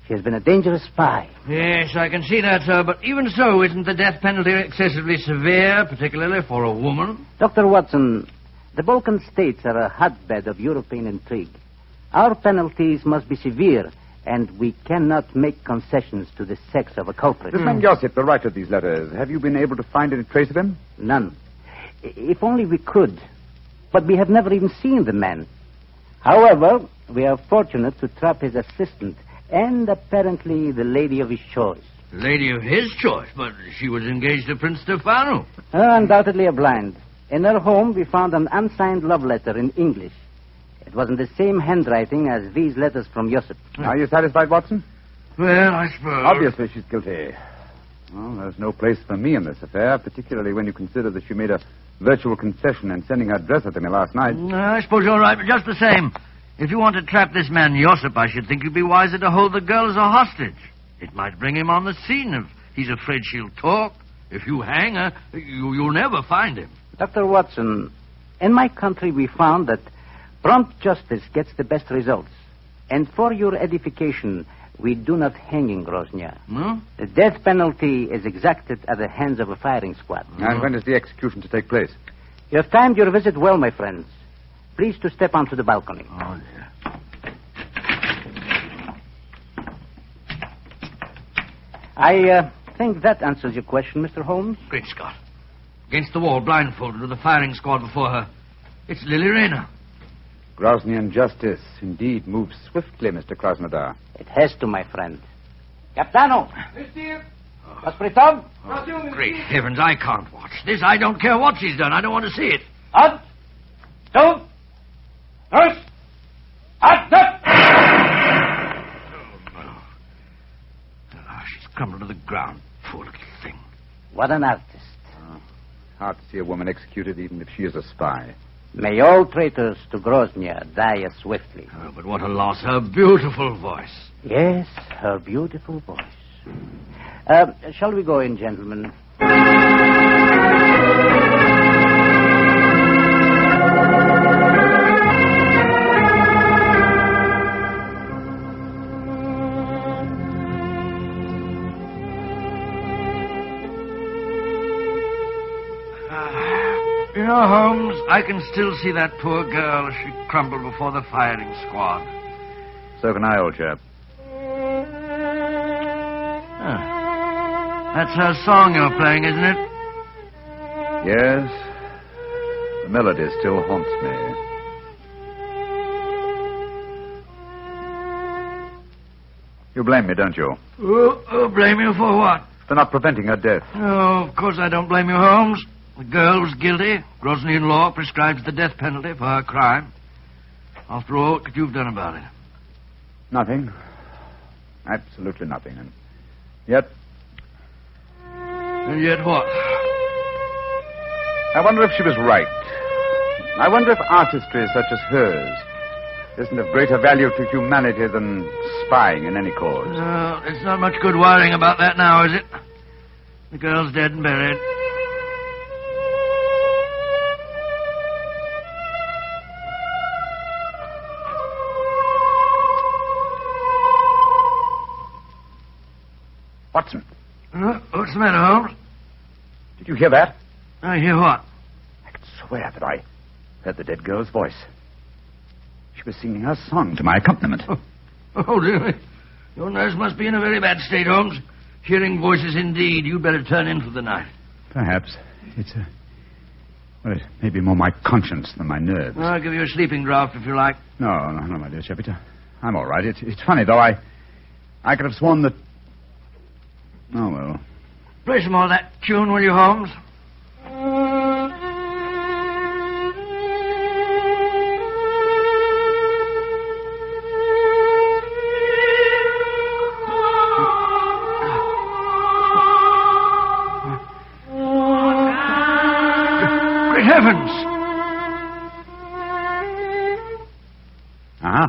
She has been a dangerous spy. Yes, I can see that, sir. But even so, isn't the death penalty excessively severe, particularly for a woman? Dr. Watson, the Balkan states are a hotbed of European intrigue. Our penalties must be severe, and we cannot make concessions to the sex of a culprit. This man Joseph, the writer of these letters, have you been able to find any trace of him? None. If only we could. But we have never even seen the man. However, we are fortunate to trap his assistant and apparently the lady of his choice. Lady of his choice? But she was engaged to Prince Stefano. Undoubtedly a blind. In her home, we found an unsigned love letter in English. It was in the same handwriting as these letters from Joseph. Are you satisfied, Watson? Well, I suppose. Obviously she's guilty. Well, there's no place for me in this affair, particularly when you consider that she made a virtual concession in sending her dresser to me last night. I suppose you're right, but just the same, if you want to trap this man Josip, I should think you'd be wiser to hold the girl as a hostage. It might bring him on the scene if he's afraid she'll talk. If you hang her, you'll never find him. Dr. Watson, in my country we found that prompt justice gets the best results. And for your edification, we do not hang in Grozny. No? The death penalty is exacted at the hands of a firing squad. And when is the execution to take place? You have timed your visit well, my friends. Please to step onto the balcony. Oh, dear. I think that answers your question, Mr. Holmes. Great Scott. Against the wall, blindfolded, with a firing squad before her. It's Lily Rayner. Grosnian justice indeed moves swiftly, Mr. Krasnodar. It has to, my friend. Capitano! Aspritov? Great heavens, I can't watch this. I don't care what she's done. I don't want to see it. Up! Two! First! Up! She's crumbled to the ground. Poor little thing. What an artist. Hard to see a woman executed even if she is a spy. May all traitors to Grozny die as swiftly. Oh, but what a loss. Her beautiful voice. Yes, her beautiful voice. Shall we go in, gentlemen? You know, Holmes, I can still see that poor girl as she crumbled before the firing squad. So can I, old chap. That's her song you're playing, isn't it? Yes, the melody still haunts me. You blame me, don't you? Blame you for what? For not preventing her death. Oh, of course I don't blame you, Holmes. The girl was guilty. Grosnian law prescribes the death penalty for her crime. After all, what could you have done about it? Nothing. Absolutely nothing. And yet... And yet what? I wonder if she was right. I wonder if artistry such as hers isn't of greater value to humanity than spying in any cause. No, it's not much good worrying about that now, is it? The girl's dead and buried. Watson. What's the matter, Holmes? Did you hear that? I hear what? I could swear that I heard the dead girl's voice. She was singing her song to my accompaniment. Oh, dear. Your nerves must be in a very bad state, Holmes. Hearing voices indeed. You'd better turn in for the night. Perhaps. Well, it may be more my conscience than my nerves. I'll give you a sleeping draught if you like. No, my dear Shepard. I'm all right. It's funny, though. I could have sworn that... Oh, well. Play some more of that tune, will you, Holmes? Great heavens! Uh-huh.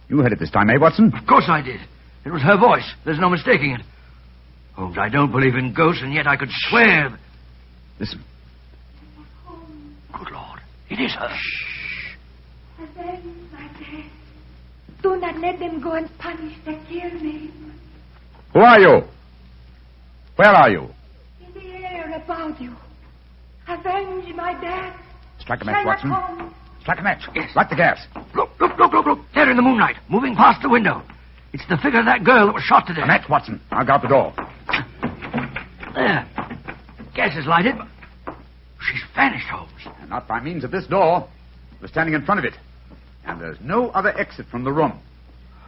You heard it this time, eh, Watson? Of course I did. It was her voice. There's no mistaking it. Holmes, I don't believe in ghosts, and yet I could swear... Listen. Good Lord. It is her. Shh. Avenge my death. Do not let them go and punish the kill me. Who are you? Where are you? In the air about you. Avenge my death. Strike a match, Sherlock Watson. Holmes. Strike a match. Yes. Light the gas. Look. There in the moonlight, moving past the window. It's the figure of that girl that was shot to death. A match, Watson. I'll guard the door. There. Gas is lighted. She's vanished, Holmes. And not by means of this door. We're standing in front of it. And there's no other exit from the room.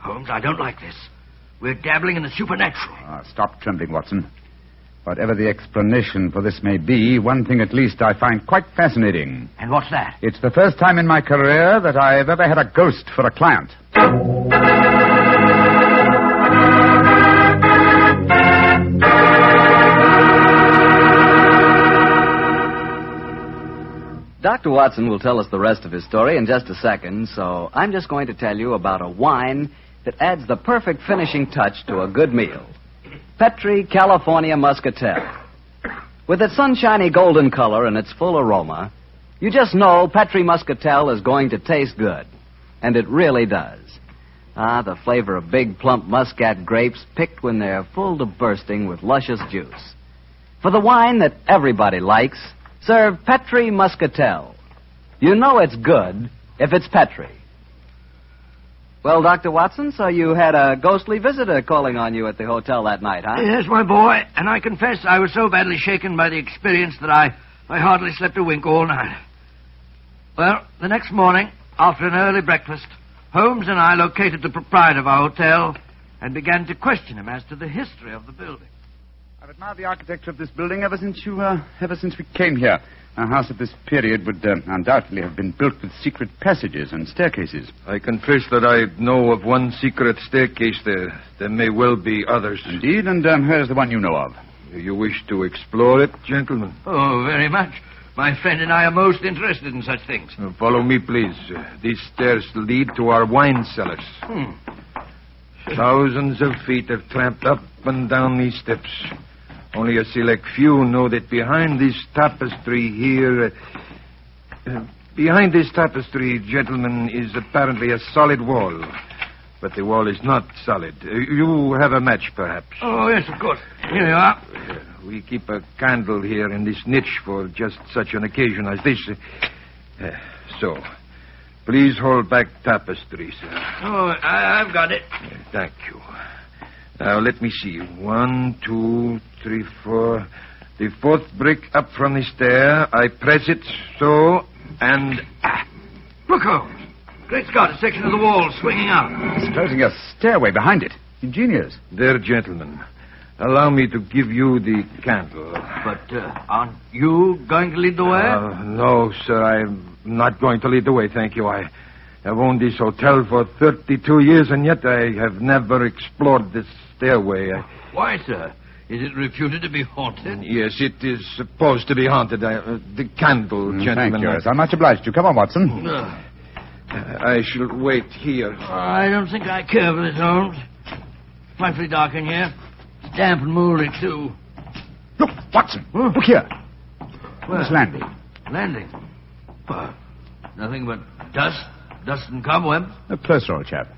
Holmes, I don't like this. We're dabbling in the supernatural. Stop trembling, Watson. Whatever the explanation for this may be, one thing at least I find quite fascinating. And what's that? It's the first time in my career that I've ever had a ghost for a client. Dr. Watson will tell us the rest of his story in just a second, so I'm just going to tell you about a wine that adds the perfect finishing touch to a good meal. Petri California Muscatel. With its sunshiny golden color and its full aroma, you just know Petri Muscatel is going to taste good. And it really does. The flavor of big, plump muscat grapes picked when they're full to bursting with luscious juice. For the wine that everybody likes, serve Petri Muscatel. You know it's good if it's Petri. Well, Dr. Watson, so you had a ghostly visitor calling on you at the hotel that night, huh? Yes, my boy, and I confess I was so badly shaken by the experience that I hardly slept a wink all night. Well, the next morning, after an early breakfast, Holmes and I located the proprietor of our hotel and began to question him as to the history of the building. I've admired the architecture of this building ever since we came here. A house of this period would undoubtedly have been built with secret passages and staircases. I confess that I know of one secret staircase there. There may well be others. Indeed, and where's the one you know of? Do you wish to explore it, gentlemen? Oh, very much. My friend and I are most interested in such things. Follow me, please. These stairs lead to our wine cellars. Thousands of feet have tramped up and down these steps. Only a select few know that behind this tapestry here... behind this tapestry, gentlemen, is apparently a solid wall. But the wall is not solid. You have a match, perhaps. Oh, yes, of course. Here you are. We keep a candle here in this niche for just such an occasion as this. So, please hold back tapestry, sir. Oh, I've got it. Thank you. Now, let me see. 1, 2, 3, 4. The fourth brick up from the stair. I press it so, and... Look, Holmes. Great Scott, a section of the wall swinging out. Disclosing a stairway behind it. Ingenious. There, gentlemen. Allow me to give you the candle. But aren't you going to lead the way? No, sir. I'm not going to lead the way, thank you. I have owned this hotel for 32 years, and yet I have never explored this stairway. Why, sir? Is it reputed to be haunted? Yes, it is supposed to be haunted. The candle, gentlemen. Thank you. I'm much obliged to you. Come on, Watson. I shall wait here. I don't think I care for this, Holmes. Frightfully dark in here. It's damp and mouldy, too. Look, Watson. Look here. Where? This landing. Landing? Nothing but dust and cobwebs. Closer, old chap.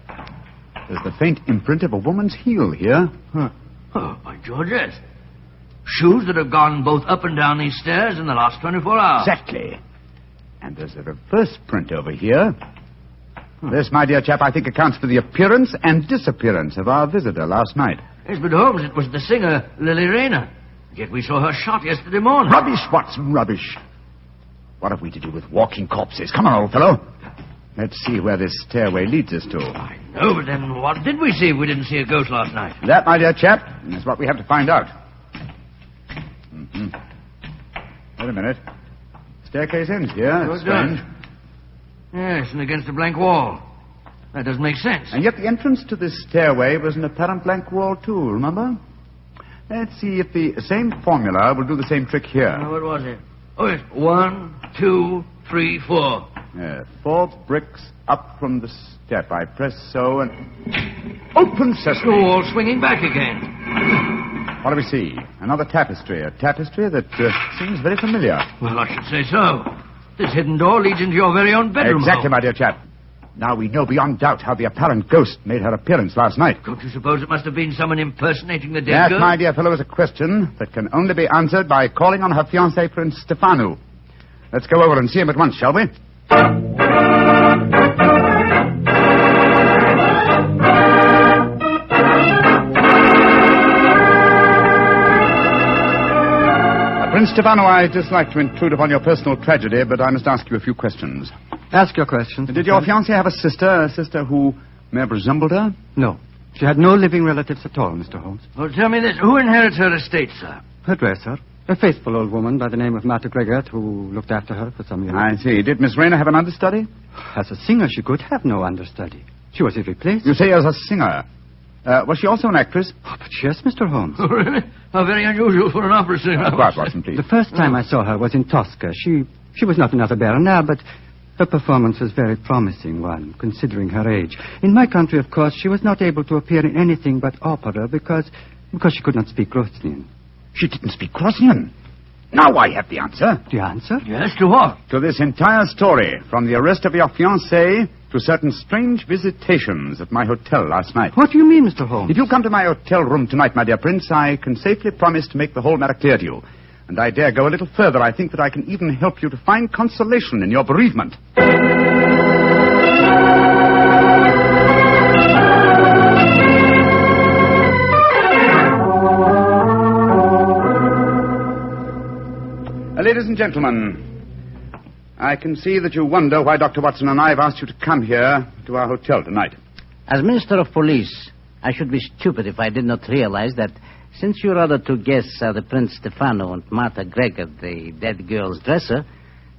There's the faint imprint of a woman's heel here. Oh, by George, yes. Shoes that have gone both up and down these stairs in the last 24 hours. Exactly. And there's a reverse print over here. This, my dear chap, I think accounts for the appearance and disappearance of our visitor last night. Yes, but Holmes, it was the singer, Lily Rayner. Yet we saw her shot yesterday morning. Rubbish, Watson, rubbish. What have we to do with walking corpses? Come on, old fellow. Let's see where this stairway leads us to. I know, but then what did we see if we didn't see a ghost last night? That, my dear chap, is what we have to find out. Wait a minute. Staircase ends here. That's strange. Yes, and against a blank wall. That doesn't make sense. And yet the entrance to this stairway was an apparent blank wall, too, remember? Let's see if the same formula will do the same trick here. What was it? Oh, yes. 1, 2, 3, 4. 4 bricks up from the step. I press so and... Open sesame! The wall swinging back again. What do we see? Another tapestry. A tapestry that seems very familiar. Well, I should say so. This hidden door leads into your very own bedroom. Exactly, my dear chap. Now we know beyond doubt how the apparent ghost made her appearance last night. Don't you suppose it must have been someone impersonating the dead That, girl? my dear fellow, is a question that can only be answered by calling on her fiancé, Prince Stefano. Let's go over and see him at once, shall we? Prince Stefano, I dislike to intrude upon your personal tragedy, but I must ask you a few questions. Ask your questions. Did your fiancée have a sister who may have resembled her? No. She had no living relatives at all, Mr. Holmes. Well, tell me this. Who inherits her estate, sir? Her dresser. A faithful old woman by the name of Martha Gregor, who looked after her for some years. I see. Did Miss Rayner have an understudy? As a singer, she could have no understudy. She was irreplaceable. You say as a singer. Was she also an actress? Oh, but yes, Mr. Holmes. Oh, really? How very unusual for an opera singer. Quiet, Watson, please. The first time I saw her was in Tosca. She was not another Baroness, but her performance was a very promising one, considering her age. In my country, of course, she was not able to appear in anything but opera because she could not speak Grosnian. She didn't speak Grosnian? Now I have the answer. The answer? Yes, to what? To this entire story, from the arrest of your fiancée to certain strange visitations at my hotel last night. What do you mean, Mr. Holmes? If you come to my hotel room tonight, my dear Prince, I can safely promise to make the whole matter clear to you. And I dare go a little further. I think that I can even help you to find consolation in your bereavement. Ladies and gentlemen, I can see that you wonder why Dr. Watson and I have asked you to come here to our hotel tonight. As Minister of Police, I should be stupid if I did not realize that since your other two guests are the Prince Stefano and Martha Gregor, the dead girl's dresser,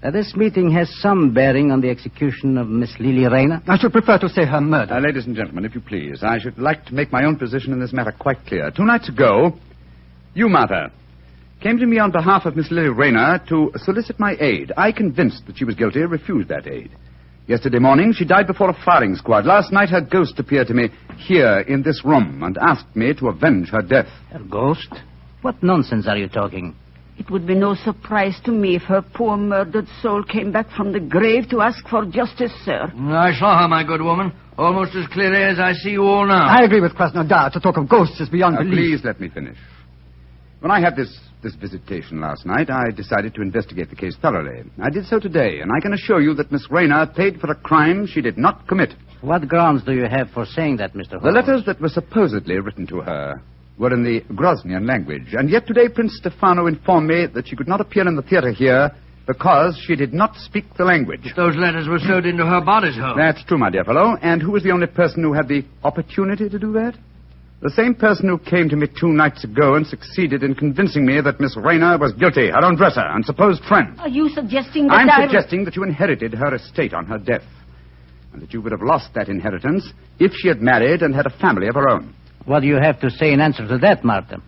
that this meeting has some bearing on the execution of Miss Lily Rayner. I should prefer to say her murder. Ladies and gentlemen, if you please, I should like to make my own position in this matter quite clear. 2 nights ago, you, Martha, came to me on behalf of Miss Lily Rayner to solicit my aid. I, convinced that she was guilty, refused that aid. Yesterday morning, she died before a firing squad. Last night, her ghost appeared to me here in this room and asked me to avenge her death. Her ghost? What nonsense are you talking? It would be no surprise to me if her poor murdered soul came back from the grave to ask for justice, sir. I saw her, my good woman, almost as clearly as I see you all now. I agree with Krasnodar. To talk of ghosts is beyond belief. Please let me finish. When I had this visitation last night, I decided to investigate the case thoroughly. I did so today, and I can assure you that Miss Rayner paid for a crime she did not commit. What grounds do you have for saying that, Mr. Holmes? The letters that were supposedly written to her were in the Grosnian language. And yet today Prince Stefano informed me that she could not appear in the theater here because she did not speak the language. But those letters were sewed into her bodice, Holmes. That's true, my dear fellow. And who was the only person who had the opportunity to do that? The same person who came to me 2 nights ago and succeeded in convincing me that Miss Rayner was guilty, her own dresser and supposed friend. Are you suggesting that I'm suggesting that you inherited her estate on her death, and that you would have lost that inheritance if she had married and had a family of her own. What do you have to say in answer to that, Martha?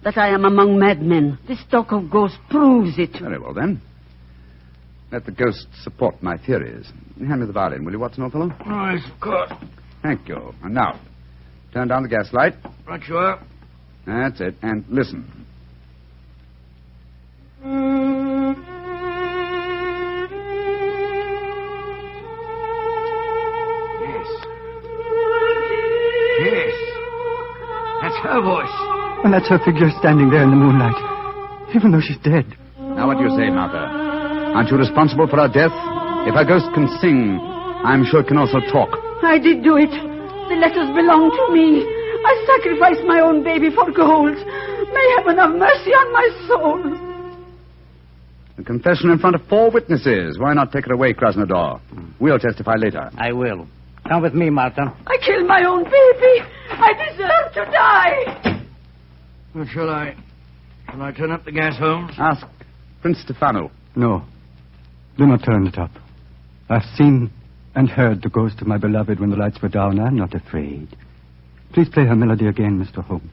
That I am among madmen. This talk of ghosts proves it. Very well, then. Let the ghosts support my theories. Hand me the violin, will you, Watson, old fellow? Yes, of course. Thank you. And now, turn down the gaslight. Right you are. That's it. And listen. Yes. That's her voice. And that's her figure standing there in the moonlight, even though she's dead. Now, what do you say, Martha? Aren't you responsible for her death? If a ghost can sing, I'm sure it can also talk. I did do it. The letters belong to me. I sacrificed my own baby for gold. May heaven have mercy on my soul. A confession in front of 4 witnesses. Why not take her away, Krasnodar? We'll testify later. I will. Come with me, Martha. I killed my own baby. I deserve to die. Well, shall I turn up the gas, Holmes? Ask Prince Stefano. No. Do not turn it up. I've seen and heard the ghost of my beloved when the lights were down. I'm not afraid. Please play her melody again, Mr. Holmes.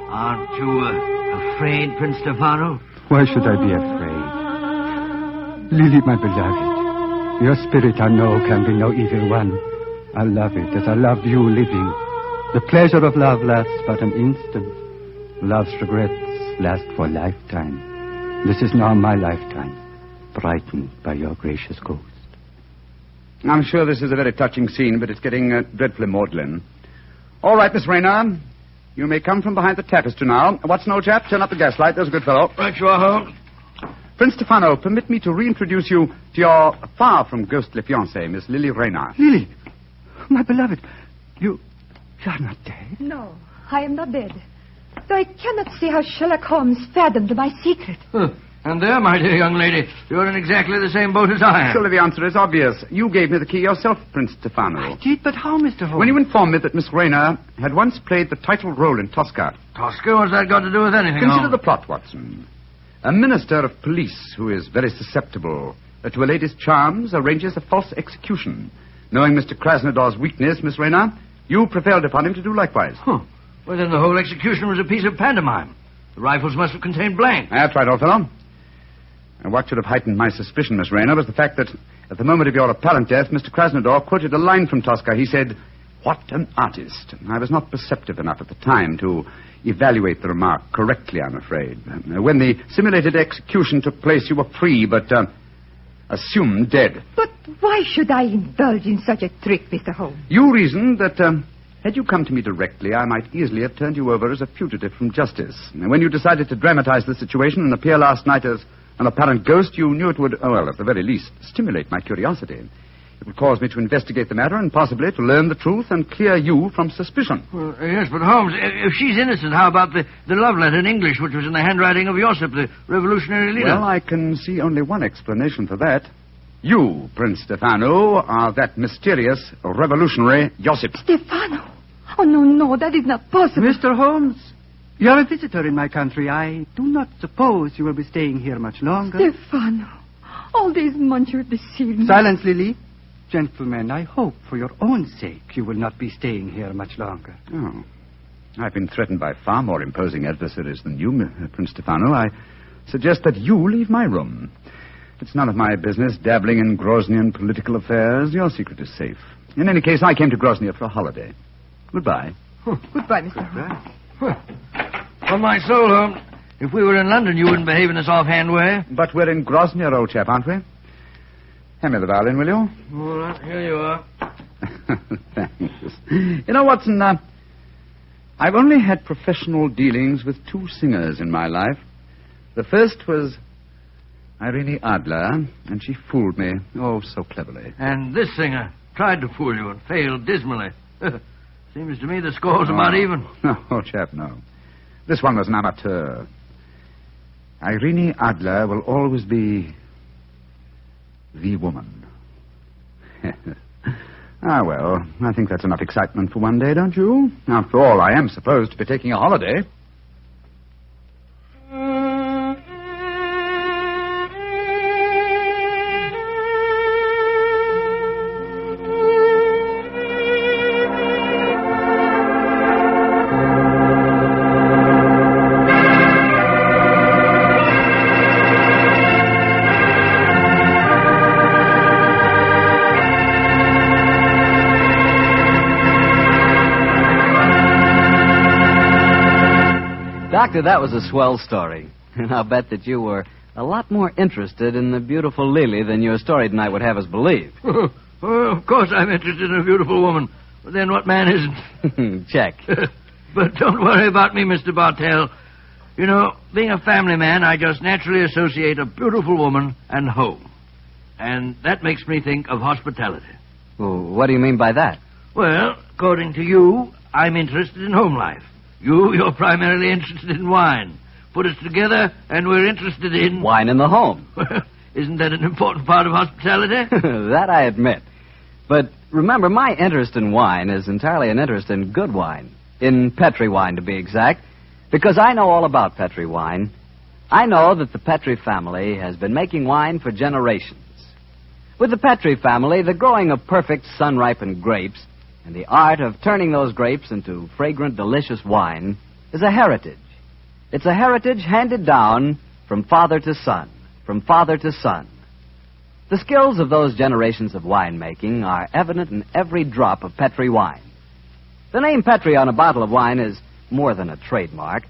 Aren't you afraid, Prince Stefano? Why should I be afraid? Lily, my beloved, your spirit I know can be no evil one. I love it as I loved you living. The pleasure of love lasts but an instant. Love's regrets last for a lifetime. This is now my lifetime, brightened by your gracious ghost. I'm sure this is a very touching scene, but it's getting dreadfully maudlin. All right, Miss Rayner. You may come from behind the tapestry now. Watson, old chap, turn up the gaslight. There's a good fellow. Right you are, Holmes. Prince Stefano, permit me to reintroduce you to your far-from ghostly fiancée, Miss Lily Rayner. Lily, my beloved, you're not dead. No, I am not dead. Though I cannot see how Sherlock Holmes fathomed my secret. And there, my dear young lady, you're in exactly the same boat as I am. Surely the answer is obvious. You gave me the key yourself, Prince Stefano. I did, but how, Mr. Holmes? When you informed me that Miss Rayner had once played the title role in Tosca. Tosca? What's that got to do with anything, Consider Holmes? the plot, Watson. A minister of police who is very susceptible to a lady's charms arranges a false execution. Knowing Mr. Krasnodar's weakness, Miss Rayner, you prevailed upon him to do likewise. Well, then the whole execution was a piece of pantomime. The rifles must have contained blank. That's right, old fellow. And what should have heightened my suspicion, Miss Rayner, was the fact that at the moment of your apparent death, Mr. Krasnodar quoted a line from Tosca. He said, "What an artist." I was not perceptive enough at the time to evaluate the remark correctly, I'm afraid. When the simulated execution took place, you were free, but assumed dead. But why should I indulge in such a trick, Mr. Holmes? You reasoned that had you come to me directly, I might easily have turned you over as a fugitive from justice. And when you decided to dramatize the situation and appear last night as an apparent ghost, you knew it would, well, at the very least, stimulate my curiosity. It would cause me to investigate the matter and possibly to learn the truth and clear you from suspicion. Well, yes, but Holmes, if she's innocent, how about the love letter in English, which was in the handwriting of Josip, the revolutionary leader? Well, I can see only one explanation for that. You, Prince Stefano, are that mysterious revolutionary Josip. Stefano? Oh, no, that is not possible. Mr. Holmes, you're a visitor in my country. I do not suppose you will be staying here much longer. Stefano, all these months you've deceived me. Silence, Lily. Gentlemen, I hope for your own sake you will not be staying here much longer. Oh. I've been threatened by far more imposing adversaries than you, Prince Stefano. I suggest that you leave my room. It's none of my business dabbling in Grosnian political affairs. Your secret is safe. In any case, I came to Grozny for a holiday. Goodbye. Goodbye, Mr. Holmes. On my soul, Holmes, if we were in London, you wouldn't behave in this offhand way. But we're in Grozny, old chap, aren't we? Hand me the violin, will you? All right, here you are. Thanks. You know, Watson, I've only had professional dealings with 2 singers in my life. The first was Irene Adler, and she fooled me. Oh, so cleverly. And this singer tried to fool you and failed dismally. Seems to me the score's about even. No, old chap, no. This one was an amateur. Irene Adler will always be the woman. Ah, well, I think that's enough excitement for one day, don't you? After all, I am supposed to be taking a holiday. Doctor, that was a swell story. And I'll bet that you were a lot more interested in the beautiful Lily than your story tonight would have us believe. Well, of course I'm interested in a beautiful woman. But then what man isn't? Check. But don't worry about me, Mr. Bartell. You know, being a family man, I just naturally associate a beautiful woman and home. And that makes me think of hospitality. Well, what do you mean by that? Well, according to you, I'm interested in home life. You're primarily interested in wine. Put us together, and we're interested in... Wine in the home. Isn't that an important part of hospitality? That I admit. But remember, my interest in wine is entirely an interest in good wine. In Petri wine, to be exact. Because I know all about Petri wine. I know that the Petri family has been making wine for generations. With the Petri family, the growing of perfect sun-ripened grapes and the art of turning those grapes into fragrant, delicious wine is a heritage. It's a heritage handed down from father to son, from father to son. The skills of those generations of winemaking are evident in every drop of Petri wine. The name Petri on a bottle of wine is more than a trademark.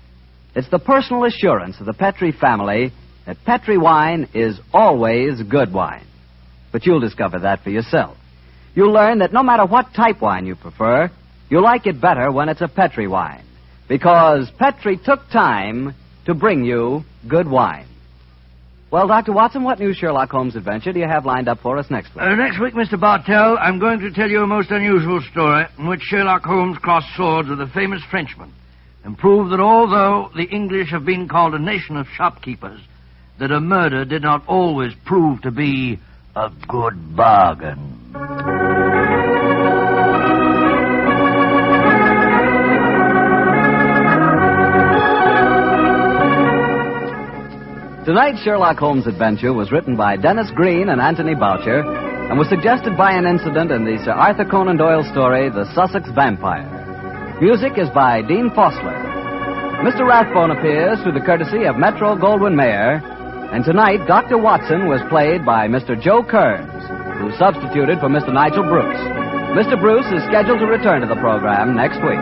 It's the personal assurance of the Petri family that Petri wine is always good wine. But you'll discover that for yourself. You'll learn that no matter what type wine you prefer, you'll like it better when it's a Petri wine. Because Petri took time to bring you good wine. Well, Dr. Watson, what new Sherlock Holmes adventure do you have lined up for us next week? Next week, Mr. Bartell, I'm going to tell you a most unusual story in which Sherlock Holmes crossed swords with a famous Frenchman and proved that although the English have been called a nation of shopkeepers, that a murder did not always prove to be a good bargain. Tonight's Sherlock Holmes adventure was written by Dennis Green and Anthony Boucher and was suggested by an incident in the Sir Arthur Conan Doyle story, The Sussex Vampire. Music is by Dean Fossler. Mr. Rathbone appears through the courtesy of Metro-Goldwyn-Mayer, and tonight Dr. Watson was played by Mr. Joe Kearns, who substituted for Mr. Nigel Bruce. Mr. Bruce is scheduled to return to the program next week.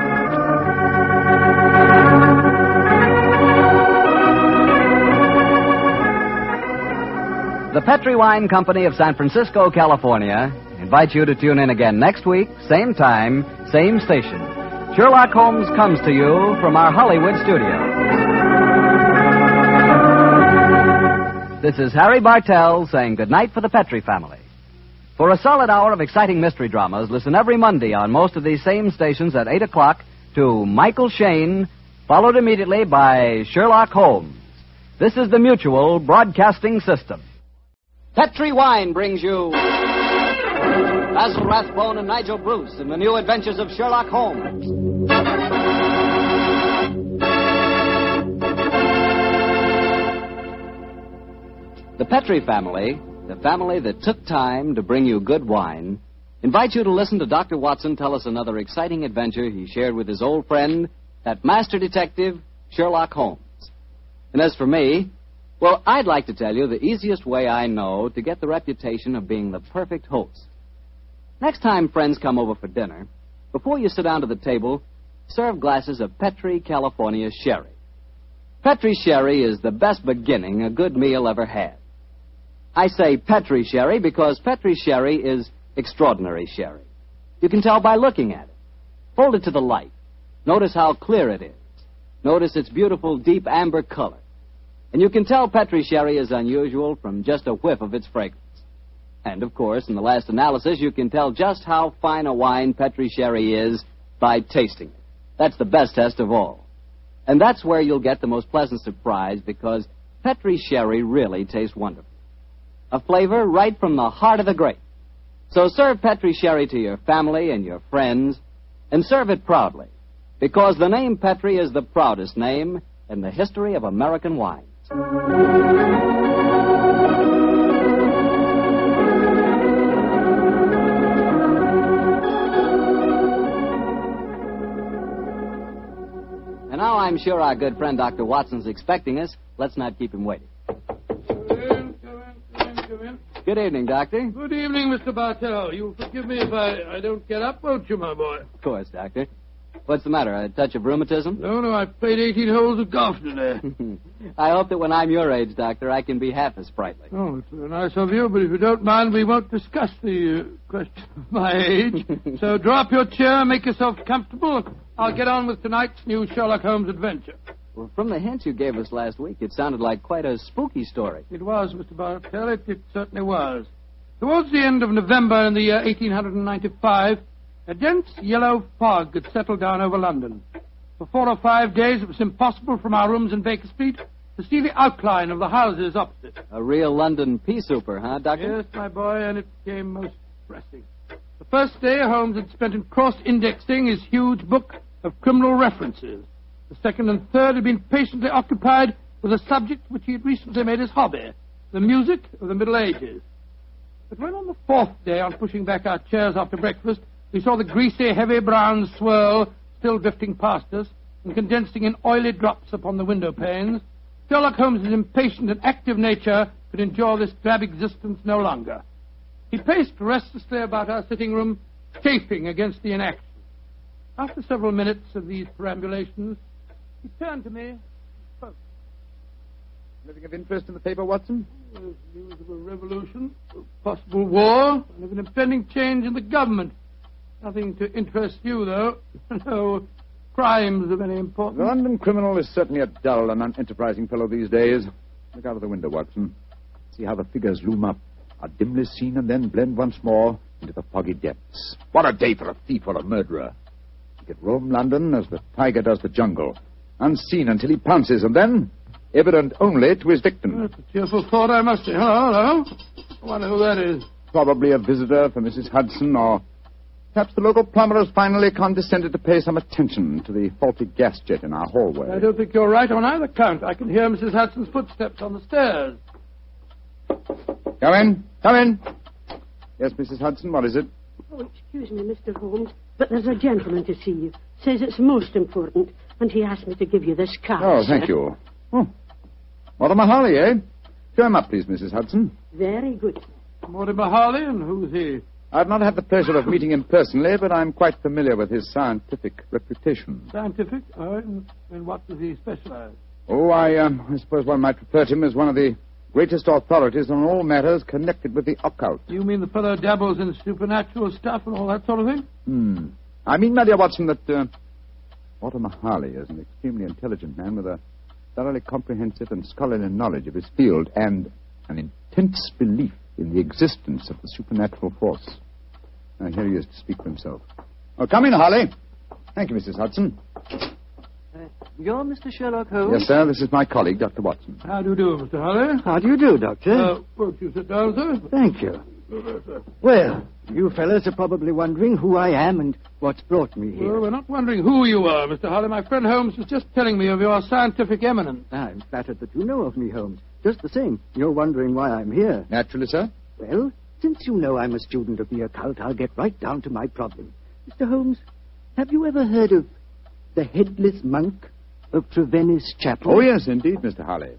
The Petri Wine Company of San Francisco, California, invites you to tune in again next week, same time, same station. Sherlock Holmes comes to you from our Hollywood studio. This is Harry Bartell saying goodnight for the Petri family. For a solid hour of exciting mystery dramas, listen every Monday on most of these same stations at 8 o'clock to Michael Shayne, followed immediately by Sherlock Holmes. This is the Mutual Broadcasting System. Petri Wine brings you Basil Rathbone and Nigel Bruce in the new adventures of Sherlock Holmes. The Petri family, the family that took time to bring you good wine, invites you to listen to Dr. Watson tell us another exciting adventure he shared with his old friend, that master detective, Sherlock Holmes. And as for me, well, I'd like to tell you the easiest way I know to get the reputation of being the perfect host. Next time friends come over for dinner, before you sit down to the table, serve glasses of Petri California sherry. Petri sherry is the best beginning a good meal ever had. I say Petri sherry because Petri sherry is extraordinary sherry. You can tell by looking at it. Hold it to the light. Notice how clear it is. Notice its beautiful deep amber color. And you can tell Petri sherry is unusual from just a whiff of its fragrance. And, of course, in the last analysis, you can tell just how fine a wine Petri sherry is by tasting it. That's the best test of all. And that's where you'll get the most pleasant surprise, because Petri sherry really tastes wonderful. A flavor right from the heart of the grape. So serve Petri sherry to your family and your friends, and serve it proudly, because the name Petri is the proudest name in the history of American wines. And now I'm sure our good friend Dr. Watson's expecting us. Let's not keep him waiting. Come in. Good evening, Doctor. Good evening, Mr. Bartell. You'll forgive me if I don't get up, won't you, my boy? Of course, Doctor. What's the matter, a touch of rheumatism? No, I've played 18 holes of golf today. I hope that when I'm your age, Doctor, I can be half as sprightly. Oh, it's very nice of you, but if you don't mind, we won't discuss the question of my age. So draw up your chair, make yourself comfortable. I'll get on with tonight's new Sherlock Holmes adventure. Well, from the hint you gave us last week, it sounded like quite a spooky story. It was, Mr. Bartell. It certainly was. Towards the end of November in the year 1895, a dense yellow fog had settled down over London. For 4 or 5 days, it was impossible from our rooms in Baker Street to see the outline of the houses opposite. A real London pea souper, huh, Doctor? Yes, my boy, and it became most depressing. The first day, Holmes had spent in cross-indexing his huge book of criminal references. The second and third had been patiently occupied with a subject which he had recently made his hobby, the music of the Middle Ages. But when on the fourth day, on pushing back our chairs after breakfast, we saw the greasy, heavy brown swirl still drifting past us and condensing in oily drops upon the window panes, Sherlock Holmes' impatient and active nature could endure this drab existence no longer. He paced restlessly about our sitting room, chafing against the inaction. After several minutes of these perambulations, he turned to me and spoke. Anything of interest in the paper, Watson? There's news of a revolution, of possible war, and of an impending change in the government. Nothing to interest you, though. No crimes of any importance. The London criminal is certainly a dull and unenterprising fellow these days. Look out of the window, Watson. See how the figures loom up, are dimly seen and then blend once more into the foggy depths. What a day for a thief or a murderer. He could roam London as the tiger does the jungle, unseen until he pounces, and then evident only to his victim. That's a cheerful thought, I must say. Hello. I wonder who that is. Probably a visitor for Mrs. Hudson, or perhaps the local plumber has finally condescended to pay some attention to the faulty gas jet in our hallway. I don't think you're right on either count. I can hear Mrs. Hudson's footsteps on the stairs. Come in. Come in. Yes, Mrs. Hudson, what is it? Oh, excuse me, Mr. Holmes, but there's a gentleman to see you. Says it's most important, and he asked me to give you this card. Oh, thank you. Oh, Mortimer Harley, eh? Show him up, please, Mrs. Hudson. Very good. Mortimer Harley, and who's he? I've not had the pleasure of meeting him personally, but I'm quite familiar with his scientific reputation. Scientific? In what does he specialize? Oh, I suppose one might refer to him as one of the greatest authorities on all matters connected with the occult. You mean the fellow dabbles in supernatural stuff and all that sort of thing? I mean, my dear Watson, that Mortimer Harley is an extremely intelligent man with a thoroughly comprehensive and scholarly knowledge of his field and an intense belief in the existence of the supernatural force. Now, here he is to speak for himself. Oh, come in, Harley. Thank you, Mrs. Hudson. You're Mr. Sherlock Holmes? Yes, sir. This is my colleague, Dr. Watson. How do you do, Mr. Harley? How do you do, Doctor? Won't you sit down, sir? Thank you. Well, you fellas are probably wondering who I am and what's brought me here. Well, we're not wondering who you are, Mr. Harley. My friend Holmes was just telling me of your scientific eminence. I'm flattered that you know of me, Holmes. Just the same, you're wondering why I'm here. Naturally, sir. Well, since you know I'm a student of the occult, I'll get right down to my problem. Mr. Holmes, have you ever heard of the headless monk of Trevennis Chapel? Oh, yes, indeed, Mr. Harley.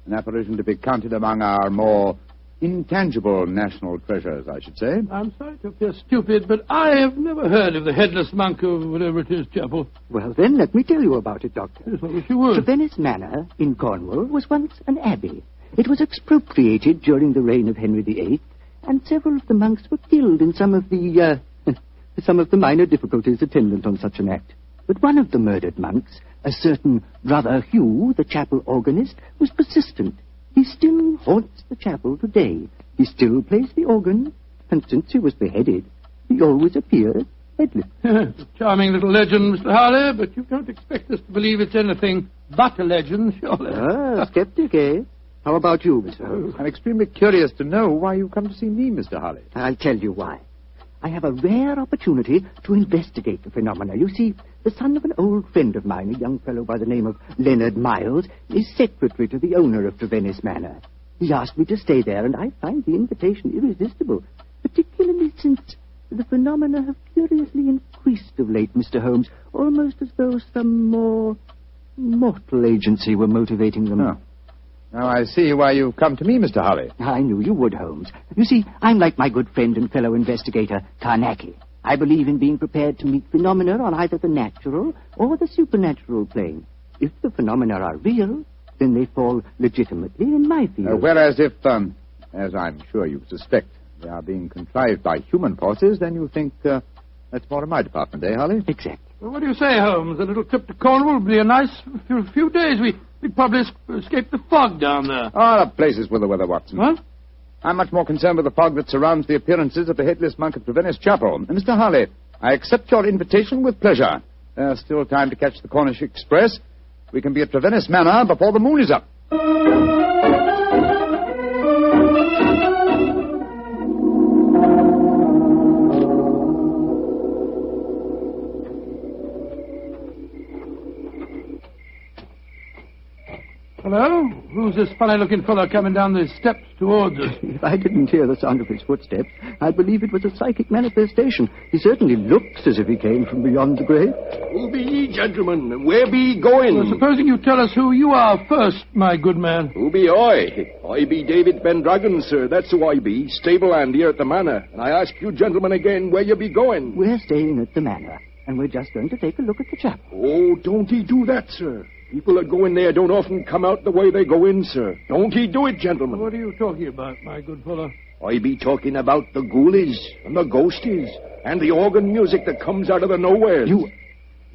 An apparition to be counted among our more intangible national treasures, I should say. I'm sorry to appear stupid, but I have never heard of the headless monk of whatever it is, Chapel. Well, then, let me tell you about it, Doctor. Yes, I wish you would. Trevennis Manor in Cornwall was once an abbey. It was expropriated during the reign of Henry VIII, and several of the monks were killed in some of the minor difficulties attendant on such an act. But one of the murdered monks A certain Brother Hugh, the chapel organist, was persistent. He still haunts the chapel today. He still plays the organ, and since he was beheaded, he always appears headless. Charming little legend, Mr. Harley, but you don't expect us to believe it's anything but a legend, surely. Ah, skeptic, eh? How about you, Mr. Holmes? I'm extremely curious to know why you come to see me, Mr. Harley. I'll tell you why. I have a rare opportunity to investigate the phenomena. You see, the son of an old friend of mine, a young fellow by the name of Leonard Miles, is secretary to the owner of Trevennis Manor. He asked me to stay there, and I find the invitation irresistible, particularly since the phenomena have curiously increased of late, Mr. Holmes, almost as though some more mortal agency were motivating them. Oh. Now I see why you've come to me, Mr. Harley. I knew you would, Holmes. You see, I'm like my good friend and fellow investigator, Carnacki. I believe in being prepared to meet phenomena on either the natural or the supernatural plane. If the phenomena are real, then they fall legitimately in my field. Whereas if, as I'm sure you suspect, they are being contrived by human forces, then you think that's more in my department, eh, Harley? Exactly. Well, what do you say, Holmes? A little trip to Cornwall would be a nice few days. We'd probably escape the fog down there. Ah, the places with the weather, Watson. What? I'm much more concerned with the fog that surrounds the appearances of the headless monk at Trevennis Chapel. And Mr. Harley, I accept your invitation with pleasure. There's still time to catch the Cornish Express. We can be at Trevennis Manor before the moon is up. Hello? Who's this funny-looking fellow coming down the steps towards us? If I didn't hear the sound of his footsteps, I'd believe it was a psychic manifestation. He certainly looks as if he came from beyond the grave. Who be ye, gentlemen? Where be ye going? Well, supposing you tell us who you are first, my good man. Who be I? I be David Pendragon, sir. That's who I be. Stable hand here at the manor. And I ask you gentlemen again where you be going. We're staying at the manor, and we're just going to take a look at the chapel. Oh, don't ye do that, sir. People that go in there don't often come out the way they go in, sir. Don't ye do it, gentlemen. What are you talking about, my good fellow? I be talking about the ghoulies and the ghosties and the organ music that comes out of the nowhere. You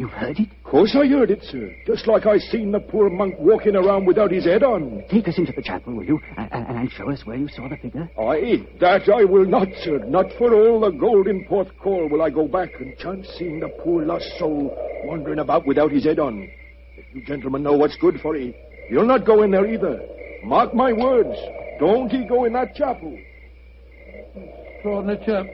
heard it? Of course I heard it, sir. Just like I seen the poor monk walking around without his head on. Take us into the chapel, will you? And show us where you saw the figure. Aye, that I will not, sir. Not for all the gold in Port Call will I go back and chance seeing the poor lost soul wandering about without his head on. If you gentlemen know what's good for ye, you'll not go in there either. Mark my words. Don't ye go in that chapel. Extraordinary chap.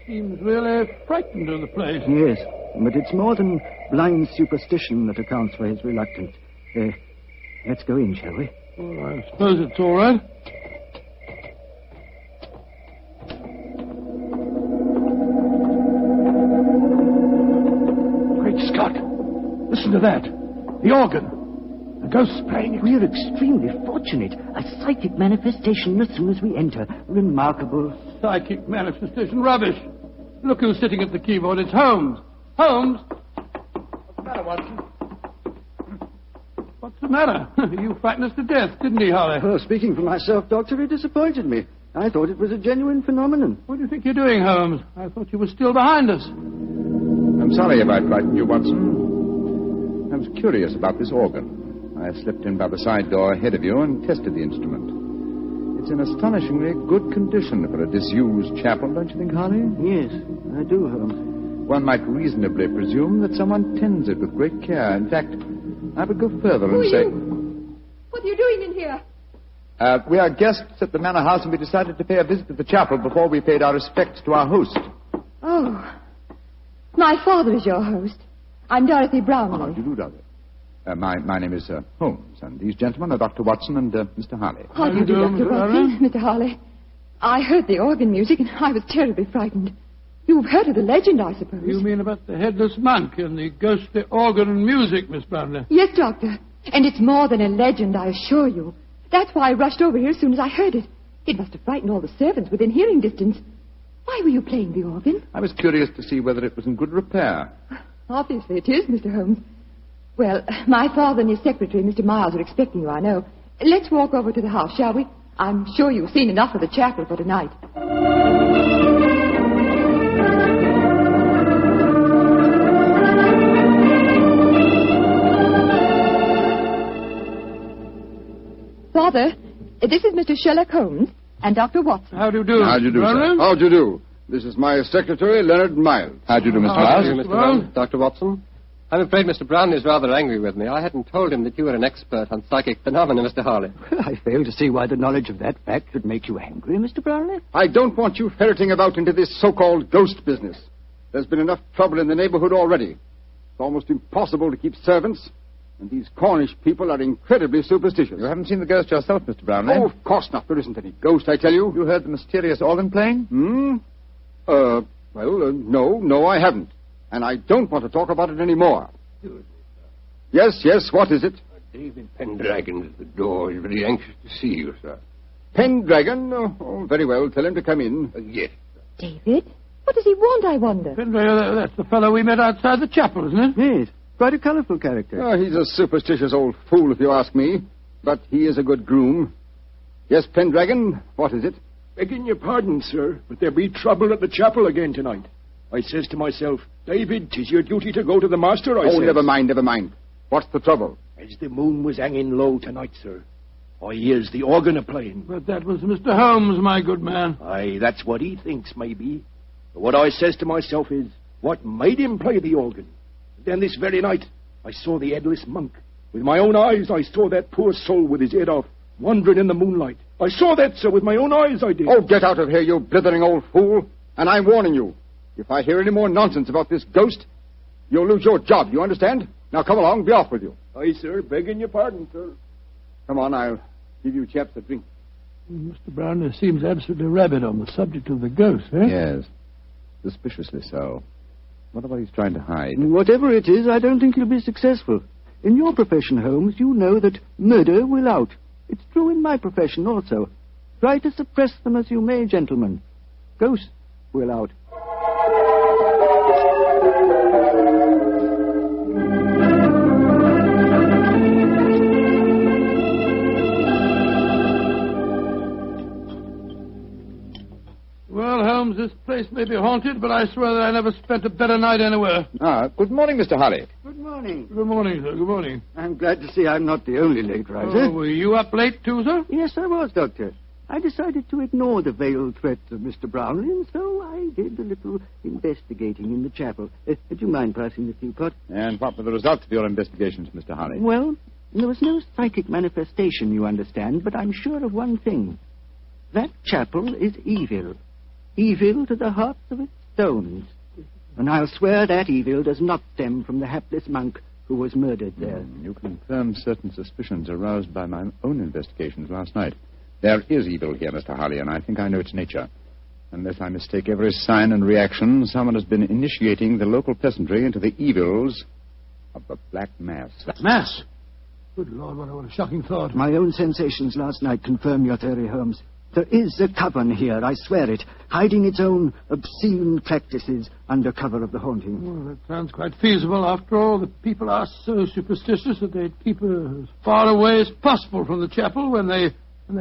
Seems really frightened of the place. Yes, but it's more than blind superstition that accounts for his reluctance. Let's go in, shall we? Well, I suppose it's all right. Great Scott! Listen to that. The organ. The ghost's playing it. We're extremely fortunate. A psychic manifestation as soon as we enter. Remarkable. Psychic manifestation. Rubbish. Look who's sitting at the keyboard. It's Holmes. Holmes! What's the matter, Watson? What's the matter? You frightened us to death, didn't he, Harley? Well, speaking for myself, Doctor, it disappointed me. I thought it was a genuine phenomenon. What do you think you're doing, Holmes? I thought you were still behind us. I'm sorry if I frightened you, Watson. I was curious about this organ. I slipped in by the side door ahead of you and tested the instrument. It's in astonishingly good condition for a disused chapel, don't you think, Harley? Yes, I do, Holmes. One might reasonably presume that someone tends it with great care. In fact, I would go further and say... What are you doing in here? We are guests at the manor house, and we decided to pay a visit to the chapel before we paid our respects to our host. Oh. My father is your host. I'm Dorothy Brownlee. How do you do, Dorothy? My name is Holmes, and these gentlemen are Dr. Watson and Mr. Harley. How do you do, Dr. Watson? Mr. Harley. I heard the organ music, and I was terribly frightened. You've heard of the legend, I suppose. You mean about the headless monk and the ghostly organ and music, Miss Brownlee? Yes, Doctor. And it's more than a legend, I assure you. That's why I rushed over here as soon as I heard it. It must have frightened all the servants within hearing distance. Why were you playing the organ? I was curious to see whether it was in good repair. Obviously it is, Mr. Holmes. Well, my father and his secretary, Mr. Miles, are expecting you, I know. Let's walk over to the house, shall we? I'm sure you've seen enough of the chapel for tonight. Father, this is Mr. Sherlock Holmes and Dr. Watson. How do you do? How do you do, sir? How do you do? This is my secretary, Leonard Miles. How do you do, Mr. Miles? Miles? Mr. Brown. Dr. Watson. I'm afraid Mr. Brown is rather angry with me. I hadn't told him that you were an expert on psychic phenomena, Mr. Harley. I fail to see why the knowledge of that fact should make you angry, Mr. Brownlee. I don't want you ferreting about into this so-called ghost business. There's been enough trouble in the neighborhood already. It's almost impossible to keep servants, and these Cornish people are incredibly superstitious. You haven't seen the ghost yourself, Mr. Brownlee? Oh, of course not. There isn't any ghost, I tell you. You heard the mysterious organ playing? No, I haven't. And I don't want to talk about it anymore. Yes, what is it? David Pendragon's at the door. He's very anxious to see you, sir. Pendragon? Oh, very well. Tell him to come in. Yes. David? What does he want, I wonder? That's the fellow we met outside the chapel, isn't it? Yes. Quite a colourful character. Oh, he's a superstitious old fool, if you ask me. But he is a good groom. Yes, Pendragon, what is it? Begging your pardon, sir, but there be trouble at the chapel again tonight. I says to myself, David, 'tis your duty to go to the master, I says. Never mind. What's the trouble? As the moon was hanging low tonight, sir, I hears the organ a-playing. But that was Mr. Holmes, my good man. Aye, that's what he thinks, maybe. But what I says to myself is, what made him play the organ? Then this very night, I saw the headless monk. With my own eyes, I saw that poor soul with his head off, wandering in the moonlight. I saw that, sir, with my own eyes, I did. Oh, get out of here, you blithering old fool. And I'm warning you. If I hear any more nonsense about this ghost, you'll lose your job, you understand? Now, come along, be off with you. Aye, sir, begging your pardon, sir. Come on, I'll give you chaps a drink. Mr. Brownlee seems absolutely rabid on the subject of the ghost, eh? Yes. Suspiciously so. What about he's trying to hide? Whatever it is, I don't think he'll be successful. In your profession, Holmes, you know that murder will out. It's true in my profession also. Try to suppress them as you may, gentlemen. Ghosts will out. Well, Holmes, this place may be haunted, but I swear that I never spent a better night anywhere. Good morning, Mr. Harley. Good morning. Good morning, sir. Good morning. I'm glad to see I'm not the only late riser. Oh, were you up late, too, sir? Yes, I was, Doctor. I decided to ignore the veiled threats of Mr. Brownlee, and so I did a little investigating in the chapel. Do you mind passing the teapot? And what were the results of your investigations, Mr. Harley? Well, there was no psychic manifestation, you understand, but I'm sure of one thing. That chapel is evil. Evil to the hearts of its stones. And I'll swear that evil does not stem from the hapless monk who was murdered there. You confirm certain suspicions aroused by my own investigations last night. There is evil here, Mr. Harley, and I think I know its nature. Unless I mistake every sign and reaction, someone has been initiating the local peasantry into the evils of the Black Mass. Mass? Good Lord, what a shocking thought. My own sensations last night confirm your theory, Holmes. There is a coven here, I swear it, hiding its own obscene practices under cover of the haunting. Well, that sounds quite feasible. After all, the people are so superstitious that they'd keep as far away as possible from the chapel when they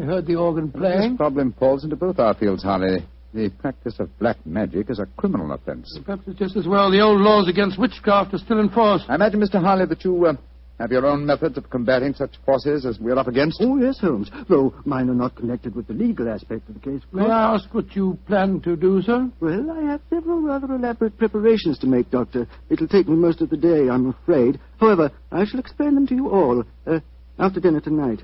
heard the organ playing. This problem falls into both our fields, Harley. The practice of black magic is a criminal offense. Perhaps it's just as well the old laws against witchcraft are still in force. I imagine, Mr. Harley, that you have your own methods of combating such forces as we're up against. Oh, yes, Holmes, though mine are not connected with the legal aspect of the case. May I ask what you plan to do, sir? Well, I have several rather elaborate preparations to make, Doctor. It'll take me most of the day, I'm afraid. However, I shall explain them to you all after dinner tonight.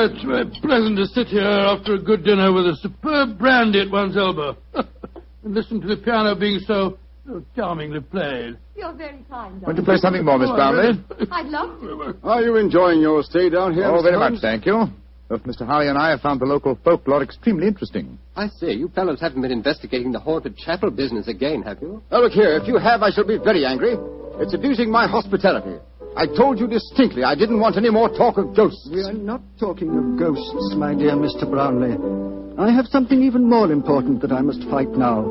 It's very pleasant to sit here after a good dinner with a superb brandy at one's elbow. And listen to the piano being so charmingly played. You're very kind. Want to play something more, Miss Brownlee? I'd love to. Are you enjoying your stay down here, Oh, Mr. very Holmes? much, thank you. Both Mr. Harley and I have found the local folklore extremely interesting. I say, you fellows haven't been investigating the haunted chapel business again, have you? Now, look here. If you have, I shall be very angry. It's abusing my hospitality. I told you distinctly I didn't want any more talk of ghosts. We are not talking of ghosts, my dear Mr. Brownlee. I have something even more important that I must fight now.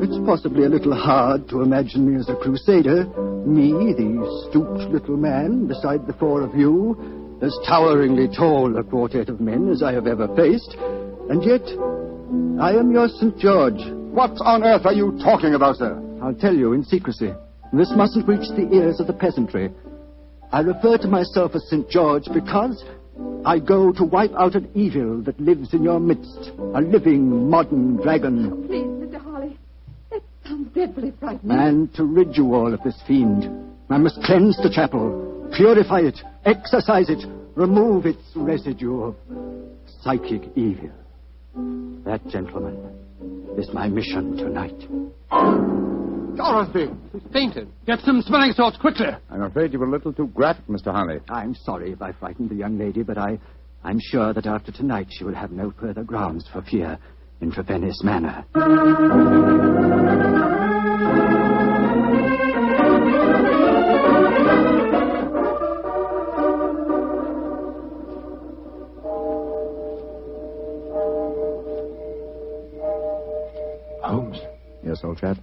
It's possibly a little hard to imagine me as a crusader. Me, the stooped little man, beside the four of you, as toweringly tall a quartet of men as I have ever faced. And yet, I am your St. George. What on earth are you talking about, sir? I'll tell you in secrecy. This mustn't reach the ears of the peasantry. I refer to myself as St. George because I go to wipe out an evil that lives in your midst. A living, modern dragon. Please, Mr. Harley. That sounds dreadfully frightening. And to rid you all of this fiend, I must cleanse the chapel, purify it, exorcise it, remove its residue of psychic evil. That, gentlemen, is my mission tonight. Dorothy! She's fainted. Get some smelling salts, quickly. I'm afraid you were a little too graphic, Mr. Harley. I'm sorry if I frightened the young lady, but I'm sure that after tonight she will have no further grounds for fear in Trevennis Manor. Holmes. Yes, old chap?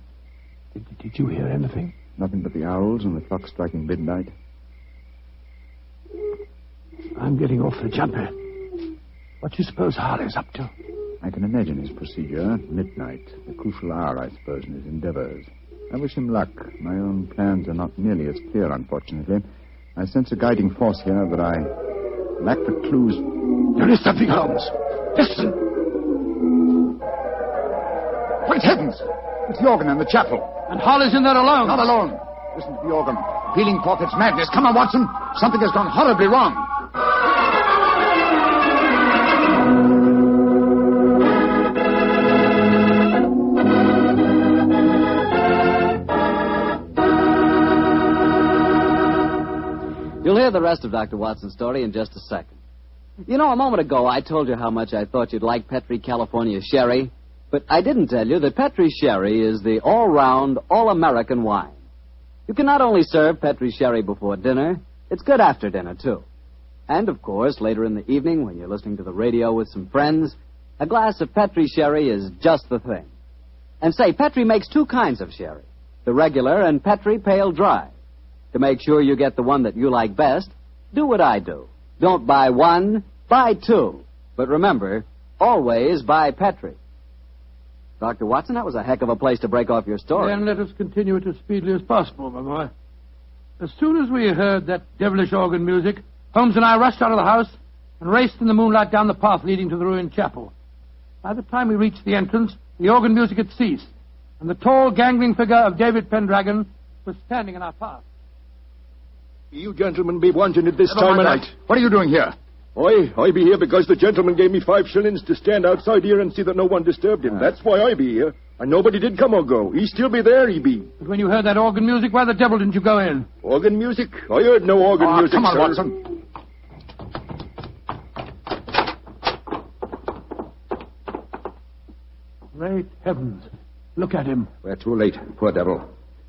Did you hear anything? Nothing but the owls and the clock striking midnight. I'm getting awfully jumpy. What do you suppose Harley's up to? I can imagine his procedure. Midnight, the crucial hour, I suppose, in his endeavors. I wish him luck. My own plans are not nearly as clear, unfortunately. I sense a guiding force here, but I lack the clues. There is something, Holmes. Listen. Great heavens! It's the organ in the chapel. And Harley's in there alone. Not alone. Listen to the organ. Pealing forth its madness. Come on, Watson. Something has gone horribly wrong. You'll hear the rest of Dr. Watson's story in just a second. You know, a moment ago I told you how much I thought you'd like Petri California Sherry. But I didn't tell you that Petri Sherry is the all-round, all-American wine. You can not only serve Petri Sherry before dinner, it's good after dinner, too. And, of course, later in the evening, when you're listening to the radio with some friends, a glass of Petri Sherry is just the thing. And say, Petri makes two kinds of sherry, the regular and Petri Pale Dry. To make sure you get the one that you like best, do what I do. Don't buy one, buy two. But remember, always buy Petri. Dr. Watson, that was a heck of a place to break off your story. Then let us continue it as speedily as possible, my boy. As soon as we heard that devilish organ music, Holmes and I rushed out of the house and raced in the moonlight down the path leading to the ruined chapel. By the time we reached the entrance, the organ music had ceased, and the tall, gangling figure of David Pendragon was standing in our path. You gentlemen be wanting at this Never time of mind night. What are you doing here? I be here because the gentleman gave me 5 shillings to stand outside here and see that no one disturbed him. That's why I be here. And nobody did come or go. He still be there, he be. But when you heard that organ music, why the devil didn't you go in? Organ music? I heard no organ music, come on, sir. Watson. Great heavens. Look at him. We're too late. Poor devil.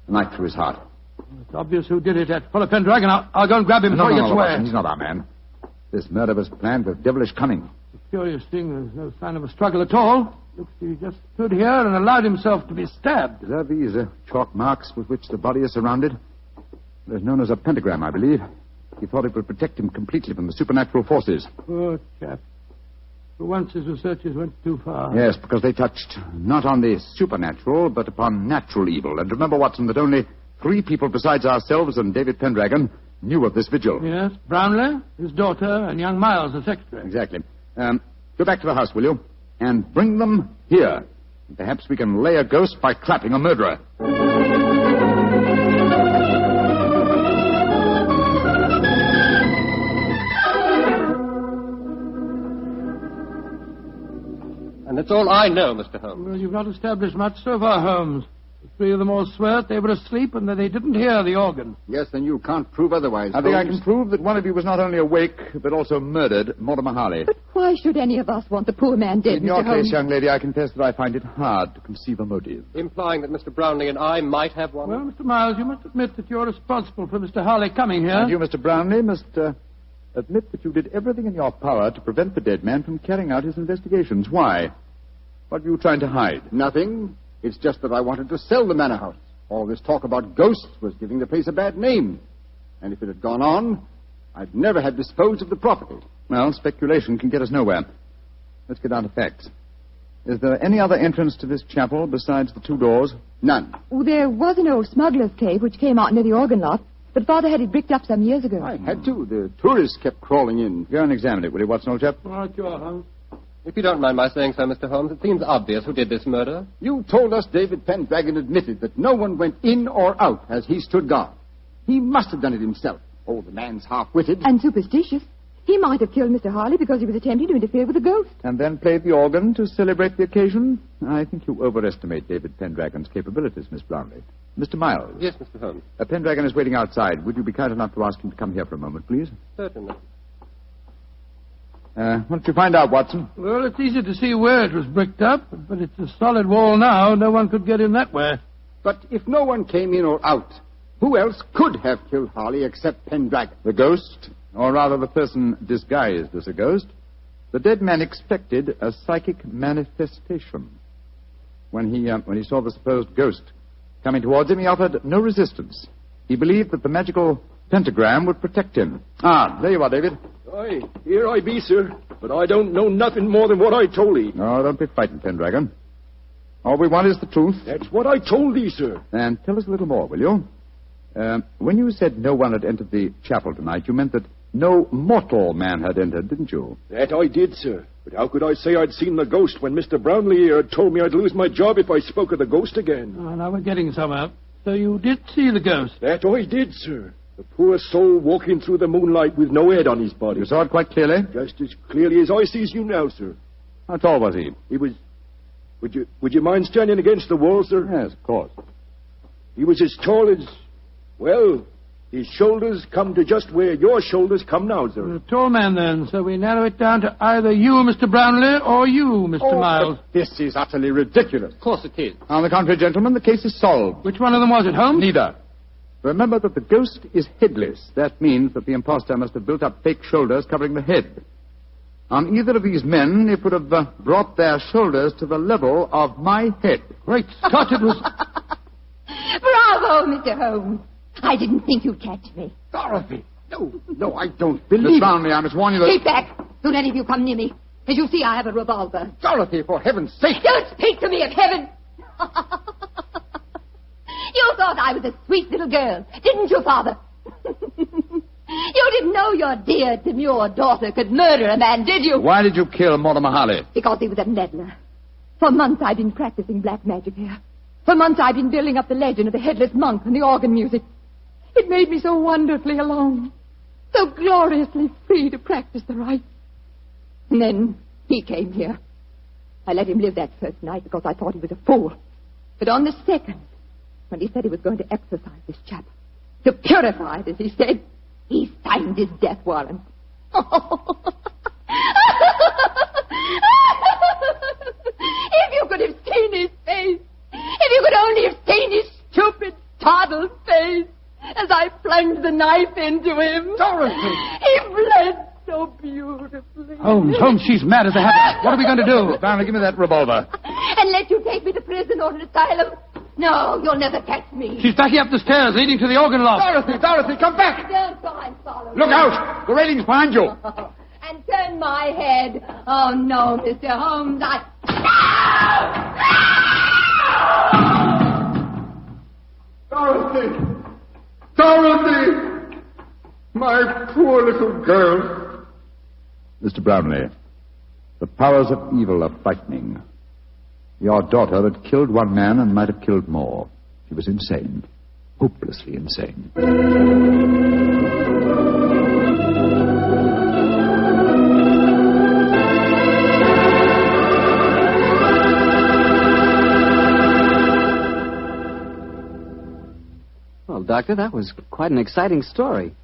A knife through his heart. It's obvious who did it. That fellow Pendragon. I'll go and grab him before he gets away. Watson, he's not our man. This murder was planned with devilish cunning. The curious thing, there's no sign of a struggle at all. Looks he just stood here and allowed himself to be stabbed. Are these chalk marks with which the body is surrounded? It is known as a pentagram, I believe. He thought it would protect him completely from the supernatural forces. Poor chap. For once his researches went too far. Yes, because they touched not on the supernatural, but upon natural evil. And remember, Watson, that only 3 people besides ourselves and David Pendragon knew of this vigil. Yes, Brownlee, his daughter, and young Miles, the secretary. Exactly. Go back to the house, will you? And bring them here. Perhaps we can lay a ghost by trapping a murderer. And that's all I know, Mr. Holmes. Well, you've not established much so far, Holmes. The 3 of them all swear they were asleep and that they didn't hear the organ. Yes, then you can't prove otherwise. I think I can prove that one of you was not only awake, but also murdered, Mortimer Harley. But why should any of us want the poor man dead, In your Mr. Holmes? case, young lady, I confess that I find it hard to conceive a motive. Implying that Mr. Brownlee and I might have one? Well, Mr. Miles, you must admit that you're responsible for Mr. Harley coming here. And you, Mr. Brownlee, must admit that you did everything in your power to prevent the dead man from carrying out his investigations. Why? What were you trying to hide? Nothing. It's just that I wanted to sell the manor house. All this talk about ghosts was giving the place a bad name. And if it had gone on, I'd never have disposed of the property. Well, speculation can get us nowhere. Let's get down to facts. Is there any other entrance to this chapel besides the two doors? None. Oh, there was an old smuggler's cave which came out near the organ loft, but Father had it bricked up some years ago. I had to. The tourists kept crawling in. Go and examine it, will you, Watson, old chap? Right, you are, Holmes. If you don't mind my saying so, Mr. Holmes, it seems obvious who did this murder. You told us David Pendragon admitted that no one went in or out as he stood guard. He must have done it himself. Oh, the man's half-witted. And superstitious. He might have killed Mr. Harley because he was attempting to interfere with a ghost. And then played the organ to celebrate the occasion? I think you overestimate David Pendragon's capabilities, Miss Brownlee. Mr. Miles. Yes, Mr. Holmes. Pendragon is waiting outside. Would you be kind enough to ask him to come here for a moment, please? Certainly. What did you find out, Watson? Well, it's easy to see where it was bricked up, but it's a solid wall now. No one could get in that way. But if no one came in or out, who else could have killed Harley except Pendragon? The ghost, or rather the person disguised as a ghost. The dead man expected a psychic manifestation. When he saw the supposed ghost coming towards him, he offered no resistance. He believed that the magical pentagram would protect him. Ah, there you are, David. Aye, here I be, sir. But I don't know nothing more than what I told thee. No, don't be frightened, Pendragon. All we want is the truth. That's what I told thee, sir. And tell us a little more, will you? When you said no one had entered the chapel tonight, you meant that no mortal man had entered, didn't you? That I did, sir. But how could I say I'd seen the ghost when Mr. Brownlee here had told me I'd lose my job if I spoke of the ghost again? Oh, now we're getting somewhere. So you did see the ghost? That I did, sir. The poor soul walking through the moonlight with no head on his body. You saw it quite clearly? Just as clearly as I sees you now, sir. How tall was he? He was... Would you mind standing against the wall, sir? Yes, of course. He was as tall as... Well, his shoulders come to just where your shoulders come now, sir. You're a tall man, then, so we narrow it down to either you, Mr. Brownlee, or you, Mr. Miles. This is utterly ridiculous. Of course it is. On the contrary, gentlemen, the case is solved. Which one of them was it, Holmes? Neither. Remember that the ghost is headless. That means that the impostor must have built up fake shoulders covering the head. On either of these men, it would have brought their shoulders to the level of my head. Great Scott, it was... Bravo, Mr. Holmes. I didn't think you'd catch me. Dorothy! No, I don't believe Miss Brownlee, I must warn you that... Keep back. Don't any of you come near me. As you see, I have a revolver. Dorothy, for heaven's sake! Don't speak to me of heaven! You thought I was a sweet little girl, didn't you, Father? You didn't know your dear, demure daughter could murder a man, did you? Why did you kill Mortimer Harley? Because he was a meddler. For months I've been practicing black magic here. For months I've been building up the legend of the headless monk and the organ music. It made me so wonderfully alone, so gloriously free to practice the rites. And then he came here. I let him live that first night because I thought he was a fool. But on the second, when he said he was going to exorcise this chap, to purify it, as he said, he signed his death warrant. If you could have seen his face, if you could only have seen his stupid, startled face as I plunged the knife into him. Dorothy! He bled so beautifully. Holmes, she's mad as a hatter. What are we going to do? Brownlee, give me that revolver. And let you take me to prison or an asylum? No, you'll never catch me. She's backing up the stairs leading to the organ loft. Dorothy, come back! Don't try and follow me. Look out! The railing's behind you. And turn my head. Oh, no, Mr. Holmes, Dorothy! My poor little girl. Mr. Brownlee, the powers of evil are frightening. Your daughter had killed one man and might have killed more. She was insane. Hopelessly insane. Well, Doctor, that was quite an exciting story.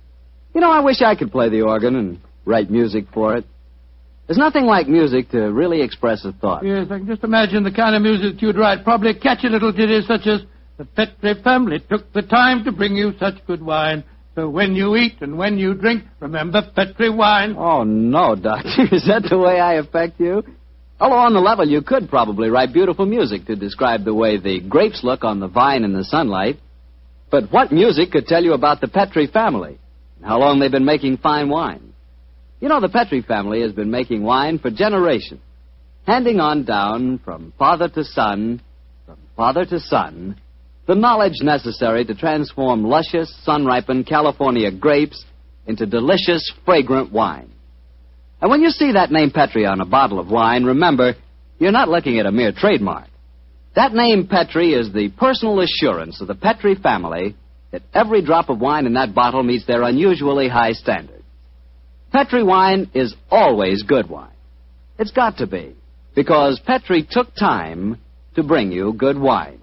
You know, I wish I could play the organ and write music for it. There's nothing like music to really express a thought. Yes, I can just imagine the kind of music you'd write. Probably catchy little ditties such as, "The Petri family took the time to bring you such good wine. So when you eat and when you drink, remember Petri wine." Oh, no, Doctor. Is that the way I affect you? Although on the level, you could probably write beautiful music to describe the way the grapes look on the vine in the sunlight. But what music could tell you about the Petri family and how long they've been making fine wine? You know, the Petri family has been making wine for generations. handing on down from father to son, the knowledge necessary to transform luscious, sun-ripened California grapes into delicious, fragrant wine. And when you see that name Petri on a bottle of wine, remember, you're not looking at a mere trademark. That name Petri is the personal assurance of the Petri family that every drop of wine in that bottle meets their unusually high standards. Petri wine is always good wine. It's got to be, because Petri took time to bring you good wine.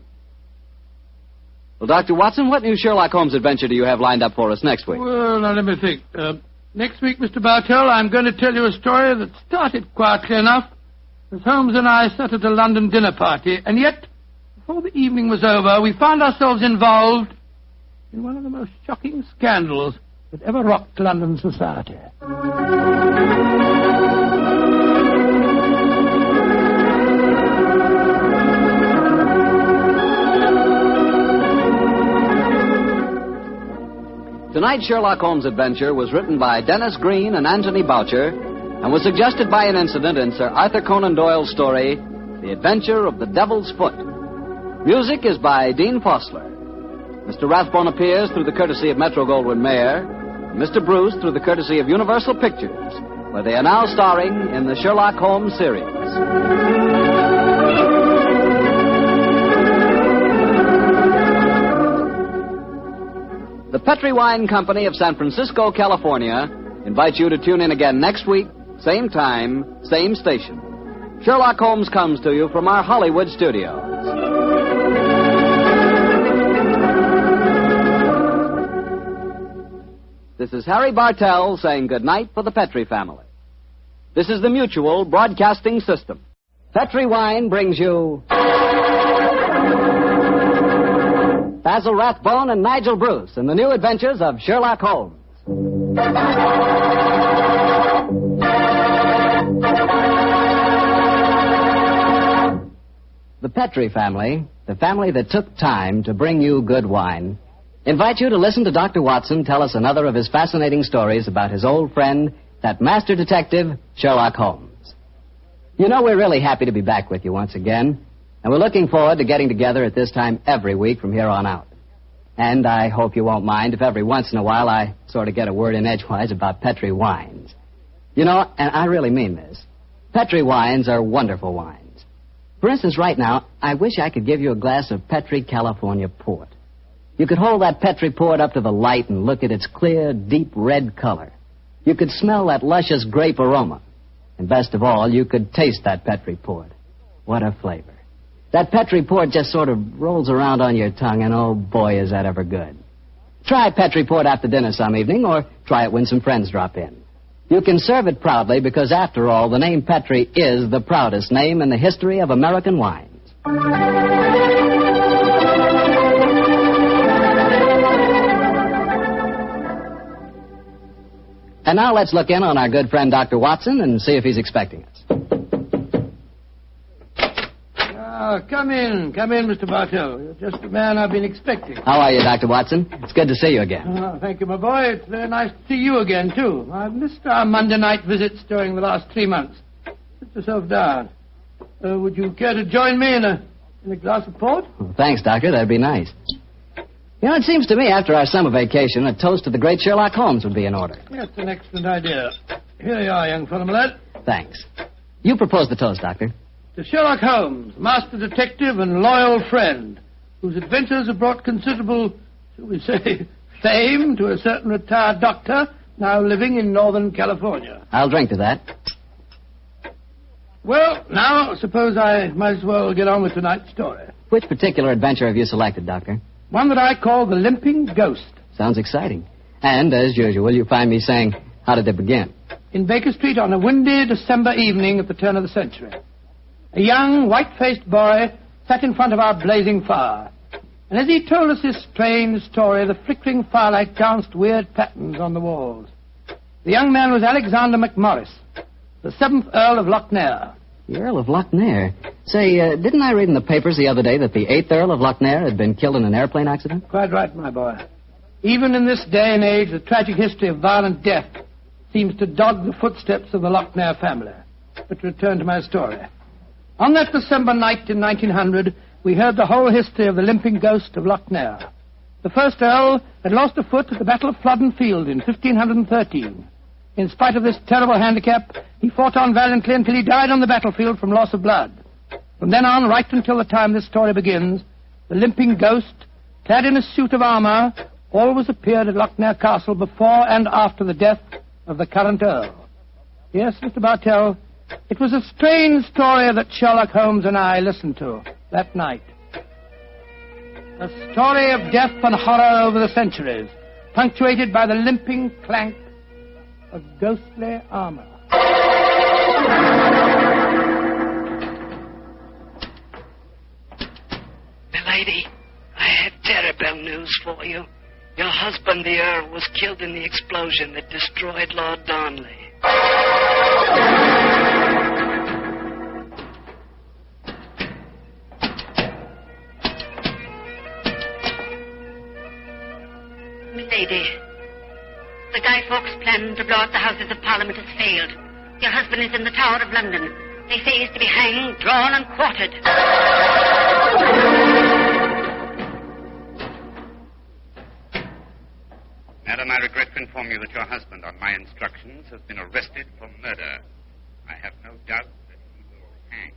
Well, Dr. Watson, what new Sherlock Holmes adventure do you have lined up for us next week? Well, now let me think. Next week, Mr. Bartell, I'm going to tell you a story that started quietly enough as Holmes and I sat at a London dinner party, and yet, before the evening was over, we found ourselves involved in one of the most shocking scandals that ever rocked London society. Tonight's Sherlock Holmes adventure was written by Dennis Green and Anthony Boucher and was suggested by an incident in Sir Arthur Conan Doyle's story, The Adventure of the Devil's Foot. Music is by Dean Fossler. Mr. Rathbone appears through the courtesy of Metro-Goldwyn-Mayer, and Mr. Bruce through the courtesy of Universal Pictures, where they are now starring in the Sherlock Holmes series. The Petri Wine Company of San Francisco, California, invites you to tune in again next week, same time, same station. Sherlock Holmes comes to you from our Hollywood studios. This is Harry Bartell saying goodnight for the Petri family. This is the Mutual Broadcasting System. Petri Wine brings you Basil Rathbone and Nigel Bruce in the new adventures of Sherlock Holmes. The Petri family, the family that took time to bring you good wine, invite you to listen to Dr. Watson tell us another of his fascinating stories about his old friend, that master detective, Sherlock Holmes. You know, we're really happy to be back with you once again. And we're looking forward to getting together at this time every week from here on out. And I hope you won't mind if every once in a while I sort of get a word in edgewise about Petri wines. You know, and I really mean this, Petri wines are wonderful wines. For instance, right now, I wish I could give you a glass of Petri California port. You could hold that Petri port up to the light and look at its clear, deep red color. You could smell that luscious grape aroma. And best of all, you could taste that Petri port. What a flavor. That Petri port just sort of rolls around on your tongue, and oh boy, is that ever good. Try Petri port after dinner some evening, or try it when some friends drop in. You can serve it proudly because, after all, the name Petri is the proudest name in the history of American wines. And now let's look in on our good friend Dr. Watson and see if he's expecting us. Come in, Mr. Bartell. You're just the man I've been expecting. How are you, Dr. Watson? It's good to see you again. Thank you, my boy. It's very nice to see you again, too. I've missed our Monday night visits during the last 3 months. Sit yourself down. Would you care to join me in a glass of port? Well, thanks, Doctor. That'd be nice. You know, it seems to me after our summer vacation, a toast to the great Sherlock Holmes would be in order. That's an excellent idea. Here you are, young fellow, my lad. Thanks. You propose the toast, Doctor. To Sherlock Holmes, master detective and loyal friend, whose adventures have brought considerable, shall we say, fame to a certain retired doctor now living in Northern California. I'll drink to that. Well, now, suppose I might as well get on with tonight's story. Which particular adventure have you selected, Doctor? One that I call The Limping Ghost. Sounds exciting. And, as usual, you find me saying, how did it begin? In Baker Street on a windy December evening at the turn of the century. A young, white-faced boy sat in front of our blazing fire. And as he told us his strange story, the flickering firelight danced weird patterns on the walls. The young man was Alexander McMorris, the 7th Earl of Lochnair. The Earl of Lochnair? Say, didn't I read in the papers the other day that the 8th Earl of Lochnair had been killed in an airplane accident? Quite right, my boy. Even in this day and age, the tragic history of violent death seems to dog the footsteps of the Lochnair family. But to return to my story. On that December night in 1900, we heard the whole history of the limping ghost of Loch Ness. The first Earl had lost a foot at the Battle of Flodden Field in 1513. In spite of this terrible handicap, he fought on valiantly until he died on the battlefield from loss of blood. From then on, right until the time this story begins, the limping ghost, clad in a suit of armour, always appeared at Loch Ness Castle before and after the death of the current Earl. Yes, Mr. Bartell, it was a strange story that Sherlock Holmes and I listened to that night. A story of death and horror over the centuries, punctuated by the limping clank of ghostly armour. Milady, I have terrible news for you. Your husband, the Earl, was killed in the explosion that destroyed Lord Darnley. Milady, the Guy Fawkes plan to blow up the Houses of Parliament has failed. Your husband is in the Tower of London. They say he's to be hanged, drawn, and quartered. Madam, I regret to inform you that your husband, on my instructions, has been arrested for murder. I have no doubt that he will hang.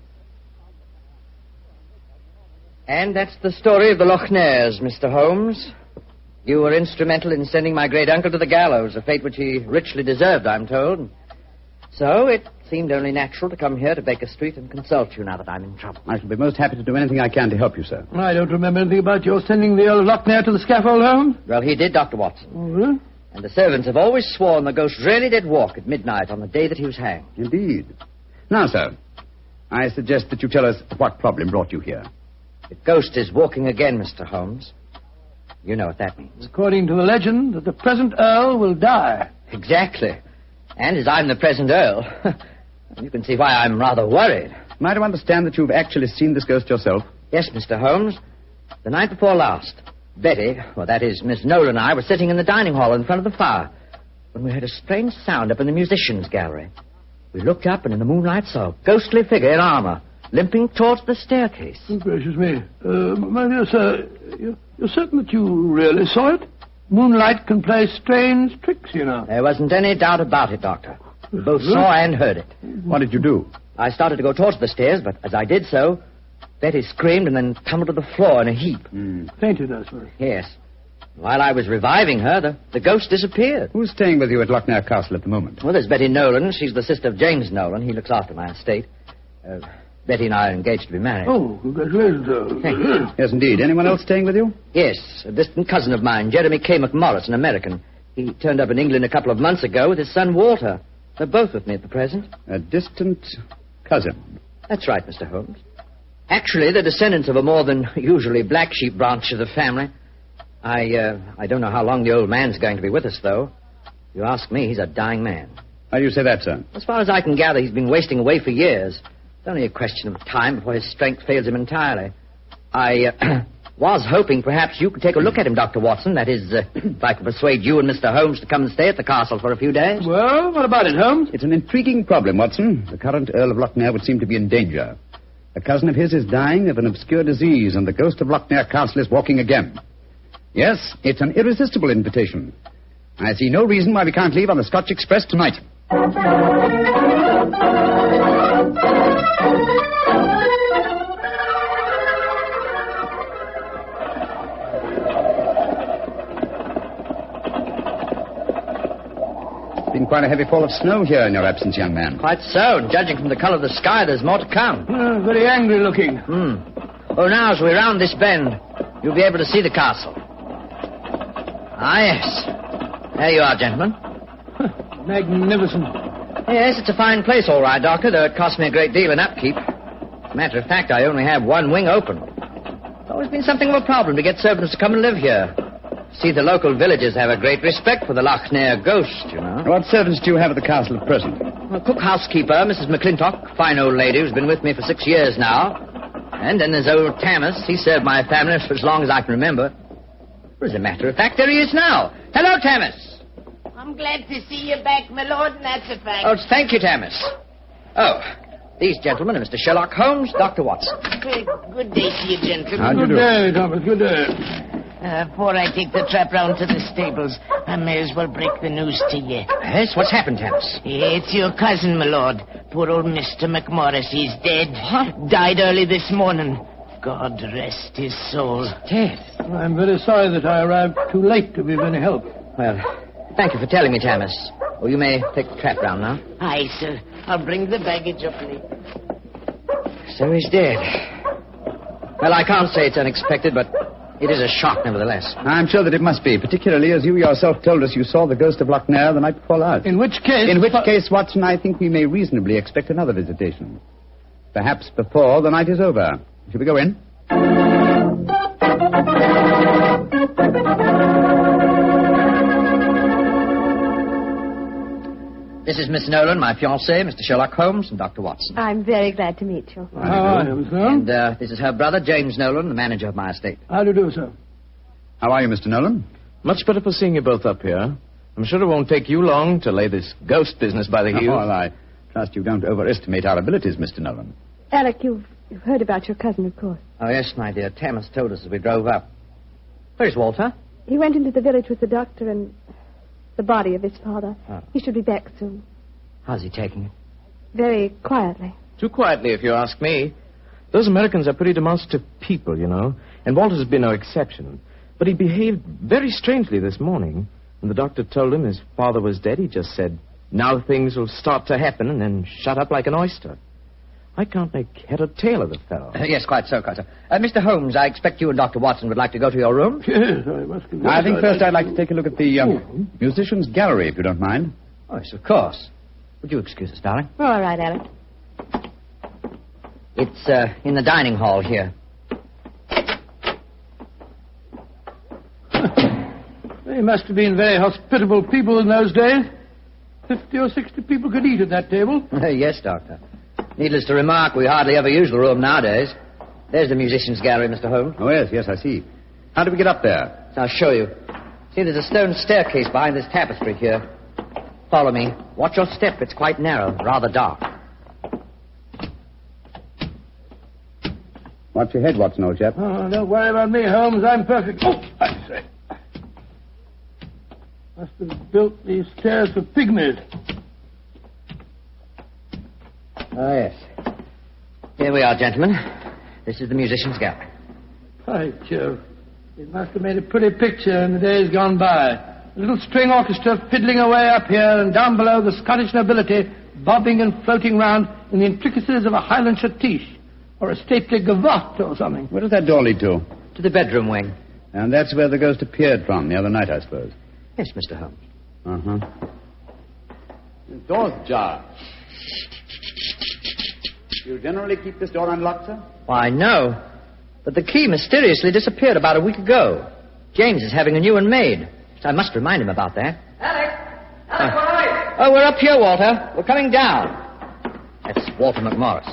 And that's the story of the Loch Ness, Mr. Holmes. You were instrumental in sending my great-uncle to the gallows, a fate which he richly deserved, I'm told. So it seemed only natural to come here to Baker Street and consult you now that I'm in trouble. I shall be most happy to do anything I can to help you, sir. I don't remember anything about your sending the Earl of Loch Ness to the scaffold, Holmes. Well, he did, Dr. Watson. Mm-hmm. And the servants have always sworn the ghost really did walk at midnight on the day that he was hanged. Indeed. Now, sir, I suggest that you tell us what problem brought you here. The ghost is walking again, Mr. Holmes. You know what that means. According to the legend, that the present Earl will die. Exactly. And as I'm the present Earl, you can see why I'm rather worried. Am I to understand that you've actually seen this ghost yourself? Yes, Mr. Holmes. The night before last, Betty, well, that is, Miss Nolan and I, were sitting in the dining hall in front of the fire when we heard a strange sound up in the musicians' gallery. We looked up and in the moonlight saw a ghostly figure in armour limping towards the staircase. Oh, gracious me. My dear sir, you're certain that you really saw it? Moonlight can play strange tricks, you know. There wasn't any doubt about it, Doctor. We both saw and heard it. What did you do? I started to go towards the stairs, but as I did so, Betty screamed and then tumbled to the floor in a heap. Fainted, I suppose. Yes. While I was reviving her, the ghost disappeared. Who's staying with you at Loch Ness Castle at the moment? Well, there's Betty Nolan. She's the sister of James Nolan. He looks after my estate. Betty and I are engaged to be married. Oh, congratulations, sir. Thank you. Yes, indeed. Anyone else staying with you? Yes, a distant cousin of mine, Jeremy K. McMorris, an American. He turned up in England a couple of months ago with his son, Walter. They're both with me at the present. A distant cousin? That's right, Mr. Holmes. Actually, they're descendants of a more than usually black sheep branch of the family. I don't know how long the old man's going to be with us, though. If you ask me, he's a dying man. How do you say that, sir? As far as I can gather, he's been wasting away for years. It's only a question of time before his strength fails him entirely. I was hoping perhaps you could take a look at him, Dr. Watson. That is, if I could persuade you and Mr. Holmes to come and stay at the castle for a few days. Well, what about it, Holmes? It's an intriguing problem, Watson. The current Earl of Loch Ness would seem to be in danger. A cousin of his is dying of an obscure disease, and the ghost of Loch Ness Castle is walking again. Yes, it's an irresistible invitation. I see no reason why we can't leave on the Scotch Express tonight. It's been quite a heavy fall of snow here in your absence, young man. Quite so, and judging from the colour of the sky, there's more to come. Very angry looking. Oh, now, as we round this bend, you'll be able to see the castle. Ah, yes. There you are, gentlemen. Magnificent. Yes, it's a fine place, all right, Doctor, though it cost me a great deal in upkeep. As a matter of fact, I only have one wing open. It's always been something of a problem to get servants to come and live here. See, the local villagers have a great respect for the Loch Ness ghost, you know. What servants do you have at the castle at present? A cook housekeeper, Mrs. McClintock, fine old lady who's been with me for 6 years now. And then there's old Tammas. He served my family for as long as I can remember. As a matter of fact, there he is now. Hello, Tammas. I'm glad to see you back, my lord, and that's a fact. Oh, thank you, Tammas. Oh, These gentlemen are Mr. Sherlock Holmes, Dr. Watson. Good day to you, gentlemen. How do you do? Good day, Thomas. Good day. Before I take the trap round to the stables, I may as well break the news to you. Yes? What's happened, Thomas? It's your cousin, my lord. Poor old Mr. McMorris. He's dead. What? Died early this morning. God rest his soul. Dead? I'm very sorry that I arrived too late to be of any help. Well, thank you for telling me, Thomas. Well, you may take the trap round now. Aye, sir. I'll bring the baggage up later. So he's dead. Well, I can't say it's unexpected, but it is a shock nevertheless. I'm sure that it must be, particularly as you yourself told us you saw the ghost of Lochnair the night before last. In which case... In which case, Watson, I think we may reasonably expect another visitation. Perhaps before the night is over. Shall we go in? This is Miss Nolan, my fiancée, Mr. Sherlock Holmes, and Dr. Watson. I'm very glad to meet you. How are you, sir? And this is her brother, James Nolan, the manager of my estate. How do you do, sir? How are you, Mr. Nolan? Much better for seeing you both up here. I'm sure it won't take you long to lay this ghost business by the heels. Well, I trust you don't overestimate our abilities, Mr. Nolan. Alec, you've heard about your cousin, of course. Oh, yes, my dear. Thomas told us as we drove up. Where's Walter? He went into the village with the doctor and the body of his father. Oh. He should be back soon. How's he taking it? Very quietly. Too quietly, if you ask me. Those Americans are pretty demonstrative people, you know, and Walter's has been no exception. But he behaved very strangely this morning. When the doctor told him his father was dead, he just said, now things will start to happen, and then shut up like an oyster. I can't make head or tail of the fellow. Yes, quite so, quite so. Mr. Holmes, I expect you and Dr. Watson would like to go to your room. Yes, I must be. I think first I'd like to take a look at the musicians' gallery, if you don't mind. Oh, yes, of course. Would you excuse us, darling? All right, Alec. It's in the dining hall here. They must have been very hospitable people in those days. 50 or 60 people could eat at that table. Yes, Doctor. Needless to remark, we hardly ever use the room nowadays. There's the musicians' gallery, Mr. Holmes. Oh, yes, I see. How do we get up there? I'll show you. See, there's a stone staircase behind this tapestry here. Follow me. Watch your step. It's quite narrow, rather dark. Watch your head, Watson, old chap. Oh, don't worry about me, Holmes. I'm perfect. Oh, I say. Must have built these stairs for pygmies. Oh, yes. Here we are, gentlemen. This is the musicians' gallery. By Jove. It must have made a pretty picture in the days gone by. A little string orchestra fiddling away up here, and down below the Scottish nobility bobbing and floating round in the intricacies of a Highland schottische or a stately gavotte or something. Where does that door lead to? To the bedroom wing. And that's where the ghost appeared from the other night, I suppose. Yes, Mr. Holmes. Uh-huh. The door's ajar. Do you generally keep this door unlocked, sir? Why, no. But the key mysteriously disappeared about a week ago. James is having a new one made. So I must remind him about that. Alec, oh, we're up here, Walter. We're coming down. That's Walter McMorris.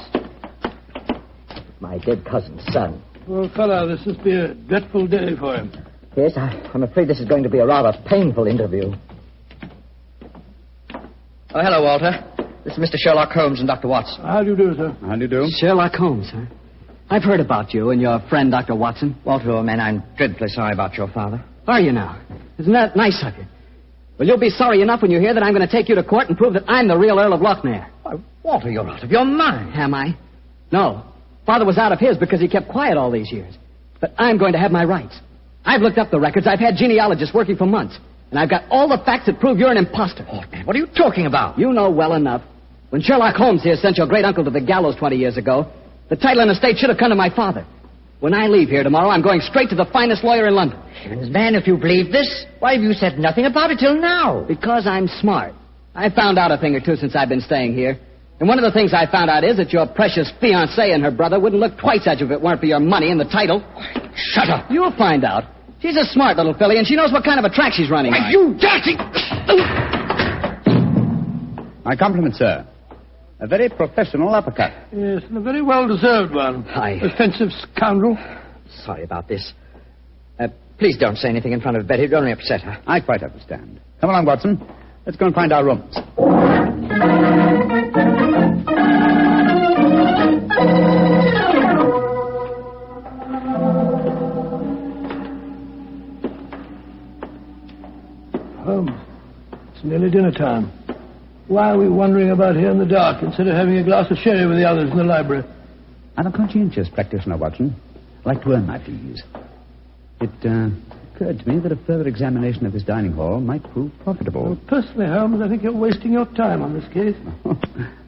My dead cousin's son. Poor fellow, this must be a dreadful day for him. Yes, I'm afraid this is going to be a rather painful interview. Oh, hello, Walter. This is Mr. Sherlock Holmes and Dr. Watson. How do you do, sir? How do you do? Sherlock Holmes, huh? I've heard about you and your friend, Dr. Watson. Walter, old man, I'm dreadfully sorry about your father. Are you now? Isn't that nice of you? Well, you'll be sorry enough when you hear that I'm going to take you to court and prove that I'm the real Earl of Lochnair. Why, Walter, you're out of your mind. Am I? No. Father was out of his because he kept quiet all these years. But I'm going to have my rights. I've looked up the records. I've had genealogists working for months. And I've got all the facts that prove you're an imposter. Oh, man, what are you talking about? You know well enough. When Sherlock Holmes here sent your great-uncle to the gallows 20 years ago, the title and estate should have come to my father. When I leave here tomorrow, I'm going straight to the finest lawyer in London. Heavens, man, if you believe this, why have you said nothing about it till now? Because I'm smart. I found out a thing or two since I've been staying here. And one of the things I found out is that your precious fiancée and her brother wouldn't look twice as if it weren't for your money and the title. Shut up. You'll find out. She's a smart little filly, and she knows what kind of a track she's running on. You dirty... My compliments, sir. A very professional uppercut. Yes, and a very well-deserved one. Offensive scoundrel. Sorry about this. Please don't say anything in front of Betty. It'd only upset her. I quite understand. Come along, Watson. Let's go and find our rooms. It's nearly dinner time. Why are we wandering about here in the dark instead of having a glass of sherry with the others in the library? I'm a conscientious practitioner, Watson. I like to earn my fees. It occurred to me that a further examination of this dining hall might prove profitable. Well, personally, Holmes, I think you're wasting your time on this case.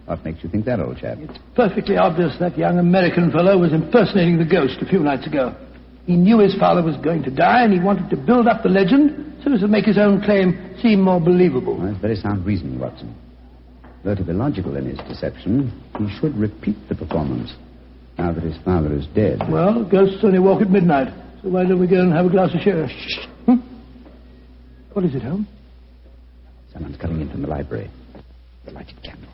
What makes you think that, old chap? It's perfectly obvious that young American fellow was impersonating the ghost a few nights ago. He knew his father was going to die, and he wanted to build up the legend so as to make his own claim seem more believable. Well, that's very sound reasoning, Watson. Though to be logical in his deception, he should repeat the performance now that his father is dead. Well, ghosts only walk at midnight, so why don't we go and have a glass of sherry? Shh. What is it, Holmes? Someone's coming in from the library. The lighted candle.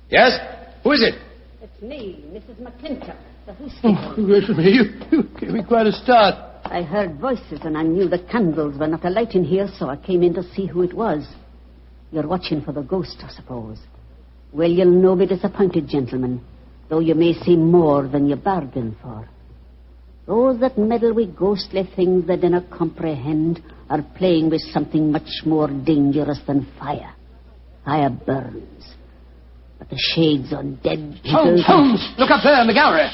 Yes? Who is it? It's me, Mrs. McClintock, the Oh, gracious me, you gave me quite a start. I heard voices and I knew the candles were not alight in here, so I came in to see who it was. You're watching for the ghost, I suppose. Well, you'll no be disappointed, gentlemen, though you may see more than you bargained for. Those that meddle with ghostly things they dinna comprehend are playing with something much more dangerous than fire. Fire burns. But the shades on dead people... Holmes! Look up there in the gallery.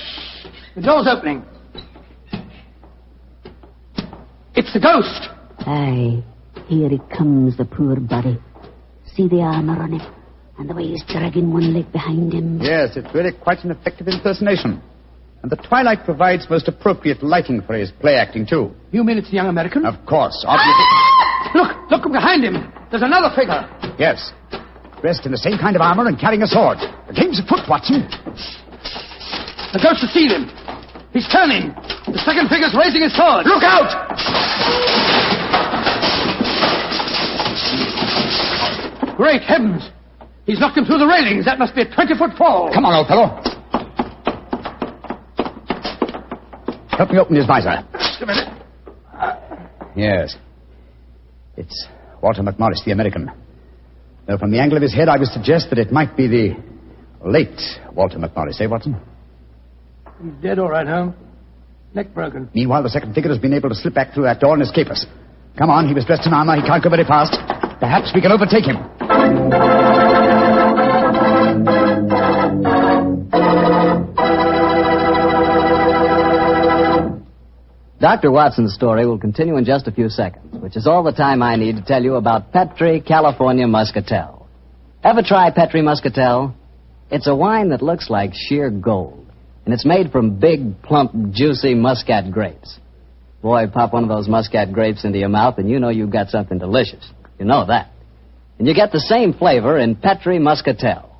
The door's opening. It's the ghost. Aye, here he comes, the poor body. See the armour on him, and the way he's dragging one leg behind him. Yes, it's really quite an effective impersonation. And the twilight provides most appropriate lighting for his play acting, too. You mean it's the young American? Of course, obviously. Look behind him. There's another figure. Yes. Dressed in the same kind of armor and carrying a sword. The game's afoot, Watson. The ghost has seen him. He's turning. The second figure's raising his sword. Look out! Great heavens. He's knocked him through the railings. That must be a 20-foot fall. Come on, old fellow. Help me open his visor. Just a minute. Yes. It's Walter McMorris, the American. Though from the angle of his head, I would suggest that it might be the late Walter McMorris, eh, Watson? He's dead, all right, Holmes. Neck broken. Meanwhile, the second figure has been able to slip back through that door and escape us. Come on, he was dressed in armor. He can't go very fast. Perhaps we can overtake him. Dr. Watson's story will continue in just a few seconds, which is all the time I need to tell you about Petri California Muscatel. Ever try Petri Muscatel? It's a wine that looks like sheer gold, and it's made from big, plump, juicy muscat grapes. Boy, pop one of those muscat grapes into your mouth, and you know you've got something delicious. You know that. And you get the same flavor in Petri Muscatel.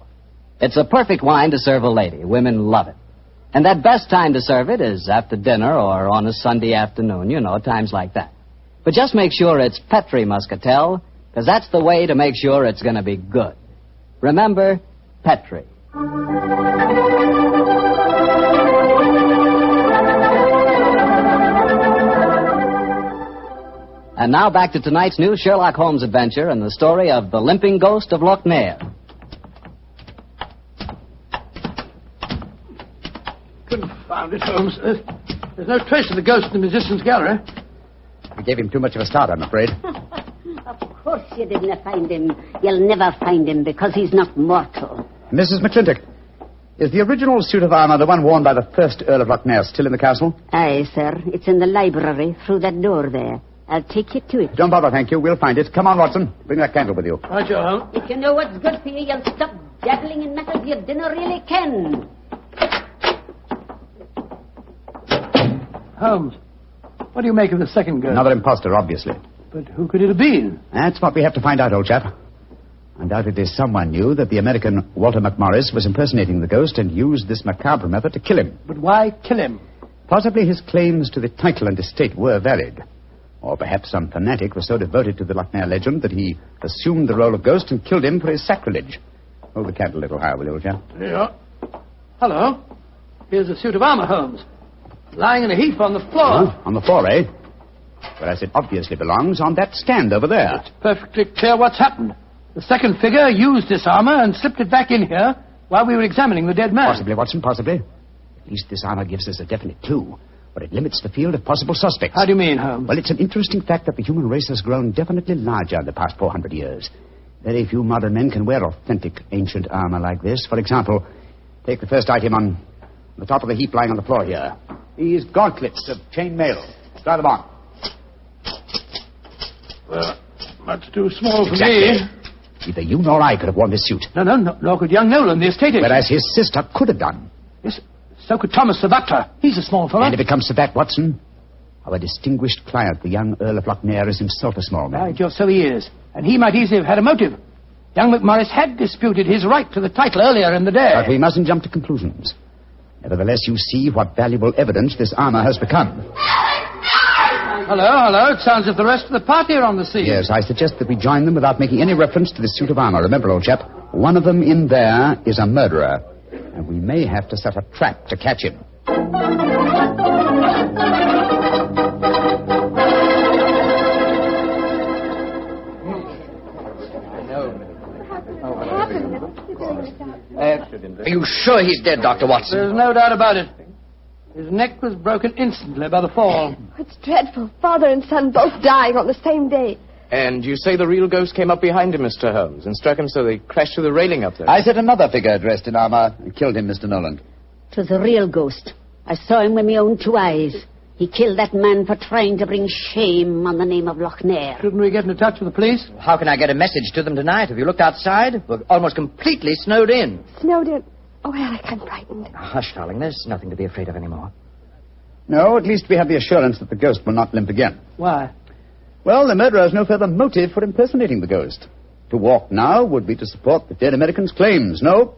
It's a perfect wine to serve a lady. Women love it. And that best time to serve it is after dinner or on a Sunday afternoon, you know, times like that. But just make sure it's Petri Muscatel, because that's the way to make sure it's going to be good. Remember, Petri. And now back to tonight's new Sherlock Holmes adventure and the story of the limping ghost of Lochnair. Confound it, Holmes. There's no trace of the ghost in the musician's gallery. We gave him too much of a start, I'm afraid. Of course you didn't find him. You'll never find him because he's not mortal. Mrs. McClintock, is the original suit of armor the one worn by the first Earl of Lochnair still in the castle? Aye, sir. It's in the library through that door there. I'll take you to it. Don't bother, thank you. We'll find it. Come on, Watson. Bring that candle with you. Right, your Holmes. If you know what's good for you, you'll stop dabbling in metals you dinner really can. Holmes, what do you make of the second ghost? Another imposter, obviously. But who could it have been? That's what we have to find out, old chap. Undoubtedly someone knew that the American Walter McMorris was impersonating the ghost and used this macabre method to kill him. But why kill him? Possibly his claims to the title and estate were valid. Or perhaps some fanatic was so devoted to the Lochnair legend that he assumed the role of ghost and killed him for his sacrilege. Hold the candle a little higher, will you, old chap? Yeah. Hello. Here's a suit of armor, Holmes. Lying in a heap on the floor. Oh, on the floor, eh? Whereas it obviously belongs on that stand over there. It's perfectly clear what's happened. The second figure used this armor and slipped it back in here while we were examining the dead man. Possibly, Watson, possibly. At least this armor gives us a definite clue. but it limits the field of possible suspects. How do you mean, Holmes? Well, it's an interesting fact that the human race has grown definitely larger in the past 400 years. Very few modern men can wear authentic ancient armor like this. For example, take the first item on the top of the heap lying on the floor here. These gauntlets of chain mail. Try them on. Well, much too small for Exactly. me. Neither you nor I could have worn this suit. No, nor could young Nolan, the estate agent. Whereas his sister could have done. Yes, so could Thomas the butler. He's a small fellow. And if it comes to that, Watson, our distinguished client, the young Earl of Lochnair, is himself a small man. By Jove, so he is. And he might easily have had a motive. Young McMorris had disputed his right to the title earlier in the day. But we mustn't jump to conclusions. Nevertheless, you see what valuable evidence this armor has become. Hello. It sounds as if the rest of the party are on the scene. Yes, I suggest that we join them without making any reference to this suit of armor. Remember, old chap, one of them in there is a murderer. And we may have to set a trap to catch him. Are you sure he's dead, Dr. Watson? There's no doubt about it. His neck was broken instantly by the fall. It's dreadful. Father and son both dying on the same day. And you say the real ghost came up behind him, Mr. Holmes, and struck him so they crashed through the railing up there. I said another figure dressed in armor killed him, Mr. Nolan. It was a real ghost. I saw him with my own two eyes. He killed that man for trying to bring shame on the name of Lochnair. Shouldn't we get in touch with the police? How can I get a message to them tonight? Have you looked outside? We're almost completely snowed in. Snowed in. Oh, Alec, I'm frightened. Hush, darling. There's nothing to be afraid of anymore. No, at least we have the assurance that the ghost will not limp again. Why? Well, the murderer has no further motive for impersonating the ghost. To walk now would be to support the dead American's claims. No.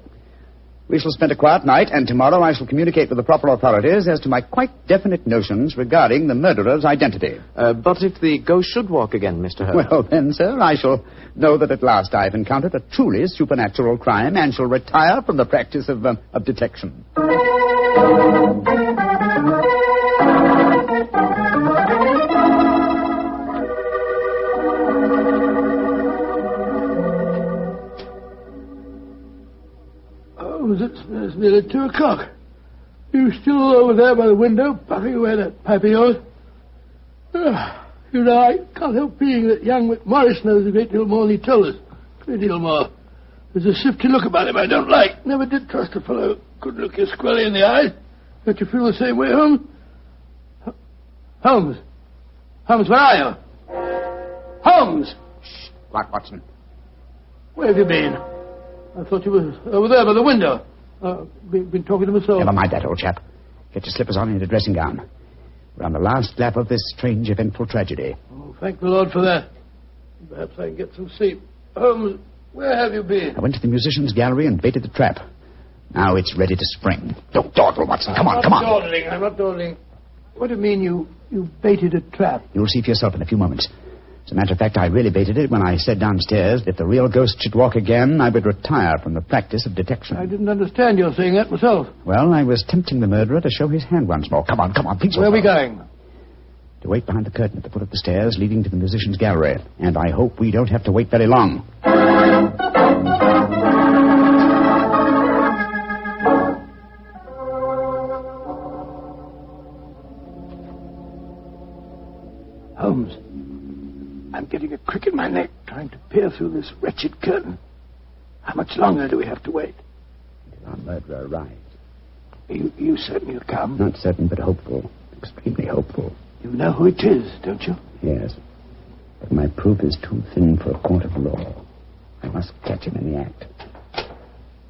We shall spend a quiet night, and tomorrow I shall communicate with the proper authorities as to my quite definite notions regarding the murderer's identity. But if the ghost should walk again, Mr. Holmes? Well, then, sir, I shall know that at last I've encountered a truly supernatural crime and shall retire from the practice of detection. It's nearly 2 o'clock. You still over there by the window, puffing away that pipe of yours? You know, I can't help feeling that young McMorris knows a great deal more than he told us. A great deal more. There's a shifty look about him I don't like. Never did trust a fellow who couldn't look you squarely in the eye. Don't you feel the same way, Holmes? Holmes? Holmes, where are you? Holmes! Shh. Quiet, Watson. Where have you been? I thought you were over there by the window. Been talking to myself. Never mind that, old chap. Get your slippers on and your dressing gown. We're on the last lap of this strange, eventful tragedy. Oh, thank the Lord for that. Perhaps I can get some sleep. Holmes, where have you been? I went to the musician's gallery and baited the trap. Now it's ready to spring. Don't dawdle, Watson. Come on. I'm not dawdling. What do you mean you baited a trap? You'll see for yourself in a few moments. As a matter of fact, I really baited it when I said downstairs that if the real ghost should walk again, I would retire from the practice of detection. I didn't understand your saying that myself. Well, I was tempting the murderer to show his hand once more. Come on, please. Where are we going? To wait behind the curtain at the foot of the stairs leading to the musician's gallery. And I hope we don't have to wait very long. Holmes, I'm getting a crick in my neck trying to peer through this wretched curtain. How much longer do we have to wait? Until our murderer arrives. You certain he'll come? Not certain, but hopeful. Extremely hopeful. You know who it is, don't you? Yes. But my proof is too thin for a court of law. I must catch him in the act.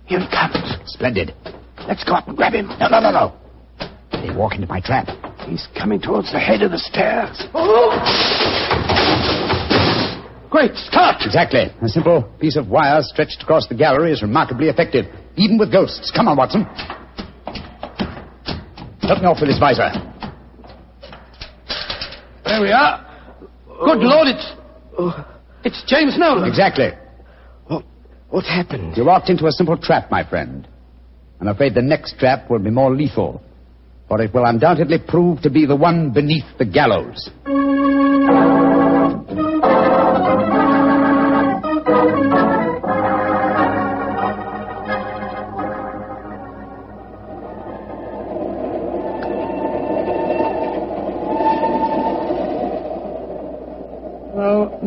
Here he comes. Splendid. Let's go up and grab him. No. They walk into my trap. He's coming towards the head of the stairs. Oh! Great Scott! Exactly. A simple piece of wire stretched across the gallery is remarkably effective, even with ghosts. Come on, Watson. Help me off with this visor. There we are. Good Lord, it's James Nolan. Exactly. What happened? You walked into a simple trap, my friend. I'm afraid the next trap will be more lethal, for it will undoubtedly prove to be the one beneath the gallows.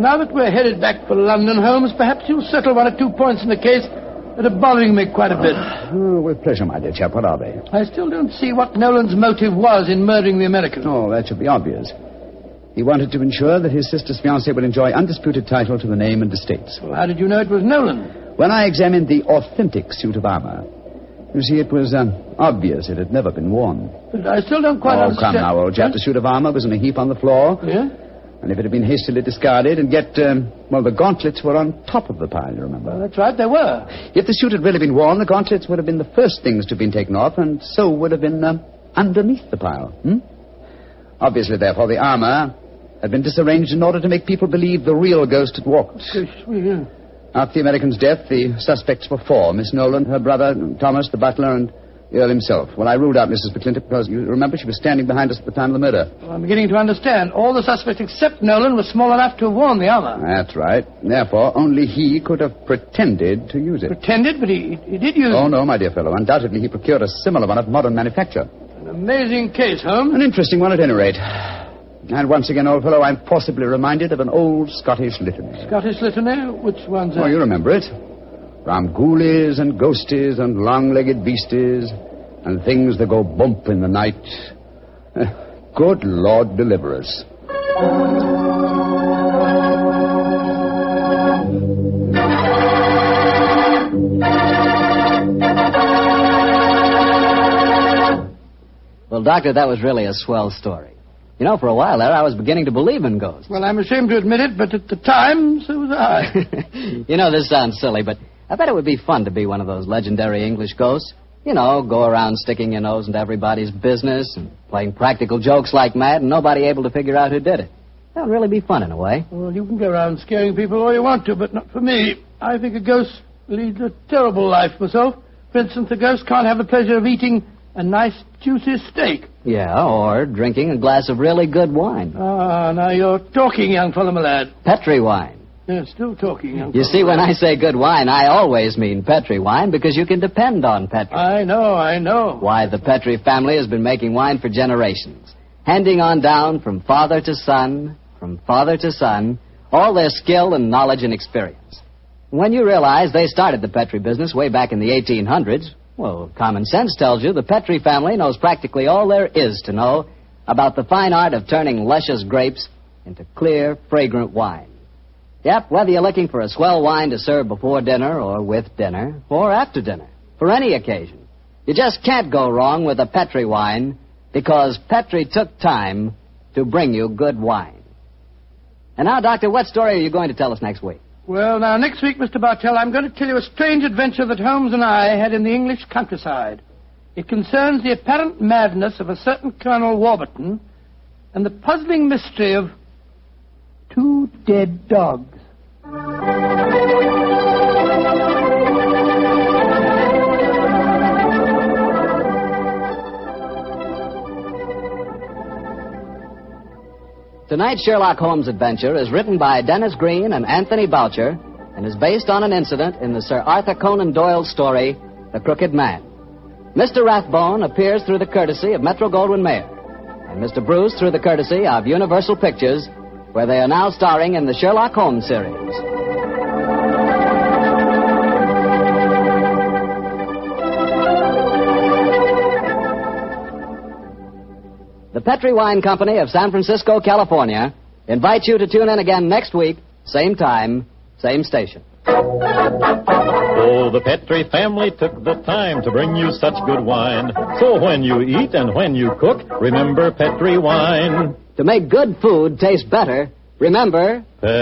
Now that we're headed back for London, Holmes, perhaps you'll settle one or two points in the case that are bothering me quite a bit. Oh, with pleasure, my dear chap. What are they? I still don't see what Nolan's motive was in murdering the American. Oh, that should be obvious. He wanted to ensure that his sister's fiancé would enjoy undisputed title to the name and estates. Well, how did you know it was Nolan? When I examined the authentic suit of armor, you see, it was obvious it had never been worn. But I still don't quite understand. Oh, come now, old chap. The suit of armor was in a heap on the floor. Yeah? And if it had been hastily discarded, and yet, the gauntlets were on top of the pile, you remember? Well, that's right, they were. If the suit had really been worn, the gauntlets would have been the first things to have been taken off, and so would have been underneath the pile. Obviously, therefore, the armor had been disarranged in order to make people believe the real ghost had walked. Yeah. After the American's death, the suspects were four: Miss Nolan, her brother, Thomas, the butler, and the Earl himself. Well, I ruled out Mrs. McClintock because, you remember, she was standing behind us at the time of the murder. Well, I'm beginning to understand. All the suspects except Nolan were small enough to have worn the armor. That's right. Therefore, only he could have pretended to use it. Pretended? But he did use it. Oh, no, my dear fellow. Undoubtedly, he procured a similar one of modern manufacture. An amazing case, Holmes. An interesting one, at any rate. And once again, old fellow, I'm forcibly reminded of an old Scottish litany. Scottish litany? Which one's that? Oh, you remember it. From ghoulies and ghosties and long-legged beasties and things that go bump in the night. Good Lord deliver us. Well, Doctor, that was really a swell story. You know, for a while there, I was beginning to believe in ghosts. Well, I'm ashamed to admit it, but at the time, so was I. You know, this sounds silly, but I bet it would be fun to be one of those legendary English ghosts. You know, go around sticking your nose into everybody's business and playing practical jokes like mad and nobody able to figure out who did it. That would really be fun in a way. Well, you can go around scaring people all you want to, but not for me. I think a ghost leads a terrible life myself. For instance, a ghost can't have the pleasure of eating a nice, juicy steak. Yeah, or drinking a glass of really good wine. Ah, now you're talking, young fellow, my lad. Petri wine. Yeah, still talking, young fellow. You see, when I say good wine, I always mean Petri wine because you can depend on Petri. I know. Why, the Petri family has been making wine for generations, handing on down from father to son, all their skill and knowledge and experience. When you realize they started the Petri business way back in the 1800s, well, common sense tells you the Petri family knows practically all there is to know about the fine art of turning luscious grapes into clear, fragrant wine. Yep, whether you're looking for a swell wine to serve before dinner or with dinner or after dinner, for any occasion, you just can't go wrong with a Petri wine because Petri took time to bring you good wine. And now, Doctor, what story are you going to tell us next week? Well, now, next week, Mr. Bartell, I'm going to tell you a strange adventure that Holmes and I had in the English countryside. It concerns the apparent madness of a certain Colonel Warburton and the puzzling mystery of 2 dead dogs. Tonight's Sherlock Holmes adventure is written by Dennis Green and Anthony Boucher and is based on an incident in the Sir Arthur Conan Doyle story, The Crooked Man. Mr. Rathbone appears through the courtesy of Metro-Goldwyn-Mayer, and Mr. Bruce through the courtesy of Universal Pictures, where they are now starring in the Sherlock Holmes series. The Petri Wine Company of San Francisco, California, invites you to tune in again next week, same time, same station. Oh, the Petri family took the time to bring you such good wine. So when you eat and when you cook, remember Petri wine. To make good food taste better, remember... Petri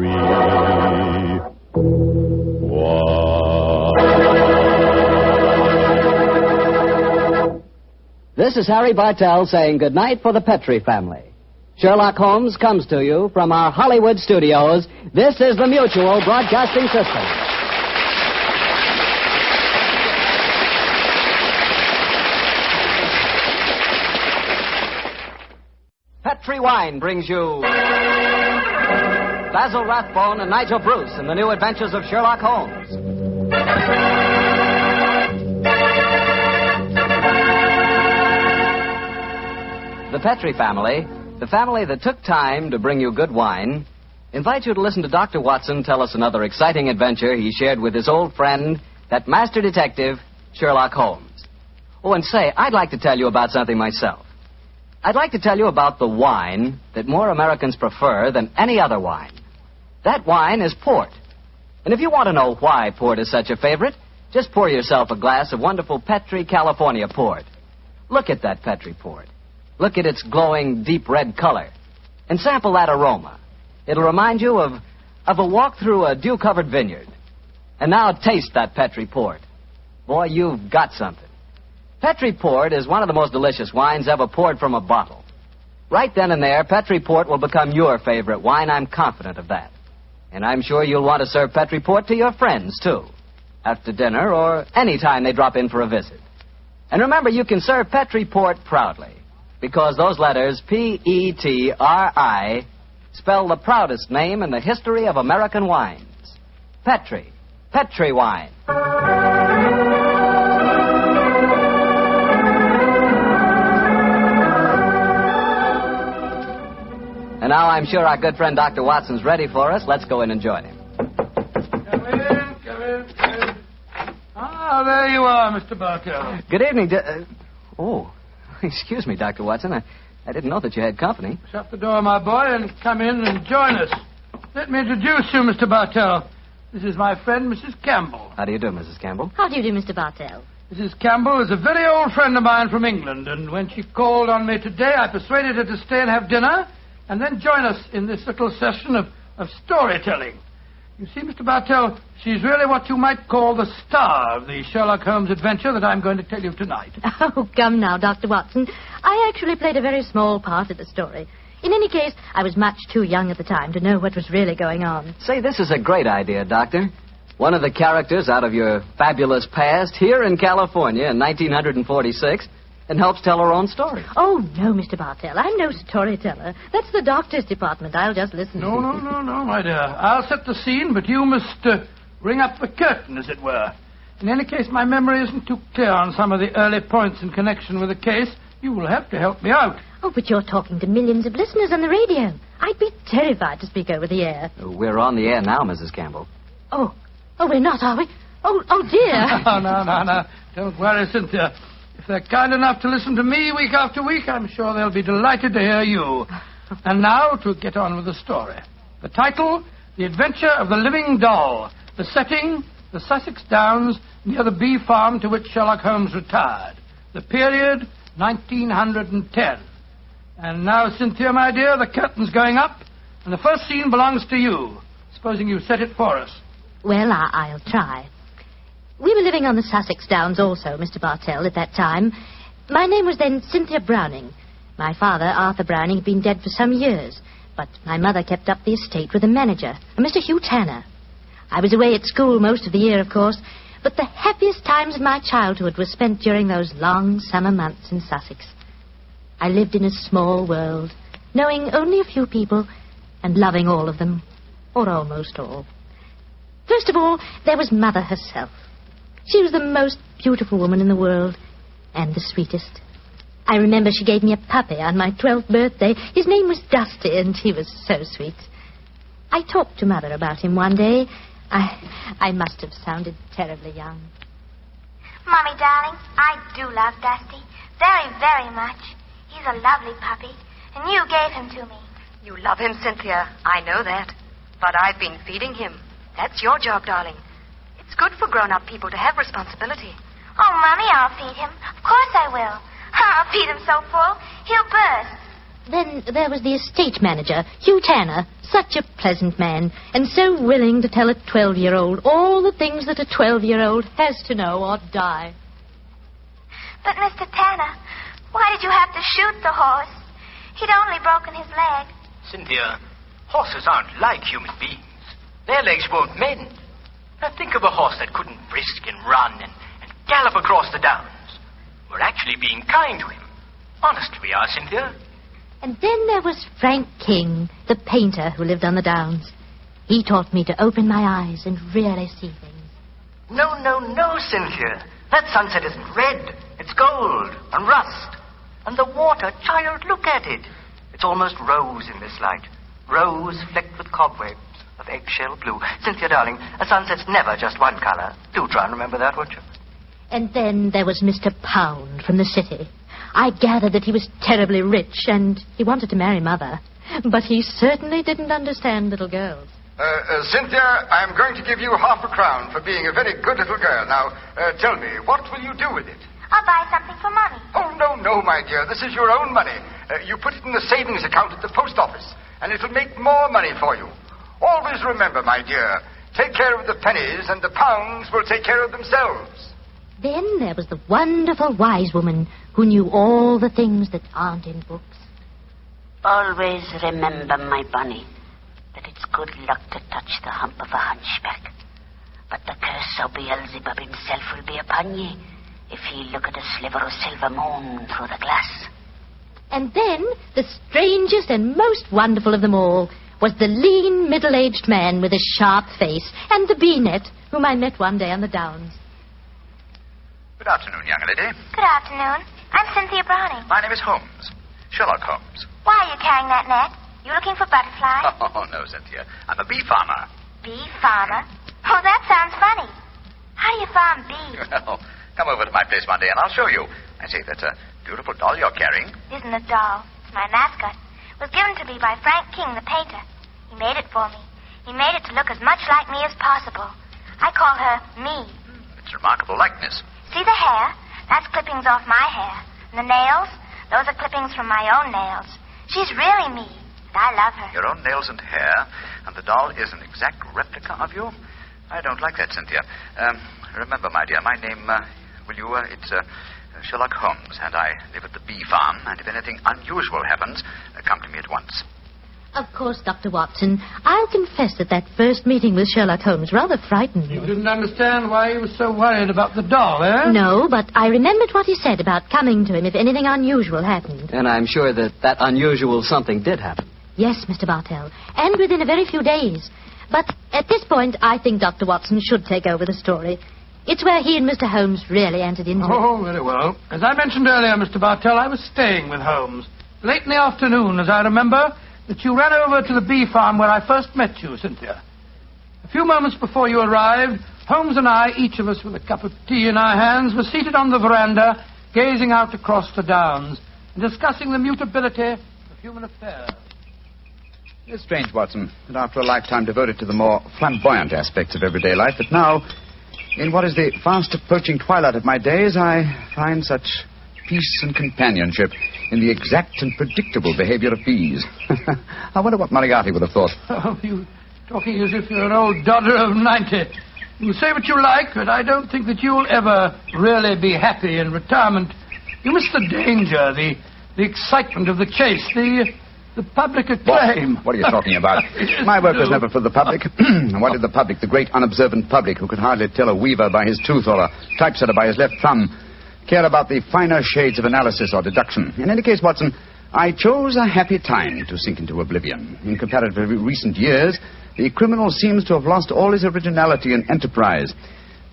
wine. This is Harry Bartell saying goodnight for the Petri family. Sherlock Holmes comes to you from our Hollywood studios. This is the Mutual Broadcasting System. Petri Wine brings you Basil Rathbone and Nigel Bruce in the new adventures of Sherlock Holmes. the Petrie family, the family that took time to bring you good wine, invite you to listen to Dr. Watson tell us another exciting adventure he shared with his old friend, that master detective, Sherlock Holmes. Oh, and say, I'd like to tell you about something myself. I'd like to tell you about the wine that more Americans prefer than any other wine. That wine is port. And if you want to know why port is such a favorite, just pour yourself a glass of wonderful Petrie California port. Look at that Petrie port. Look at its glowing, deep red color. And sample that aroma. It'll remind you of a walk through a dew-covered vineyard. And now taste that Petrie port. Boy, you've got something. Petrie port is one of the most delicious wines ever poured from a bottle. Right then and there, Petrie port will become your favorite wine. I'm confident of that. And I'm sure you'll want to serve Petrie port to your friends, too. After dinner or any time they drop in for a visit. And remember, you can serve Petrie port proudly. Because those letters, P-E-T-R-I, spell the proudest name in the history of American wines. Petrie. Petrie wine. And now I'm sure our good friend Dr. Watson's ready for us. Let's go in and join him. Come in. Ah, there you are, Mr. Bartell. Good evening. Excuse me, Dr. Watson. I didn't know that you had company. Shut the door, my boy, and come in and join us. Let me introduce you, Mr. Bartell. This is my friend, Mrs. Campbell. How do you do, Mrs. Campbell? How do you do, Mr. Bartell? Mrs. Campbell is a very old friend of mine from England, and when she called on me today, I persuaded her to stay and have dinner, and then join us in this little session of storytelling. You see, Mr. Bartell, she's really what you might call the star of the Sherlock Holmes adventure that I'm going to tell you tonight. Oh, come now, Dr. Watson. I actually played a very small part in the story. In any case, I was much too young at the time to know what was really going on. Say, this is a great idea, Doctor. One of the characters out of your fabulous past here in California in 1946 and helps tell her own story. Oh, no, Mr. Bartell. I'm no storyteller. That's the doctor's department. I'll just listen. No, my dear. I'll set the scene, but you must ring up the curtain, as it were. In any case, my memory isn't too clear on some of the early points in connection with the case. You will have to help me out. Oh, but you're talking to millions of listeners on the radio. I'd be terrified to speak over the air. We're on the air now, Mrs. Campbell. Oh, we're not, are we? Oh, dear. No. Don't worry, Cynthia. If they're kind enough to listen to me week after week, I'm sure they'll be delighted to hear you. And now to get on with the story. The title, The Adventure of the Living Doll. The setting, the Sussex Downs, near the bee farm to which Sherlock Holmes retired. The period, 1910. And now, Cynthia, my dear, the curtain's going up, and the first scene belongs to you. Supposing you set it for us. Well, I'll try. We were living on the Sussex Downs also, Mr. Bartell, at that time. My name was then Cynthia Browning. My father, Arthur Browning, had been dead for some years, but my mother kept up the estate with a manager, a Mr. Hugh Tanner. I was away at school most of the year, of course, but the happiest times of my childhood were spent during those long summer months in Sussex. I lived in a small world, knowing only a few people and loving all of them, or almost all. First of all, there was Mother herself. She was the most beautiful woman in the world, and the sweetest. I remember she gave me a puppy on my 12th birthday. His name was Dusty, and he was so sweet. I talked to Mother about him one day. I must have sounded terribly young. Mommy, darling, I do love Dusty. Very, very much. He's a lovely puppy, and you gave him to me. You love him, Cynthia. I know that. But I've been feeding him. That's your job, darling. It's good for grown-up people to have responsibility. Oh, Mommy, I'll feed him. Of course I will. I'll feed him so full, he'll burst. Then there was the estate manager, Hugh Tanner, such a pleasant man, and so willing to tell a 12-year-old all the things that a 12-year-old has to know or die. But, Mr. Tanner, why did you have to shoot the horse? He'd only broken his leg. Cynthia, horses aren't like human beings. Their legs won't mend. Now think of a horse that couldn't brisk and run and gallop across the downs. We're actually being kind to him. Honest we are, Cynthia. And then there was Frank King, the painter who lived on the downs. He taught me to open my eyes and really see things. No, Cynthia. That sunset isn't red. It's gold and rust. And the water, child, look at it. It's almost rose in this light. Rose flecked with cobwebs of eggshell blue. Cynthia, darling, a sunset's never just one color. Do try and remember that, won't you? And then there was Mr. Pound from the city. I gathered that he was terribly rich and he wanted to marry Mother. But he certainly didn't understand little girls. Cynthia, I'm going to give you £50 for being a very good little girl. Now, tell me, what will you do with it? I'll buy something for Mommy. Oh, no, my dear. This is your own money. You put it in the savings account at the post office, and it'll make more money for you. Always remember, my dear, take care of the pennies, and the pounds will take care of themselves. Then there was the wonderful wise woman who knew all the things that aren't in books. Always remember, my bunny, that it's good luck to touch the hump of a hunchback. But the curse of Beelzebub himself will be upon ye if he look at a sliver of silver moon through the glass. And then, the strangest and most wonderful of them all was the lean, middle-aged man with a sharp face and the bee-net whom I met one day on the Downs. Good afternoon, young lady. Good afternoon. I'm Cynthia Browning. My name is Holmes. Sherlock Holmes. Why are you carrying that net? You looking for butterflies? Oh, no, Cynthia. I'm a bee farmer. Bee farmer? Oh, that sounds funny. How do you farm bees? Well, come over to my place one day and I'll show you. I say, that's a beautiful doll you're carrying. It isn't a doll. It's my mascot. It was given to me by Frank King, the painter. He made it for me. He made it to look as much like me as possible. I call her Me. It's a remarkable likeness. See the hair? That's clippings off my hair. And the nails? Those are clippings from my own nails. She's really me, and I love her. Your own nails and hair, and the doll is an exact replica of you? I don't like that, Cynthia. Remember, my dear, my name, it's Sherlock Holmes, and I live at the bee farm, and if anything unusual happens, come to me at once. Of course, Dr. Watson, I'll confess that first meeting with Sherlock Holmes rather frightened me. You didn't understand why he was so worried about the doll, eh? No, but I remembered what he said about coming to him if anything unusual happened. And I'm sure that unusual something did happen. Yes, Mr. Bartell, and within a very few days. But at this point, I think Dr. Watson should take over the story. It's where he and Mr. Holmes really entered into it. Oh, very well. As I mentioned earlier, Mr. Bartell, I was staying with Holmes. Late in the afternoon, as I remember, that you ran over to the bee farm where I first met you, Cynthia. A few moments before you arrived, Holmes and I, each of us with a cup of tea in our hands, were seated on the veranda, gazing out across the downs and discussing the mutability of human affairs. It's strange, Watson, that after a lifetime devoted to the more flamboyant aspects of everyday life, that now, in what is the fast approaching twilight of my days, I find such peace and companionship in the exact and predictable behavior of bees. I wonder what Moriarty would have thought. Oh, you talking as if you're an old dodder of 90. You say what you like, but I don't think that you'll ever really be happy in retirement. You miss the danger, the excitement of the chase, the public acclaim. What are you talking about? My work was never for the public. What did the public, the great unobservant public, who could hardly tell a weaver by his tooth or a typesetter by his left thumb, care about the finer shades of analysis or deduction? In any case, Watson, I chose a happy time to sink into oblivion. In comparatively recent years, the criminal seems to have lost all his originality and enterprise.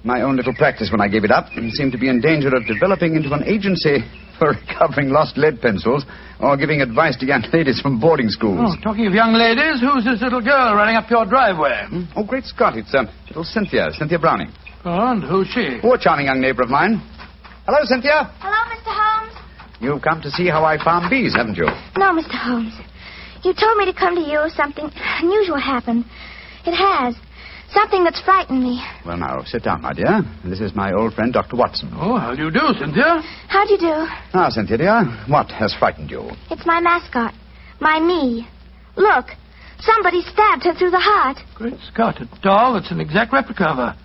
My own little practice, when I gave it up, seemed to be in danger of developing into an agency for recovering lost lead pencils or giving advice to young ladies from boarding schools. Oh, talking of young ladies, who's this little girl running up your driveway? Oh, great Scott, it's little Cynthia Browning. Oh, and who's she? Oh, a charming young neighbor of mine. Hello, Cynthia. Hello, Mr. Holmes. You've come to see how I farm bees, haven't you? No, Mr. Holmes. You told me to come to you if something unusual happened. It has. Something that's frightened me. Well, now, sit down, my dear. This is my old friend, Dr. Watson. Oh, how do you do, Cynthia? How do you do? Now, Cynthia, dear, what has frightened you? It's my mascot. My Me. Look. Somebody stabbed her through the heart. Great Scott, a doll that's an exact replica of her.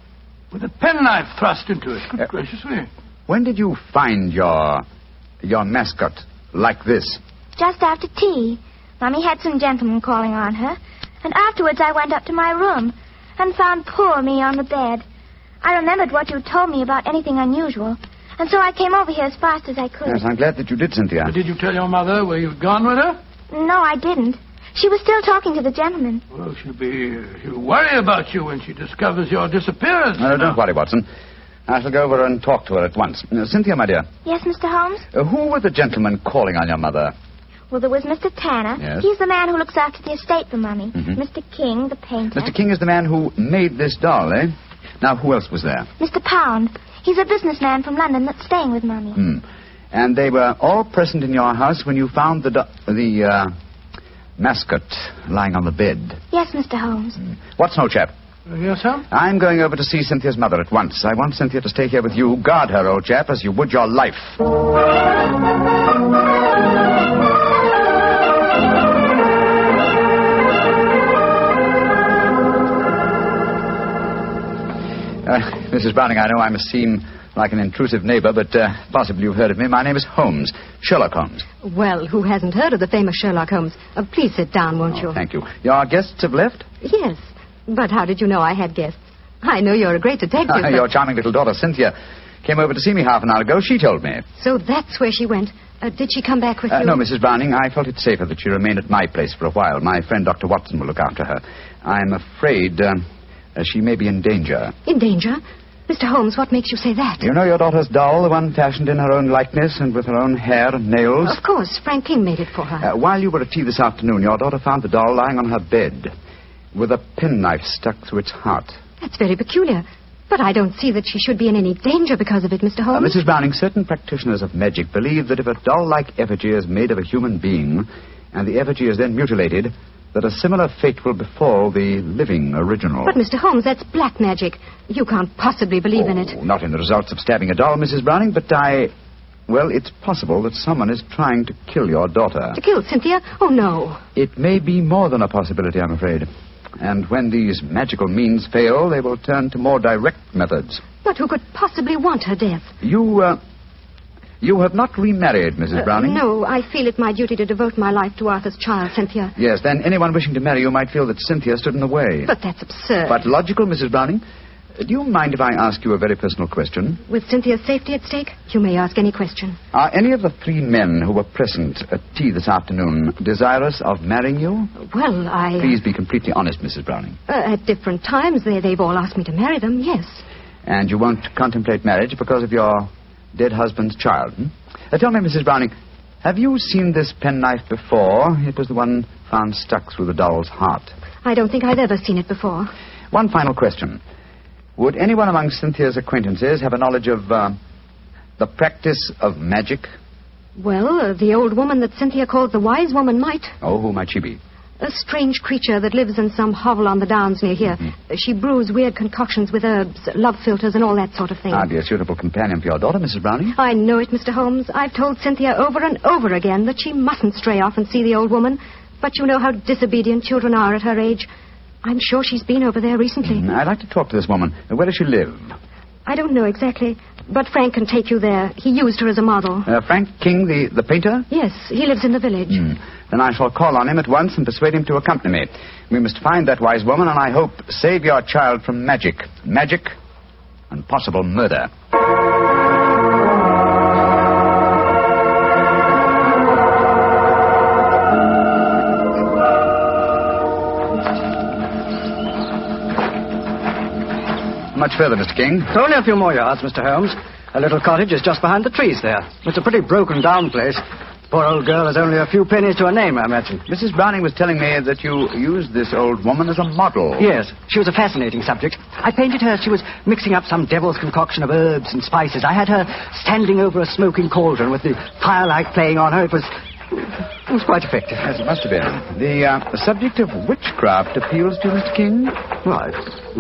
With a penknife thrust into it. Good gracious me. When did you find your mascot like this? Just after tea. Mommy had some gentlemen calling on her. And afterwards I went up to my room and found poor Me on the bed. I remembered what you told me about anything unusual. And so I came over here as fast as I could. Yes, I'm glad that you did, Cynthia. But did you tell your mother where you'd gone with her? No, I didn't. She was still talking to the gentleman. Well, she'll worry about you when she discovers your disappearance. No, don't worry, Watson. I shall go over and talk to her at once. Cynthia, my dear. Yes, Mr. Holmes? Who were the gentlemen calling on your mother? Well, there was Mr. Tanner. Yes. He's the man who looks after the estate for Mummy. Mhm. Mr. King, the painter. Mr. King is the man who made this doll, eh? Now, who else was there? Mr. Pound. He's a businessman from London that's staying with Mummy. And they were all present in your house when you found the mascot lying on the bed. Yes, Mr. Holmes. Watson, old chap. Yes, sir? I'm going over to see Cynthia's mother at once. I want Cynthia to stay here with you. Guard her, old chap, as you would your life. Mrs. Browning, I know I must seem like an intrusive neighbor, but possibly you've heard of me. My name is Holmes, Sherlock Holmes. Well, who hasn't heard of the famous Sherlock Holmes? Please sit down, won't you? Thank you. Your guests have left? Yes. But how did you know I had guests? I know you're a great detective. But... Your charming little daughter, Cynthia, came over to see me half an hour ago. She told me. So that's where she went. Did she come back with you? No, Mrs. Browning. I felt it safer that she remained at my place for a while. My friend Dr. Watson will look after her. I'm afraid she may be in danger. In danger? Mr. Holmes, what makes you say that? You know your daughter's doll, the one fashioned in her own likeness and with her own hair and nails? Of course. Frank King made it for her. While you were at tea this afternoon, your daughter found the doll lying on her bed with a penknife stuck through its heart. That's very peculiar. But I don't see that she should be in any danger because of it, Mr. Holmes. Mrs. Browning, certain practitioners of magic believe that if a doll-like effigy is made of a human being and the effigy is then mutilated, that a similar fate will befall the living original. But, Mr. Holmes, that's black magic. You can't possibly believe in it. Not in the results of stabbing a doll, Mrs. Browning, but well, it's possible that someone is trying to kill your daughter. To kill Cynthia? Oh, no. It may be more than a possibility, I'm afraid. And when these magical means fail, they will turn to more direct methods. But who could possibly want her death? You have not remarried, Mrs. Browning? No, I feel it my duty to devote my life to Arthur's child, Cynthia. Yes, then anyone wishing to marry you might feel that Cynthia stood in the way. But that's absurd. But logical, Mrs. Browning. Do you mind if I ask you a very personal question? With Cynthia's safety at stake, you may ask any question. Are any of the three men who were present at tea this afternoon desirous of marrying you? Well, Please be completely honest, Mrs. Browning. At different times, they've all asked me to marry them, yes. And you won't contemplate marriage because of your dead husband's child, Tell me, Mrs. Browning, have you seen this penknife before? It was the one found stuck through the doll's heart. I don't think I've ever seen it before. One final question. Would anyone among Cynthia's acquaintances have a knowledge of the practice of magic? Well, the old woman that Cynthia called the wise woman might. Oh, who might she be? A strange creature that lives in some hovel on the downs near here. Mm-hmm. She brews weird concoctions with herbs, love philters, and all that sort of thing. I'd be a suitable companion for your daughter, Mrs. Browning. I know it, Mr. Holmes. I've told Cynthia over and over again that she mustn't stray off and see the old woman. But you know how disobedient children are at her age. I'm sure she's been over there recently. I'd like to talk to this woman. Where does she live? I don't know exactly, but Frank can take you there. He used her as a model. Frank King, the painter? Yes, he lives in the village. Then I shall call on him at once and persuade him to accompany me. We must find that wise woman and, I hope, save your child from magic. Magic and possible murder. Much further, Mr. King? Only a few more yards, Mr. Holmes. A little cottage is just behind the trees there. It's a pretty broken-down place. Poor old girl has only a few pennies to her name, I imagine. Mrs. Browning was telling me that you used this old woman as a model. Yes, she was a fascinating subject. I painted her as she was mixing up some devil's concoction of herbs and spices. I had her standing over a smoking cauldron with the firelight playing on her. It was quite effective. Yes, it must have been. The subject of witchcraft appeals to you, Mr. King? Well,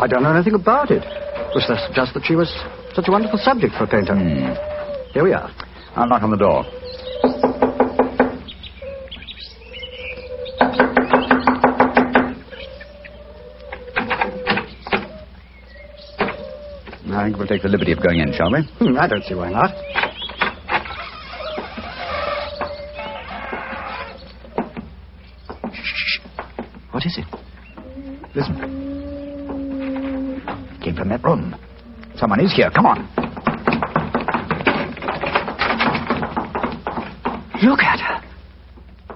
I don't know anything about it. It was just that she was such a wonderful subject for a painter. Here we are. I'll knock on the door. I think we'll take the liberty of going in, shall we? I don't see why not. Shh. What is it? Listen. It came from that room. Someone is here. Come on. Look at her.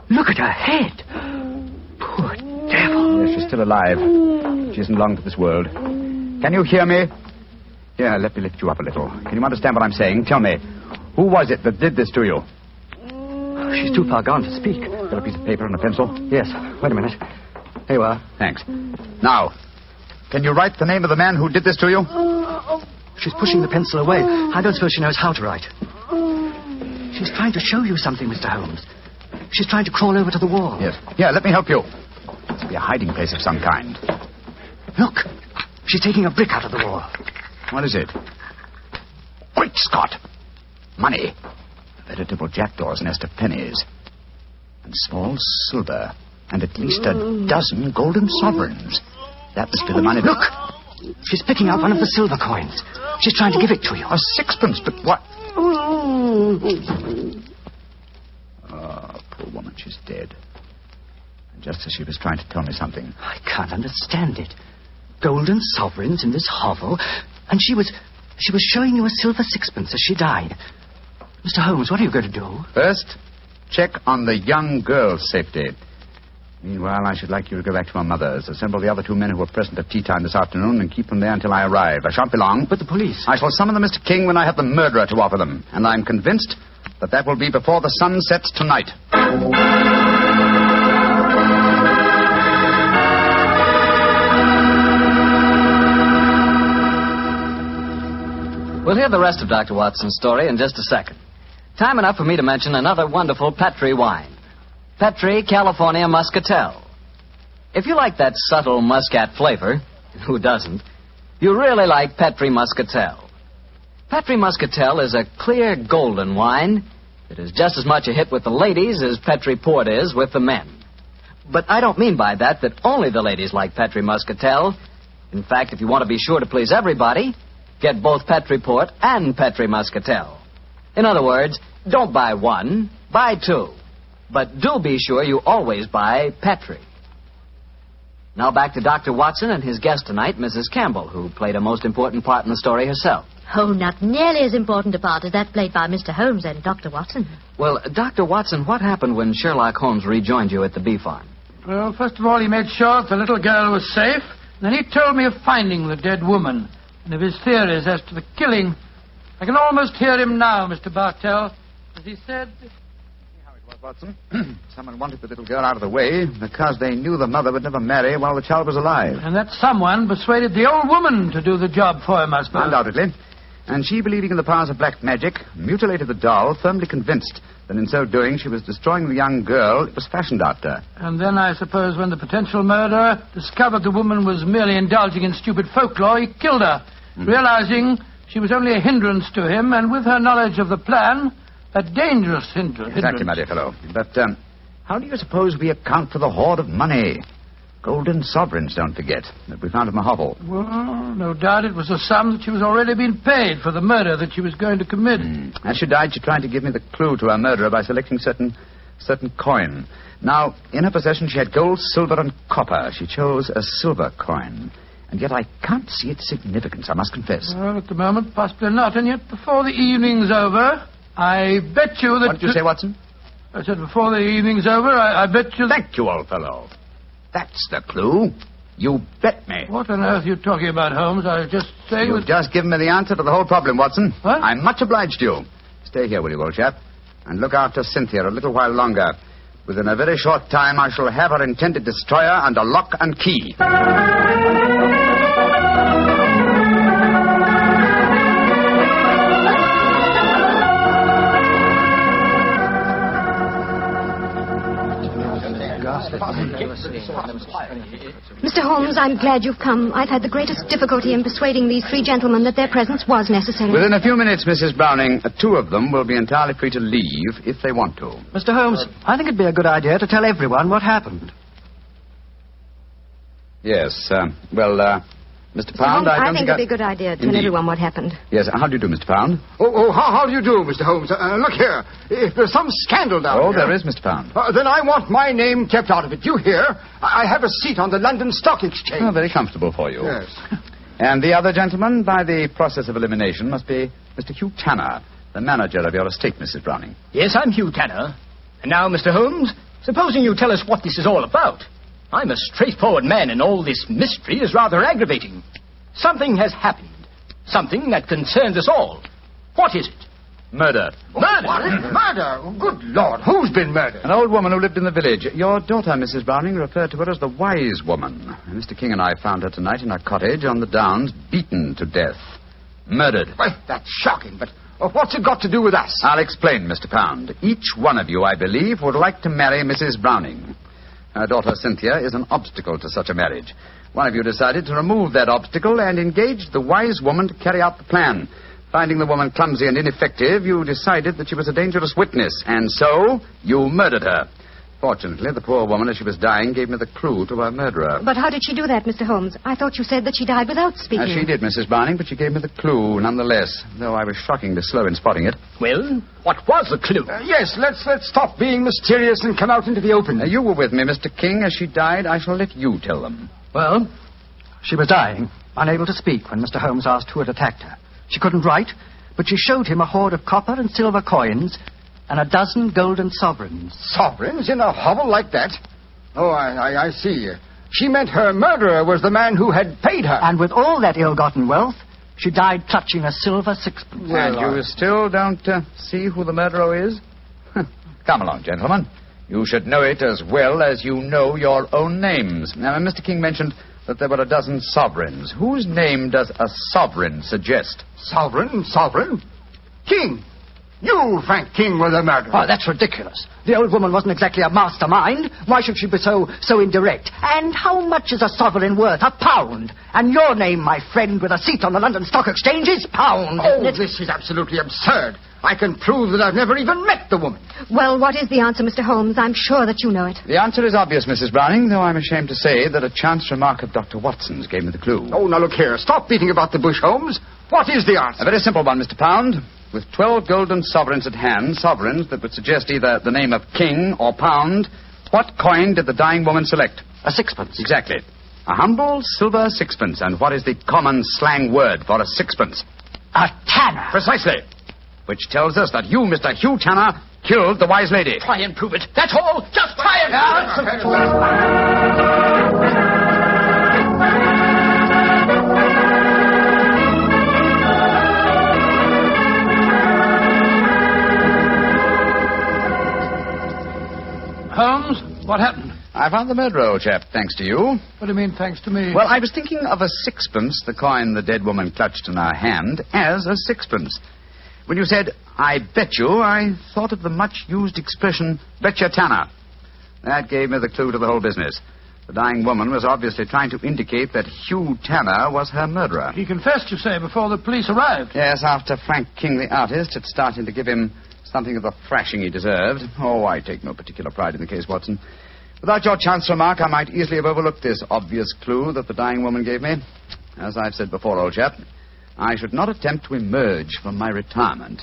Look at her head. Poor devil. Yes, she's still alive. She isn't long for this world. Can you hear me? Here, let me lift you up a little. Can you understand what I'm saying? Tell me, who was it that did this to you? She's too far gone to speak. Got a piece of paper and a pencil? Yes. Wait a minute. Here you are. Thanks. Now, can you write the name of the man who did this to you? She's pushing the pencil away. I don't suppose she knows how to write. She's trying to show you something, Mr. Holmes. She's trying to crawl over to the wall. Yes. Here, let me help you. Must be a hiding place of some kind. Look. She's taking a brick out of the wall. What is it? Great Scott! Money. A veritable jackdaw's nest of pennies. And small silver. And at least a dozen golden sovereigns. That must be the money. Look! She's picking out one of the silver coins. She's trying to give it to you. A sixpence, but what? Oh, poor woman, she's dead. And just as she was trying to tell me something. I can't understand it. Golden sovereigns in this hovel, and she was showing you a silver sixpence as she died. Mr. Holmes, what are you going to do? First, check on the young girl's safety. Meanwhile, I should like you to go back to my mother's. Assemble the other two men who were present at tea time this afternoon and keep them there until I arrive. I shan't be long. But the police... I shall summon them, Mr. King, when I have the murderer to offer them. And I'm convinced that will be before the sun sets tonight. We'll hear the rest of Dr. Watson's story in just a second. Time enough for me to mention another wonderful Petri wine. Petri California Muscatel. If you like that subtle muscat flavor, who doesn't, you really like Petri Muscatel. Petri Muscatel is a clear golden wine that is just as much a hit with the ladies as Petri Port is with the men. But I don't mean by that only the ladies like Petri Muscatel. In fact, if you want to be sure to please everybody, get both Petri Port and Petri Muscatel. In other words, don't buy one, buy two. But do be sure you always buy Petri. Now back to Dr. Watson and his guest tonight, Mrs. Campbell, who played a most important part in the story herself. Oh, not nearly as important a part as that played by Mr. Holmes and Dr. Watson. Well, Dr. Watson, what happened when Sherlock Holmes rejoined you at the bee farm? Well, first of all, he made sure that the little girl was safe. Then he told me of finding the dead woman and of his theories as to the killing. I can almost hear him now, Mr. Bartell, as he said... Watson. Someone wanted the little girl out of the way because they knew the mother would never marry while the child was alive. And that someone persuaded the old woman to do the job for him, I suppose. Undoubtedly. And she, believing in the powers of black magic, mutilated the doll, firmly convinced that in so doing she was destroying the young girl it was fashioned after. And then, I suppose, when the potential murderer discovered the woman was merely indulging in stupid folklore, he killed her, realizing she was only a hindrance to him, and with her knowledge of the plan... a dangerous hindrance. Exactly, my dear fellow. But how do you suppose we account for the hoard of money? Golden sovereigns, don't forget, that we found in the hovel. Well, no doubt it was a sum that she was already being paid for the murder that she was going to commit. As she died, she tried to give me the clue to her murderer by selecting certain coin. Now, in her possession, she had gold, silver, and copper. She chose a silver coin. And yet I can't see its significance, I must confess. Well, at the moment, possibly not. And yet, before the evening's over... I bet you that... What did you say, Watson? I said before the evening's over, I bet you... Thank you, old fellow. That's the clue. You bet me. What on earth are you talking about, Holmes? I was just saying... You've just given me the answer to the whole problem, Watson. What? I'm much obliged to you. Stay here, will you, old chap? And look after Cynthia a little while longer. Within a very short time, I shall have her intended destroyer under lock and key. Mr. Holmes, I'm glad you've come. I've had the greatest difficulty in persuading these three gentlemen that their presence was necessary. Within a few minutes, Mrs. Browning, two of them will be entirely free to leave if they want to. Mr. Holmes, I think it'd be a good idea to tell everyone what happened. Yes, Mr. Pound, I think it'd be a good idea to tell everyone what happened. Yes, how do you do, Mr. Pound? How do you do, Mr. Holmes? Look here. If there's some scandal down here... Oh, there is, Mr. Pound. Then I want my name kept out of it. You hear? I have a seat on the London Stock Exchange. Oh, very comfortable for you. Yes. And the other gentleman, by the process of elimination, must be Mr. Hugh Tanner, the manager of your estate, Mrs. Browning. Yes, I'm Hugh Tanner. And now, Mr. Holmes, supposing you tell us what this is all about. I'm a straightforward man, and all this mystery is rather aggravating. Something has happened. Something that concerns us all. What is it? Murder. Murder? What? Murder? Good Lord, who's been murdered? An old woman who lived in the village. Your daughter, Mrs. Browning, referred to her as the wise woman. Mr. King and I found her tonight in her cottage on the downs, beaten to death. Murdered. Well, that's shocking, but what's it got to do with us? I'll explain, Mr. Pound. Each one of you, I believe, would like to marry Mrs. Browning. Her daughter, Cynthia, is an obstacle to such a marriage. One of you decided to remove that obstacle and engaged the wise woman to carry out the plan. Finding the woman clumsy and ineffective, you decided that she was a dangerous witness, and so you murdered her. Fortunately, the poor woman, as she was dying, gave me the clue to her murderer. But how did she do that, Mr. Holmes? I thought you said that she died without speaking. She did, Mrs. Browning, but she gave me the clue nonetheless, though I was shockingly slow in spotting it. Well, what was the clue? Yes, let's stop being mysterious and come out into the open. You were with me, Mr. King. As she died, I shall let you tell them. Well, she was dying, unable to speak when Mr. Holmes asked who had attacked her. She couldn't write, but she showed him a hoard of copper and silver coins and a dozen golden sovereigns. Sovereigns in a hovel like that? Oh, I see. She meant her murderer was the man who had paid her. And with all that ill-gotten wealth, she died clutching a silver sixpence. And you still don't see who the murderer is? Come along, gentlemen. You should know it as well as you know your own names. Now, Mr. King mentioned that there were a dozen sovereigns. Whose name does a sovereign suggest? Sovereign? King! You, Frank King, were the murderer. Oh, that's ridiculous. The old woman wasn't exactly a mastermind. Why should she be so indirect? And how much is a sovereign worth? £1. And your name, my friend, with a seat on the London Stock Exchange, is Pound. Oh, this is absolutely absurd. I can prove that I've never even met the woman. Well, what is the answer, Mr. Holmes? I'm sure that you know it. The answer is obvious, Mrs. Browning, though I'm ashamed to say that a chance remark of Dr. Watson's gave me the clue. Oh, now look here. Stop beating about the bush, Holmes. What is the answer? A very simple one, Mr. Pound. With 12 golden sovereigns at hand, sovereigns that would suggest either the name of King or Pound, what coin did the dying woman select? A sixpence. Exactly. A humble silver sixpence. And what is the common slang word for a sixpence? A tanner. Precisely. Which tells us that you, Mr. Hugh Tanner, killed the wise lady. Try and prove it. That's all. Just try and prove it. Holmes, what happened? I found the murderer, old chap, thanks to you. What do you mean, thanks to me? Well, I was thinking of a sixpence, the coin the dead woman clutched in her hand, as a sixpence. When you said, I bet you, I thought of the much-used expression, betcha Tanner. That gave me the clue to the whole business. The dying woman was obviously trying to indicate that Hugh Tanner was her murderer. He confessed, you say, before the police arrived. Yes, after Frank King, the artist, had started to give him something of the thrashing he deserved. Oh, I take no particular pride in the case, Watson. Without your chance remark, I might easily have overlooked this obvious clue that the dying woman gave me. As I've said before, old chap, I should not attempt to emerge from my retirement.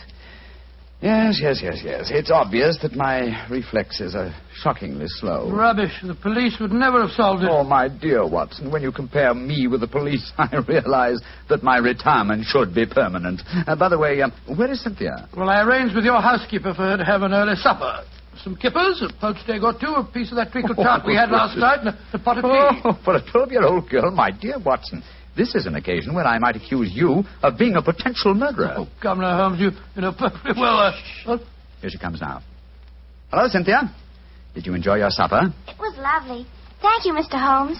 Yes. It's obvious that my reflexes are shockingly slow. Rubbish. The police would never have solved it. Oh, my dear Watson, when you compare me with the police, I realize that my retirement should be permanent. By the way, where is Cynthia? Well, I arranged with your housekeeper for her to have an early supper. Some kippers, a poached egg or two, a piece of that treacle tart we had last night, and a pot of tea. Oh, for a 12-year-old girl, my dear Watson, this is an occasion when I might accuse you of being a potential murderer. Oh, come now, Holmes, you know perfectly well. Here she comes now. Hello, Cynthia. Did you enjoy your supper? It was lovely. Thank you, Mr. Holmes.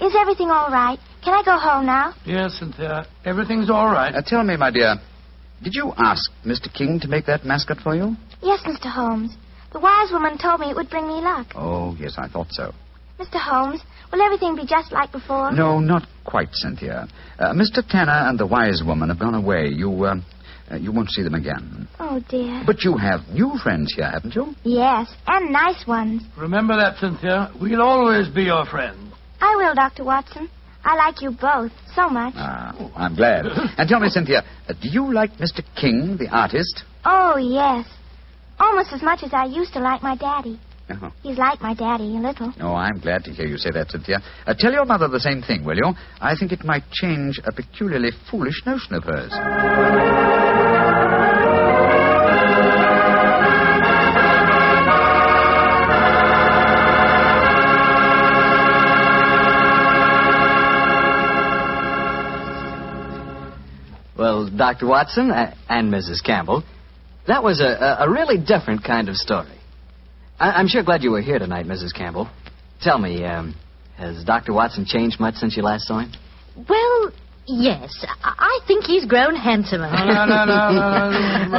Is everything all right? Can I go home now? Yes, Cynthia. Everything's all right. Tell me, my dear, did you ask Mr. King to make that mascot for you? Yes, Mr. Holmes. The wise woman told me it would bring me luck. Oh, yes, I thought so. Mr. Holmes, will everything be just like before? No, not quite, Cynthia. Mr. Tanner and the wise woman have gone away. You won't see them again. Oh, dear. But you have new friends here, haven't you? Yes, and nice ones. Remember that, Cynthia. We'll always be your friends. I will, Dr. Watson. I like you both so much. Ah, I'm glad. And tell me, Cynthia, do you like Mr. King, the artist? Oh, yes. Almost as much as I used to like my daddy. Uh-huh. He's like my daddy, a little. Oh, I'm glad to hear you say that, Cynthia. Tell your mother the same thing, will you? I think it might change a peculiarly foolish notion of hers. Dr. Watson and Mrs. Campbell. That was a really different kind of story. I'm sure glad you were here tonight, Mrs. Campbell. Tell me, has Dr. Watson changed much since you last saw him? Well, yes. I think he's grown handsomer. No.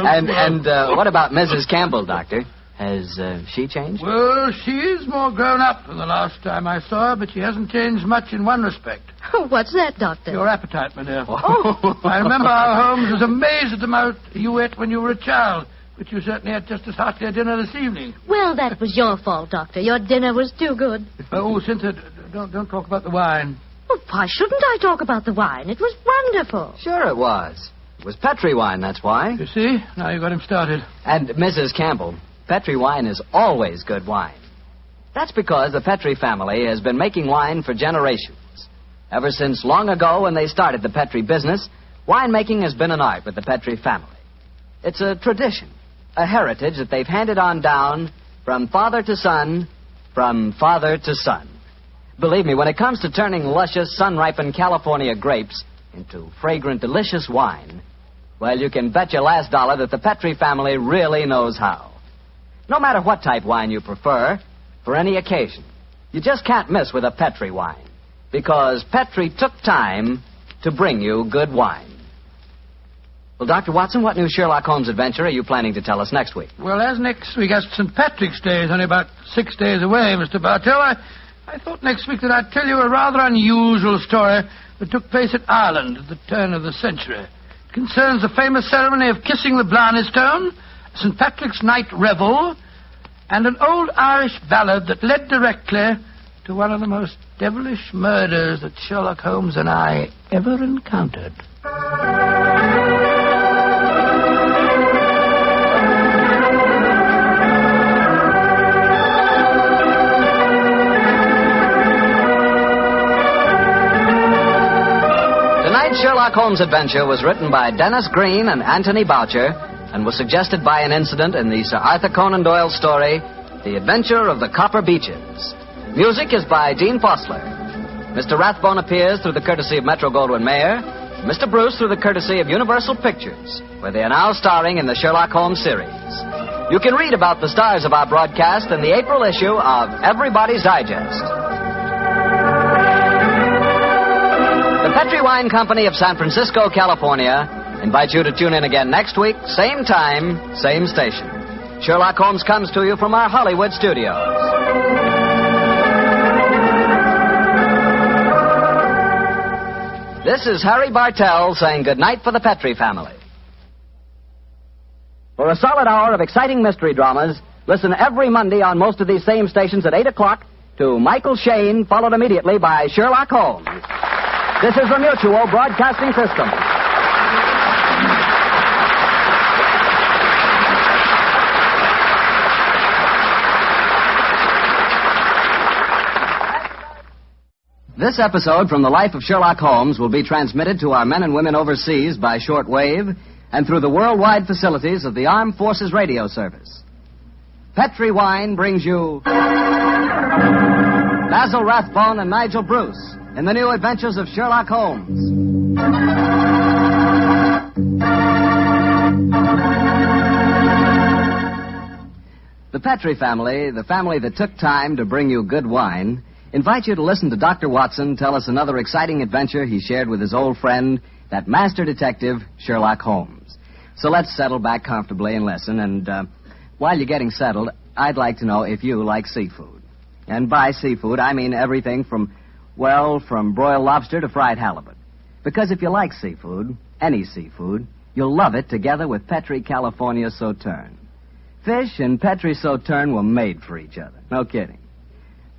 And what about Mrs. Campbell, Doctor? Has she changed? Well, she is more grown up than the last time I saw her, but she hasn't changed much in one respect. What's that, Doctor? Your appetite, my dear. Oh. I remember how Holmes was amazed at the amount you ate when you were a child, but you certainly had just as hearty a dinner this evening. Well, that was your fault, Doctor. Your dinner was too good. Oh, Cynthia, don't talk about the wine. Well, why shouldn't I talk about the wine? It was wonderful. Sure it was. It was Petri wine, that's why. You see? Now you got him started. And Mrs. Campbell, Petri wine is always good wine. That's because the Petri family has been making wine for generations. Ever since long ago when they started the Petri business, winemaking has been an art with the Petri family. It's a tradition, a heritage that they've handed on down from father to son, from father to son. Believe me, when it comes to turning luscious, sun-ripened California grapes into fragrant, delicious wine, well, you can bet your last dollar that the Petri family really knows how. No matter what type wine you prefer, for any occasion, you just can't miss with a Petri wine, because Petri took time to bring you good wine. Well, Dr. Watson, what new Sherlock Holmes adventure are you planning to tell us next week? Well, as next week, as St. Patrick's Day is only about 6 days away, Mr. Bartell, I thought next week that I'd tell you a rather unusual story that took place in Ireland at the turn of the century. It concerns the famous ceremony of kissing the Blarney Stone, St. Patrick's Night Revel, and an old Irish ballad that led directly to one of the most devilish murders that Sherlock Holmes and I ever encountered. Tonight's Sherlock Holmes adventure was written by Dennis Green and Anthony Boucher and was suggested by an incident in the Sir Arthur Conan Doyle story, The Adventure of the Copper Beeches. Music is by Dean Fossler. Mr. Rathbone appears through the courtesy of Metro-Goldwyn-Mayer, Mr. Bruce through the courtesy of Universal Pictures, where they are now starring in the Sherlock Holmes series. You can read about the stars of our broadcast in the April issue of Everybody's Digest. The Petri Wine Company of San Francisco, California, invites you to tune in again next week, same time, same station. Sherlock Holmes comes to you from our Hollywood studios. This is Harry Bartell saying goodnight for the Petri family. For a solid hour of exciting mystery dramas, listen every Monday on most of these same stations at 8 o'clock to Michael Shayne, followed immediately by Sherlock Holmes. This is the Mutual Broadcasting System. This episode from the life of Sherlock Holmes will be transmitted to our men and women overseas by shortwave and through the worldwide facilities of the Armed Forces Radio Service. Petri Wine brings you Basil Rathbone and Nigel Bruce in the new adventures of Sherlock Holmes. The Petri family, the family that took time to bring you good wine, invite you to listen to Dr. Watson tell us another exciting adventure he shared with his old friend, that master detective, Sherlock Holmes. So let's settle back comfortably and listen, and while you're getting settled, I'd like to know if you like seafood. And by seafood, I mean everything from broiled lobster to fried halibut. Because if you like seafood, any seafood, you'll love it together with Petri California Sauterne. Fish and Petri Sauterne were made for each other. No kidding.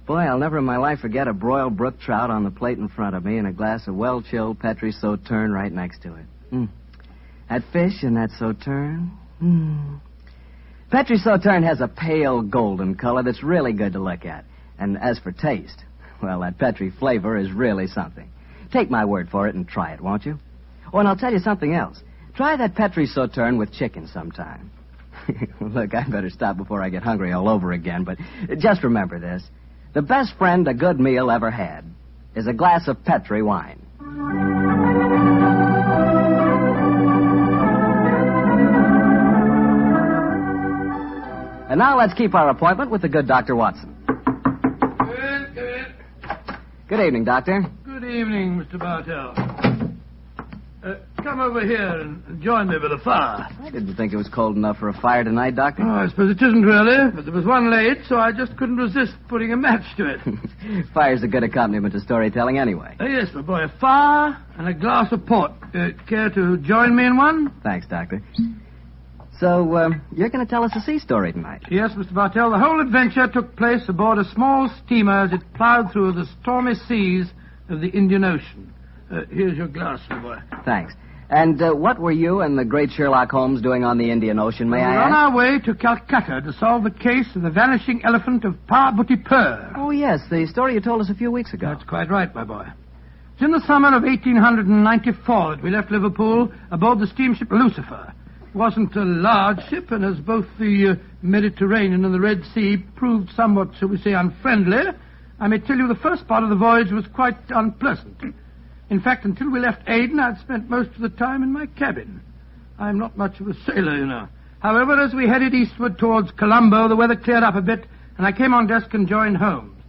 Boy, I'll never in my life forget a broiled brook trout on the plate in front of me and a glass of well-chilled Petri Sauterne right next to it. That fish and that Sauterne. Petri Sauterne has a pale golden color that's really good to look at. And as for taste, well, that Petri flavor is really something. Take my word for it and try it, won't you? Oh, and I'll tell you something else. Try that Petri Sauterne with chicken sometime. Look, I better stop before I get hungry all over again, but just remember this. The best friend a good meal ever had is a glass of Petri wine. And now let's keep our appointment with the good Dr. Watson. Come in. Good evening, Doctor. Good evening, Mr. Bartell. Come over here and join me by the fire. I didn't think it was cold enough for a fire tonight, Doctor. Oh, I suppose it isn't really, but there was one late, so I just couldn't resist putting a match to it. Fire's a good accompaniment to storytelling anyway. Yes, my boy, a fire and a glass of port. Care to join me in one? Thanks, Doctor. So, you're going to tell us a sea story tonight? Yes, Mr. Bartell. The whole adventure took place aboard a small steamer as it plowed through the stormy seas of the Indian Ocean. Here's your glass, my boy. Thanks. And what were you and the great Sherlock Holmes doing on the Indian Ocean, may I We're on ask? our way to Calcutta to solve the case of the vanishing elephant of Parbutipur. Oh, yes, the story you told us a few weeks ago. That's quite right, my boy. It's in the summer of 1894 that we left Liverpool aboard the steamship Lucifer. It wasn't a large ship, and as both the Mediterranean and the Red Sea proved somewhat, shall we say, unfriendly, I may tell you the first part of the voyage was quite unpleasant. In fact, until we left Aden, I'd spent most of the time in my cabin. I'm not much of a sailor, you know. However, as we headed eastward towards Colombo, the weather cleared up a bit, and I came on deck and joined Holmes.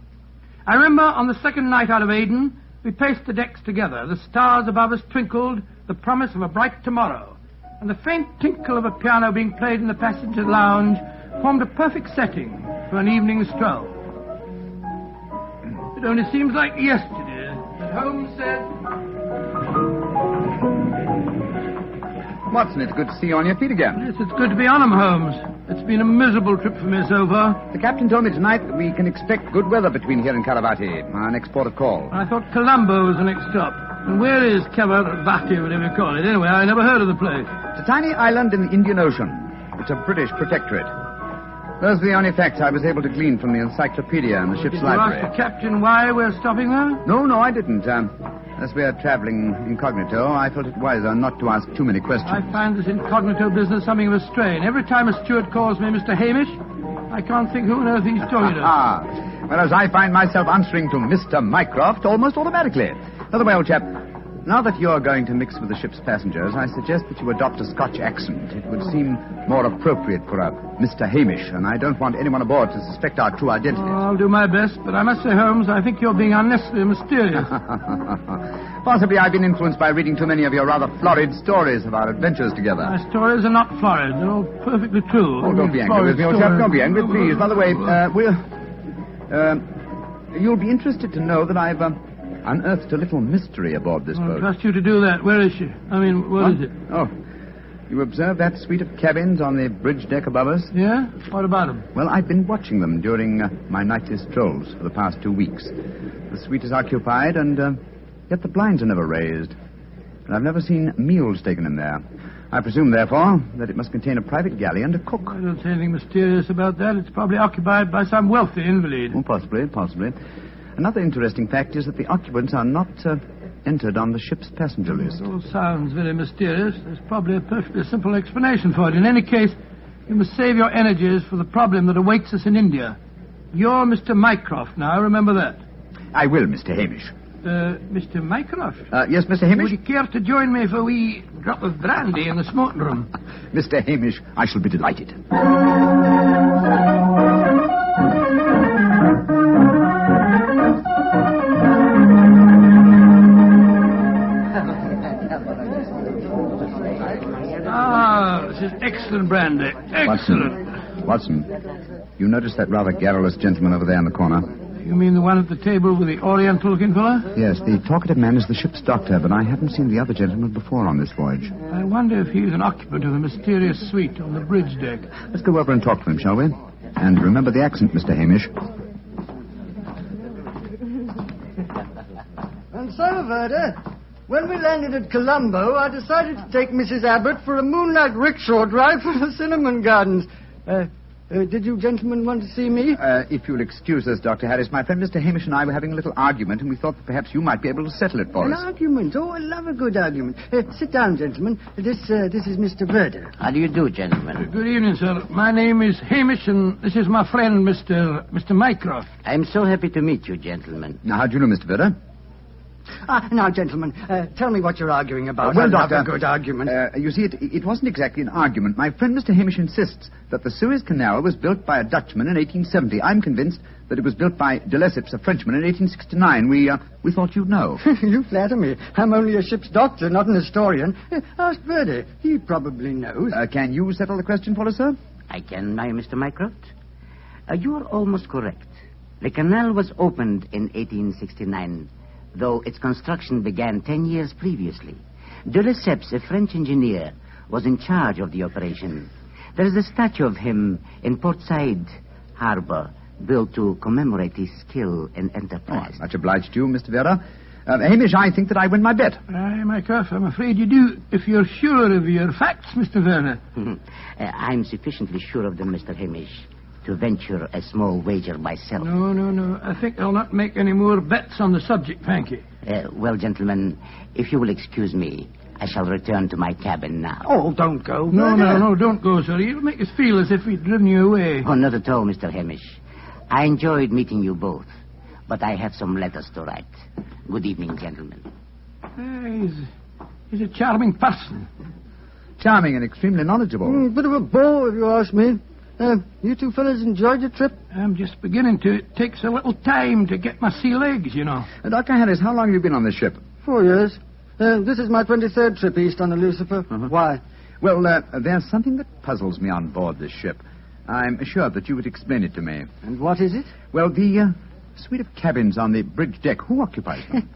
I remember on the second night out of Aden, we paced the decks together. The stars above us twinkled, the promise of a bright tomorrow, and the faint tinkle of a piano being played in the passenger lounge formed a perfect setting for an evening stroll. It only seems like yesterday that Holmes said... Watson, it's good to see you on your feet again. Yes, it's good to be on 'em, Holmes. It's been a miserable trip for me so far. The captain told me tonight that we can expect good weather between here and Karavati, our next port of call. I thought Colombo was the next stop. And where is Karavati, whatever you call it? Anyway, I never heard of the place. It's a tiny island in the Indian Ocean. It's a British protectorate. Those are the only facts I was able to glean from the encyclopedia and the ship's library. Did you ask the captain why we're stopping there? No, I didn't. As we are traveling incognito, I felt it wiser not to ask too many questions. I find this incognito business something of a strain. Every time a steward calls me Mr. Hamish, I can't think who on earth he's talking to. Whereas I find myself answering to Mr. Mycroft almost automatically. By the way, old chap, now that you're going to mix with the ship's passengers, I suggest that you adopt a Scotch accent. It would seem more appropriate for a Mr. Hamish, and I don't want anyone aboard to suspect our true identity. I'll do my best, but I must say, Holmes, I think you're being unnecessarily mysterious. Possibly I've been influenced by reading too many of your rather florid stories of our adventures together. My stories are not florid. They're all perfectly true. Oh, don't be angry with me, old chap. Don't be angry, please. By the way, you'll be interested to know that I've unearthed a little mystery aboard this boat. I trust you to do that. Where is she? I mean, what is it? Oh, you observe that suite of cabins on the bridge deck above us? Yeah? What about them? Well, I've been watching them during my nightly strolls for the past 2 weeks. The suite is occupied, and yet the blinds are never raised. And I've never seen meals taken in there. I presume, therefore, that it must contain a private galley and a cook. I don't see anything mysterious about that. It's probably occupied by some wealthy invalid. Oh, possibly. Another interesting fact is that the occupants are not entered on the ship's passenger list. It all sounds very mysterious. There's probably a perfectly simple explanation for it. In any case, you must save your energies for the problem that awaits us in India. You're Mr. Mycroft now, remember that. I will, Mr. Hamish. Mr. Mycroft? Yes, Mr. Hamish? Would you care to join me for a wee drop of brandy in the smoking room? Mr. Hamish, I shall be delighted. This is excellent brandy. Excellent. Watson, you notice that rather garrulous gentleman over there in the corner? You mean the one at the table with the oriental-looking fellow? Yes, the talkative man is the ship's doctor, but I haven't seen the other gentleman before on this voyage. I wonder if he's an occupant of the mysterious suite on the bridge deck. Let's go over and talk to him, shall we? And remember the accent, Mr. Hamish. And so, Verda, when we landed at Colombo, I decided to take Mrs. Abbott for a moonlight rickshaw drive through the cinnamon gardens. Did you gentlemen want to see me? If you'll excuse us, Dr. Harris, my friend Mr. Hamish and I were having a little argument, and we thought that perhaps you might be able to settle it for us. An argument? Oh, I love a good argument. Sit down, gentlemen. This is Mr. Verda. How do you do, gentlemen? Good evening, sir. My name is Hamish, and this is my friend, Mr. Mycroft. I'm so happy to meet you, gentlemen. Now, how do you know, Mr. Verda? Now, gentlemen, tell me what you're arguing about. Well, I'll Doctor, have a good argument. You see, it wasn't exactly an argument. My friend Mr. Hamish insists that the Suez Canal was built by a Dutchman in 1870. I'm convinced that it was built by de Lesseps, a Frenchman, in 1869. We thought you'd know. You flatter me. I'm only a ship's doctor, not an historian. Ask Verdi. He probably knows. Can you settle the question for us, sir? I can, Mr. Mycroft. You are almost correct. The canal was opened in 1869, though its construction began 10 years previously. De Lesseps, a French engineer, was in charge of the operation. There is a statue of him in Port Said Harbor, built to commemorate his skill and enterprise. Much obliged to you, Mr. Vera. Hamish, I think that I win my bet. Aye, Mycroft, I'm afraid you do, if you're sure of your facts, Mr. Werner. I'm sufficiently sure of them, Mr. Hamish, to venture a small wager myself. No. I think I'll not make any more bets on the subject, thank you. Well, gentlemen, if you will excuse me, I shall return to my cabin now. Oh, don't go. No, don't go, sir. You'll make us feel as if we'd driven you away. Oh, not at all, Mr. Hamish. I enjoyed meeting you both, but I have some letters to write. Good evening, gentlemen. He's a charming person. Charming and extremely knowledgeable. Bit of a bore, if you ask me. You two fellas enjoyed your trip? I'm just beginning to. It takes a little time to get my sea legs, you know. Dr. Harris, how long have you been on this ship? 4 years. This is my 23rd trip east on the Lucifer. Why? Well, there's something that puzzles me on board this ship. I'm sure that you would explain it to me. And what is it? Well, the suite of cabins on the bridge deck. Who occupies them?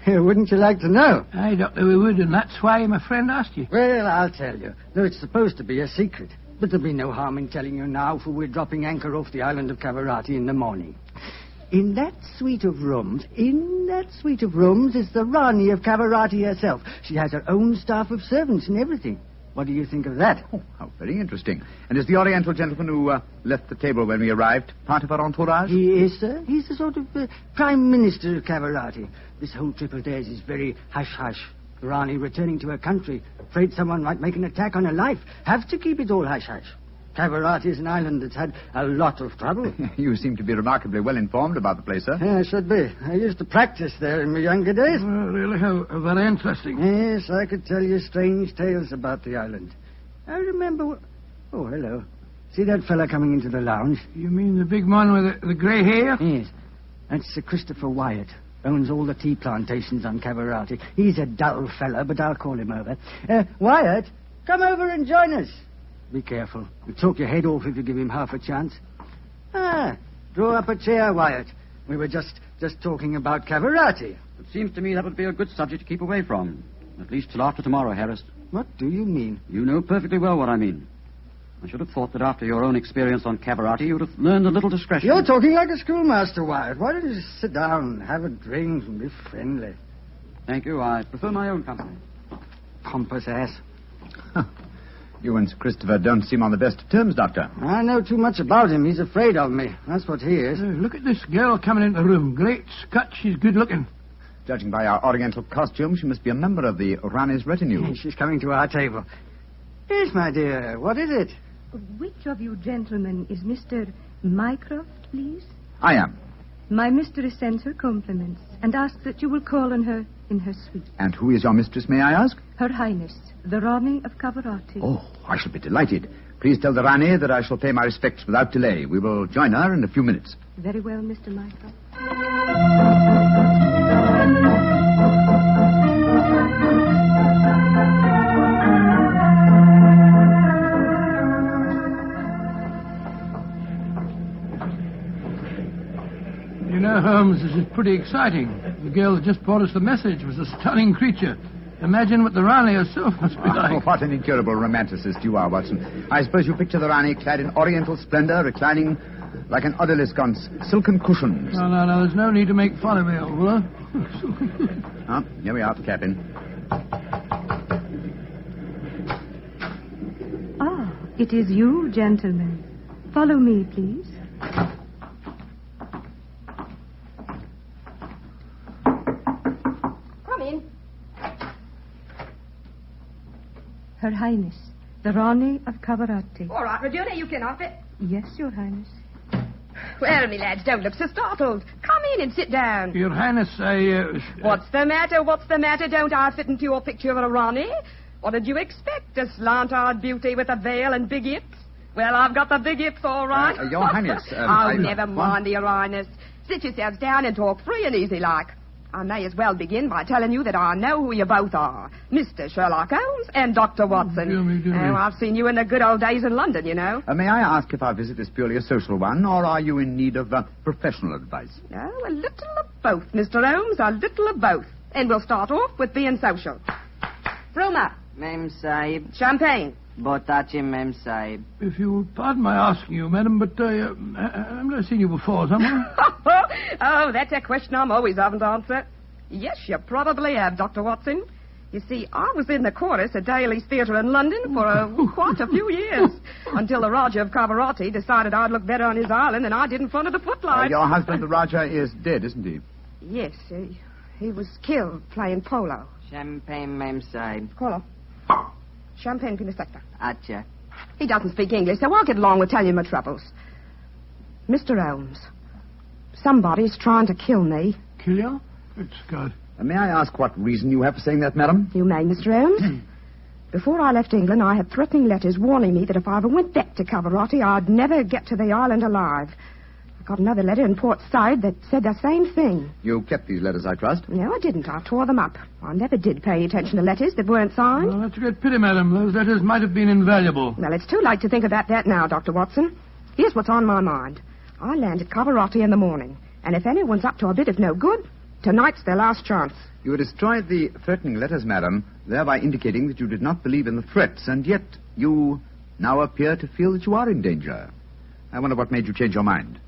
Wouldn't you like to know? Aye, Doctor, we would, and that's why my friend asked you. Well, I'll tell you. Though it's supposed to be a secret. But there'll be no harm in telling you now, for we're dropping anchor off the island of Cavarati in the morning. In that suite of rooms is the Rani of Cavarati herself. She has her own staff of servants and everything. What do you think of that? Oh, how very interesting. And is the Oriental gentleman who left the table when we arrived part of our entourage? He is, sir. He's the sort of Prime Minister of Cavarati. This whole trip of theirs is very hush-hush. Rani returning to her country, afraid someone might make an attack on her life. Have to keep it all hush-hush. Cavarati is an island that's had a lot of trouble. You seem to be remarkably well informed about the place, sir. Yeah, should be. I used to practice there in my younger days. Oh, really? How very interesting. Yes, I could tell you strange tales about the island. I remember... Oh, hello. See that fella coming into the lounge? You mean the big man with the grey hair? Yes. That's Sir Christopher Wyatt. Owns all the tea plantations on Cavarati. He's a dull fella, but I'll call him over. Wyatt, come over and join us. Be careful. He'll talk your head off if you give him half a chance. Draw up a chair, Wyatt. We were just talking about Cavarati. It seems to me that would be a good subject to keep away from. At least till after tomorrow, Harris. What do you mean? You know perfectly well what I mean. I should have thought that after your own experience on Cavarati, you would have learned a little discretion. You're talking like a schoolmaster, Wyatt. Why don't you just sit down, have a drink, and be friendly? Thank you. I prefer my own company. Pompous ass. You and Sir Christopher don't seem on the best of terms, Doctor. I know too much about him. He's afraid of me. That's what he is. Look at this girl coming into the room. Great Scott, she's good looking. Judging by our Oriental costume, she must be a member of the Rani's retinue. She's coming to our table. Yes, my dear. What is it? Which of you gentlemen is Mr. Mycroft, please? I am. My mistress sends her compliments and asks that you will call on her in her suite. And who is your mistress, may I ask? Her Highness, the Rani of Cavarati. Oh, I shall be delighted. Please tell the Rani that I shall pay my respects without delay. We will join her in a few minutes. Very well, Mr. Mycroft. You know, Holmes, this is pretty exciting. The girl that just brought us the message was a stunning creature. Imagine what the Rani herself must be like. Oh, what an incurable romanticist you are, Watson. I suppose you picture the Rani clad in oriental splendor, reclining like an odalisque on silken cushions. No, there's no need to make fun of me, old fellow. Here we are at the cabin. It is you, gentlemen. Follow me, please. Come in. Her Highness, the Rani of Cavarati. All right, Regina, you can off it. Yes, Your Highness. Well, me lads, don't look so startled. Come in and sit down. Your Highness, What's the matter? What's the matter? Don't I fit into your picture of a Ronnie? What did you expect? A slant-eyed beauty with a veil and big hips? Well, I've got the big hips, all right. Your Highness... never mind, Your Highness. Sit yourselves down and talk free and easy like. I may as well begin by telling you that I know who you both are. Mr. Sherlock Holmes and Dr. Watson. Dear me. I've seen you in the good old days in London, you know. may I ask if our visit is purely a social one, or are you in need of professional advice? No, a little of both, Mr. Holmes, a little of both. And we'll start off with being social. Roma. Mem Sahib. Champagne. Botachi, Mem Sahib. If you pardon my asking you, madam, but I've never seen you before, someone. Oh, that's a question I'm always having to answer. Yes, you probably have, Dr. Watson. You see, I was in the chorus at Daly's Theatre in London for quite a few years, until the Raja of Cavarati decided I'd look better on his island than I did in front of the footlights. Your husband, the Raja, is dead, isn't he? Yes, he was killed playing polo. Champagne, Mem Sahib. Colo. Champagne for the sector. Acha. He doesn't speak English, so I'll get along with telling you my troubles. Mr. Holmes, somebody's trying to kill me. Kill you? It's good. May I ask what reason you have for saying that, madam? You may, Mr. Holmes. Before I left England, I had threatening letters warning me that if I ever went back to Cavarati, I'd never get to the island alive. I got another letter in Port Said that said the same thing. You kept these letters, I trust? No, I didn't. I tore them up. I never did pay attention to letters that weren't signed. Well, that's a great pity, madam. Those letters might have been invaluable. Well, it's too late to think about that now, Dr. Watson. Here's what's on my mind. I land at Cavarati in the morning, and if anyone's up to a bit of no good, tonight's their last chance. You destroyed the threatening letters, madam, thereby indicating that you did not believe in the threats, and yet you now appear to feel that you are in danger. I wonder what made you change your mind.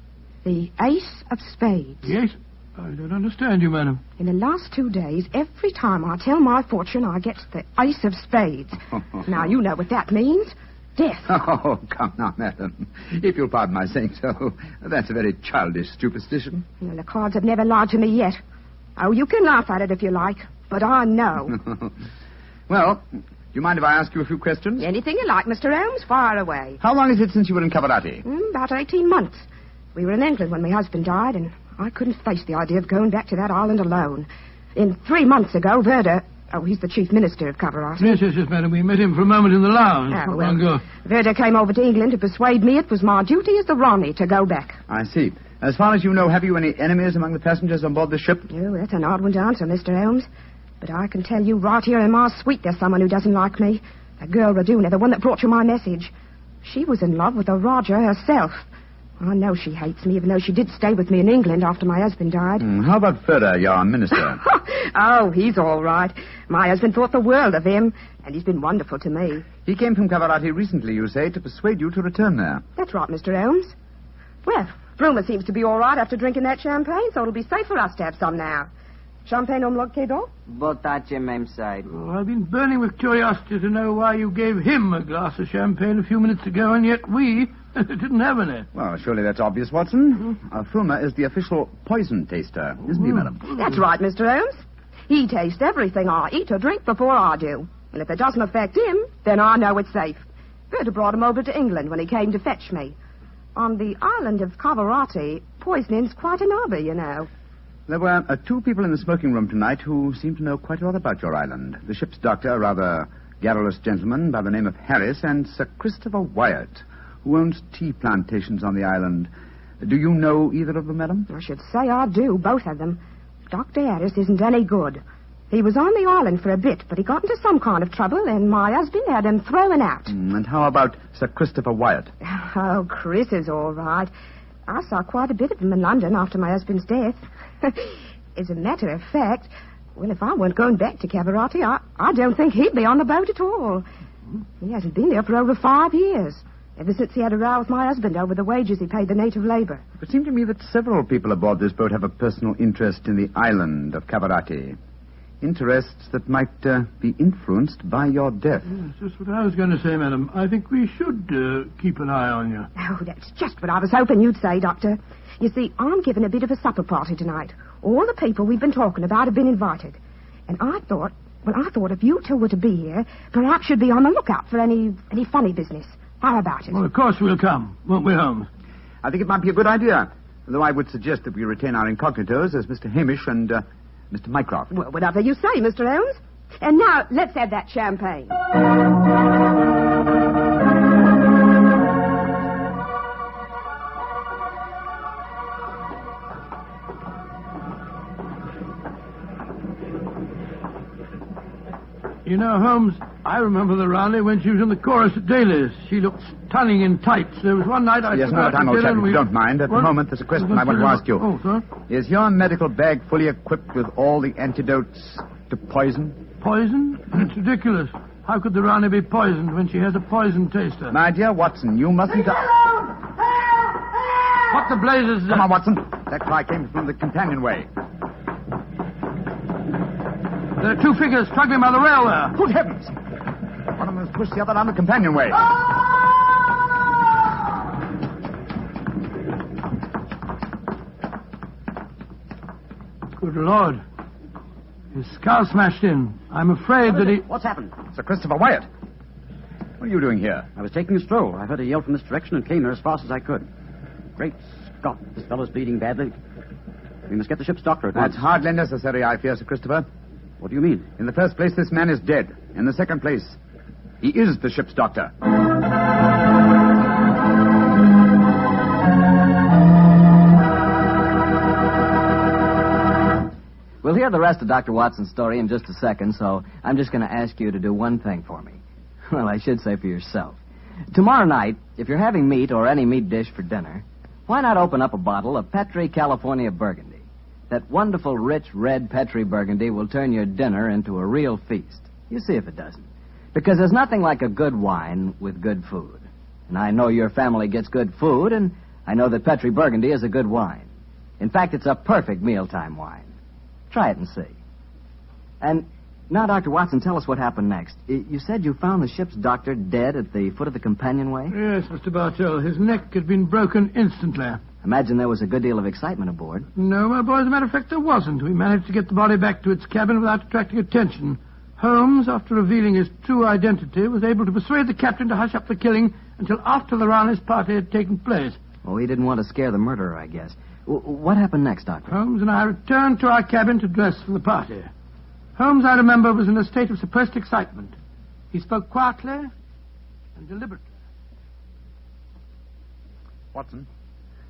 The Ace of Spades. Yes? I don't understand you, madam. In the last 2 days, every time I tell my fortune, I get the Ace of Spades. Now, you know what that means. Death. Oh, come now, madam. If you'll pardon my saying so, that's a very childish superstition. Well, the cards have never lied to me yet. Oh, you can laugh at it if you like, but I know. Well, do you mind if I ask you a few questions? Anything you like, Mr. Holmes. Fire away. How long is it since you were in Cavarati? About 18 months. We were in England when my husband died, and I couldn't face the idea of going back to that island alone. 3 months ago, Verda... Oh, he's the chief minister of Cavarati. Yes, madam. We met him for a moment in the lounge. Oh, well, Verda came over to England to persuade me it was my duty as the Ronnie to go back. I see. As far as you know, have you any enemies among the passengers on board the ship? Oh, that's an odd one to answer, Mr. Holmes. But I can tell you right here in my suite there's someone who doesn't like me. The girl Raduna, the one that brought you my message. She was in love with the Roger herself. I know she hates me, even though she did stay with me in England after my husband died. How about Ferda, your minister? Oh, he's all right. My husband thought the world of him, and he's been wonderful to me. He came from Cavarati recently, you say, to persuade you to return there. That's right, Mr. Holmes. Well, Bruma seems to be all right after drinking that champagne, so it'll be safe for us to have some now. Champagne omlog kedo? Botache, Mem Sahib. Oh, I've been burning with curiosity to know why you gave him a glass of champagne a few minutes ago, and yet we didn't have any. Well, surely that's obvious, Watson. Fruma is the official poison taster, isn't he, madam? That's right, Mr. Holmes. He tastes everything I eat or drink before I do. And if it doesn't affect him, then I know it's safe. Berta brought him over to England when he came to fetch me. On the island of Cavarati, poisoning's quite an hobby, you know. There were 2 people in the smoking room tonight who seemed to know quite a lot about your island. The ship's doctor, a rather garrulous gentleman by the name of Harris, and Sir Christopher Wyatt, who owns tea plantations on the island. Do you know either of them, madam? I should say I do, both of them. Dr. Harris isn't any good. He was on the island for a bit, but he got into some kind of trouble, and my husband had him thrown out. And how about Sir Christopher Wyatt? Oh, Chris is all right. I saw quite a bit of him in London after my husband's death. As a matter of fact, well, if I weren't going back to Cavarati, I don't think he'd be on the boat at all. He hasn't been there for over 5 years, ever since he had a row with my husband over the wages he paid the native labor. It seemed to me that several people aboard this boat have a personal interest in the island of Cavarati. Interests that might be influenced by your death. Yes, that's what I was going to say, madam. I think we should keep an eye on you. Oh, that's just what I was hoping you'd say, Doctor. You see, I'm giving a bit of a supper party tonight. All the people we've been talking about have been invited. And I thought if you two were to be here, perhaps you'd be on the lookout for any funny business. How about it? Well, of course we'll come, won't we, Holmes? I think it might be a good idea. Though I would suggest that we retain our incognitos as Mr. Hamish and Mr. Mycroft. Well, whatever you say, Mr. Holmes. And now, let's have that champagne. You know, Holmes, I remember the Rani when she was in the chorus at Daly's. She looked stunning in tights. There was one night I... Yes, no time, old chap, if you don't mind. At the moment, there's a question I want to ask you. Oh, sir? Is your medical bag fully equipped with all the antidotes to poison? Poison? It's ridiculous. How could the Rani be poisoned when she has a poison taster? My dear Watson, you mustn't... What the blazes... Come on, Watson. That cry came from the companionway. There are two figures struggling by the rail there. Good heavens! One of them has pushed the other down the companionway. Good Lord. His skull smashed in. I'm afraid that he... What's happened? Sir Christopher Wyatt. What are you doing here? I was taking a stroll. I heard a yell from this direction and came here as fast as I could. Great Scott, this fellow's bleeding badly. We must get the ship's doctor at once. That's hardly necessary, I fear, Sir Christopher. What do you mean? In the first place, this man is dead. In the second place, he is the ship's doctor. We'll hear the rest of Dr. Watson's story in just a second, so I'm just going to ask you to do one thing for me. Well, I should say for yourself. Tomorrow night, if you're having meat or any meat dish for dinner, why not open up a bottle of Petri California Burgundy? That wonderful, rich, red Petri Burgundy will turn your dinner into a real feast. You see if it doesn't. Because there's nothing like a good wine with good food. And I know your family gets good food, and I know that Petri Burgundy is a good wine. In fact, it's a perfect mealtime wine. Try it and see. And now, Dr. Watson, tell us what happened next. You said you found the ship's doctor dead at the foot of the companionway? Yes, Mr. Bartell. His neck had been broken instantly. Imagine there was a good deal of excitement aboard. No, my boy, as a matter of fact, there wasn't. We managed to get the body back to its cabin without attracting attention. Holmes, after revealing his true identity, was able to persuade the captain to hush up the killing until after the Rani's party had taken place. Oh, he didn't want to scare the murderer, I guess. What happened next, Doctor? Holmes and I returned to our cabin to dress for the party. Holmes, I remember, was in a state of suppressed excitement. He spoke quietly and deliberately. Watson,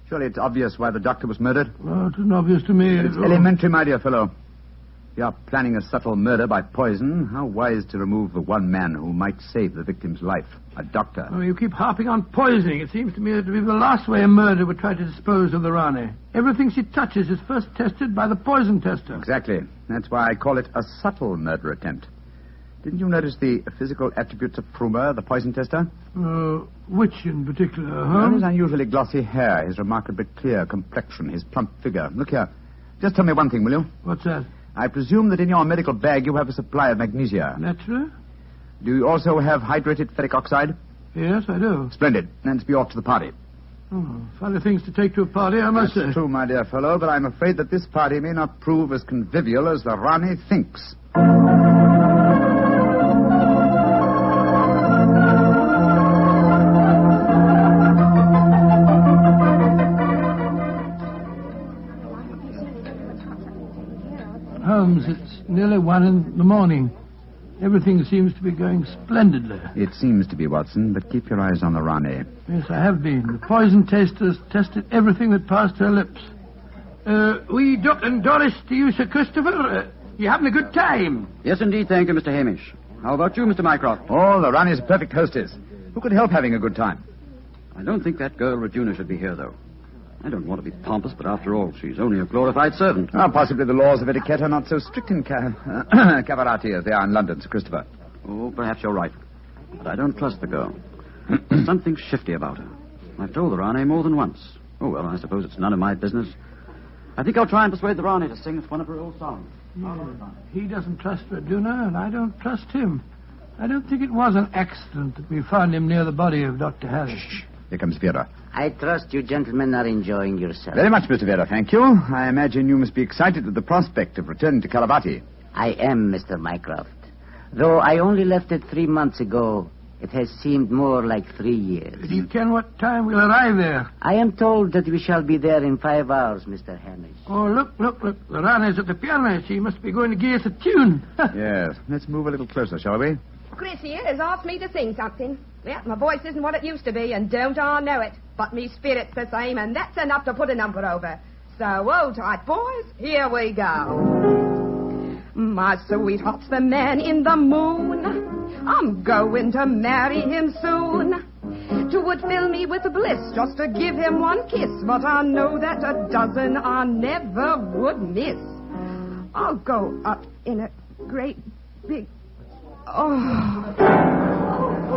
surely it's obvious why the doctor was murdered? Oh, it isn't obvious to me. It's elementary, my dear fellow. If you are planning a subtle murder by poison, how wise to remove the one man who might save the victim's life, a doctor. Oh, you keep harping on poisoning. It seems to me that to be the last way a murderer would try to dispose of the Rani. Everything she touches is first tested by the poison tester. Exactly. That's why I call it a subtle murder attempt. Didn't you notice the physical attributes of Frumer, the poison tester? Which in particular, Well, his unusually glossy hair, his remarkably clear complexion, his plump figure. Look here. Just tell me one thing, will you? What's that? I presume that in your medical bag you have a supply of magnesia. Naturally. Do you also have hydrated ferric oxide? Yes, I do. Splendid. Let's be off to the party. Oh, funny things to take to a party, I must say. That's true, my dear fellow, but I'm afraid that this party may not prove as convivial as the Rani thinks. Holmes, it's nearly 1 in the morning. Everything seems to be going splendidly. It seems to be, Watson, but keep your eyes on the Rani. Yes, I have been. The poison testers tested everything that passed her lips. And Doris to you, Sir Christopher. You having a good time? Yes, indeed, thank you, Mr. Hamish. How about you, Mr. Mycroft? Oh, the Rani's a perfect hostess. Who could help having a good time? I don't think that girl, Regina, should be here, though. I don't want to be pompous, but after all, she's only a glorified servant. Possibly the laws of etiquette are not so strict in Cavarati as they are in London, Sir Christopher. Oh, perhaps you're right. But I don't trust the girl. There's something shifty about her. I've told the Rani more than once. Oh, well, I suppose it's none of my business. I think I'll try and persuade the Rani to sing us one of her old songs. He doesn't trust Regina, and I don't trust him. I don't think it was an accident that we found him near the body of Dr. Harris. Shh. Here comes Vera. I trust you gentlemen are enjoying yourselves. Very much, Mr. Vera, thank you. I imagine you must be excited at the prospect of returning to Calavati. I am, Mr. Mycroft. Though I only left it 3 months ago, It has seemed more like 3 years. Do you ken what time we'll arrive there? I am told that we shall be there in 5 hours, Mr. Hamish. Oh, look. The Rana's at the piano. She must be going to give us a tune. Yes. Let's move a little closer, shall we? Chris here has asked me to sing something. Yeah, my voice isn't what it used to be, and don't I know it. But me spirit's the same, and that's enough to put a number over. So, hold tight, boys. Here we go. My sweetheart's the man in the moon. I'm going to marry him soon. 'Twould fill me with bliss just to give him one kiss, but I know that a dozen I never would miss. I'll go up in a great big...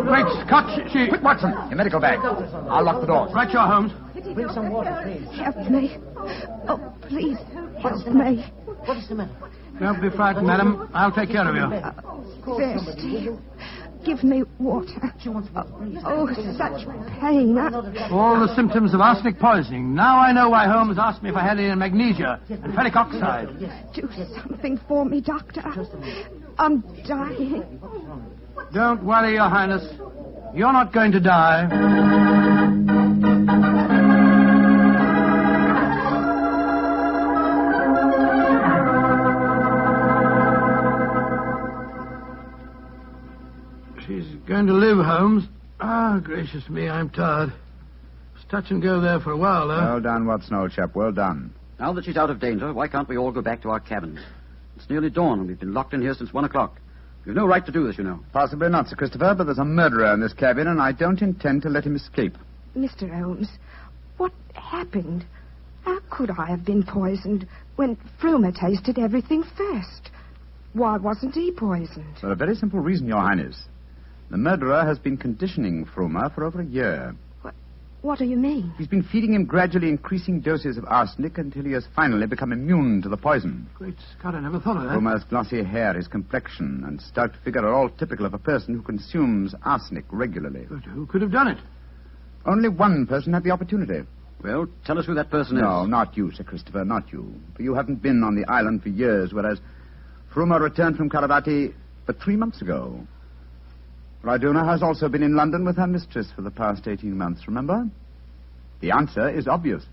Great Scott, she... Quick, Watson, your medical bag. I'll lock the door. Right, your Holmes. Bring some water, please. Help me. Oh, please, help me. What is the matter? Don't be frightened, madam. I'll take care of you. Thirsty. Give me water. Oh, such pain. All the symptoms of arsenic poisoning. Now I know why Holmes asked me if I had any magnesia and ferric oxide. Do something for me, Doctor. I'm dying. Don't worry, Your Highness. You're not going to die. She's going to live, Holmes. Ah, gracious me, I'm tired. It's touch and go there for a while, though. Well done, Watson, old chap. Well done. Now that she's out of danger, why can't we all go back to our cabins? It's nearly dawn, and we've been locked in here since 1 o'clock. We've no right to do this, you know. Possibly not, Sir Christopher, but there's a murderer in this cabin, and I don't intend to let him escape. Mr. Holmes, what happened? How could I have been poisoned when Frumer tasted everything first? Why wasn't he poisoned? For a very simple reason, Your Highness. The murderer has been conditioning Frumer for over a year. What do you mean? He's been feeding him gradually increasing doses of arsenic until he has finally become immune to the poison. Great Scott, I never thought of that. Frumer's glossy hair, his complexion, and stout figure are all typical of a person who consumes arsenic regularly. But who could have done it? Only one person had the opportunity. Well, tell us who that person is. No, not you, Sir Christopher, not you. For you haven't been on the island for years, whereas Frumer returned from Caravati but 3 months ago. Raduna has also been in London with her mistress for the past 18 months, remember? The answer is obvious.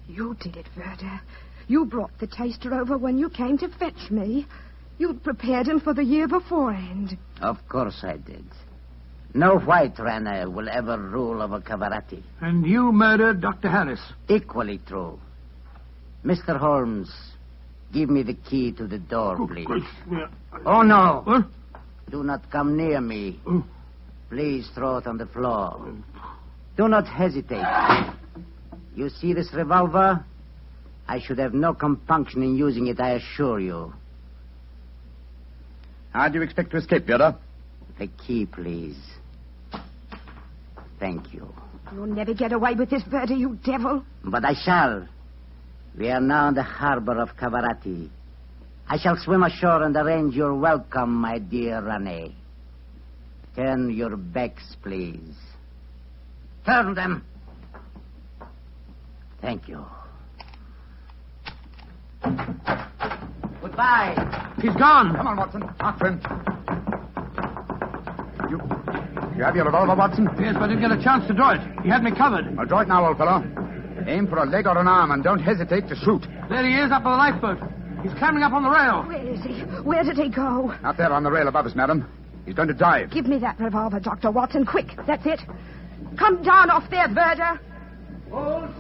You did it, Verda. You brought the taster over when you came to fetch me. You'd prepared him for the year beforehand. Of course I did. No white runner will ever rule over Cavarati. And you murdered Dr. Harris. Equally true. Mr. Holmes, give me the key to the door, please. Oh, no. What? Do not come near me. Please throw it on the floor. Do not hesitate. You see this revolver? I should have no compunction in using it, I assure you. How do you expect to escape, Yoda? The key, please. Thank you. You'll never get away with this, Verda, you devil. But I shall. We are now in the harbor of Cavarati. I shall swim ashore and arrange your welcome, my dear Rane. Turn your backs, please. Turn them. Thank you. Goodbye. He's gone. Come on, Watson. After him. You have your revolver, Watson? Yes, but I didn't get a chance to draw it. He had me covered. I'll draw it now, old fellow. Aim for a leg or an arm, and don't hesitate to shoot. There he is, up on the lifeboat. He's climbing up on the rail. Where is he? Where did he go? Out there on the rail above us, madam. He's going to dive. Give me that revolver, Dr. Watson, quick. That's it. Come down off there, Verda. Wolves,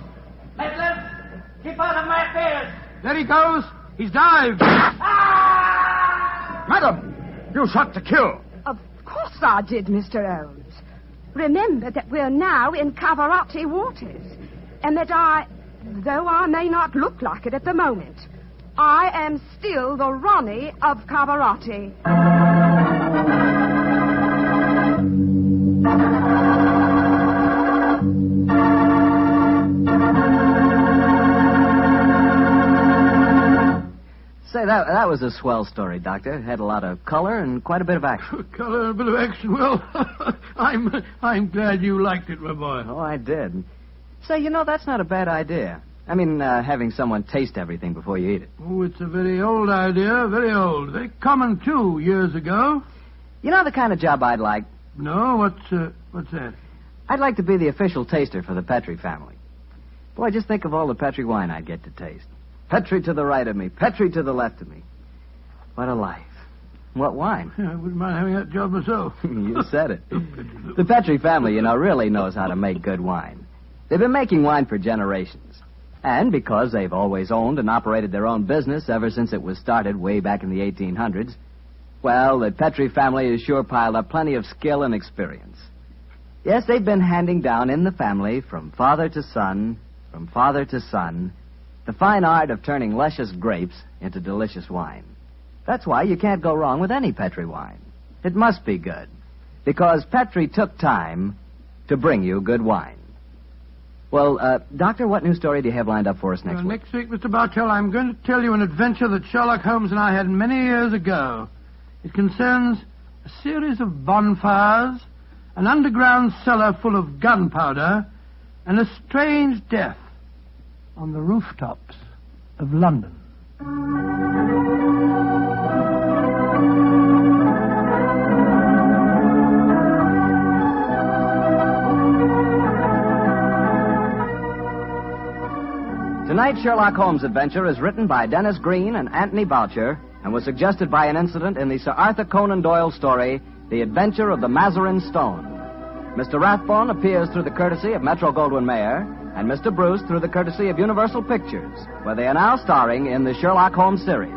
meddlers, keep out of my affairs. There he goes. He's dived. Madam, you shot to kill. Of course I did, Mr. Holmes. Remember that we're now in Cavarati waters, and that though I may not look like it at the moment, I am still the Ronnie of Cavarati. Say, that was a swell story, Doctor. It had a lot of color and quite a bit of action. Color and a bit of action. Well, I'm glad you liked it, my boy. Oh, I did. Say, that's not a bad idea. I mean, having someone taste everything before you eat it. Oh, it's a very old idea, very old. Very common, too, years ago. You know the kind of job I'd like? No? What's that? I'd like to be the official taster for the Petrie family. Boy, just think of all the Petrie wine I'd get to taste. Petrie to the right of me, Petrie to the left of me. What a life. What wine? Yeah, I wouldn't mind having that job myself. You said it. The Petrie family, really knows how to make good wine. They've been making wine for generations. And because they've always owned and operated their own business ever since it was started way back in the 1800s, well, the Petrie family has sure piled up plenty of skill and experience. Yes, they've been handing down in the family from father to son, the fine art of turning luscious grapes into delicious wine. That's why you can't go wrong with any Petrie wine. It must be good, because Petrie took time to bring you good wine. Well, Doctor, what new story do you have lined up for us next week? Next week, Mr. Bartell, I'm going to tell you an adventure that Sherlock Holmes and I had many years ago. It concerns a series of bonfires, an underground cellar full of gunpowder, and a strange death on the rooftops of London. Tonight's Sherlock Holmes adventure is written by Dennis Green and Anthony Boucher and was suggested by an incident in the Sir Arthur Conan Doyle story, The Adventure of the Mazarin Stone. Mr. Rathbone appears through the courtesy of Metro-Goldwyn-Mayer, and Mr. Bruce through the courtesy of Universal Pictures, where they are now starring in the Sherlock Holmes series.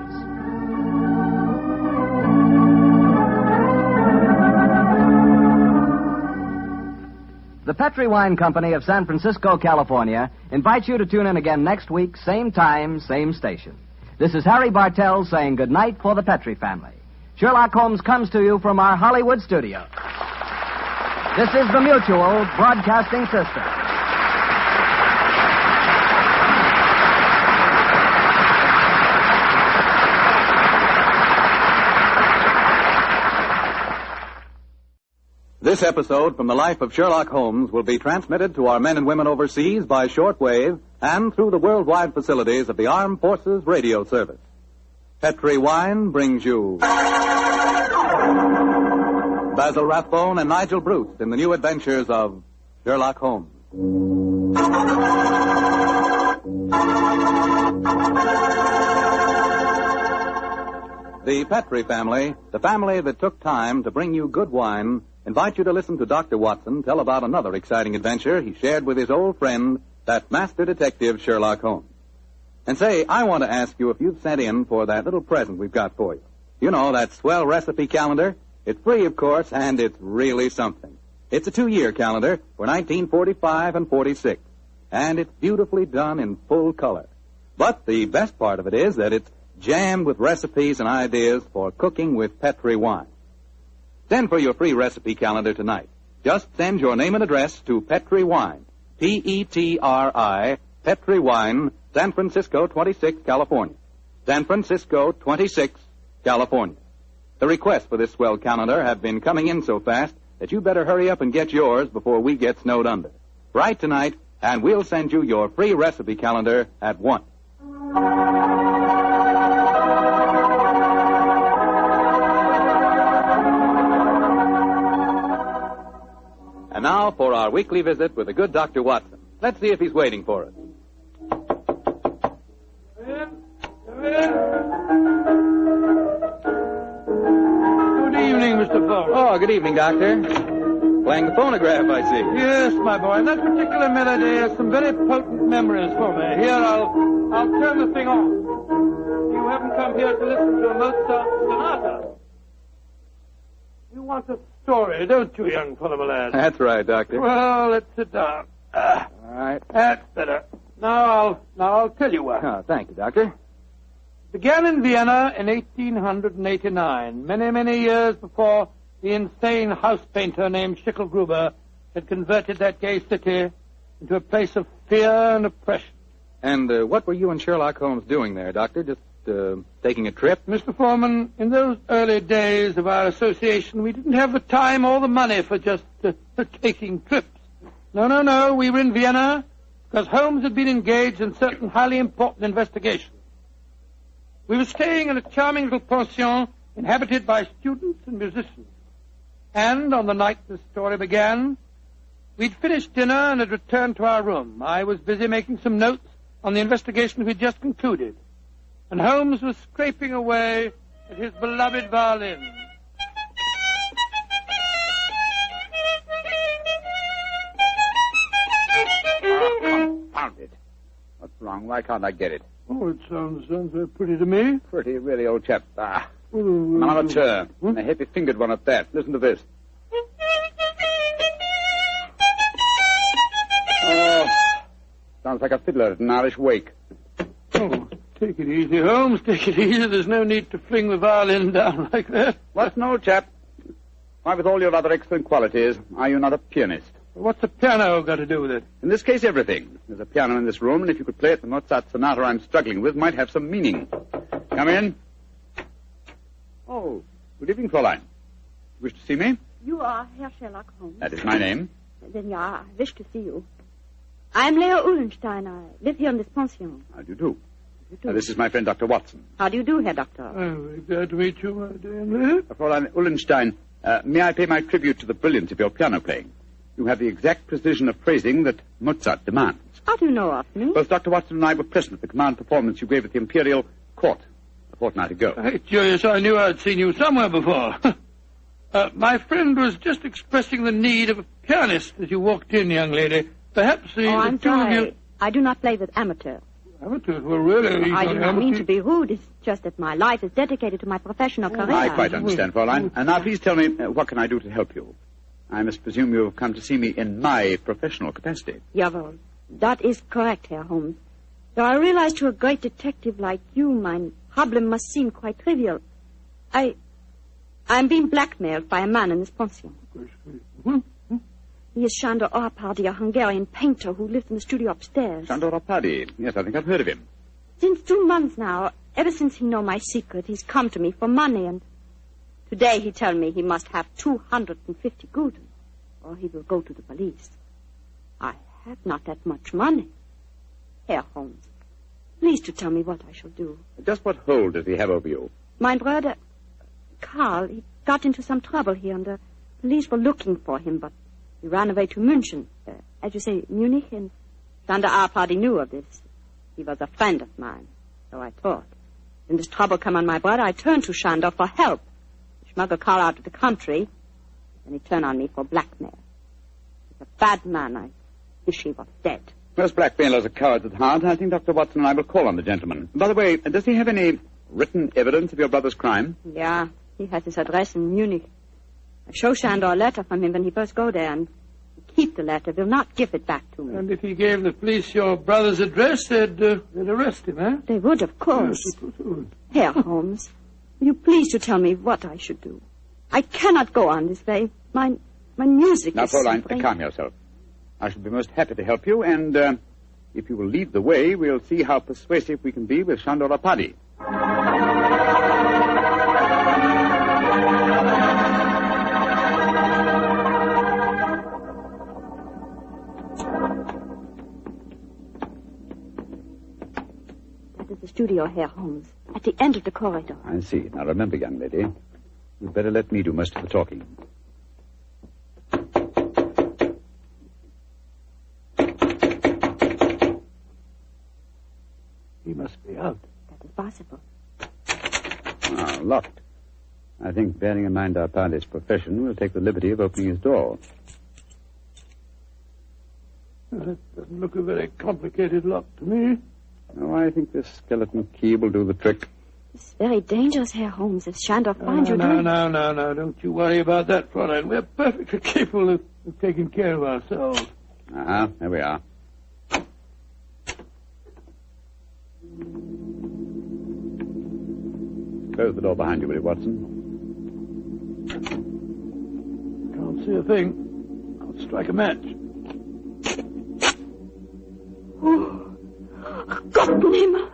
The Petrie Wine Company of San Francisco, California, invites you to tune in again next week, same time, same station. This is Harry Bartell saying goodnight for the Petrie family. Sherlock Holmes comes to you from our Hollywood studio. This is the Mutual Broadcasting System. This episode from the life of Sherlock Holmes will be transmitted to our men and women overseas by shortwave and through the worldwide facilities of the Armed Forces Radio Service. Petrie Wine brings you Basil Rathbone and Nigel Bruce in the new adventures of Sherlock Holmes. The Petrie family, the family that took time to bring you good wine, invite you to listen to Dr. Watson tell about another exciting adventure he shared with his old friend, that master detective Sherlock Holmes. And say, I want to ask you if you've sent in for that little present we've got for you. You know, that swell recipe calendar. It's free, of course, and it's really something. It's a 2-year calendar for 1945 and 46, and it's beautifully done in full color. But the best part of it is that it's jammed with recipes and ideas for cooking with Petrie wine. Send for your free recipe calendar tonight. Just send your name and address to Petrie Wine, P-E-T-R-I, Petrie Wine, San Francisco 26, California. San Francisco 26, California. The requests for this swell calendar have been coming in so fast that you better hurry up and get yours before we get snowed under. Write tonight, and we'll send you your free recipe calendar at once. And now for our weekly visit with the good Dr. Watson. Let's see if he's waiting for us. Good evening, Mr. Fogg. Oh, good evening, Doctor. Playing the phonograph, I see. Yes, my boy. And that particular melody has some very potent memories for me. Here, I'll turn the thing off. You haven't come here to listen to a Mozart sonata. You want a story, don't you, young fellow, my lad? That's right, Doctor. Well, let's sit down. All right. That's better. Now I'll tell you what. Oh, thank you, Doctor. Began in Vienna in 1889, many years before the insane house painter named Schicklgruber had converted that gay city into a place of fear and oppression. And what were you and Sherlock Holmes doing there, Doctor? Just taking a trip? Mr. Foreman, in those early days of our association, we didn't have the time or the money for just taking trips. No. We were in Vienna because Holmes had been engaged in certain highly important investigations. We were staying in a charming little pension inhabited by students and musicians. And on the night the story began, we'd finished dinner and had returned to our room. I was busy making some notes on the investigation we'd just concluded, and Holmes was scraping away at his beloved violin. Confound it. What's wrong? Why can't I get it? Oh, it sounds very pretty to me. Pretty, really, old chap. An amateur. And a heavy-fingered one at that. Listen to this. Oh, sounds like a fiddler at an Irish wake. Oh, take it easy, Holmes. Take it easy. There's no need to fling the violin down like that. What? No, chap. Why, with all your other excellent qualities, are you not a pianist? What's the piano got to do with it? In this case, everything. There's a piano in this room, and if you could play it, the Mozart sonata I'm struggling with might have some meaning. Come in. Oh, good evening, Fräulein. You wish to see me? You are Herr Sherlock Holmes. That is my name. Then, yeah, I wish to see you. I am Leo Uhlenstein. I live here in this pension. How do you do? This is my friend, Dr. Watson. How do you do, Herr Doctor? Oh, very glad to meet you, my dear Leo. Fräulein Uhlenstein, may I pay my tribute to the brilliance of your piano playing? You have the exact precision of phrasing that Mozart demands. How do you know of me? Both Dr. Watson and I were present at the command performance you gave at the Imperial Court a fortnight ago. Hey, curious, I knew I'd seen you somewhere before. My friend was just expressing the need of a pianist as you walked in, young lady. Perhaps I'm sorry. I do not play with amateurs. Amateurs? Well, really? I do not mean to be rude. It's just that my life is dedicated to my professional career. I quite understand, Fräulein. And now please tell me, what can I do to help you? I must presume you have come to see me in my professional capacity. Jawohl. That is correct, Herr Holmes. Though I realize to a great detective like you, my problem must seem quite trivial. I'm being blackmailed by a man in this pension. He is Sándor Árpády, a Hungarian painter who lives in the studio upstairs. Sándor Árpády. Yes, I think I've heard of him. Since 2 months now, ever since he know my secret, he's come to me for money, and today he tell me he must have 250 gulden, or he will go to the police. I have not that much money. Herr Holmes, please to tell me what I shall do. Just what hold does he have over you? My brother, Karl, he got into some trouble here, and the police were looking for him, but he ran away to München, as you say, Munich, and Sándor Árpády knew of this. He was a friend of mine, so I thought. When this trouble come on my brother, I turned to Sándor for help. He smuggled Karl out of the country, and he turned on me for blackmail. He's a bad man. I wish he was dead. Most blackmailers are cowards at heart. I think Dr. Watson and I will call on the gentleman. By the way, does he have any written evidence of your brother's crime? Yeah, he has his address in Munich. I show Sándor a letter from him when he first go there, and he keep the letter, will not give it back to me. And if he gave the police your brother's address, they'd arrest him, eh? They would, of course. Yes, of course. Herr Holmes, will you please to tell me what I should do? I cannot go on this way. My music now, is... Fräulein, calm yourself. I shall be most happy to help you, and if you will lead the way, we'll see how persuasive we can be with Sándor Árpády. That is the studio, Herr Holmes, at the end of the corridor. I see. Now remember, young lady, you'd better let me do most of the talking. He must be out. That is possible. Locked. I think, bearing in mind Árpády's profession, we'll take the liberty of opening his door. That doesn't look a very complicated lock to me. No, I think this skeleton key will do the trick. It's very dangerous, Herr Holmes, if Sándor finds you No, don't you worry about that, Fräulein. We're perfectly capable of taking care of ourselves. There we are. Close the door behind you, will you, Watson? Can't see a thing. I'll strike a match. Oh, Goodnight.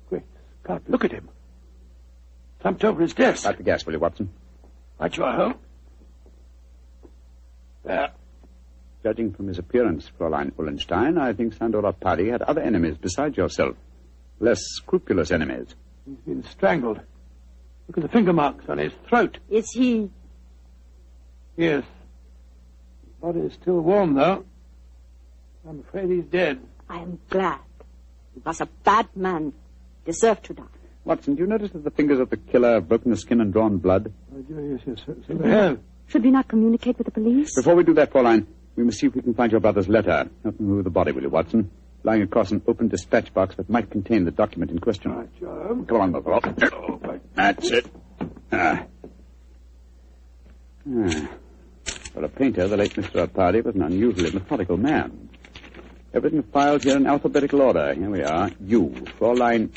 Great Scott, look at him. Thumped over his desk. Light the gas, will you, Watson? Right you are, Holmes. There. Judging from his appearance, Fräulein Uhlenstein, I think Sándor Árpády had other enemies besides yourself. Less scrupulous enemies. He's been strangled. Look at the finger marks on his throat. Is he Yes. His body is still warm, though. I'm afraid he's dead. I am glad. He was a bad man. Deserved to die. Watson, do you notice that the fingers of the killer have broken the skin and drawn blood? Yes, so they have. Should we not communicate with the police? Before we do that, Fraulein, we must see if we can find your brother's letter. Not remove the body, will you, Watson? Lying across an open dispatch box that might contain the document in question. Right, John. Come on, my fellow. That's it. For a painter, the late Mr. Arpadi was an unusually methodical man. Everything filed here in alphabetical order. Here we are. You, Fraulein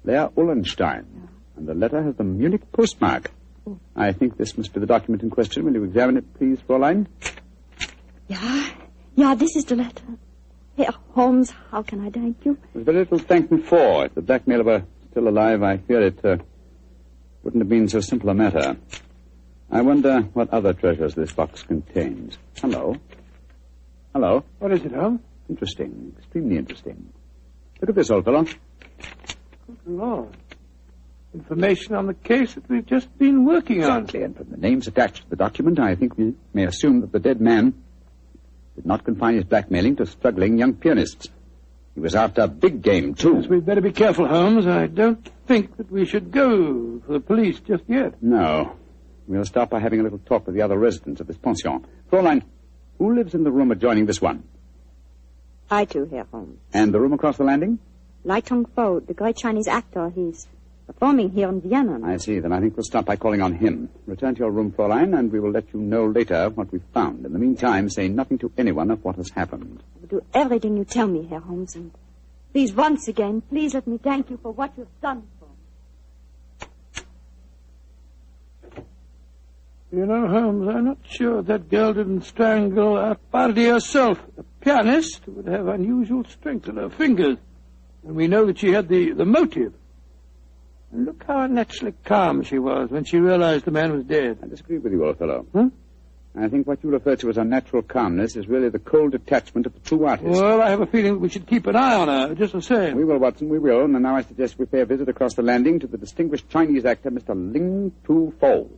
Leah Ullenstein. And the letter has the Munich postmark. I think this must be the document in question. Will you examine it, please, Fraulein? Yeah, this is the letter. Herr Holmes, how can I thank you? There's very little to thank me for. If the blackmailer were still alive, I fear it wouldn't have been so simple a matter. I wonder what other treasures this box contains. Hello? What is it, Holmes? Interesting. Extremely interesting. Look at this, old fellow. Good Lord. Information on the case that we've just been working on. Exactly, and from the names attached to the document, I think we may assume that the dead man did not confine his blackmailing to struggling young pianists. He was after big game, too. Yes, we'd better be careful, Holmes. I don't think that we should go for the police just yet. No. We'll start by having a little talk with the other residents of this pension. Fraulein, who lives in the room adjoining this one? I too, Herr Holmes. And the room across the landing? Lai Tong-fo, the great Chinese actor. He's performing here in Vienna. I see. Then I think we'll start by calling on him. Return to your room, Fraulein, and we will let you know later what we've found. In the meantime, say nothing to anyone of what has happened. I will do everything you tell me, Herr Holmes. And please, once again, please let me thank you for what you've done for me. You know, Holmes, I'm not sure that girl didn't strangle Arpadi herself. A pianist would have unusual strength in her fingers. And we know that she had the motive. And look how unnaturally calm she was when she realized the man was dead. I disagree with you, old fellow. I think what you refer to as unnatural calmness is really the cold detachment of the true artist. Well, I have a feeling that we should keep an eye on her, just the same. We will, Watson, we will. And now I suggest we pay a visit across the landing to the distinguished Chinese actor, Mr. Ling Tu-fo.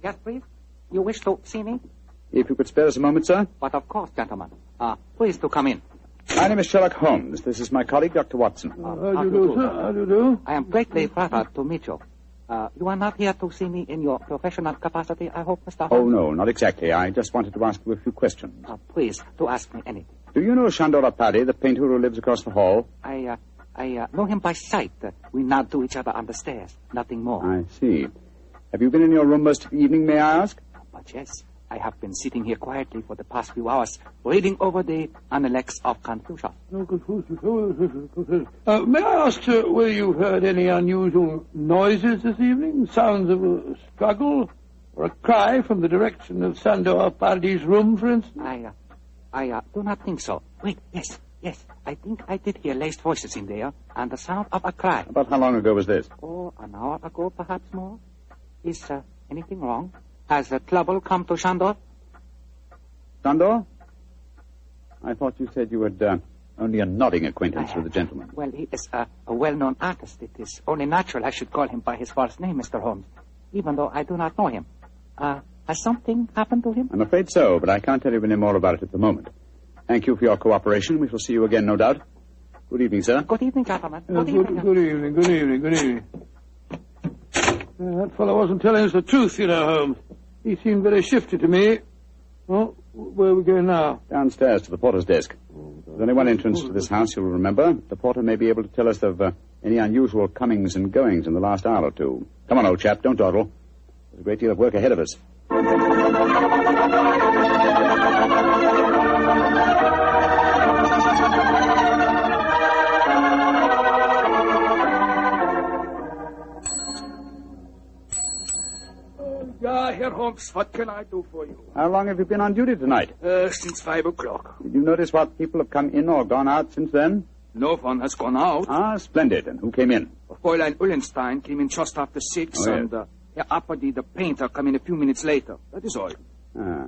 Yes, please. You wish to see me? If you could spare us a moment, sir. But of course, gentlemen. Please to come in. My name is Sherlock Holmes. This is my colleague, Dr. Watson. How do you do, sir? How do you do? I am greatly flattered to meet you. You are not here to see me in your professional capacity, I hope, Mr. Holmes? Oh, no, not exactly. I just wanted to ask you a few questions. Please, to ask me anything. Do you know Shandor Arpadi, the painter who lives across the hall? I know him by sight. We nod to each other on the stairs. Nothing more. I see. Have you been in your room most of the evening, may I ask? But yes, I have been sitting here quietly for the past few hours, reading over the Analects of Confucius. May I ask, sir, whether you heard any unusual noises this evening? Sounds of a struggle or a cry from the direction of Sandor Arpadi's room, for instance? I do not think so. Wait, yes. I think I did hear laced voices in there and the sound of a cry. About how long ago was this? Oh, an hour ago, perhaps more. Is anything wrong? Has trouble come to Shandor? Shandor? I thought you said you had only a nodding acquaintance with the gentleman. Well, he is a well-known artist. It is only natural I should call him by his first name, Mr. Holmes, even though I do not know him. Has something happened to him? I'm afraid so, but I can't tell you any more about it at the moment. Thank you for your cooperation. We shall see you again, no doubt. Good evening, sir. Good evening, gentlemen. Good evening. That fellow wasn't telling us the truth, you know, Holmes. He seemed very shifty to me. Oh, where are we going now? Downstairs to the porter's desk. There's only one entrance to this house, you'll remember. The porter may be able to tell us of any unusual comings and goings in the last hour or two. Come on, old chap, don't dawdle. There's a great deal of work ahead of us. Herr Holmes, what can I do for you? How long have you been on duty tonight? Since 5 o'clock. Did you notice what people have come in or gone out since then? No one has gone out. Ah, splendid. And who came in? Fräulein Ullenstein came in just after 6, and Herr Apperdy, the painter, come in a few minutes later. That is all. Ah.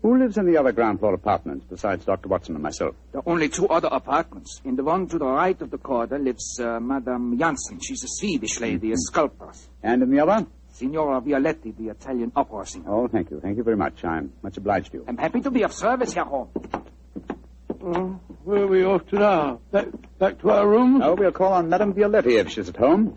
Who lives in the other ground floor apartments besides Dr. Watson and myself? There are only 2 other apartments. In the one to the right of the corridor lives Madame Janssen. She's a Swedish lady, a sculptor. And in the other? Signora Violetti, the Italian opera singer. Oh, thank you. Thank you very much. I'm much obliged to you. I'm happy to be of service, Herr Holmes. Where are we off to now? Back to our rooms? No, we'll call on Madame Violetti if she's at home.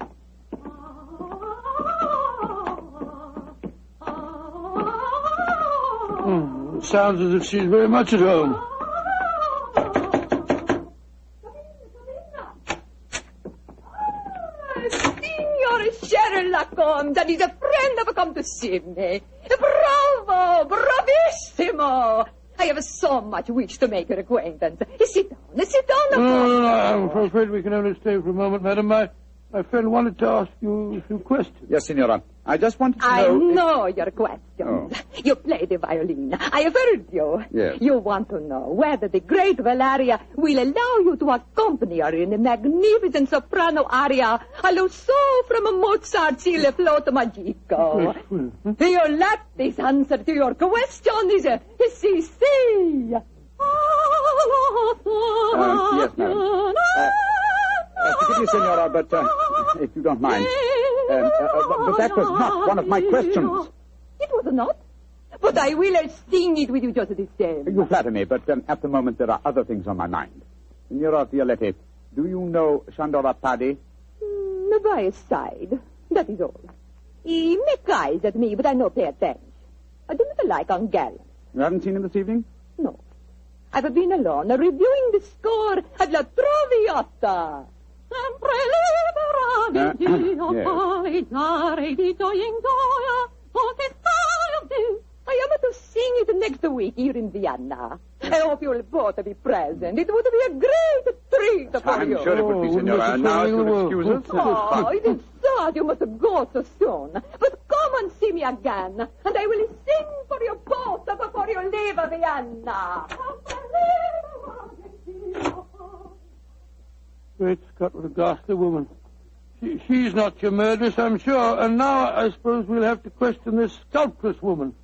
It sounds as if she's very much at home. Signor Sherlock Holmes, that is a friend have come to see me. Bravo! Bravissimo! I have so much wish to make your acquaintance. Sit down. No, I'm afraid we can only stay for a moment, madam. My friend wanted to ask you a few questions. Yes, Signora. I just wanted to know... I know your questions. Oh. You play the violin. I have heard you. Yes. You want to know whether the great Valeria will allow you to accompany her in a magnificent soprano aria, allo so from Mozart's Il Flauto Magico. Your latest answer to your question is si. Yes, madam. Forgive me, Signora, but if you don't mind. But that was not one of my questions. It was not. But I will sing it with you just the same. You flatter me, but at the moment there are other things on my mind. Signora Violetti, do you know Shandora Paddy? By his side. That is all. He make eyes at me, but I no pay attention. I do not like ungallant. You haven't seen him this evening? No. I've been alone, reviewing the score at La Traviata. I am to sing it next week here in Vienna. I hope you'll both be present. It would be a great treat for you. I'm sure it would be, Signora. Now, if you'll excuse us. Oh, it is sad you must go so soon. But come and see me again, and I will sing for you both before you leave Vienna. Great Scott, what a ghastly woman. She's not your murderess, I'm sure. And now I suppose we'll have to question this sculptress woman.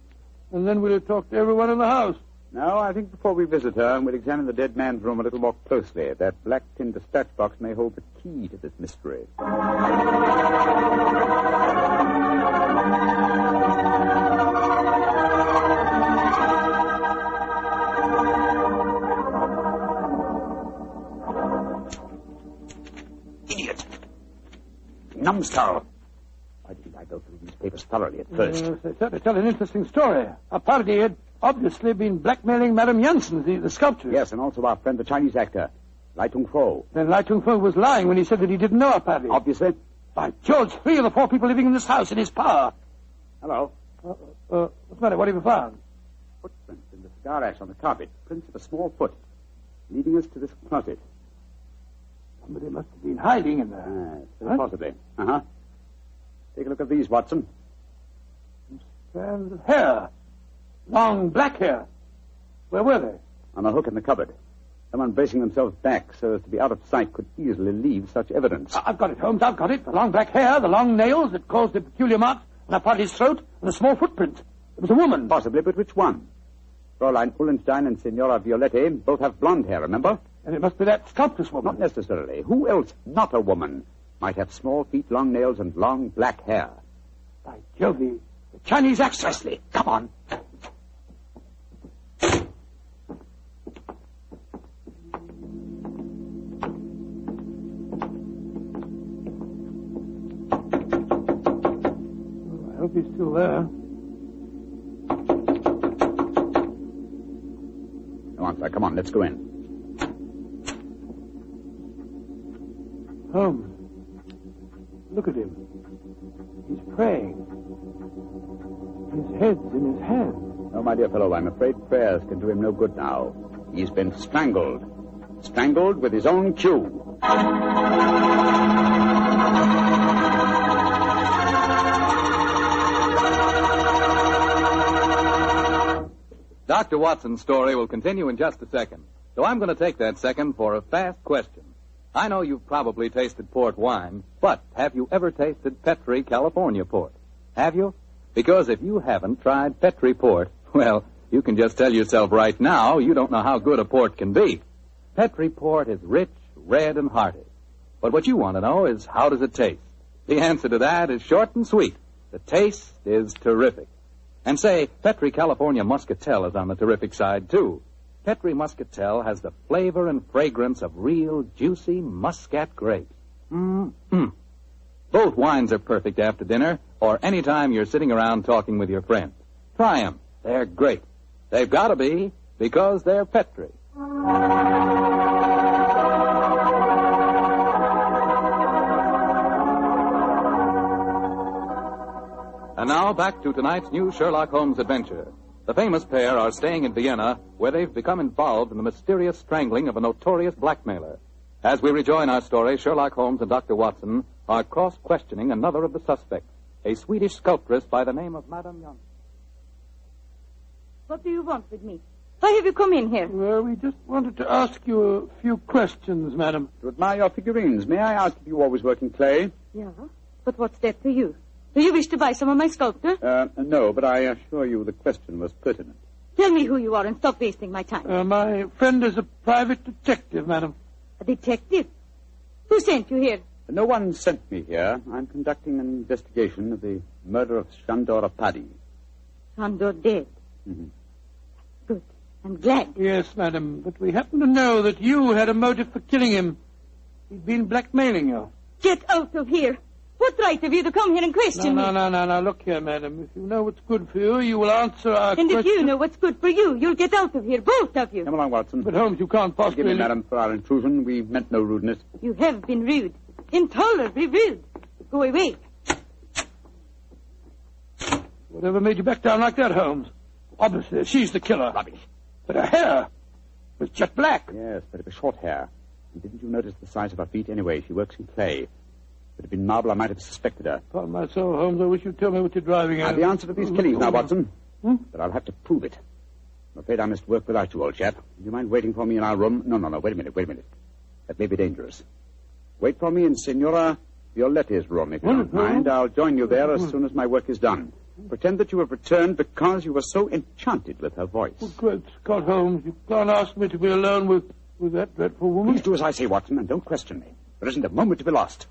And then we'll talk to everyone in the house. No, I think before we visit her, we'll examine the dead man's room a little more closely. That black tin dispatch box may hold the key to this mystery. Idiot. Numbskull. Why didn't I go through these papers thoroughly at first? They certainly tell an interesting story. A party had obviously been blackmailing Madame Janssen, the sculptor. Yes, and also our friend, the Chinese actor, Lai Tung-fo. Then Lai Tung-fo was lying when he said that he didn't know a party. Obviously. By George, 3 of the 4 people living in this house in his power. Hello. What's the matter? What have you found? Footprints in the cigar ash on the carpet. Prints of a small foot. Leading us to this closet. Somebody must have been hiding in there. Very possibly. Uh-huh. Take a look at these, Watson. Strands of hair. Long black hair. Where were they? On a hook in the cupboard. Someone bracing themselves back so as to be out of sight could easily leave such evidence. I've got it, Holmes. I've got it. The long black hair, the long nails that caused the peculiar marks on a party's throat, and a small footprint. It was a woman. Possibly, but which one? Fräulein Ullenstein and Signora Violetti both have blonde hair, remember? And it must be that sculptress woman. Not necessarily. Who else, not a woman, might have small feet, long nails, and long black hair? By Jove, the Chinese actress. Come on. I hope he's still there. Come on, sir. Come on. Let's go in. Holmes, look at him. He's praying. His head's in his hand. No, my dear fellow, I'm afraid prayers can do him no good now. He's been strangled. Strangled with his own cue. Dr. Watson's story will continue in just a second. So I'm going to take that second for a fast question. I know you've probably tasted port wine, but have you ever tasted Petri California port? Have you? Because if you haven't tried Petri Port, well, you can just tell yourself right now you don't know how good a port can be. Petri Port is rich, red, and hearty. But what you want to know is, how does it taste? The answer to that is short and sweet. The taste is terrific. And say, Petri California Muscatel is on the terrific side, too. Petri Muscatel has the flavor and fragrance of real, juicy muscat grapes. Mm-hmm. Both wines are perfect after dinner or any time you're sitting around talking with your friends. Try them. They're great. They've got to be, because they're Petri. And now, back to tonight's new Sherlock Holmes adventure. The famous pair are staying in Vienna, where they've become involved in the mysterious strangling of a notorious blackmailer. As we rejoin our story, Sherlock Holmes and Dr. Watson are cross-questioning another of the suspects, a Swedish sculptress by the name of Madame Young. What do you want with me? Why have you come in here? Well, we just wanted to ask you a few questions, madam. To admire your figurines, may I ask if you always work in clay? Yeah, but what's that to you? Do you wish to buy some of my sculpture? No, but I assure you the question was pertinent. Tell me who you are and stop wasting my time. My friend is a private detective, madam. A detective? Who sent you here? No one sent me here. I'm conducting an investigation of the murder of Shandor Paddy. Shandor dead? Mm-hmm. Good. I'm glad. Yes, madam, but we happen to know that you had a motive for killing him. He'd been blackmailing you. Get out of here. What right have you to come here and question me? No. Look here, madam. If you know what's good for you, you will answer our question. And if you know what's good for you, you'll get out of here, both of you. Come along, Watson. But, Holmes, you can't possibly... Forgive me, madam, for our intrusion. We meant no rudeness. You have been rude. Intolerably rude. Go away. Whatever made you back down like that, Holmes? Obviously, she's the killer. Rubbish. But her hair was jet black. Yes, but it was short hair. And didn't you notice the size of her feet anyway? She works in clay. If it had been marble, I might have suspected her. Upon my soul, Holmes, I wish you'd tell me what you're driving at. I've the answer to these killings now, Watson. But I'll have to prove it. I'm afraid I must work without you, old chap. Do you mind waiting for me in our room? No. Wait a minute. That may be dangerous. Wait for me in Signora Violetti's room, if you don't mind. I'll join you there as soon as my work is done. Pretend that you have returned because you were so enchanted with her voice. Oh, great Scott, Holmes. You can't ask me to be alone with that dreadful woman. Please do as I say, Watson, and don't question me. There isn't a moment to be lost.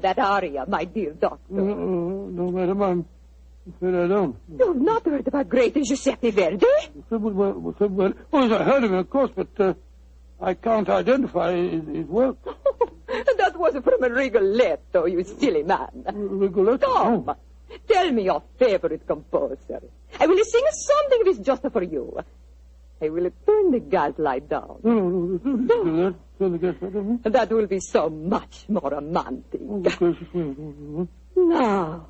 That aria, my dear doctor. No, madam, I'm afraid I don't. You've not heard about great Giuseppe Verdi? Well, yes, I heard of him, of course, but I can't identify his work. That was from a Rigoletto, you silly man. Rigoletto? Come, tell me your favorite composer. I will sing something of his just for you. I will turn the gaslight down. No, don't do that. Turn the gaslight down. That will be so much more romantic. Oh, now,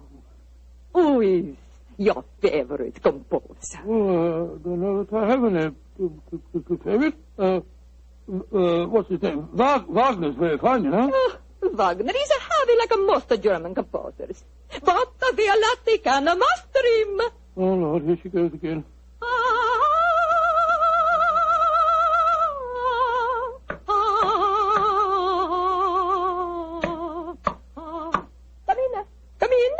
who is your favorite composer? Oh, I don't know if I have any favorite. What's his name? Wagner's very fine, you know. Wagner is a heavy like most German composers. But Violatti can master him. Oh, Lord, here she goes again. Come in.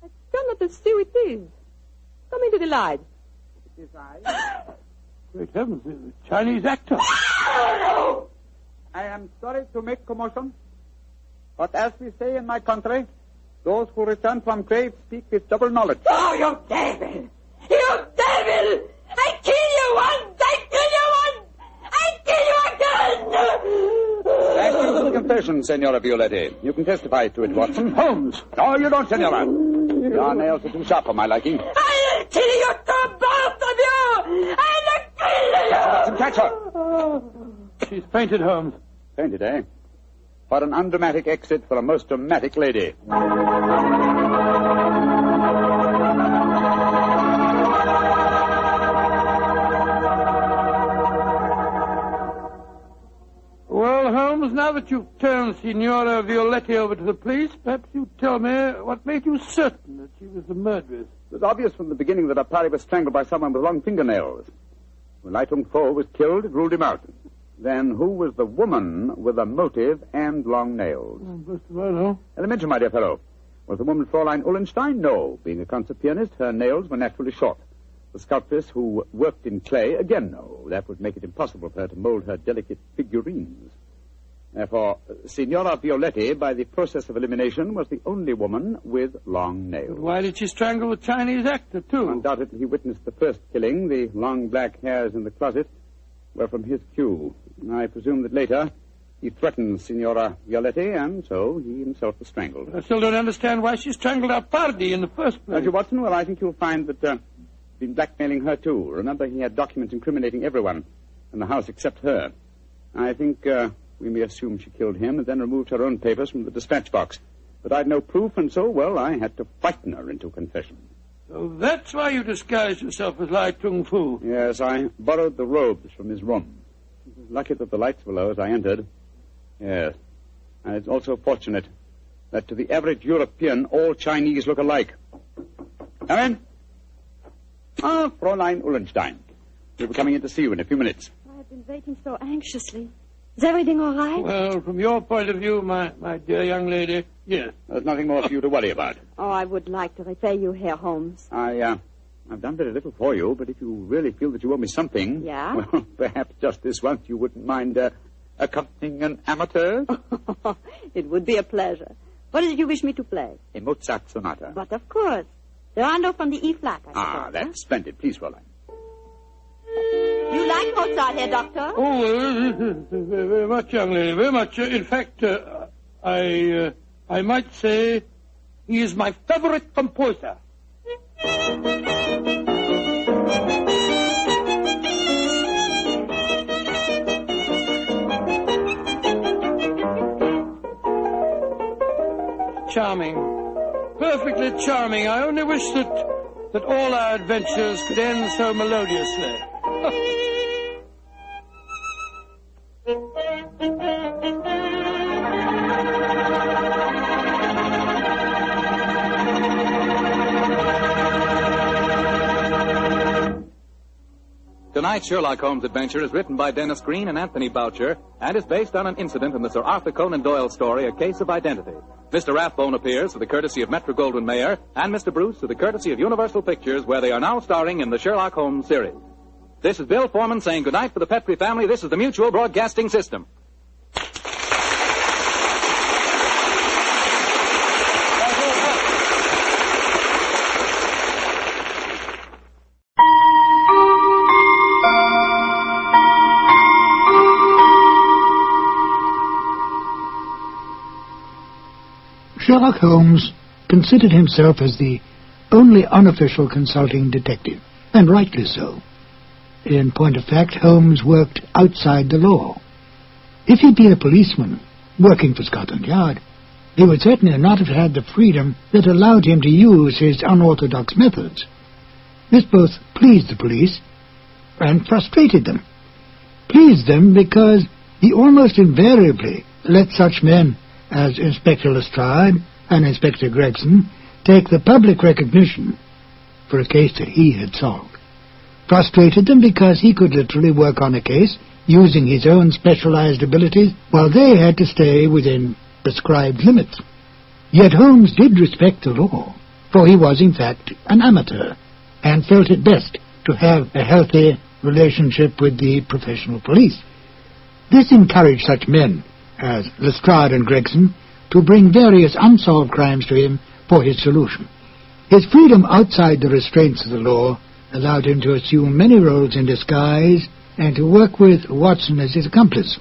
I cannot see who it is. Come into the light. It is I. Great heavens, it's a Chinese actor. I am sorry to make commotion, but as we say in my country, those who return from grave speak with double knowledge. Oh, you devil! You devil! I kill you once! I kill you once! I kill you again! Thank you for the confession, Senora Violetti. You can testify to it, Watson. Holmes! No, you don't, Senora. Your nails are too sharp for my liking. I'll kill you to both of you! I'll kill you! Watson, catch her! She's fainted, Holmes. Fainted, eh? What an undramatic exit for a most dramatic lady. that you turned Signora Violetti over to the police, perhaps you tell me what made you certain that she was the murderess. It was obvious from the beginning that Apari was strangled by someone with long fingernails. When Lai Tung Fo was killed, it ruled him out. Then who was the woman with a motive and long nails? First of all, no. Elementary, my dear fellow. Was the woman Fräulein Ullenstein? No. Being a concert pianist, her nails were naturally short. The sculptress who worked in clay? Again, no. That would make it impossible for her to mold her delicate figurines. Therefore, Signora Violetti, by the process of elimination, was the only woman with long nails. But why did she strangle the Chinese actor, too? Undoubtedly, he witnessed the first killing. The long black hairs in the closet were from his cue. I presume that later he threatened Signora Violetti, and so he himself was strangled. I still don't understand why she strangled Apardi in the first place. Dr. Watson, well, I think you'll find that he'd been blackmailing her, too. Remember, he had documents incriminating everyone in the house except her. I think we may assume she killed him and then removed her own papers from the dispatch box. But I'd no proof, and so, well, I had to frighten her into confession. So that's why you disguised yourself as Lai Tung Fu. Yes, I borrowed the robes from his room. It was lucky that the lights were low as I entered. Yes. And it's also fortunate that to the average European, all Chinese look alike. Come in. Ah, Fräulein Ullenstein. We'll be coming in to see you in a few minutes. I've been waiting so anxiously. Is everything all right? Well, from your point of view, my dear young lady, yes. There's nothing more for you to worry about. Oh, I would like to repay you, Herr Holmes. I've done very little for you, but if you really feel that you owe me something... Yeah? Well, perhaps just this once you wouldn't mind accompanying an amateur? It would be a pleasure. What is it you wish me to play? A Mozart sonata. But of course. The rondo from the E-flat, I suppose. That's splendid. Please, Fräulein. You like Mozart, Herr Doctor? Oh, very much, young lady, very much. In fact, I might say he is my favorite composer. Charming. Perfectly charming. I only wish that all our adventures could end so melodiously. Tonight's Sherlock Holmes adventure is written by Dennis Green and Anthony Boucher and is based on an incident in the Sir Arthur Conan Doyle story, A Case of Identity. Mr. Rathbone appears for the courtesy of Metro-Goldwyn-Mayer and Mr. Bruce for the courtesy of Universal Pictures, where they are now starring in the Sherlock Holmes series. This is Bill Foreman saying goodnight for the Petrie family. This is the Mutual Broadcasting System. Sherlock Holmes considered himself as the only unofficial consulting detective, and rightly so. In point of fact, Holmes worked outside the law. If he'd been a policeman working for Scotland Yard, he would certainly not have had the freedom that allowed him to use his unorthodox methods. This both pleased the police and frustrated them. Pleased them because he almost invariably let such men as Inspector Lestrade and Inspector Gregson take the public recognition for a case that he had solved. Frustrated them because he could literally work on a case using his own specialized abilities while they had to stay within prescribed limits. Yet Holmes did respect the law, for he was in fact an amateur and felt it best to have a healthy relationship with the professional police. This encouraged such men as Lestrade and Gregson to bring various unsolved crimes to him for his solution. His freedom outside the restraints of the law allowed him to assume many roles in disguise and to work with Watson as his accomplice.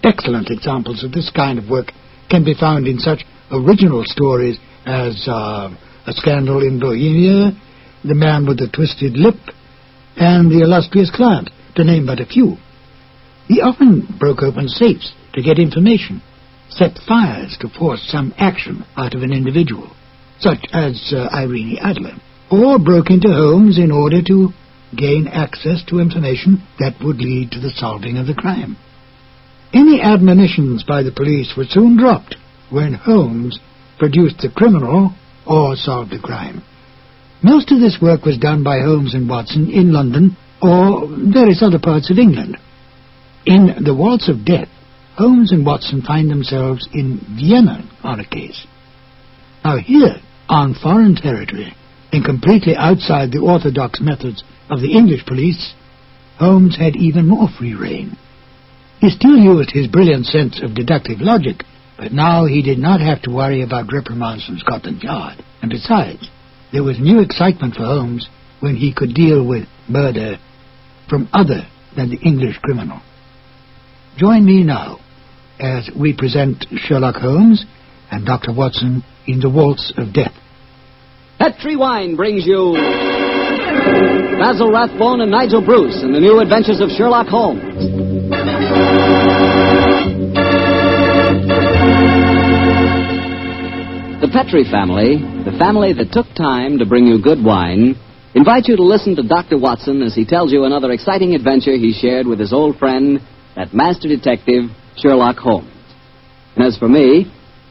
Excellent examples of this kind of work can be found in such original stories as A Scandal in Bohemia, The Man with the Twisted Lip, and The Illustrious Client, to name but a few. He often broke open safes to get information, set fires to force some action out of an individual, such as Irene Adler, or broke into homes in order to gain access to information that would lead to the solving of the crime. Any admonitions by the police were soon dropped when Holmes produced the criminal or solved the crime. Most of this work was done by Holmes and Watson in London or various other parts of England. In The Waltz of Death, Holmes and Watson find themselves in Vienna on a case. Now here, on foreign territory, and completely outside the orthodox methods of the English police, Holmes had even more free rein. He still used his brilliant sense of deductive logic, but now he did not have to worry about reprimands from Scotland Yard. And besides, there was new excitement for Holmes when he could deal with murder from other than the English criminal. Join me now as we present Sherlock Holmes and Dr. Watson in The Waltz of Death. Petri Wine brings you Basil Rathbone and Nigel Bruce in the new adventures of Sherlock Holmes. The Petri family, the family that took time to bring you good wine, invite you to listen to Dr. Watson as he tells you another exciting adventure he shared with his old friend, that master detective, Sherlock Holmes. And as for me,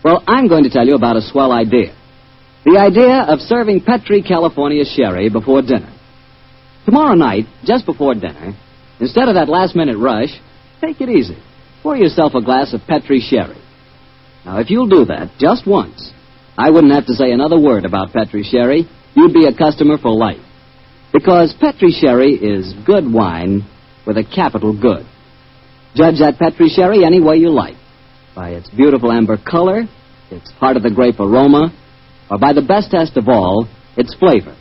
well, I'm going to tell you about a swell idea. The idea of serving Petri California sherry before dinner. Tomorrow night, just before dinner, instead of that last-minute rush, take it easy. Pour yourself a glass of Petri sherry. Now, if you'll do that just once, I wouldn't have to say another word about Petri sherry. You'd be a customer for life. Because Petri sherry is good wine with a capital good. Judge that Petri sherry any way you like. By its beautiful amber color, its heart of the grape aroma, or by the best test of all, its flavor.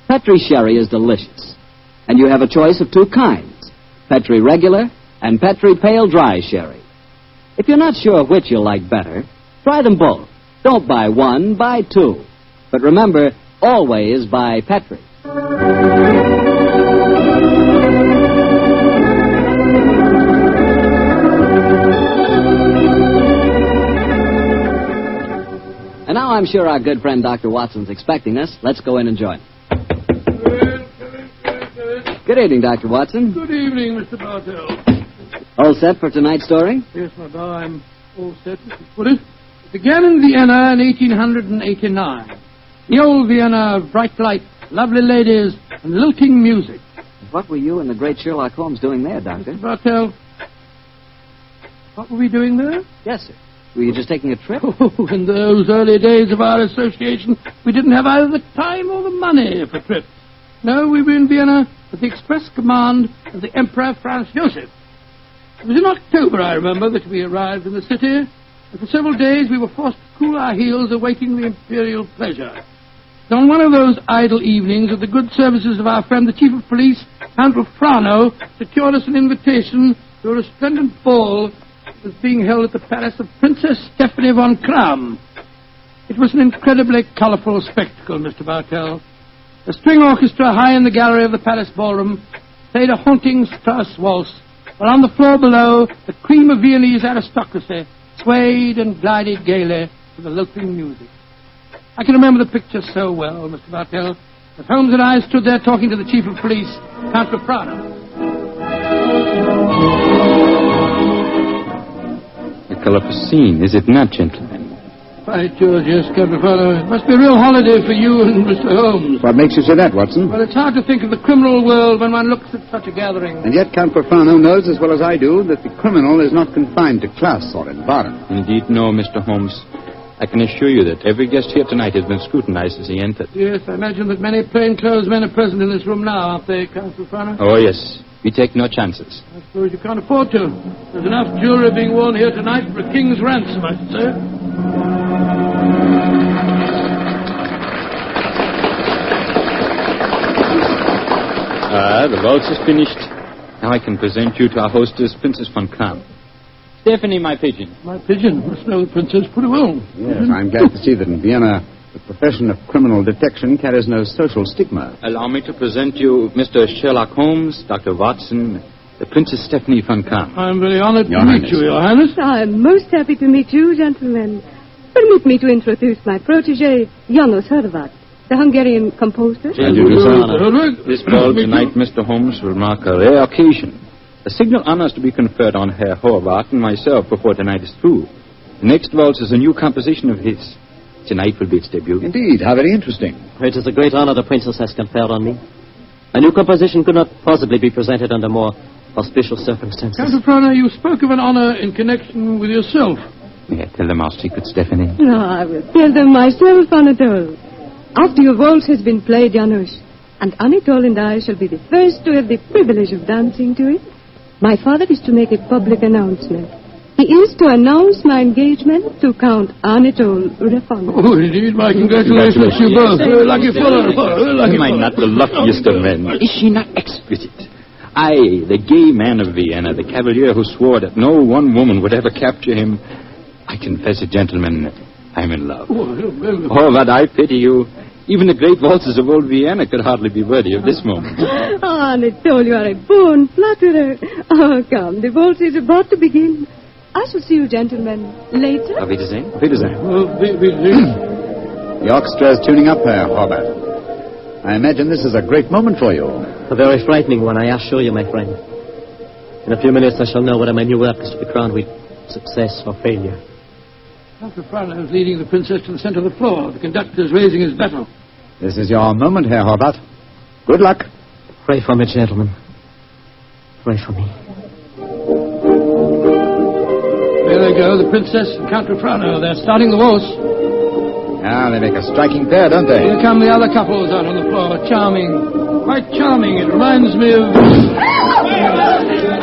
Petri sherry is delicious. And you have a choice of two kinds, Petri regular and Petri pale dry sherry. If you're not sure which you'll like better, try them both. Don't buy one, buy two. But remember, always buy Petri. And now I'm sure our good friend Dr. Watson's expecting us. Let's go in and join him. Good evening, Dr. Watson. Good evening, Mr. Bartell. All set for tonight's story? Yes, my boy, I'm all set, Mr. Woodard. It began in Vienna in 1889. The old Vienna of bright light, lovely ladies, and lilting music. What were you and the great Sherlock Holmes doing there, Doctor? Mr. Bartell, what were we doing there? Yes, sir. Were you just taking a trip? Oh, in those early days of our association, we didn't have either the time or the money for trips. No, we were in Vienna at the express command of the Emperor Franz Joseph. It was in October, I remember, that we arrived in the city, and for several days we were forced to cool our heels awaiting the imperial pleasure. And on one of those idle evenings, of the good services of our friend the Chief of Police, Count Frano, secured us an invitation to a resplendent ball that was being held at the palace of Princess Stephanie von Kram. It was an incredibly colourful spectacle, Mr. Bartell. A string orchestra high in the gallery of the palace ballroom played a haunting Strauss waltz, while on the floor below, the cream of Viennese aristocracy swayed and glided gaily to the lilting music. I can remember the picture so well, Mr. Bartell, as Holmes and I stood there talking to the Chief of Police, Count Frano. A colourful scene, is it not, gentlemen? By George, yes, Count Frano. It must be a real holiday for you and Mr. Holmes. What makes you say that, Watson? Well, it's hard to think of the criminal world when one looks at such a gathering. And yet Count Profano knows as well as I do that the criminal is not confined to class or environment. Indeed, no, Mr. Holmes. I can assure you that every guest here tonight has been scrutinized as he entered. Yes, I imagine that many plainclothes men are present in this room now, aren't they, Count Profano? Oh, yes. We take no chances. I suppose you can't afford to. There's enough jewelry being worn here tonight for a king's ransom, I should say. The waltz is finished. Now I can present you to our hostess, Princess von Kram. Stephanie, my pigeon. My pigeon must know the princess pretty well. Yes, I'm glad to see that in Vienna the profession of criminal detection carries no social stigma. Allow me to present you Mr. Sherlock Holmes, Dr. Watson, the Princess Stephanie von Kram. I'm very honored to meet you, Your Highness. I'm most happy to meet you, gentlemen. Permit me to introduce my protege, Janos Hervat, the Hungarian composer. This ball tonight, Mr. Holmes, will mark a rare occasion. A signal honor is to be conferred on Herr Horvath and myself before tonight is through. The next waltz is a new composition of his. Tonight will be its debut. Indeed, how very interesting. It is a great honor the princess has conferred on me. A new composition could not possibly be presented under more auspicious circumstances. Count of Prana, you spoke of an honor in connection with yourself. May I tell them our secret, Stephanie? No, I will tell them myself, Anatole. After your waltz has been played, Janusz, and Anatole and I shall be the first to have the privilege of dancing to it, my father is to make a public announcement. He is to announce my engagement to Count Anatole Rafon. Oh, indeed, my congratulations to you both. Lucky fellow. Am I not the luckiest of men? Is she not exquisite? I, the gay man of Vienna, the cavalier who swore that no one woman would ever capture him. I confess it, gentlemen, I'm in love. Oh, but I pity you. Even the great waltzes of old Vienna could hardly be worthy of this moment. Oh, Anatole, you are a born flatterer. Oh, come, the waltz is about to begin. I shall see you gentlemen later. Auf Wiedersehen. Auf Wiedersehen. The orchestra is tuning up, Herr Horvath. I imagine this is a great moment for you. A very frightening one, I assure you, my friend. In a few minutes I shall know whether my new work is to be crowned with success or failure. Count of Prana is leading the princess to the center of the floor. The conductor is raising his bottle. This is your moment, Herr Horvath. Good luck. Pray for me, gentlemen. Pray for me. There they go, the princess and Count of Prana. They're starting the waltz. Ah, they make a striking pair, don't they? Here come the other couples out on the floor. Charming. Quite charming. It reminds me of...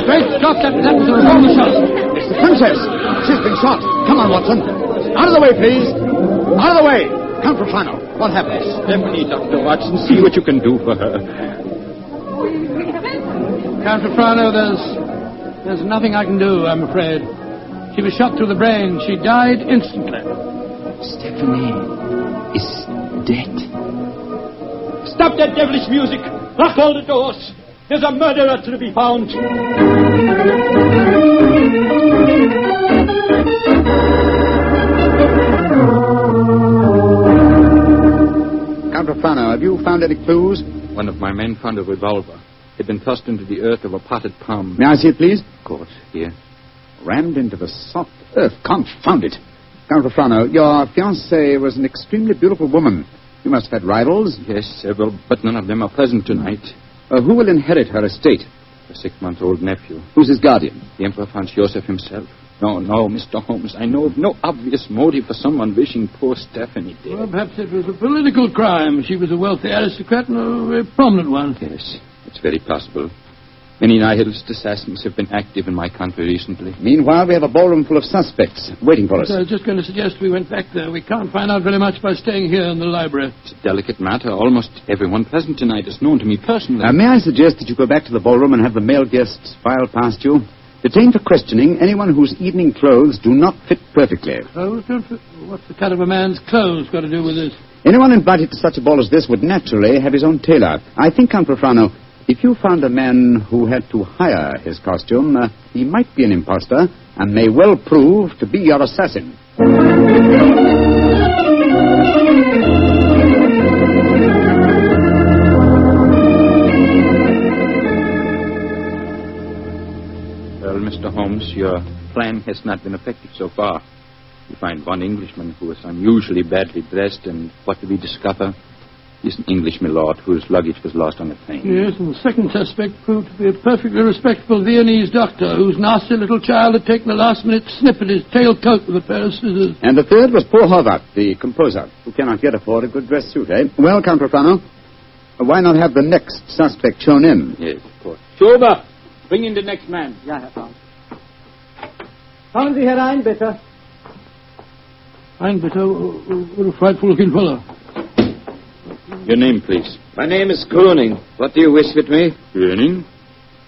Great Scott, that was a revolver shot. It's the princess. She's been shot. Come on, Watson. Out of the way, please. Out of the way. Count Rafano. What happens? Stephanie, Dr. Watson, see what you can do for her. Count Rafano, there's nothing I can do, I'm afraid. She was shot through the brain. She died instantly. Stephanie is dead. Stop that devilish music! Lock all the doors! There's a murderer to be found! Count Rafano, have you found any clues? One of my men found a revolver. It had been thrust into the earth of a potted palm. May I see it, please? Of course, here. Rammed into the soft earth. Confound it. Count Rafano, your fiancée was an extremely beautiful woman. You must have had rivals? Yes, several, but none of them are present tonight. Who will inherit her estate? A 6-month-old nephew. Who's his guardian? The Emperor Franz Joseph himself. No, Mr. Holmes, I know of no obvious motive for someone wishing poor Stephanie dead. Well, perhaps it was a political crime. She was a wealthy aristocrat and a very prominent one. Yes, it's very possible. Many nihilist assassins have been active in my country recently. Meanwhile, we have a ballroom full of suspects waiting for us. I was just going to suggest we went back there. We can't find out very much by staying here in the library. It's a delicate matter. Almost everyone present tonight is known to me personally. May I suggest that you go back to the ballroom and have the male guests filed past you? Detain for questioning anyone whose evening clothes do not fit perfectly. Clothes don't fit? What's the cut of a man's clothes got to do with this? Anyone invited to such a ball as this would naturally have his own tailor. I think, Count Rafano, if you found a man who had to hire his costume, he might be an impostor and may well prove to be your assassin. Well, Mr. Holmes, your plan has not been effective so far. You find one Englishman who is unusually badly dressed, and what do we discover? He's an English milord whose luggage was lost on the train. Yes, and the second suspect proved to be a perfectly respectable Viennese doctor whose nasty little child had taken a last-minute snip at his tailcoat with a pair of scissors. And the third was poor Horvath, the composer, who cannot yet afford a good dress suit, eh? Well, Count Rafano, why not have the next suspect shown in? Yes, of course. Schober, bring in the next man. Ja, Herr Franz. Kommen Sie herein, bitte. Fine, but what a frightful-looking fellow. Your name, please. My name is Gruning. What do you wish with me? Gruning?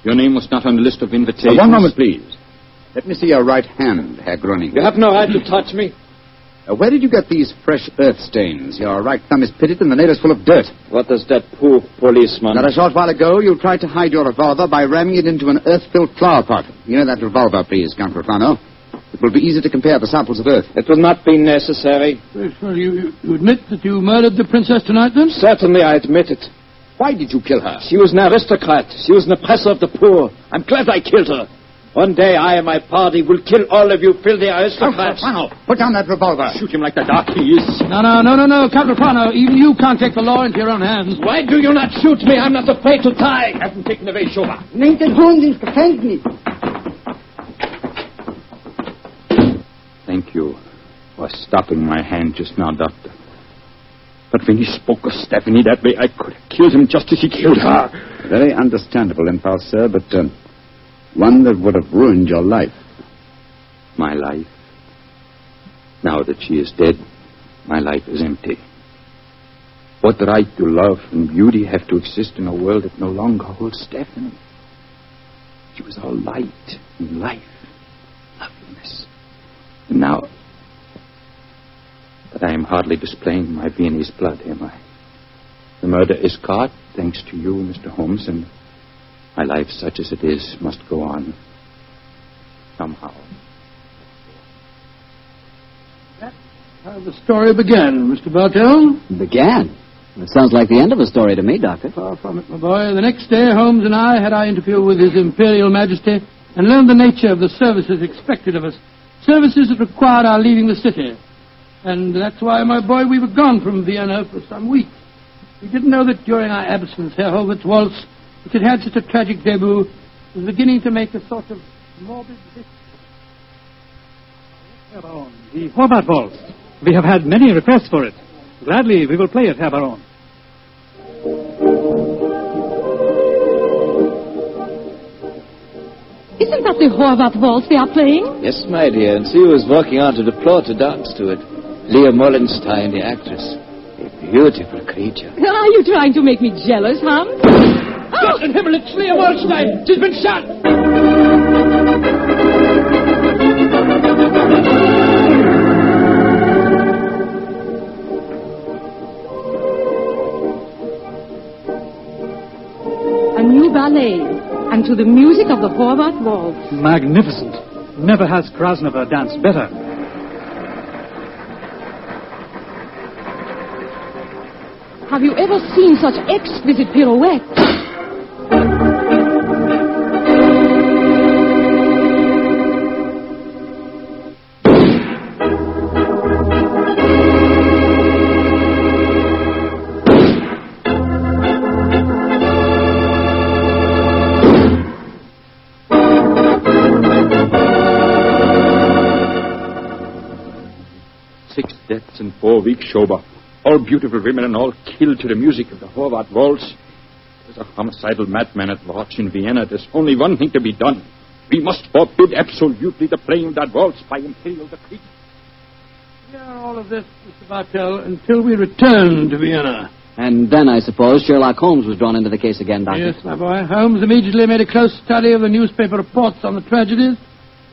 Your name was not on the list of invitations. One moment, please. Let me see your right hand, Herr Gruning. You have no right to touch me. Where did you get these fresh earth stains? Your right thumb is pitted and the nail is full of dirt. What does that poor policeman... Not a short while ago, you tried to hide your revolver by ramming it into an earth-filled flower pot. You know that revolver, please, Count Rafano. It will be easy to compare the samples of earth. It will not be necessary. Well, you admit that you murdered the princess tonight, then? Certainly, I admit it. Why did you kill her? She was an aristocrat. She was an oppressor of the poor. I'm glad I killed her. One day I and my party will kill all of you filthy aristocrats. Put down that revolver. Shoot him like the dark he is. No, Caprofano. Even you can't take the law into your own hands. Why do you not shoot me? I'm not afraid to die. I haven't taken away Shoba. Nehmt den Hund ins Gefängnis. Thank you for stopping my hand just now, Doctor. But when he spoke of Stephanie that way, I could have killed him just as he killed her. Very understandable impulse, sir, but one that would have ruined your life. My life? Now that she is dead, my life is empty. What right do love and beauty have to exist in a world that no longer holds Stephanie? She was all light and life, loveliness. And now... But I am hardly displaying my Viennese blood, am I? The murder is caught, thanks to you, Mr. Holmes, and my life, such as it is, must go on. Somehow. That's how the story began, Mr. Bartell. Began? It sounds like the end of a story to me, Doctor. Far from it, my boy. The next day, Holmes and I had our interview with His Imperial Majesty and learned the nature of the services expected of us. Services that required our leaving the city. And that's why, my boy, we were gone from Vienna for some weeks. We didn't know that during our absence, Herr Hobart's waltz, which had had such a tragic debut, was beginning to make a sort of morbid... Herr Baron, the Hobart waltz. We have had many requests for it. Gladly, we will play it, Herr Baron. Isn't that the Horvath waltz they are playing? Yes, my dear, and she was walking onto the floor to dance to it. Leah Mollenstein, the actress. A beautiful creature. Are you trying to make me jealous, Hans? Gott in Himmel, it's Leah Mollenstein! She's been shot! A new ballet, and to the music of the Horvath waltz. Magnificent. Never has Krasnova danced better. Have you ever seen such exquisite pirouettes? Deaths in 4 weeks, Shoba. All beautiful women and all killed to the music of the Horvath waltz. There's a homicidal madman at watch in Vienna. There's only one thing to be done. We must forbid absolutely the playing of that waltz by imperial decree. Yeah, all of this, Mr. Bartell, until we return to Vienna. And then, I suppose, Sherlock Holmes was drawn into the case again, Doctor. Yes, my boy. Holmes immediately made a close study of the newspaper reports on the tragedies.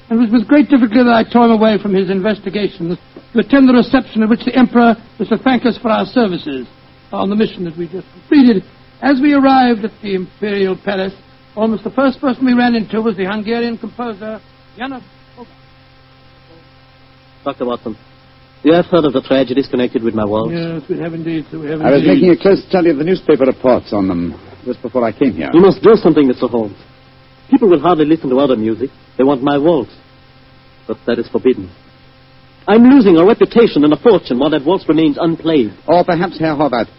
And it was with great difficulty that I tore him away from his investigations to attend the reception at which the Emperor was to thank us for our services on the mission that we just completed. As we arrived at the Imperial Palace, almost the first person we ran into was the Hungarian composer, Janos. Dr. Watson, you have heard of the tragedies connected with my waltz? Yes, we have indeed, sir. We have I was indeed. making a close study of the newspaper reports on them just before I came here. You must do something, Mr. Holmes. People will hardly listen to other music. They want my waltz. But that is forbidden. I'm losing a reputation and a fortune while that waltz remains unplayed. Or perhaps, Herr Horvath,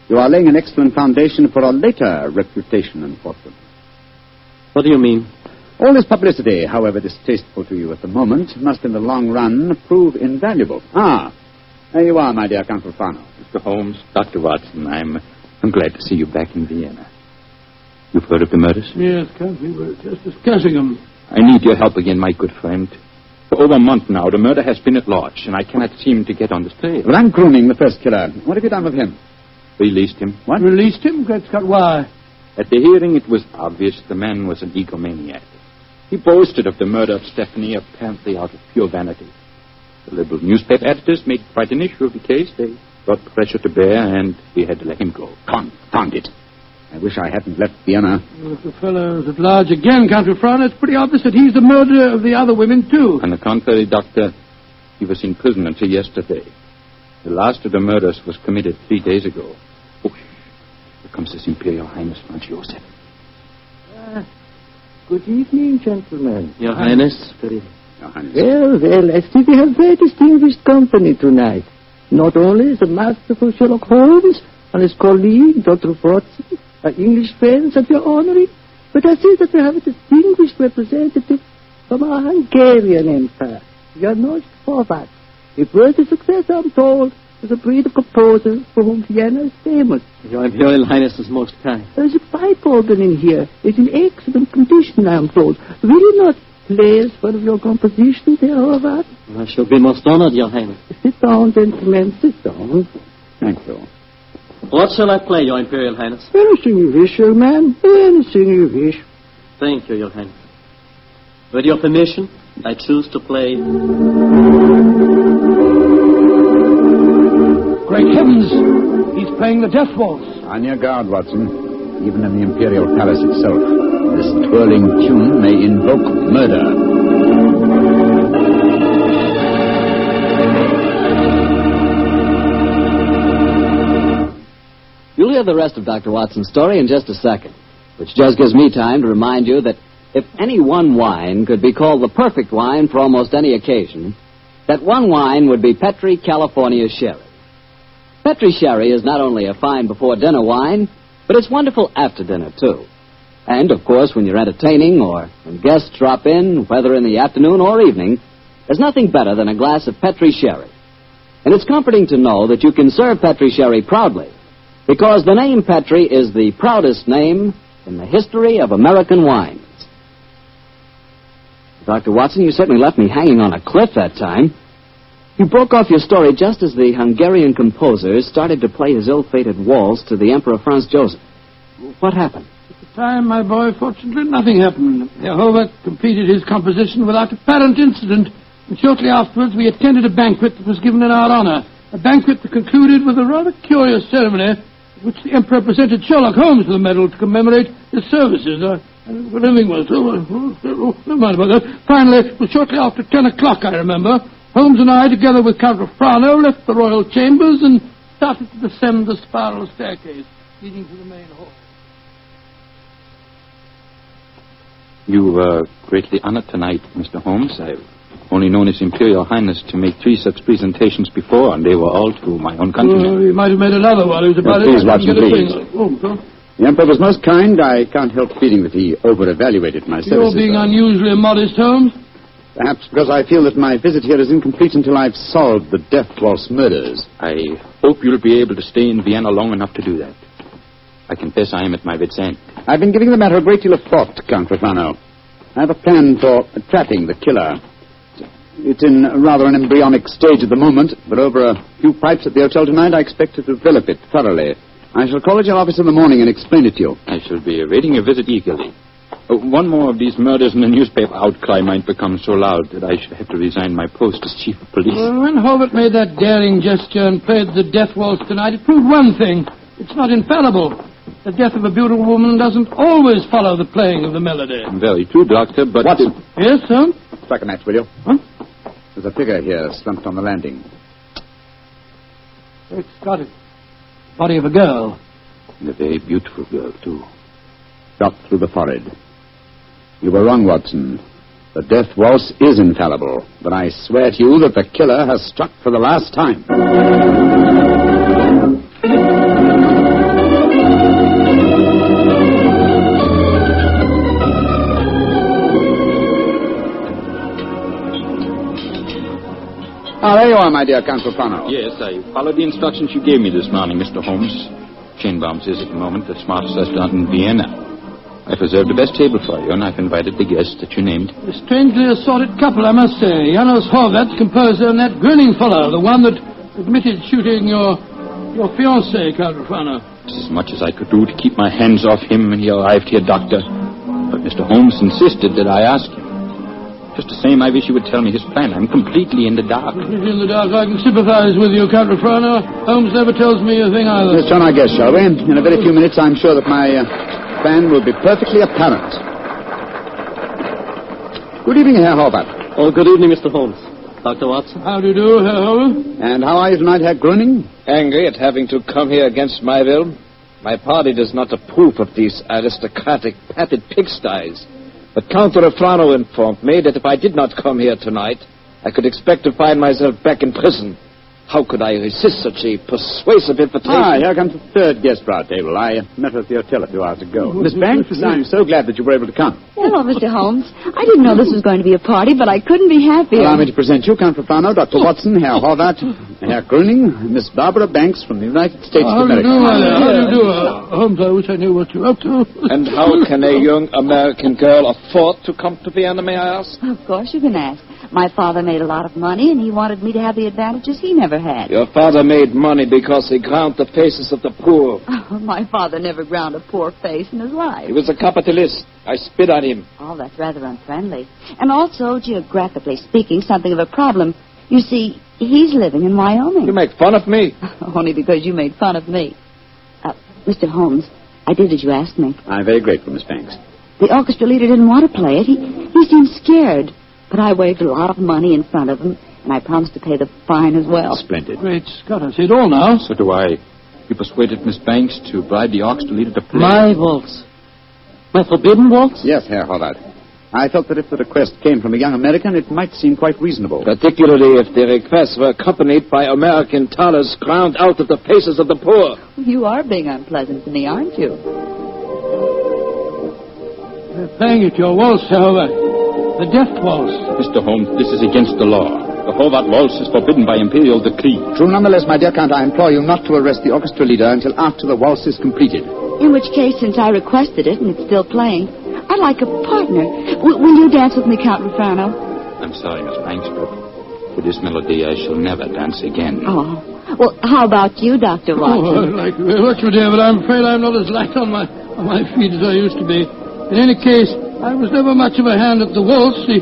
you are laying an excellent foundation for a later reputation and fortune. What do you mean? All this publicity, however distasteful to you at the moment, must in the long run prove invaluable. Ah, there you are, my dear Canfrofano. Mr. Holmes, Dr. Watson, I'm glad to see you back in Vienna. You've heard of the murders? Yes, Count, we were just discussing them. I need your help again, my good friend. For over a month now, the murder has been at large, and I cannot seem to get on the trail. Frank Groening, the first killer. What have you done with him? Released him. What? Released him? Great Scott, why? At the hearing, it was obvious the man was an egomaniac. He boasted of the murder of Stephanie, apparently out of pure vanity. The liberal newspaper editors made quite an issue of the case. They brought pressure to bear, and we had to let him go. Confound it. I wish I hadn't left Vienna. Well, if the fellow's at large again, Count Fran, it's pretty obvious that he's the murderer of the other women, too. On the contrary, Doctor, he was in prison until yesterday. The last of the murders was committed 3 days ago. Oh, Here comes His Imperial Highness Franz Joseph. Good evening, gentlemen. Your Highness. Good evening. Your Highness. Well, I see we have very distinguished company tonight. Not only is the masterful Sherlock Holmes and his colleague, Dr. Watson, are English friends that we are honoring, but I see that we have a distinguished representative from our Hungarian Empire, Janos Horváth. A worthy successor, I'm told, is a breed of composers for whom Vienna is famous. Your Imperial Highness is most kind. There's a pipe organ in here. It's in excellent condition, I am told. Will you not play us one of your compositions, Herr Horváth? I shall be most honored, Your Highness. Sit down, gentlemen, sit down. Thank you. What shall I play, Your Imperial Highness? Anything you wish, young man. Anything you wish. Thank you, Your Highness. With your permission, I choose to play... Great heavens! He's playing the Death Waltz. On your guard, Watson. Even in the Imperial Palace itself, this twirling tune may invoke murder. You'll hear the rest of Dr. Watson's story in just a second, which just gives me time to remind you that if any one wine could be called the perfect wine for almost any occasion, that one wine would be Petri California Sherry. Petri Sherry is not only a fine before-dinner wine, but it's wonderful after dinner, too. And, of course, when you're entertaining or when guests drop in, whether in the afternoon or evening, there's nothing better than a glass of Petri Sherry. And it's comforting to know that you can serve Petri Sherry proudly, because the name Petri is the proudest name in the history of American wines. Dr. Watson, you certainly left me hanging on a cliff that time. You broke off your story just as the Hungarian composer started to play his ill-fated waltz to the Emperor Franz Joseph. What happened? At the time, my boy, fortunately, nothing happened. Horváth completed his composition without apparent incident, and shortly afterwards we attended a banquet that was given in our honor. A banquet that concluded with a rather curious ceremony in which the Emperor presented Sherlock Holmes with a medal to commemorate his services. What everything was. Never mind about that. Finally, it was shortly after 10 o'clock, I remember. Holmes and I, together with Count Rafrano, left the royal chambers and started to descend the spiral staircase leading to the main hall. You were greatly honored tonight, Mr. Holmes. I've only known His Imperial Highness to make 3 such presentations before, and they were all to my own countrymen. He might have made another one. He was about Please, Watson, please. Oh, the Emperor was most kind. I can't help feeling that he over-evaluated my services. You're being unusually modest, Holmes. Perhaps because I feel that my visit here is incomplete until I've solved the Death Waltz murders. I hope you'll be able to stay in Vienna long enough to do that. I confess I am at my wit's end. I've been giving the matter a great deal of thought, Count Rafrano. I have a plan for trapping the killer. It's in rather an embryonic stage at the moment, but over a few pipes at the hotel tonight, I expect to develop it thoroughly. I shall call at your office in the morning and explain it to you. I shall be awaiting your visit eagerly. One more of these murders in the newspaper outcry might become so loud that I should have to resign my post as chief of police. Well, when Horváth made that daring gesture and played the Death Waltz tonight, it proved one thing. It's not infallible. The death of a beautiful woman doesn't always follow the playing of the melody. Very true, Doctor, but... Watson. Yes, sir? Strike a match, will you? Huh? There's a figure here slumped on the landing. It's got it. Body of a girl. And a very beautiful girl, too. Shot through the forehead. You were wrong, Watson. The Death Waltz is infallible, but I swear to you that the killer has struck for the last time. There you are, my dear Count Rafrano. Yes, I followed the instructions you gave me this morning, Mr. Holmes. Chainbaum's is at the moment the smartest restaurant in Vienna. I've reserved the best table for you, and I've invited the guests that you named. A strangely assorted couple, I must say. Janos Horváth, composer, and that grinning fellow, the one that admitted shooting your fiancée, Count Rafrano. It's as much as I could do to keep my hands off him when he arrived here, Doctor. But Mr. Holmes insisted that I ask him. Just the same, I wish you would tell me his plan. I'm completely in the dark. In the dark, I can sympathize with you, Count Rafrano. Holmes never tells me a thing either. Let's turn our guest, shall we? In a very few minutes, I'm sure that my plan will be perfectly apparent. Good evening, Herr Horváth. Oh, good evening, Mr. Holmes. Dr. Watson. How do you do, Herr Holmes? And how are you tonight, Herr Gröning? Angry at having to come here against my will. My party does not approve of these aristocratic patted pigsties. But Count Refrano informed me that if I did not come here tonight, I could expect to find myself back in prison. How could I resist such a persuasive invitation? Here comes the third guest for our table. I met her at the hotel a few hours ago. Miss Banks, I'm so glad that you were able to come. Hello, Mr. Holmes. I didn't know this was going to be a party, but I couldn't be happier. Allow me to present you, Count Profano, Dr. Watson, Herr Horvath, Herr Gröning, Miss Barbara Banks from the United States of America. How do you do? Holmes, I wish I knew what you're up to. And how can a young American girl afford to come to Vienna, may I ask? Of course you can ask. My father made a lot of money, and he wanted me to have the advantages he never had. Your father made money because he ground the faces of the poor. Oh, my father never ground a poor face in his life. He was a capitalist. I spit on him. Oh, that's rather unfriendly. And also, geographically speaking, something of a problem. You see, he's living in Wyoming. You make fun of me. Only because you made fun of me. Mr. Holmes, I did as you asked me. I'm very grateful, Miss Banks. The orchestra leader didn't want to play it. He seemed scared. But I waved a lot of money in front of him, and I promised to pay the fine as well. Splendid. Great Scott, I see it all now. So do I. You persuaded Miss Banks to bribe the orchestra leader to play. My waltz. My forbidden waltz? Yes, Herr Horvath. I felt that if the request came from a young American, it might seem quite reasonable. Particularly if the requests were accompanied by American thalers ground out of the faces of the poor. You are being unpleasant to me, aren't you? They're playing at your waltz, however. The death waltz. Mr. Holmes, this is against the law. The Horvath waltz is forbidden by imperial decree. True, nonetheless, my dear Count, I implore you not to arrest the orchestra leader until after the waltz is completed. In which case, since I requested it and it's still playing, I'd like a partner. Will you dance with me, Count Refrano? I'm sorry, Miss Banks, but to this melody I shall never dance again. Oh. Well, how about you, Dr. Watson? Oh, I'd like you very much, my dear, but I'm afraid I'm not as light on my feet as I used to be. In any case, I was never much of a hand at the waltz. The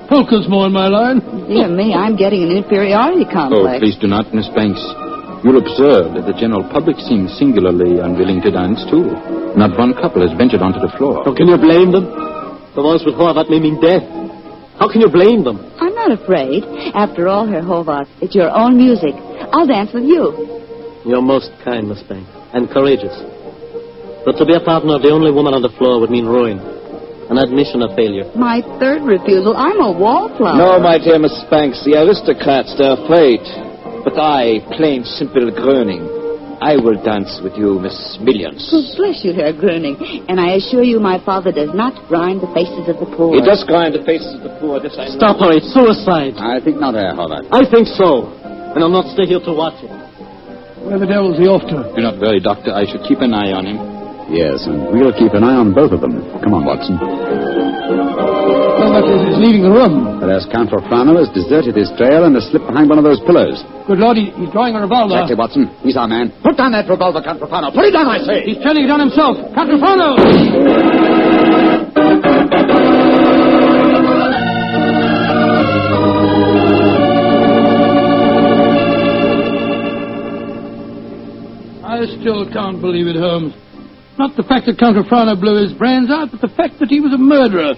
polka's more in my line. Dear me, I'm getting an inferiority complex. Oh, please do not, Miss Banks. You'll observe that the general public seems singularly unwilling to dance, too. Not one couple has ventured onto the floor. How can you blame them? The waltz with Horvath may mean death. How can you blame them? I'm not afraid. After all, Herr Horvath, it's your own music. I'll dance with you. You're most kind, Miss Banks, and courageous. But to be a partner of the only woman on the floor would mean ruin. An admission of failure. My third refusal. I'm a wallflower. No, my dear Miss Banks, the aristocrats, they're afraid. But I, plain, simple Gröning, I will dance with you, Miss Millions. Oh, bless you, Herr Gröning. And I assure you my father does not grind the faces of the poor. He does grind the faces of the poor, this I know. Stop her, it's suicide. I think not, Herr Horvath. I think so. And I'll not stay here to watch it. Where the devil's he off to? Do not worry, Doctor. I should keep an eye on him. Yes, and we'll keep an eye on both of them. Come on, Watson. Horvath is leaving the room. Whereas Count Refrano has deserted his trail and has slipped behind one of those pillars. Good Lord, he's drawing a revolver. Exactly, Watson. He's our man. Put down that revolver, Count Refrano. Put it down, I say. He's turning it on himself. Count Refrano! I still can't believe it, Holmes. Not the fact that Count Refrano blew his brains out, but the fact that he was a murderer.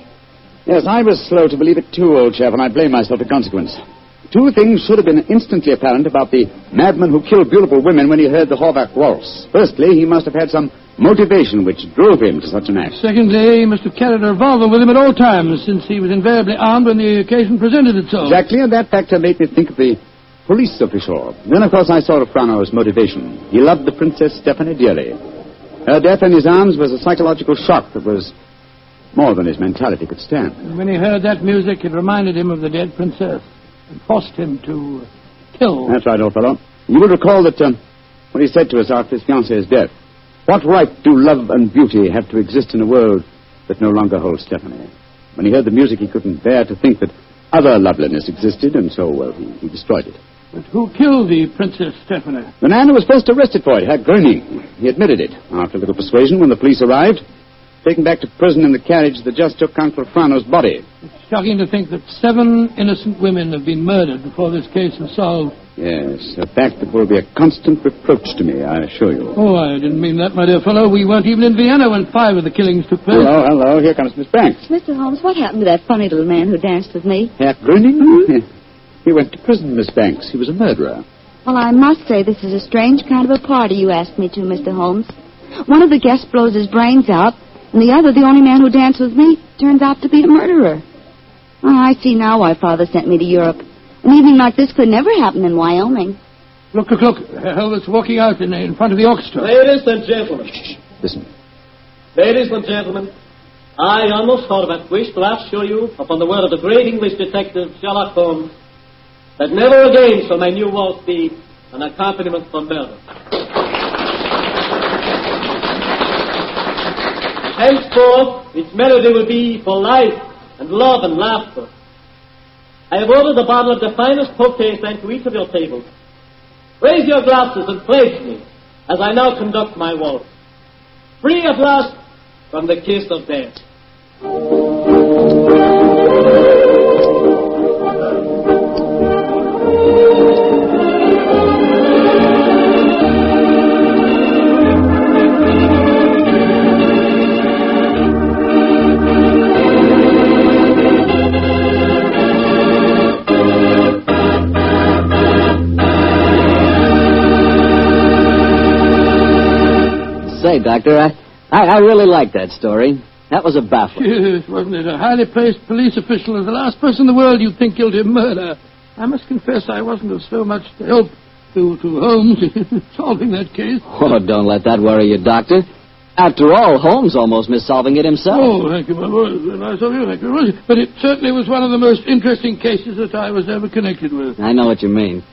Yes, I was slow to believe it too, old chap, and I blame myself in consequence. Two things should have been instantly apparent about the madman who killed beautiful women when he heard the Horvath waltz. Firstly, he must have had some motivation which drove him to such an act. Secondly, he must have carried a revolver with him at all times, since he was invariably armed when the occasion presented itself. Exactly, and that factor made me think of the police official. Then, of course, I saw Refrano's motivation. He loved the Princess Stephanie dearly. Her death in his arms was a psychological shock that was more than his mentality could stand. And when he heard that music, it reminded him of the dead princess and forced him to kill. That's right, old fellow. You will recall that what he said to us after his fiancée's death. What right do love and beauty have to exist in a world that no longer holds Stephanie? When he heard the music, he couldn't bear to think that other loveliness existed, and so, well, he destroyed it. But who killed the Princess Stephanie? The man who was first arrested for it, Herr Gröning. He admitted it. After a little persuasion, when the police arrived, taken back to prison in the carriage that just took Count Refrano's body. It's shocking to think that 7 innocent women have been murdered before this case was solved. Yes, a fact that will be a constant reproach to me, I assure you. Oh, I didn't mean that, my dear fellow. We weren't even in Vienna when 5 of the killings took place. Hello, here comes Miss Banks. Mr. Holmes, what happened to that funny little man who danced with me? Herr Gröning? Mm-hmm. He went to prison, Miss Banks. He was a murderer. Well, I must say this is a strange kind of a party you asked me to, Mr. Holmes. One of the guests blows his brains out, and the other, the only man who danced with me, turns out to be a murderer. Oh, I see now why Father sent me to Europe. An evening like this could never happen in Wyoming. Look. Elvis walking out in front of the orchestra. Ladies and gentlemen. Listen. Ladies and gentlemen, I, Arnold Horvath, wish to assure you, upon the word of the great English detective Sherlock Holmes, that never again shall my new waltz be an accompaniment for murder. Henceforth, its melody will be for life and love and laughter. I have ordered a bottle of the finest Potay sent to each of your tables. Raise your glasses and pledge me as I now conduct my waltz. Free at last from the kiss of death. Say, Doctor, I really like that story. That was a baffler. Yes, wasn't it? A highly placed police official is the last person in the world you'd think guilty of murder. I must confess I wasn't of so much help to Holmes in solving that case. Oh, don't let that worry you, Doctor. After all, Holmes almost missed solving it himself. Oh, thank you, my boy. Nice of you, thank you. But it certainly was one of the most interesting cases that I was ever connected with. I know what you mean.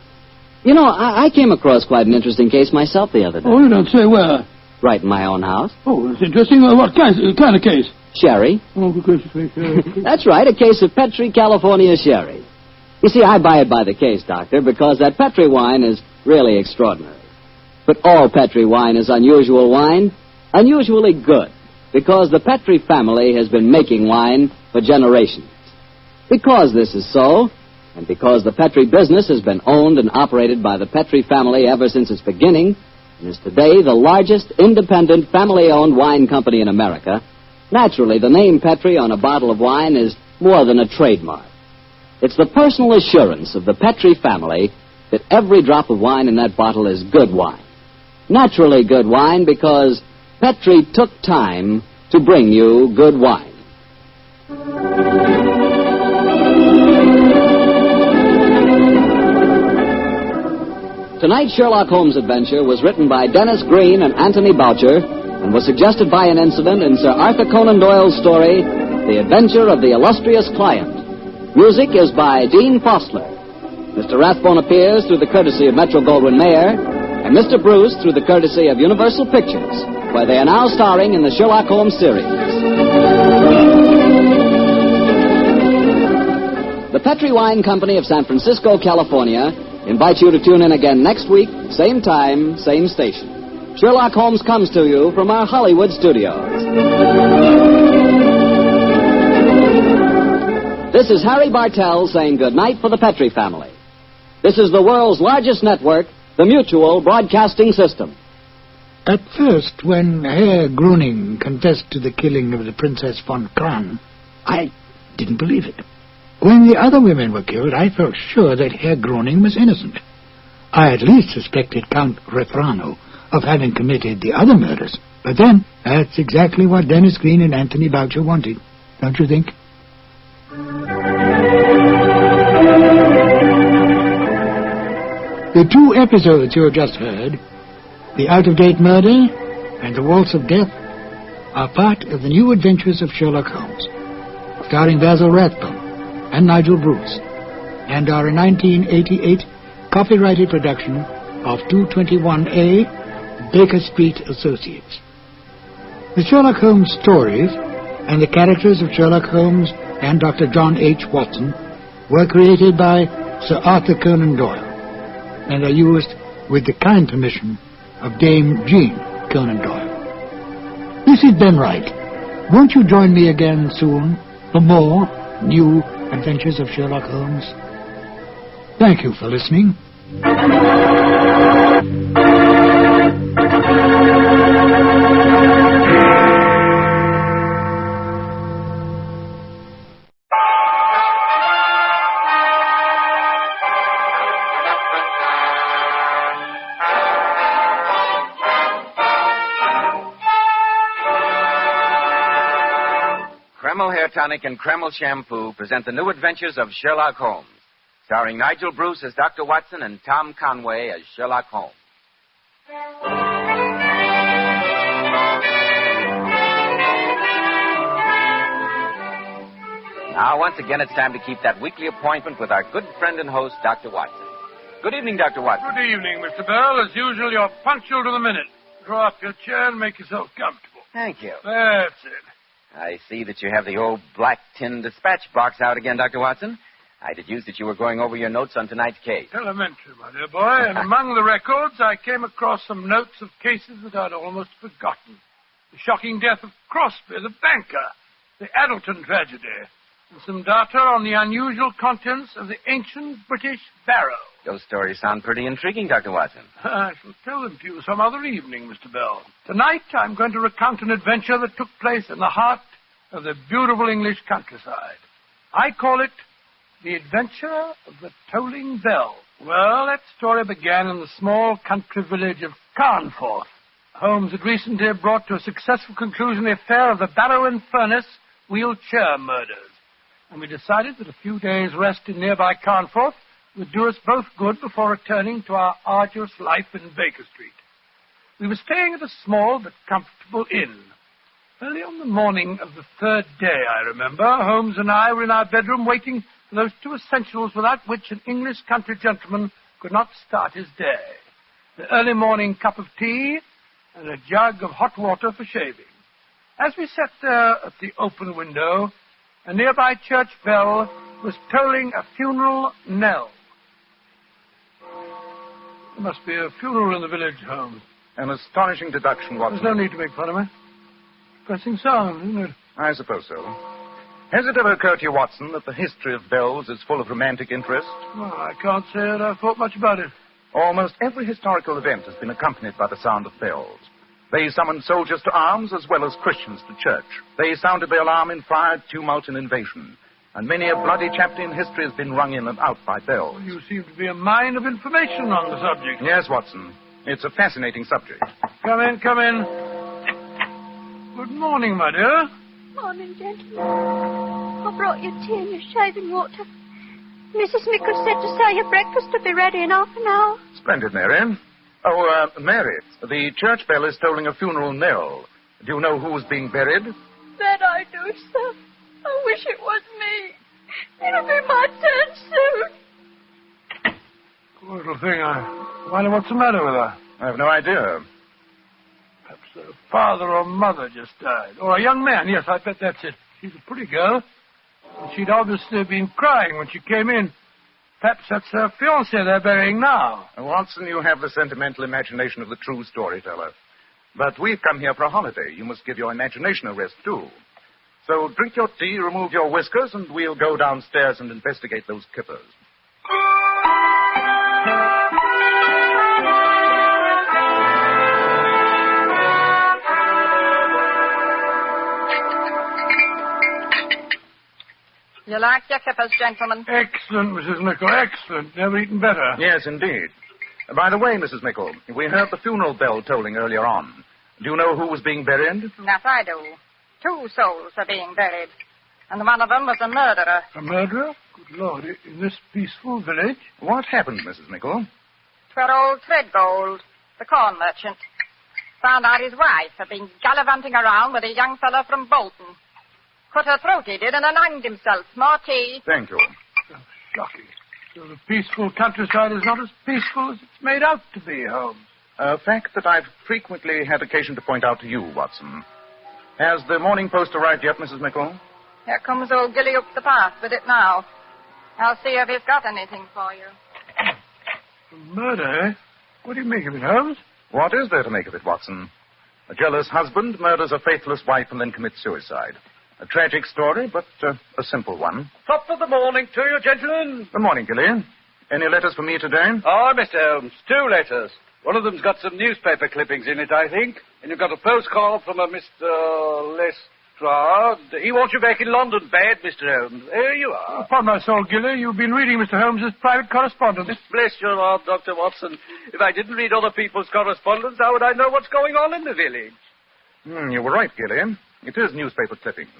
You know, I came across quite an interesting case myself the other day. Oh, you don't say where? Right in my own house. Oh, that's interesting. What kind of case? Sherry. Oh, for goodness sake. That's right, a case of Petri, California sherry. You see, I buy it by the case, Doctor, because that Petri wine is really extraordinary. But all Petri wine is unusual wine, unusually good, because the Petri family has been making wine for generations. Because this is so, and because the Petri business has been owned and operated by the Petri family ever since its beginning, and is today the largest independent family-owned wine company in America, naturally the name Petri on a bottle of wine is more than a trademark. It's the personal assurance of the Petri family that every drop of wine in that bottle is good wine. Naturally good wine because Petri took time to bring you good wine. Tonight's Sherlock Holmes adventure was written by Dennis Green and Anthony Boucher and was suggested by an incident in Sir Arthur Conan Doyle's story, The Adventure of the Illustrious Client. Music is by Dean Fostler. Mr. Rathbone appears through the courtesy of Metro-Goldwyn-Mayer, and Mr. Bruce through the courtesy of Universal Pictures, where they are now starring in the Sherlock Holmes series. The Petri Wine Company of San Francisco, California, invite you to tune in again next week, same time, same station. Sherlock Holmes comes to you from our Hollywood studios. This is Harry Bartell saying goodnight for the Petri family. This is the world's largest network, the Mutual Broadcasting System. At first, when Herr Gruning confessed to the killing of the Princess von Kran, I didn't believe it. When the other women were killed, I felt sure that Herr Gruning was innocent. I at least suspected Count Refrano of having committed the other murders. But then, that's exactly what Dennis Green and Anthony Boucher wanted, don't you think? The two episodes you have just heard, The Out-of-Date Murder and The Waltz of Death, are part of the new adventures of Sherlock Holmes, starring Basil Rathbone and Nigel Bruce, and are a 1988 copyrighted production of 221A Baker Street Associates. The Sherlock Holmes stories and the characters of Sherlock Holmes and Dr. John H. Watson were created by Sir Arthur Conan Doyle and are used with the kind permission of Dame Jean Conan Doyle. This is Ben Wright. Won't you join me again soon for more new adventures of Sherlock Holmes? Thank you for listening. Kreml Hair Tonic and Kreml Shampoo present the new adventures of Sherlock Holmes, starring Nigel Bruce as Dr. Watson and Tom Conway as Sherlock Holmes. Now, once again, it's time to keep that weekly appointment with our good friend and host, Dr. Watson. Good evening, Dr. Watson. Good evening, Mr. Bell. As usual, you're punctual to the minute. Draw up your chair and make yourself comfortable. Thank you. That's it. I see that you have the old black tin dispatch box out again, Dr. Watson. I deduced that you were going over your notes on tonight's case. Elementary, my dear boy. And among the records, I came across some notes of cases that I'd almost forgotten. The shocking death of Crosby, the banker, the Addleton tragedy, and some data on the unusual contents of the ancient British barrow. Those stories sound pretty intriguing, Dr. Watson. I shall tell them to you some other evening, Mr. Bell. Tonight, I'm going to recount an adventure that took place in the heart of the beautiful English countryside. I call it The Adventure of the Tolling Bell. Well, that story began in the small country village of Carnforth. Holmes had recently brought to a successful conclusion the affair of the Barrow and Furnace wheel chair murders. And we decided that a few days' rest in nearby Carnforth would do us both good before returning to our arduous life in Baker Street. We were staying at a small but comfortable inn. Early on the morning of the third day, I remember, Holmes and I were in our bedroom waiting for those two essentials without which an English country gentleman could not start his day. The early morning cup of tea and a jug of hot water for shaving. As we sat there at the open window, a nearby church bell was tolling a funeral knell. There must be a funeral in the village, Holmes. An astonishing deduction, Watson. There's no need to make fun of me. Depressing sound, isn't it? I suppose so. Has it ever occurred to you, Watson, that the history of bells is full of romantic interest? Well, I can't say that I've thought much about it. Almost every historical event has been accompanied by the sound of bells. They summoned soldiers to arms as well as Christians to church. They sounded the alarm in fire, tumult, and invasion. And many a bloody chapter in history has been rung in and out by bells. Well, you seem to be a mine of information on the subject. Yes, Watson. It's a fascinating subject. Come in, come in. Good morning, my dear. Morning, gentlemen. I brought you tea and your shaving water. Mrs. Mickle said to say your breakfast will be ready in half an hour. Splendid, Mary. Oh, Mary, the church bell is tolling a funeral knell. Do you know who is being buried? That I do, sir. I wish it was me. It'll be my turn soon. Poor little thing. I wonder what's the matter with her. I have no idea. Perhaps her father or mother just died. Or a young man. Yes, I bet that's it. She's a pretty girl. And she'd obviously been crying when she came in. Perhaps that's her fiancé they're burying now. Watson, you have the sentimental imagination of the true storyteller. But we've come here for a holiday. You must give your imagination a rest, too. So drink your tea, remove your whiskers, and we'll go downstairs and investigate those kippers. You like your kippers, gentlemen? Excellent, Mrs. Mickle, excellent. Never eaten better. Yes, indeed. By the way, Mrs. Mickle, we heard the funeral bell tolling earlier on. Do you know who was being buried? That I do. 2 souls are being buried. And one of them was a murderer. A murderer? Good Lord, in this peaceful village? What happened, Mrs. Mickle? 'Twere old Threadgold, the corn merchant. Found out his wife had been gallivanting around with a young fellow from Bolton. Cut her throat, he did, and then hanged himself. More tea. Thank you. Oh, shocking. So the peaceful countryside is not as peaceful as it's made out to be, Holmes. A fact that I've frequently had occasion to point out to you, Watson. Has the Morning Post arrived yet, Mrs. Mickle? Here comes old Gilly up the path with it now. I'll see if he's got anything for you. A murder, eh? What do you make of it, Holmes? What is there to make of it, Watson? A jealous husband murders a faithless wife and then commits suicide. A tragic story, but a simple one. Top of the morning to you, gentlemen. Good morning, Gilly. Any letters for me today? Oh, Mr. Holmes, 2 letters. One of them's got some newspaper clippings in it, I think. And you've got a postcard from a Mr. Lestrade. He wants you back in London bad, Mr. Holmes. Here you are. Upon my soul, Gilly, you've been reading Mr. Holmes's private correspondence. Bless your heart, Dr. Watson. If I didn't read other people's correspondence, how would I know what's going on in the village? You were right, Gilly. It is newspaper clippings.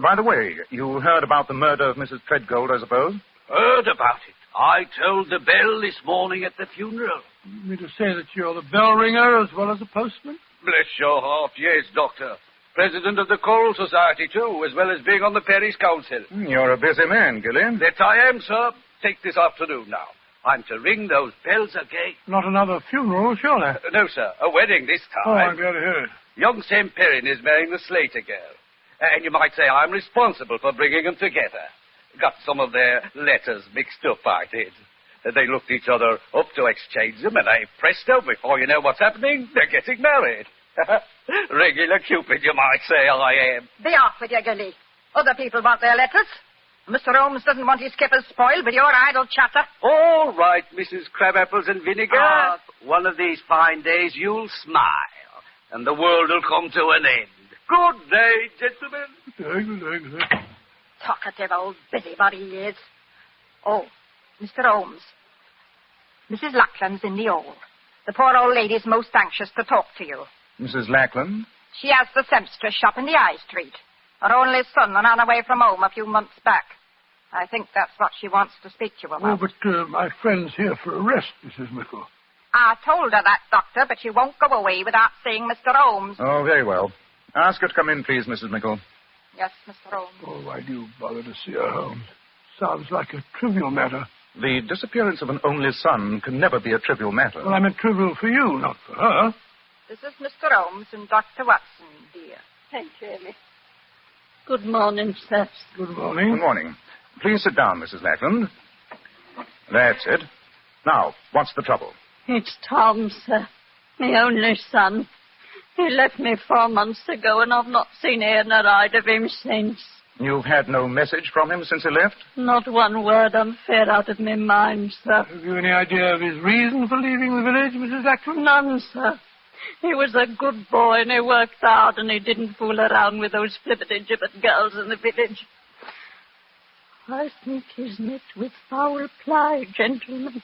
By the way, you heard about the murder of Mrs. Treadgold, I suppose? Heard about it. I told the bell this morning at the funeral. You mean to say that you're the bell ringer as well as the postman? Bless your heart, yes, Doctor. President of the Choral Society, too, as well as being on the parish council. You're a busy man, Gillian. That I am, sir. Take this afternoon now. I'm to ring those bells again. Not another funeral, surely? No, sir. A wedding this time. Oh, I'm glad to hear it. Young Sam Perrin is marrying the Slater girl. And you might say I'm responsible for bringing them together. Got some of their letters mixed up, I did. They looked each other up to exchange them, and presto, before you know what's happening, they're getting married. Regular Cupid, you might say I am. Be off with you, Gilly. Other people want their letters. Mr. Holmes doesn't want his skippers spoiled with your idle chatter. All right, Mrs. Crabapples and Vinegar. One of these fine days you'll smile, and the world will come to an end. Good day, gentlemen. Talkative old busybody he is. Oh, Mr. Holmes. Mrs. Lackland's in the hall. The poor old lady's most anxious to talk to you. Mrs. Lackland? She has the seamstress shop in the High Street. Her only son ran away from home a few months back. I think that's what she wants to speak to you about. Oh, but my friend's here for a rest, Mrs. Mickle. I told her that, Doctor, but she won't go away without seeing Mr. Holmes. Oh, very well. Ask her to come in, please, Mrs. Mickle. Yes, Mr. Holmes. Oh, why do you bother to see her, Holmes? Sounds like a trivial matter. The disappearance of an only son can never be a trivial matter. Well, I meant trivial for you, not for her. This is Mr. Holmes and Dr. Watson, dear. Thank you, Emmy. Good morning, sir. Good morning. Good morning. Please sit down, Mrs. Lackland. That's it. Now, what's the trouble? It's Tom, sir. My only son. He left me 4 months ago, and I've not seen ear nor eyed of him since. You've had no message from him since he left? Not one word. I'm fair out of my mind, sir. Have you any idea of his reason for leaving the village, Mrs. Lackland? None, sir. He was a good boy, and he worked hard, and he didn't fool around with those flippity-gibbet girls in the village. I think he's met with foul play, gentlemen.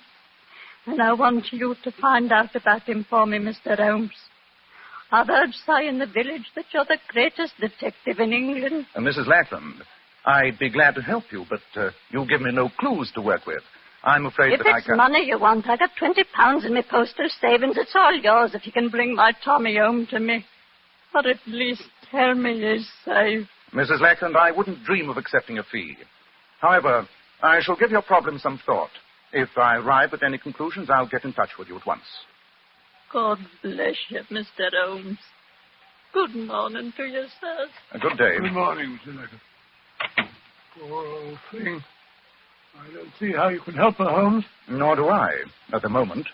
And I want you to find out about him for me, Mr. Holmes. I've heard say in the village that you're the greatest detective in England. Mrs. Lackland, I'd be glad to help you, but you give me no clues to work with. I'm afraid if that I it's can't... money you want, I got £20 in my postal savings. It's all yours if you can bring my Tommy home to me. Or at least tell me he's safe. Mrs. Lackland, I wouldn't dream of accepting a fee. However, I shall give your problem some thought. If I arrive at any conclusions, I'll get in touch with you at once. God bless you, Mr. Holmes. Good morning to you, sir. Good day. Good morning, Mr. Lackland. Poor old thing. I don't see how you can help her, Holmes. Nor do I, at the moment.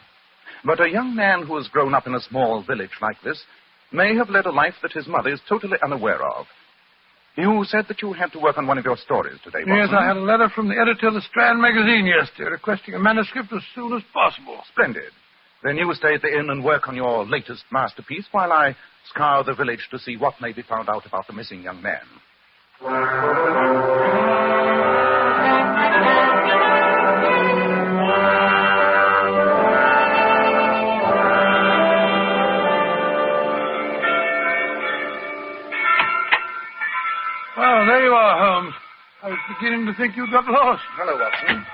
But a young man who has grown up in a small village like this may have led a life that his mother is totally unaware of. You said that you had to work on one of your stories today, Watson. Yes, I had a letter from the editor of the Strand magazine yesterday requesting a manuscript as soon as possible. Splendid. Then you stay at the inn and work on your latest masterpiece while I scour the village to see what may be found out about the missing young man. Well, there you are, Holmes. I was beginning to think you got lost. Hello, Watson.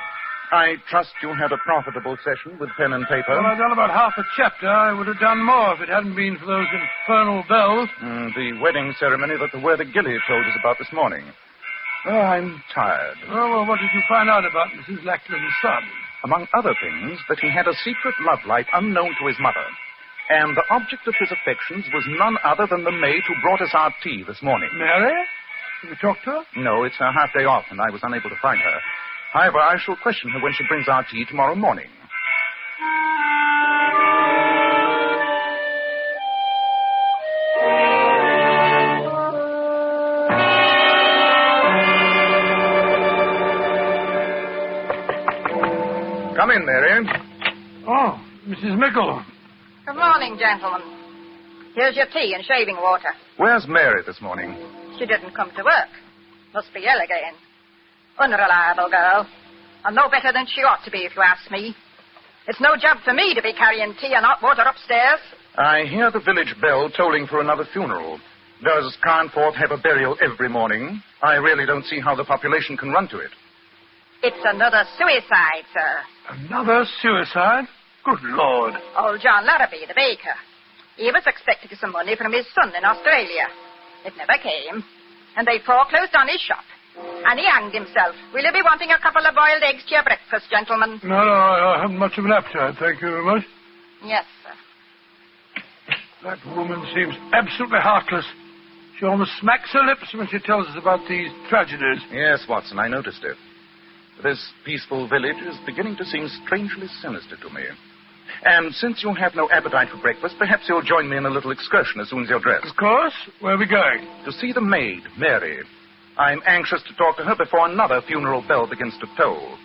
I trust you had a profitable session with pen and paper. Well, I've done about half a chapter. I would have done more if it hadn't been for those infernal bells. The wedding ceremony that the worthy Gilly told us about this morning. Oh, I'm tired. Well, what did you find out about Mrs. Lackland's son? Among other things, that he had a secret love life unknown to his mother. And the object of his affections was none other than the maid who brought us our tea this morning. Mary? Have you talked to her? No, it's her half-day off, and I was unable to find her. However, I shall question her when she brings our tea tomorrow morning. Come in, Mary. Oh, Mrs. Mickle. Good morning, gentlemen. Here's your tea and shaving water. Where's Mary this morning? She didn't come to work. Must be ill again. Unreliable girl. I'm no better than she ought to be, if you ask me. It's no job for me to be carrying tea and hot water upstairs. I hear the village bell tolling for another funeral. Does Carnforth have a burial every morning? I really don't see how the population can run to it. It's another suicide, sir. Another suicide? Good Lord. Old John Larrabee, the baker. He was expecting some money from his son in Australia. It never came. And they foreclosed on his shop. And he hanged himself. Will you be wanting a couple of boiled eggs to your breakfast, gentlemen? No, I haven't much of an appetite, thank you very much. Yes, sir. That woman seems absolutely heartless. She almost smacks her lips when she tells us about these tragedies. Yes, Watson, I noticed it. This peaceful village is beginning to seem strangely sinister to me. And since you have no appetite for breakfast, perhaps you'll join me in a little excursion as soon as you're dressed. Of course. Where are we going? To see the maid, Mary. I'm anxious to talk to her before another funeral bell begins to toll.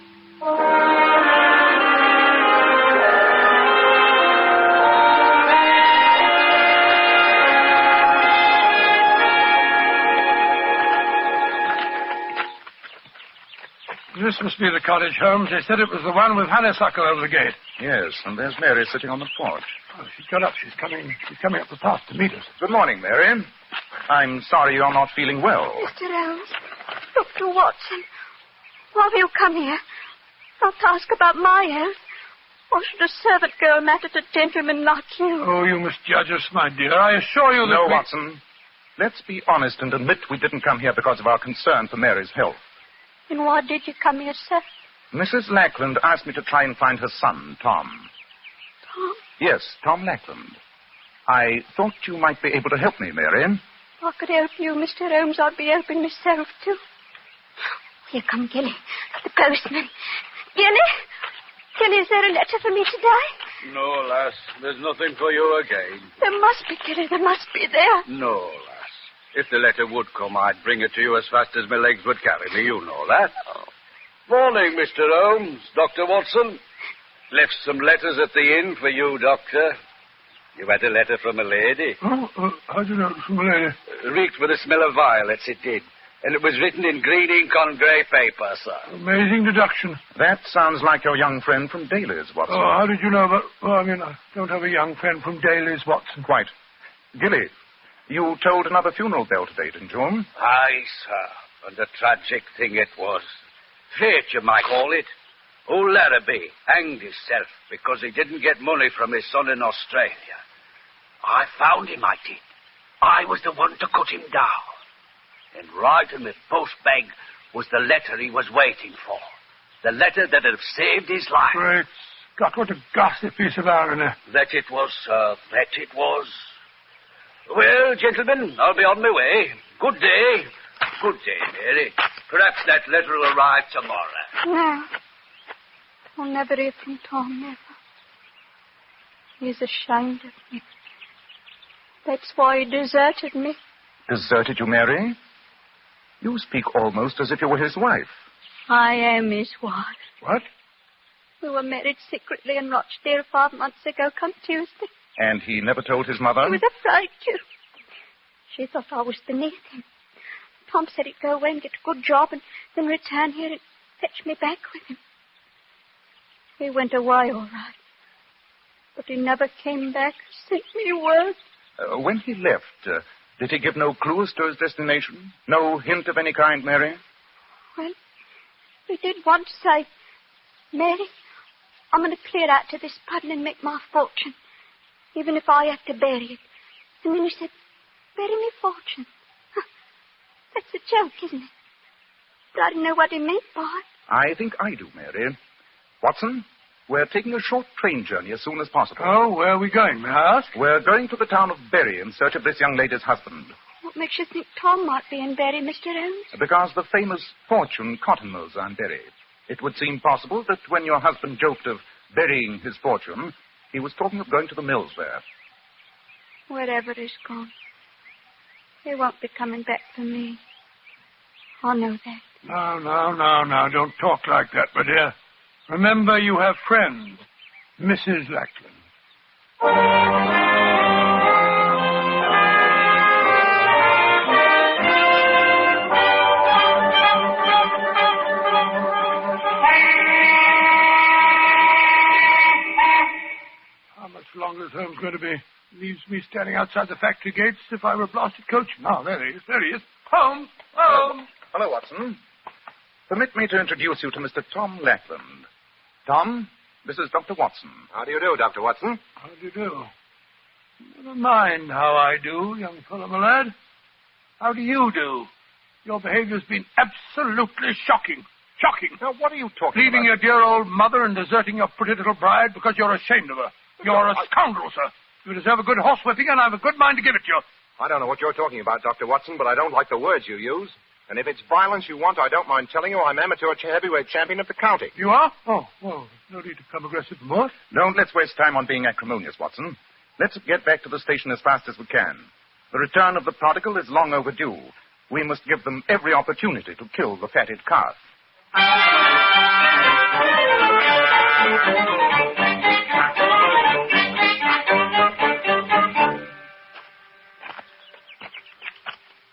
This must be the cottage, Holmes. They said it was the one with honeysuckle over the gate. Yes, and there's Mary sitting on the porch. Oh, she's got up. She's coming up the path to meet us. Good morning, Mary. I'm sorry you're not feeling well. Mr. Holmes, Dr. Watson, why have you come here? Not to ask about my health. Or should a servant girl matter to a gentleman like you? Oh, you must judge us, my dear. I assure you that No, Watson. Let's be honest and admit we didn't come here because of our concern for Mary's health. Then why did you come here, sir? Mrs. Lackland asked me to try and find her son, Tom. Tom? Yes, Tom Lackland. I thought you might be able to help me, Mary. If I could help you, Mr. Holmes, I'd be helping myself, too. Here come Gilly, the postman. Gilly, is there a letter for me today? No, lass. There's nothing for you again. There must be, Gilly. There must be there. No, lass. If the letter would come, I'd bring it to you as fast as my legs would carry me. You know that. Oh. Morning, Mr. Holmes. Dr. Watson. Left some letters at the inn for you, Doctor. You had a letter from a lady. Oh, how do you know it was from a lady? Reeked with the smell of violets, it did. And it was written in green ink on grey paper, sir. Amazing deduction. That sounds like your young friend from Daly's, Watson. Oh, how did you know about... Well, I don't have a young friend from Daly's, Watson. Quite. Gilly, you tolled another funeral bell today, didn't you? Aye, sir. And a tragic thing it was. Fate, you might call it. Old Larrabee hanged himself because he didn't get money from his son in Australia. I found him, I did. I was the one to cut him down. And right in the post bag was the letter he was waiting for. The letter that had saved his life. Great Scott, what a ghastly piece of irony. That it was, sir. That it was. Well, gentlemen, I'll be on my way. Good day. Good day, Mary. Perhaps that letter will arrive tomorrow. No. I'll never hear from Tom, never. He's ashamed of me. That's why he deserted me. Deserted you, Mary? You speak almost as if you were his wife. I am his wife. What? We were married secretly in Rochdale 5 months ago, come Tuesday. And he never told his mother? He was afraid to. She thought I was beneath him. Tom said he'd go away and get a good job and then return here and fetch me back with him. He went away all right. But he never came back or sent me word. When he left, did he give no clue as to his destination? No hint of any kind, Mary? Well, he did once say, Mary, I'm going to clear out to this puddle and make my fortune, even if I have to bury it. And then he said, bury me fortune. That's a joke, isn't it? But I didn't know what he meant by it. I think I do, Mary. Watson, we're taking a short train journey as soon as possible. Oh, where are we going, may I ask? We're going to the town of Bury in search of this young lady's husband. What makes you think Tom might be in Bury, Mr. Holmes? Because the famous fortune cotton mills are in Bury. It would seem possible that when your husband joked of burying his fortune, he was talking of going to the mills there. Wherever he's gone, he won't be coming back for me. I know that. No, don't talk like that, my dear. Remember, you have friends, Mrs. Lackland. How much longer is Holmes going to be Leaves me standing outside the factory gates as if I were a blasted coachman. Oh, there he is. There he is. Holmes! Holmes! Hello, Watson. Permit me to introduce you to Mr. Tom Lackland. Tom, this is Dr. Watson. How do you do, Dr. Watson? How do you do? Never mind how I do, young fellow, my lad. How do you do? Your behavior's been absolutely shocking. Shocking. Now, what are you talking Leaving about? your dear old mother and deserting your pretty little bride because you're ashamed of her. You're a scoundrel, sir. You deserve a good horsewhipping, and I've a good mind to give it to you. I don't know what you're talking about, Dr. Watson, but I don't like the words you use. And if it's violence you want, I don't mind telling you I'm amateur heavyweight champion of the county. You are? Oh, well, no need to become aggressive more. Don't let's waste time on being acrimonious, Watson. Let's get back to the station as fast as we can. The return of the prodigal is long overdue. We must give them every opportunity to kill the fatted calf.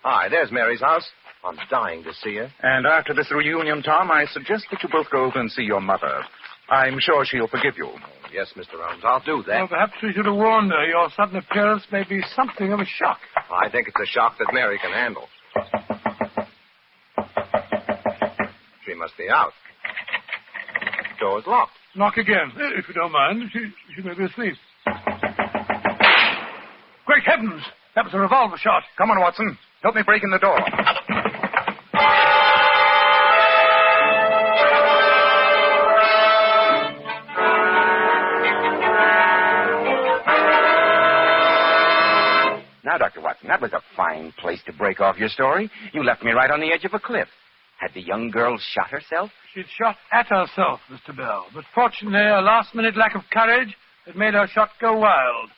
Hi, there's Mary's house. I'm dying to see her. And after this reunion, Tom, I suggest that you both go over and see your mother. I'm sure she'll forgive you. Yes, Mr. Holmes, I'll do that. Well, perhaps we should have warned her. Your sudden appearance may be something of a shock. I think it's a shock that Mary can handle. She must be out. Door's locked. Knock again, if you don't mind. She may be asleep. Great heavens! That was a revolver shot. Come on, Watson. Help me break in the door. Now, Dr. Watson, that was a fine place to break off your story. You left me right on the edge of a cliff. Had the young girl shot herself? She'd shot at herself, Mr. Bell. But fortunately, a last-minute lack of courage had made her shot go wild.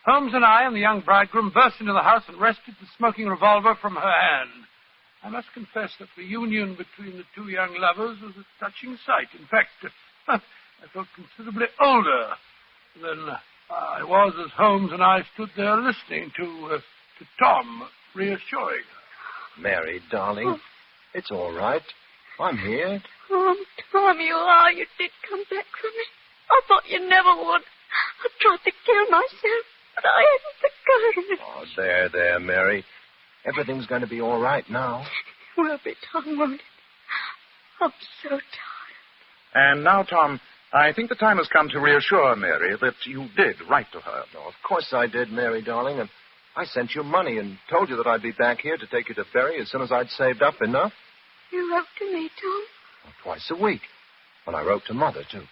Holmes and I and the young bridegroom burst into the house and wrested the smoking revolver from her hand. I must confess that the union between the two young lovers was a touching sight. In fact, I felt considerably older than I was as Holmes and I stood there listening to Tom, reassuring her. Mary, darling, it's all right. I'm here. Tom, you are. You did come back from me. I thought you never would. I tried to kill myself, but I hadn't the courage. Oh, there, Mary. Everything's going to be all right now. It will be, Tom, won't it? I'm so tired. And now, Tom, I think the time has come to reassure Mary that you did write to her. No, of course I did, Mary, darling, and I sent you money and told you that I'd be back here to take you to Bury as soon as I'd saved up enough. You wrote to me, Tom? Twice a week. And I wrote to Mother, too.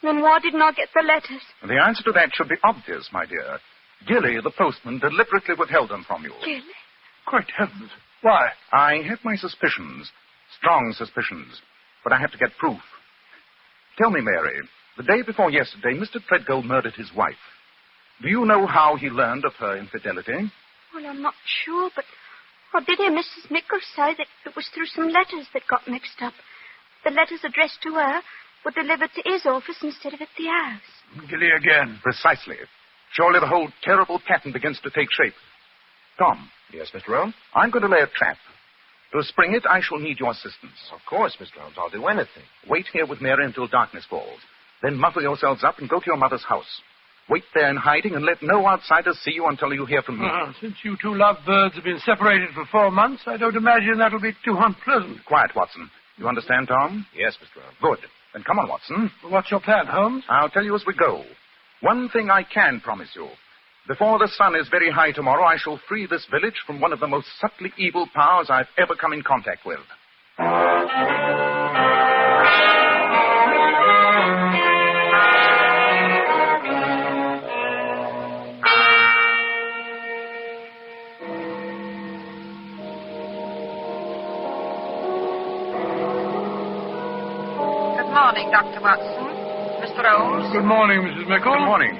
Then why didn't I get the letters? The answer to that should be obvious, my dear. Gilly, the postman, deliberately withheld them from you. Gilly? Great heavens. Why? I had my suspicions. Strong suspicions. But I have to get proof. Tell me, Mary, the day before yesterday, Mr. Threadgold murdered his wife. Do you know how he learned of her infidelity? Well, I'm not sure, but I did hear Mrs. Mickle say that it was through some letters that got mixed up. The letters addressed to her were delivered to his office instead of at the house. Gilly again. Precisely. Surely the whole terrible pattern begins to take shape. Tom. Yes, Mr. Holmes? I'm going to lay a trap. To spring it, I shall need your assistance. Of course, Mr. Holmes. I'll do anything. Wait here with Mary until darkness falls. Then muffle yourselves up and go to your mother's house. Wait there in hiding and let no outsiders see you until you hear from me. Since you two lovebirds have been separated for 4 months, I don't imagine that'll be too unpleasant. Quiet, Watson. You understand, Tom? Yes, Mr. Holmes. Good. Then come on, Watson. Well, what's your plan, Holmes? I'll tell you as we go. One thing I can promise you. Before the sun is very high tomorrow, I shall free this village from one of the most subtly evil powers I've ever come in contact with. Good morning, Dr. Watson. Mr. Holmes. Good morning, Mrs. Mickle. Good morning.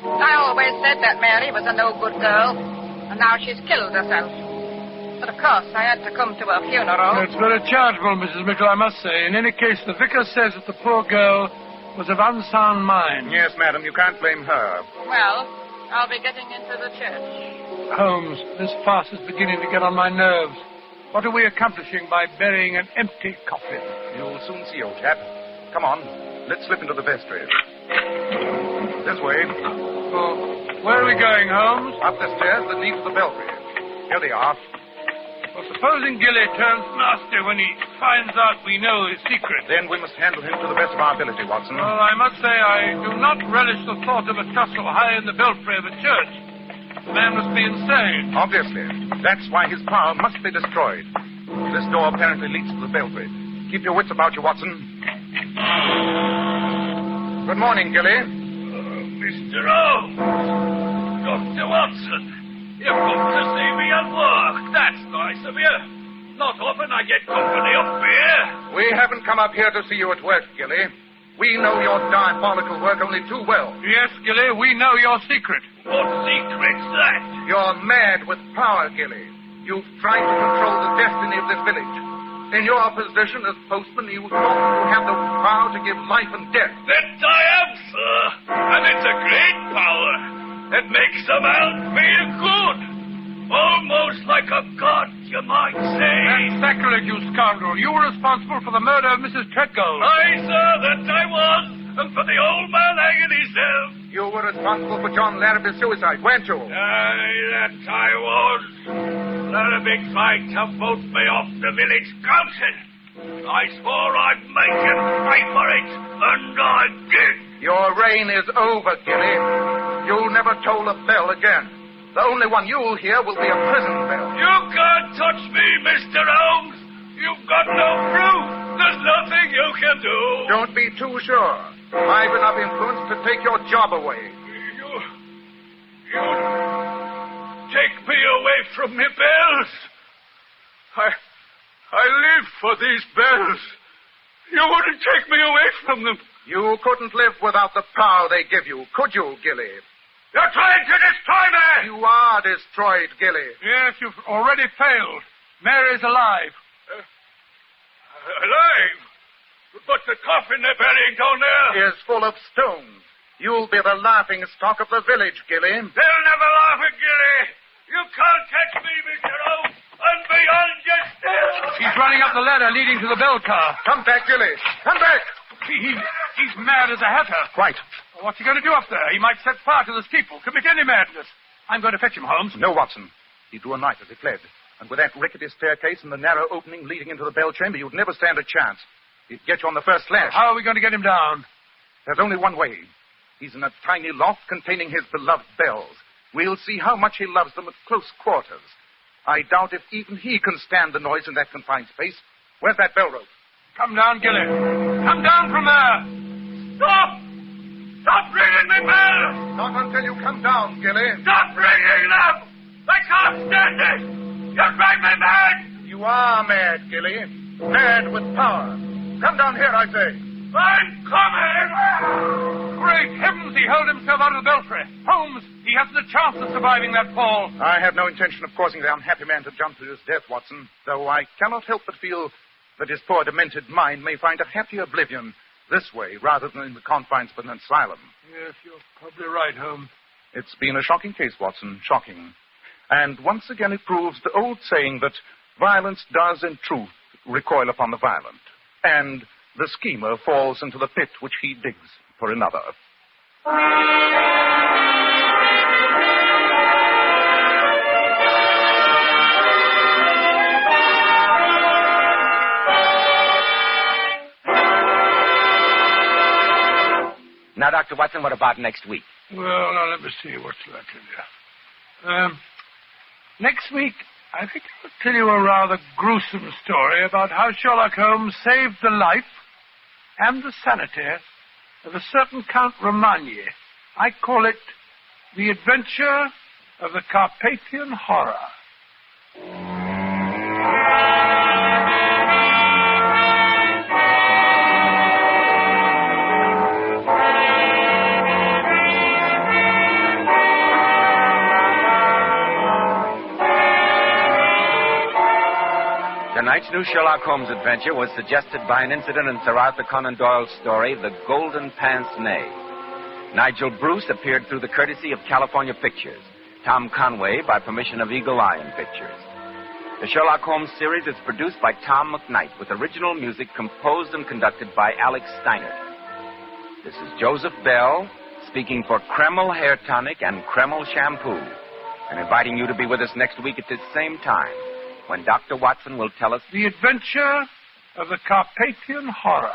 I always said that Mary was a no-good girl, and now she's killed herself. But of course, I had to come to her funeral. It's very charitable, Mrs. Mickle, I must say. In any case, the vicar says that the poor girl was of unsound mind. Yes, madam, you can't blame her. Well, I'll be getting into the church. Holmes, this farce is beginning to get on my nerves. What are we accomplishing by burying an empty coffin? You'll soon see, old chap. Come on, let's slip into the vestry. This way. Oh, Where are we going, Holmes? Up the stairs that lead to the belfry. Here they are. Well, supposing Gilly turns nasty when he finds out we know his secret. Then we must handle him to the best of our ability, Watson. Well, I must say I do not relish the thought of a tussle high in the belfry of a church. The man must be insane. Obviously. That's why his power must be destroyed. This door apparently leads to the belfry. Keep your wits about you, Watson. Good morning, Gilly. Mr. Holmes. Dr. Watson. You've come to see me at work. That's nice of you. Not often I get company up here. We haven't come up here to see you at work, Gilly. We know your diabolical work only too well. Yes, Gilly, we know your secret. What secret's that? You're mad with power, Gilly. You've tried to control the destiny of this village. In your position as postman, you thought you had the power to give life and death. That I am, sir. And it's a great power. It makes a man feel good. Almost like a god, you might say. That's sacrilege, you scoundrel. You were responsible for the murder of Mrs. Treadgold. Aye, sir, that I was. And for the old man hanging himself. You were responsible for John Larrabee's suicide, weren't you? Aye, that I was. Larrabee tried to vote me off the village council. I swore I'd make him pay for it, and I did. Your reign is over, Gilly. You'll never toll a bell again. The only one you'll hear will be a prison bell. You can't touch me, Mr. Holmes. You've got no proof. There's nothing you can do. Don't be too sure. I've enough influence to take your job away. You take me away from me bells. I live for these bells. You wouldn't take me away from them. You couldn't live without the power they give you, could you, Gilly? You're trying to destroy me! You are destroyed, Gilly. Yes, you've already failed. Mary's alive. Alive? But the coffin they're burying down there is full of stones. You'll be the laughing stock of the village, Gilly. They'll never laugh at Gilly. You can't catch me, Mr. Holmes. I'm beyond you still. He's running up the ladder leading to the bell car. Come back, Gilly. Come back. He's mad as a hatter. Quite. What's he going to do up there? He might set fire to the steeple, commit any madness. I'm going to fetch him, Holmes. No, Watson. He drew a knife as he fled. And with that rickety staircase and the narrow opening leading into the bell chamber, you'd never stand a chance. He'd get you on the first slash. How are we going to get him down? There's only one way. He's in a tiny loft containing his beloved bells. We'll see how much he loves them at close quarters. I doubt if even he can stand the noise in that confined space. Where's that bell rope? Come down, Gilly. Come down from there. Stop! Stop ringing me bells! Not until you come down, Gilly. Stop ringing them! I can't stand it! You drive me mad! You are mad, Gilly. Mad with power. Come down here, I say. I'm coming! Great heavens, he hurled himself out of the belfry. Holmes, he hasn't a chance of surviving that fall. I have no intention of causing the unhappy man to jump to his death, Watson, though I cannot help but feel that his poor demented mind may find a happy oblivion this way rather than in the confines of an asylum. Yes, you're probably right, Holmes. It's been a shocking case, Watson, shocking. And once again it proves the old saying that violence does in truth recoil upon the violent, and the schemer falls into the pit which he digs for another. Now, Dr. Watson, what about next week? Well, now, let me see. What's that in here? Next week, I think I'll tell you a rather gruesome story about how Sherlock Holmes saved the life and the sanity of a certain Count Romagny. I call it The Adventure of the Carpathian Horror. Tonight's new Sherlock Holmes adventure was suggested by an incident in Sir Arthur Conan Doyle's story, The Golden Pince Nez. Nigel Bruce appeared through the courtesy of California Pictures. Tom Conway by permission of Eagle Lion Pictures. The Sherlock Holmes series is produced by Tom McKnight with original music composed and conducted by Alex Steiner. This is Joseph Bell speaking for Kreml Hair Tonic and Kreml Shampoo, and inviting you to be with us next week at this same time, when Dr. Watson will tell us the adventure of the Carpathian Horror.